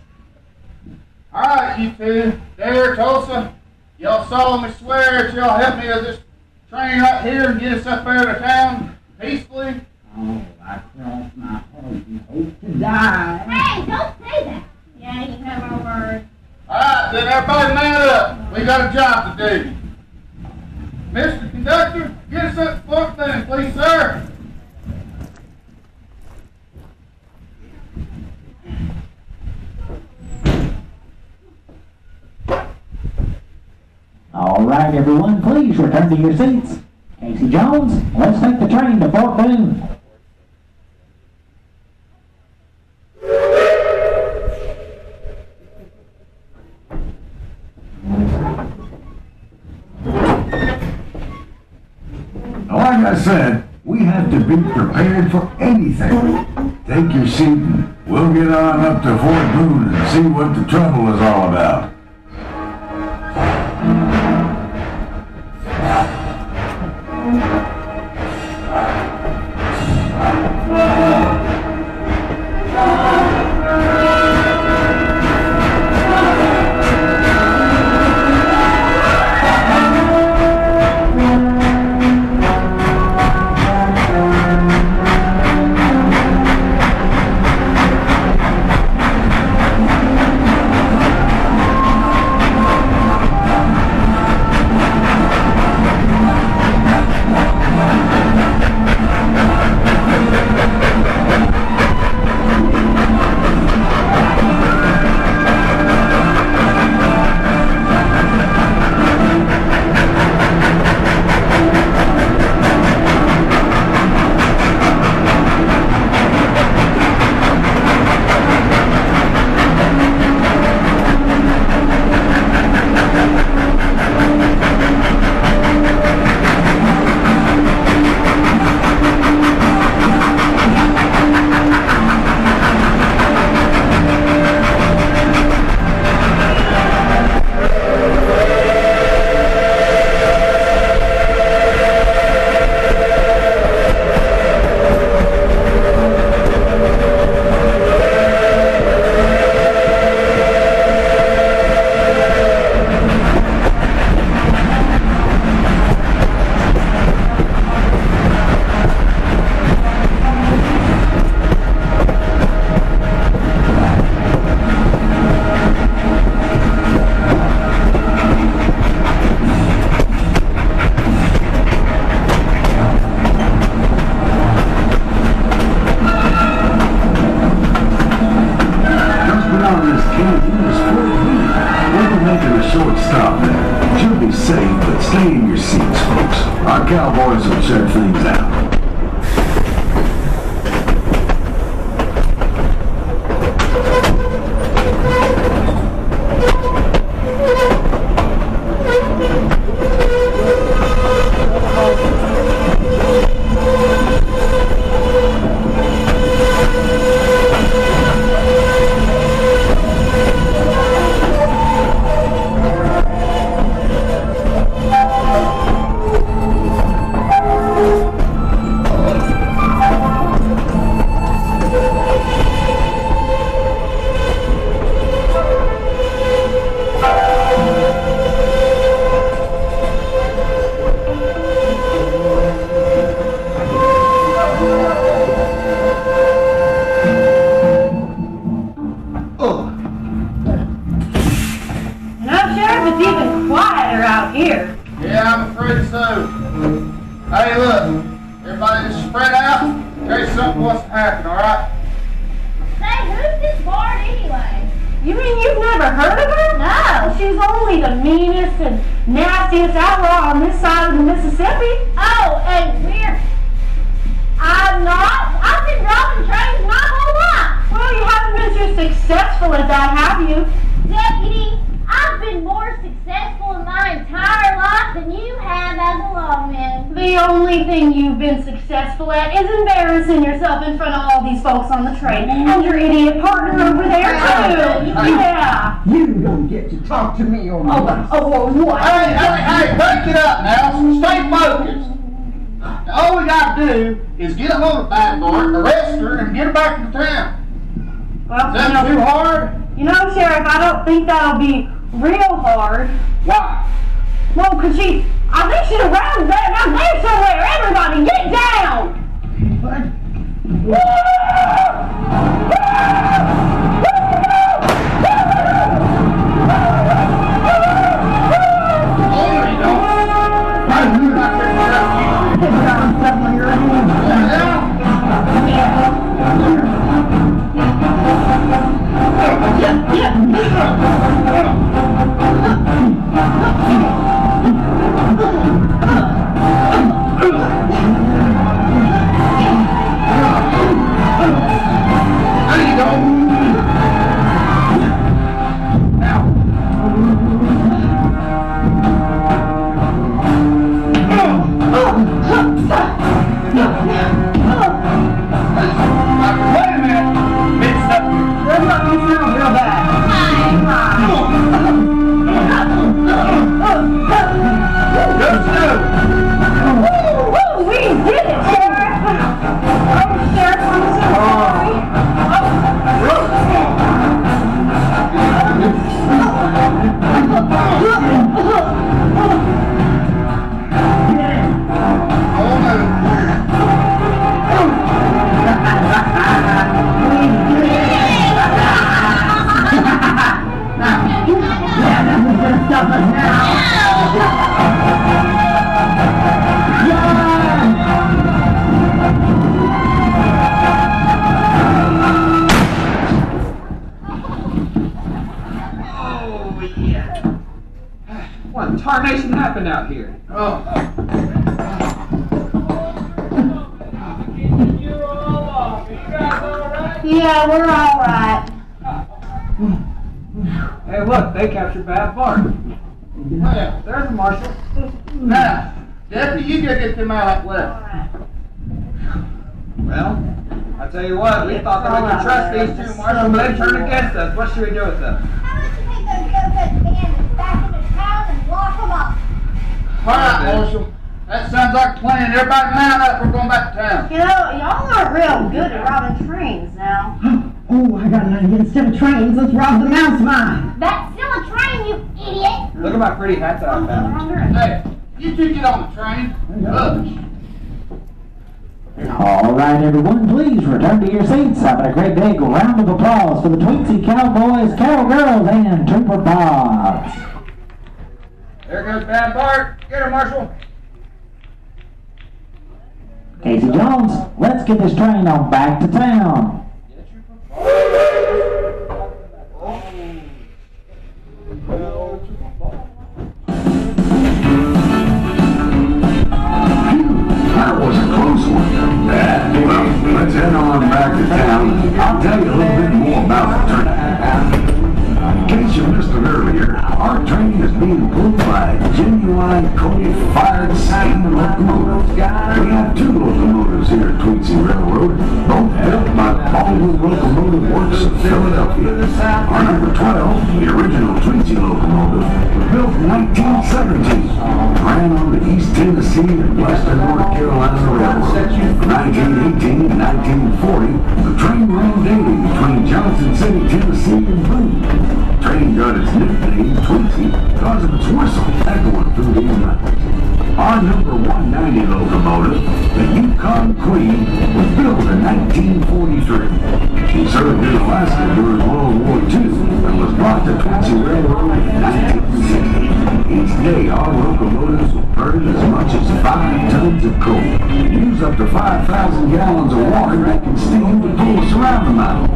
Alright, you two. There, Tulsa. Y'all solemnly swear that y'all help me with this train right here and get us up there to town peacefully. Oh, I cross my heart and hope to die. Hey, don't say that. Yeah, you have our word. Alright, then everybody man up. We got a job to do. Mr. Conductor, get us up the fourth then, please, sir. All right, everyone, please return to your seats. Casey Jones, let's take the train to Fort Boone. Like I said, we have to be prepared for anything. Take your seat and we'll get on up to Fort Boone and see what the trouble is all about. Cowboys will check things out. everybody just spread out in case something wants to happen, alright? Say, who's this Bart anyway? You mean you've never heard of her? No. She's only the meanest and nastiest outlaw on this side of the Mississippi. Oh, and I'm not. I've been robbing trains my whole life. Well, you haven't been too successful at that, have you? Deputy, I've been more successful in my entire life than you have as a lawman. The only thing you've been successful at is embarrassing yourself in front of all these folks on the train. And your idiot partner over there, too. Yeah. You don't get to talk to me on this. What? Hey, break it up now. Stay focused. All we gotta do is get a hold of Bad Bart, arrest her, and get her back into town. Well, Is that too hard? You know, Sheriff, I don't think that'll be real hard. Why? Well, I think she's around there somewhere. Everybody, get down! What tarnation happened out here? Yeah, we're all right. Hey, look, they captured Bad Bart. Yeah. There's the marshal. Now, Deputy, you gotta get them out that way. Well, I tell you what, we thought that we could trust these two marshals, but they turned against us. What should we do with them? How much you think those go-go bandits back into town and lock them up? Alright, Marshal. That sounds like a plan. Everybody mount up. We're going back to town. You know, y'all aren't real good at robbing trains now. Oh, I got an idea. Instead of trains, let's rob the mouse mine. That's still a train, you idiot! Look at my pretty hat that I found. Hey, you two get on the train. All right, everyone, please return to your seats. Having a great day. Round of applause for the Tweetsie Cowboys, Cowgirls, and Trooper Bobs. There goes Bad Bart. Get her, Marshal. Casey Jones, let's get this train on back to town. That was a close one. Yeah, well, let's head on back to town. I'll tell you a little bit more about the train. In case you missed it earlier, our train is being pulled by genuine coal-fired steam locomotives. We have two locomotives here at Tweetsie RailRoad, both built by Dollywood Locomotive Works of Philadelphia. Our number 12, the original Tweetsie locomotive, was built in 1917, ran on the East Tennessee and Western North Carolina Railroad. From 1918 to 1940, the train ran daily between Johnson City, Tennessee and Boone. The train got its nickname Tweetsie because of its whistle echoing through the night. Our number 190 locomotive, the Yukon Queen, was built in 1943. She served in Alaska during World War II and was brought to Tweetsie RailRoad in 1960. Each day, our locomotives will burn as much as 5 tons of coal and use up to 5,000 gallons of water making steam to pull us around the mountain.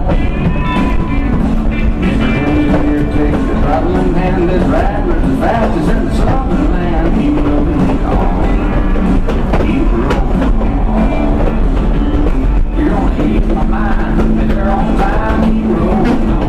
Mr. Engineer takes the throttle in hand and drivers as fast as in the southern land. Keep moving on, keep rolling on. You're gonna keep my mind there on time, keep rolling on.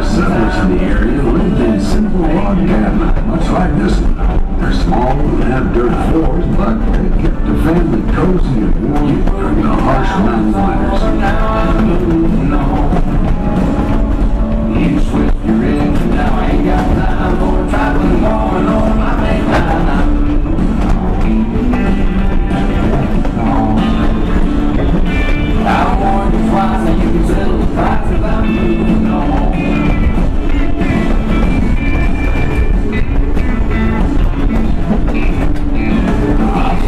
Settlers in the area lived in simple log cabins, much like this one. They're small and have dirt floors, but they kept the family cozy and warm during the harsh mountain winters. You switched your engine, now I ain't got time for traveling going on my main line. I warned you twice, and you can settle the price if I'm moving on.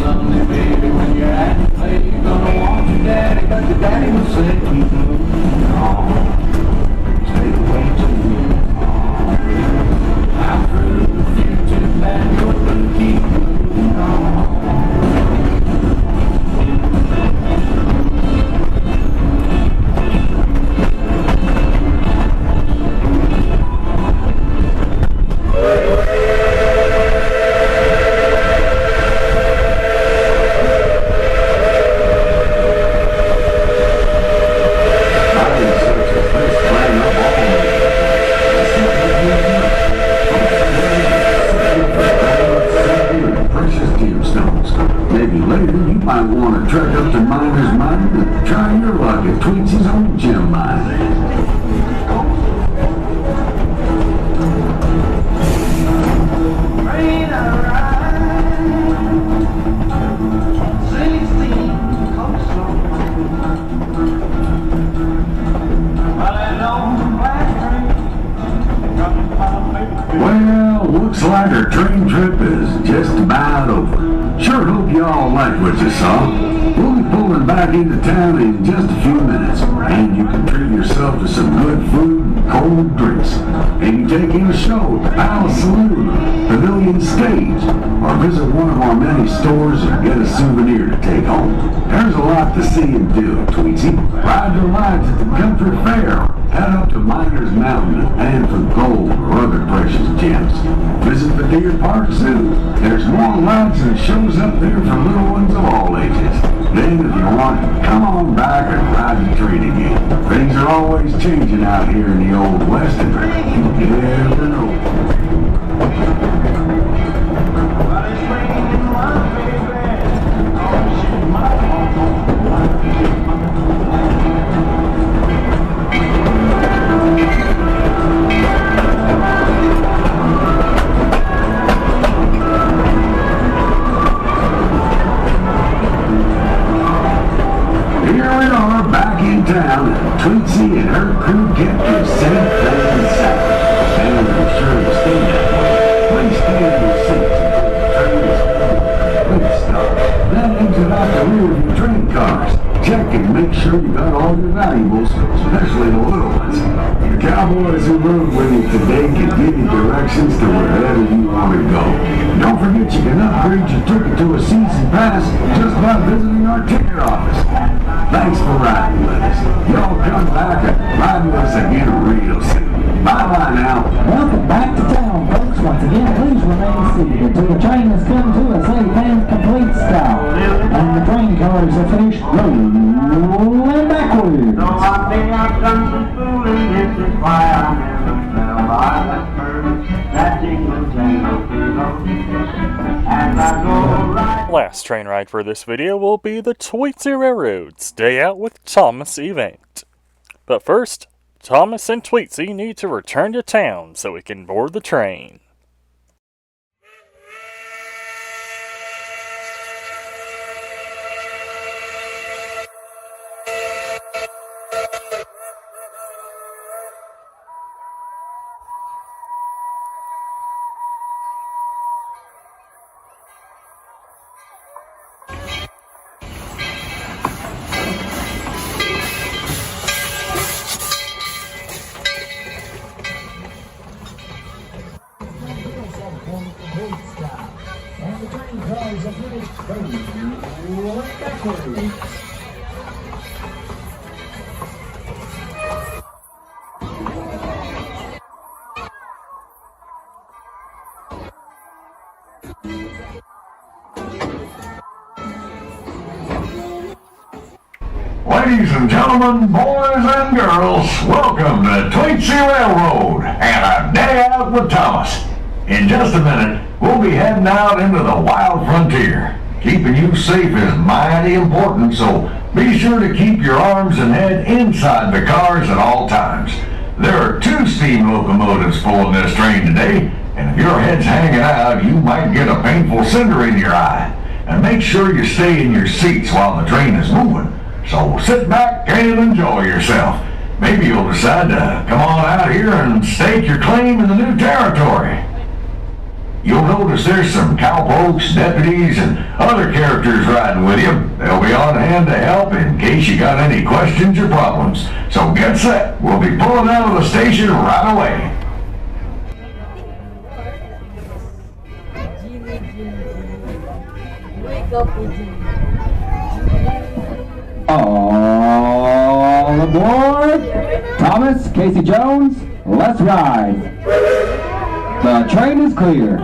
Someday, baby, when you're at the play, you're gonna want your daddy, but your daddy will say, keep moving on. Stay away too long. I'm through the future, man, you're gonna keep moving on. Might want to trek up to Miner's Mine and try your luck at Tweetsie's old gem mine. Well, looks like our train trip is just about over. Sure hope y'all liked what you saw. We'll be pulling back into town in just a few minutes, and you can treat yourself to some good food and cold drinks. Maybe take in a show at the Palace Saloon, Pavilion Stage, or visit one of our many stores and get a souvenir to take home. There's a lot to see and do at Tweetsie. Ride the rides at the country fair. Head up to Miners Mountain and pan for gold or other precious gems. Visit the Deer Park Zoo. There's more rides and shows up there for little ones of all ages. Then, if you want, come on back and ride the train again. Things are always changing out here in the Old West, and you never know. Town, and Tweetsie and her crew kept her safe and sound. And I'm sure to stay that way. Please stay in your seats until the train is complete stop. Then exit out the rear of your train cars. Check and make sure you got all your valuables, especially the little ones. The cowboys who rode with you today can give you directions to wherever you want to go. Don't forget you can upgrade your ticket to a season pass just by visiting our ticket office. Thanks for riding with us. Y'all come back and ride with us again real soon. Bye-bye now. Welcome back to town, folks. Once again, please remain seated until the train has come to a safe and complete stop. And the train cars have finished rolling backwards. So one day I've done some fooling, this is why I'm in the smell. I have heard that jingle jangle as I go right. Last train ride for this video will be the Tweetsie RailRoad's Day Out with Thomas event. But first, Thomas and Tweetsie need to return to town so we can board the train. train cars have finished rolling backwards. Ladies and gentlemen, boys and girls, welcome to Tweetsie RailRoad and a day out with Thomas. In just a minute, we'll be heading out into the wild frontier. Keeping you safe is mighty important, so be sure to keep your arms and head inside the cars at all times. There are 2 steam locomotives pulling this train today, and if your head's hanging out, you might get a painful cinder in your eye. And make sure you stay in your seats while the train is moving. So sit back and enjoy yourself. Maybe you'll decide to come on out here and stake your claim in the new territory. You'll notice there's some cowpokes, deputies, and other characters riding with you. They'll be on hand to help in case you got any questions or problems. So get set. We'll be pulling out of the station right away. All aboard! Thomas, Casey Jones, let's ride! The train is clear.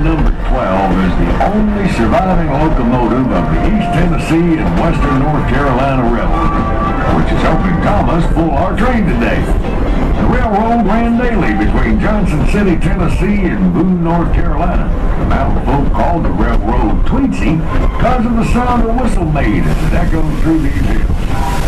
number 12 is the only surviving locomotive of the East Tennessee and Western North Carolina Railroad, which is helping Thomas pull our train today. The railroad ran daily between Johnson City, Tennessee and Boone, North Carolina. The mountain folk called the railroad Tweetsie because of the sound the whistle made as it echoed through these hills.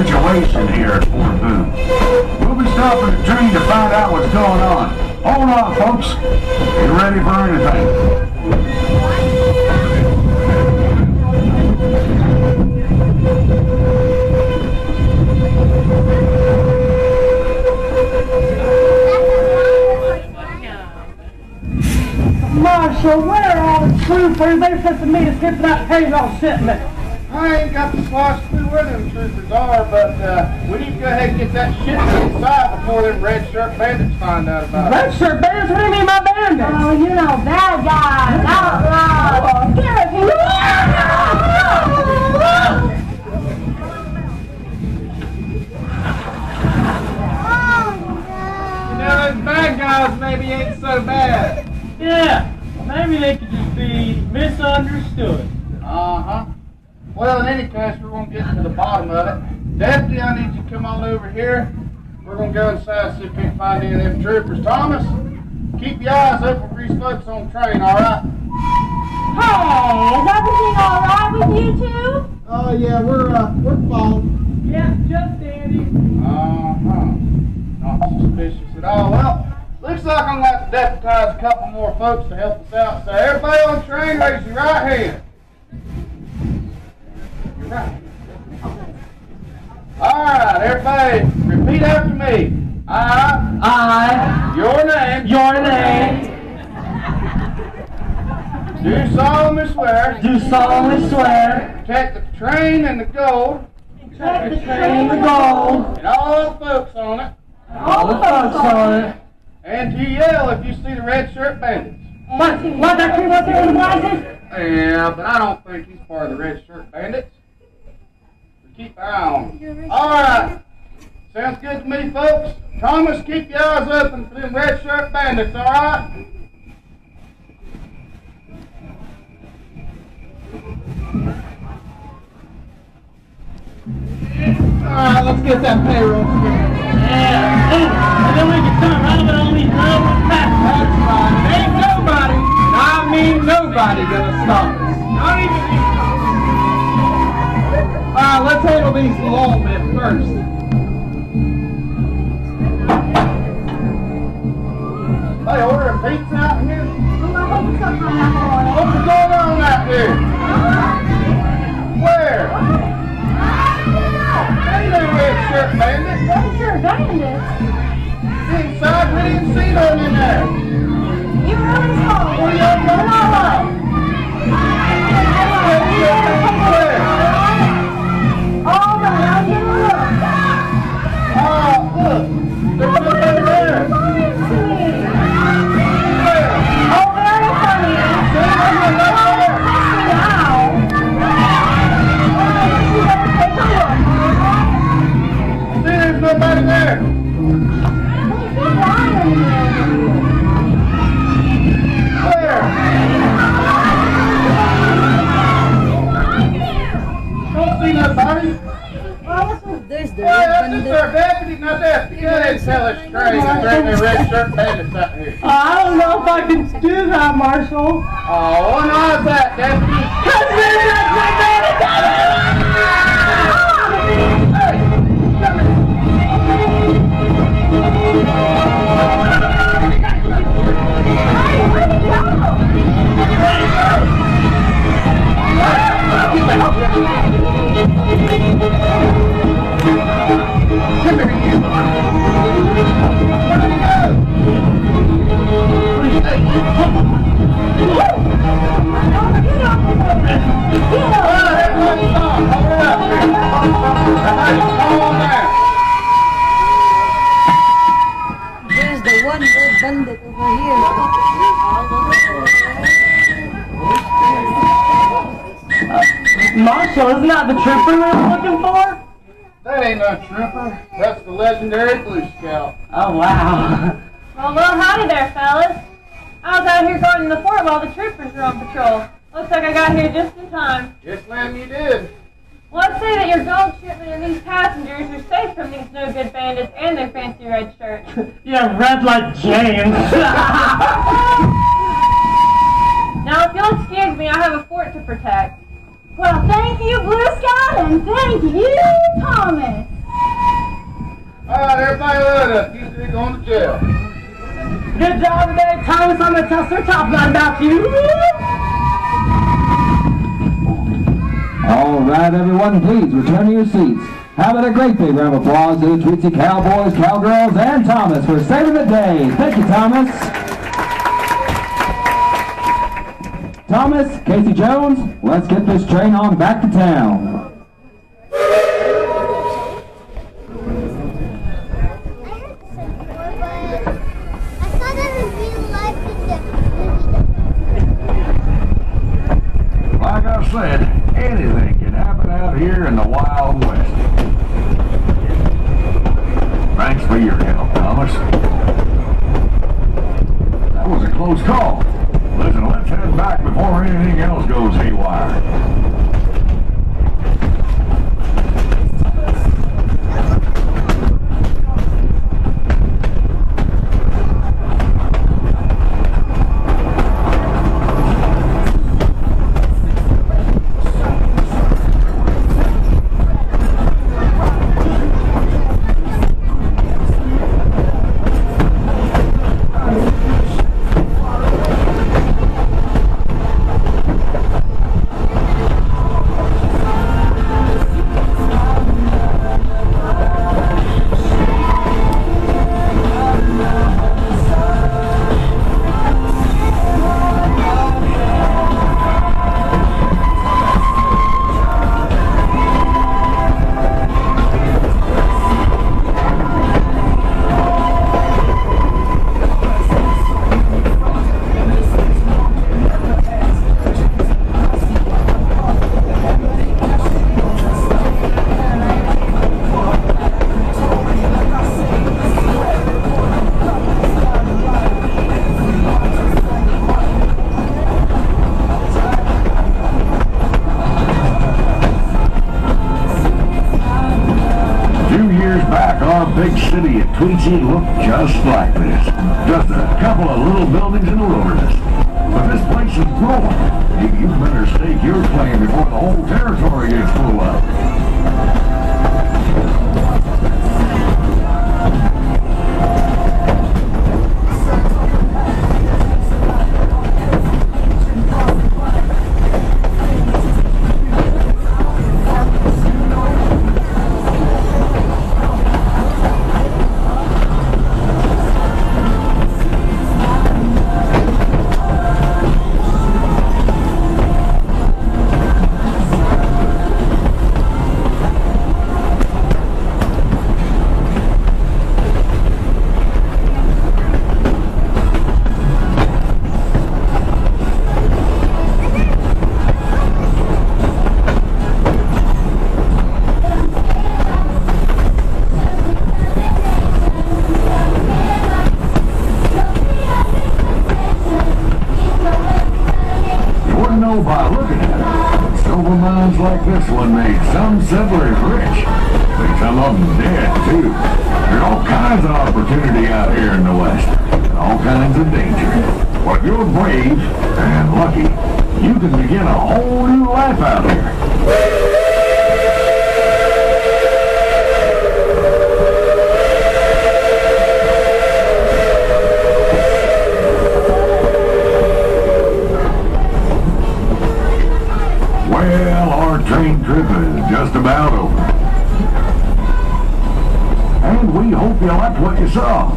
situation here at Fort Boone. We'll be stopping the train to find out what's going on. Hold on, folks. Get ready for anything. Marshal, where are the troopers? They're supposed to meet us here for that payroll shipment. I ain't got the slosh clue where them troopers are, but we need to go ahead and get that shipment inside before them red shirt bandits find out about it. Red shirt bandits? What do you mean by bandits? Oh, you know, bad guys, outlaws. Get it, You know, those bad guys maybe ain't so bad. Yeah, maybe they could just be misunderstood. Uh-huh. Well, in any case, we're going to get to the bottom of it. Deputy, I need you to come on over here. We're going to go inside and see if we can find any of them troopers. Thomas, keep your eyes open for these folks on the train, all right? Hey, is everything all right with you two? Oh, yeah, we're fine. Yeah, just dandy. Uh-huh. Not suspicious at all. Well, looks like I'm going to have to deputize a couple more folks to help us out. So everybody on the train, raise your right hand. You're right. All right, everybody, repeat after me. I Your name. Do solemnly swear. Do solemnly swear. Protect the train and the gold. Protect the train and the gold. And all the folks on it. All the folks on it. And to yell if you see the red shirt bandits. What that creep up there in the glasses? Yeah, but I don't think he's part of the red shirt bandits. So keep an eye on him. Alright. Sounds good to me, folks. Thomas, keep your eyes open for them red shirt bandits, alright? Alright, let's get that payroll. Yeah. Ooh, and then we can turn around and only railroad passengers. That's right. There ain't nobody, and I mean nobody, gonna stop us. Not even you. Alright, let's handle these lawmen first. They ordering pizza out here? What's going on out there? Where? Ain't no red shirt bandits. Red shirt bandits? Inside, we didn't see none in there. You really saw it. What are y'all going on? All right, I'll give a look. Oh, look. There's somebody there. Oh, very funny. There's nobody there. Where? Don't see nobody. There's the Well, that's our deputy, not deputy. Go ahead and tell us straight and bring the red shirt bandits out here. I don't know if I can do that, Marshal. Oh, what is that, deputy? There's the one red bandit over here. Marshal, isn't that the trooper we were looking for? That ain't no trooper. That's the legendary Blue Scout. Oh, wow. Well, howdy there, fellas. I was out here guarding the fort while the troopers were on patrol. Looks like I got here just in time. Yes, ma'am, you did. Well, let's say that your gold shipment and these passengers are safe from these no-good bandits and their fancy red shirts. Yeah, red like James. Now, if you'll excuse me, I have a fort to protect. Well, thank you, Blue Scout, and thank you, Thomas. Alright, everybody load up. You three going to jail. Good job today, Thomas. I'm gonna tell Sir Top Line about you. All right, everyone, please return to your seats. How about a great big round of applause to the Tweetsie Cowboys, Cowgirls, and Thomas for saving the day. Thank you, Thomas. Thomas, Casey Jones, let's get this train on back to town. Like I said, anything can happen out here in the Wild West. Thanks for your help, Thomas. That was a close call. Listen, let's head back before anything else goes haywire. big city of Tweetsie looked just like this. Just a couple of little buildings in the wilderness. But this place is growing. You better stake your claim before the whole territory gets full up. By looking at it, silver mines like this one made some settlers rich, but some of them dead too. There's all kinds of opportunity out here in the West, and all kinds of danger. But if you're brave and lucky, you can begin a whole new life out here. Well, our train trip is just about over. And we hope you liked what you saw.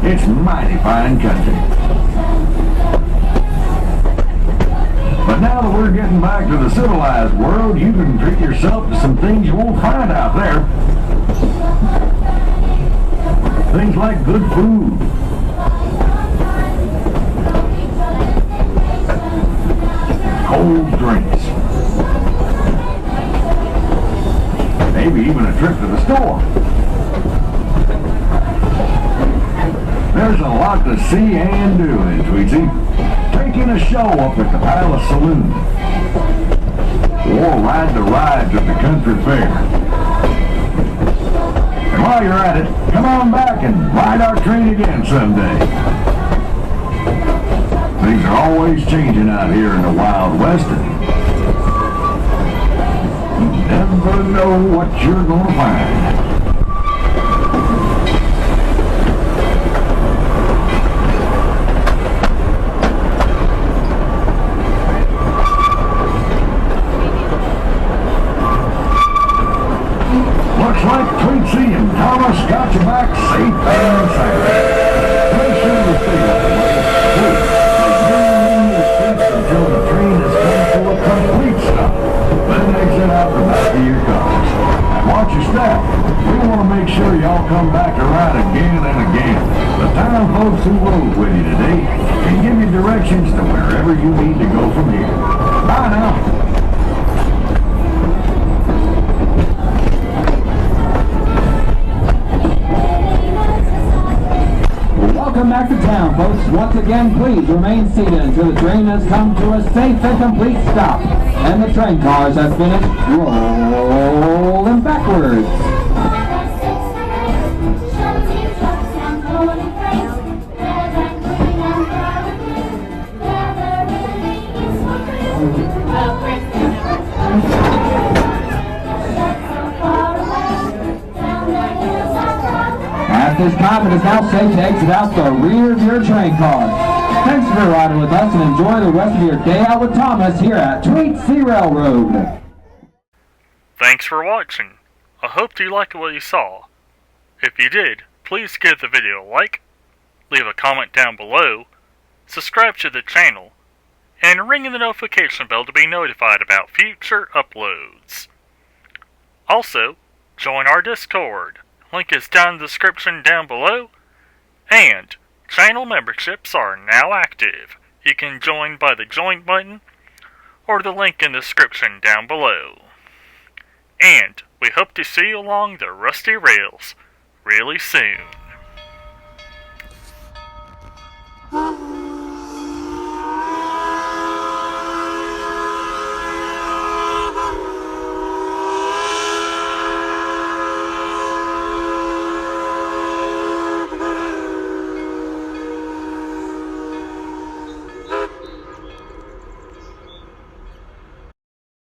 It's mighty fine country. But now that we're getting back to the civilized world, you can treat yourself to some things you won't find out there. Things like good food. Cold drinks. Maybe even a trip to the store. There's a lot to see and do in Tweetsie. Taking a show up at the Palace Saloon. Or ride the rides at the country fair. And while you're at it, come on back and ride our train again someday. Things are always changing out here in the Wild West. You never know what you're gonna find. Looks like Tweetsie and Thomas got you back safe and sound. Make sure you stay that way. Until the train has come to a complete stop. Then exit out the back of your cars. And watch your step. We want to make sure y'all come back to ride again and again. The town folks who rode with you today can give you directions to wherever you need to go from here. Bye now. Welcome back to town, folks. Once again, please remain seated until the train has come to a safe and complete stop, and the train cars have finished rolling backwards. At this time, it is now safe to exit out the rear of your train car. Thanks for riding with us and enjoy the rest of your day out with Thomas here at Tweetsie RailRoad. Thanks for watching. I hope you liked what you saw. If you did, please give the video a like, leave a comment down below, subscribe to the channel, and ring the notification bell to be notified about future uploads. Also, join our Discord. Link is down in the description down below, and channel memberships are now active. You can join by the join button or the link in the description down below. And we hope to see you along the rusty rails really soon.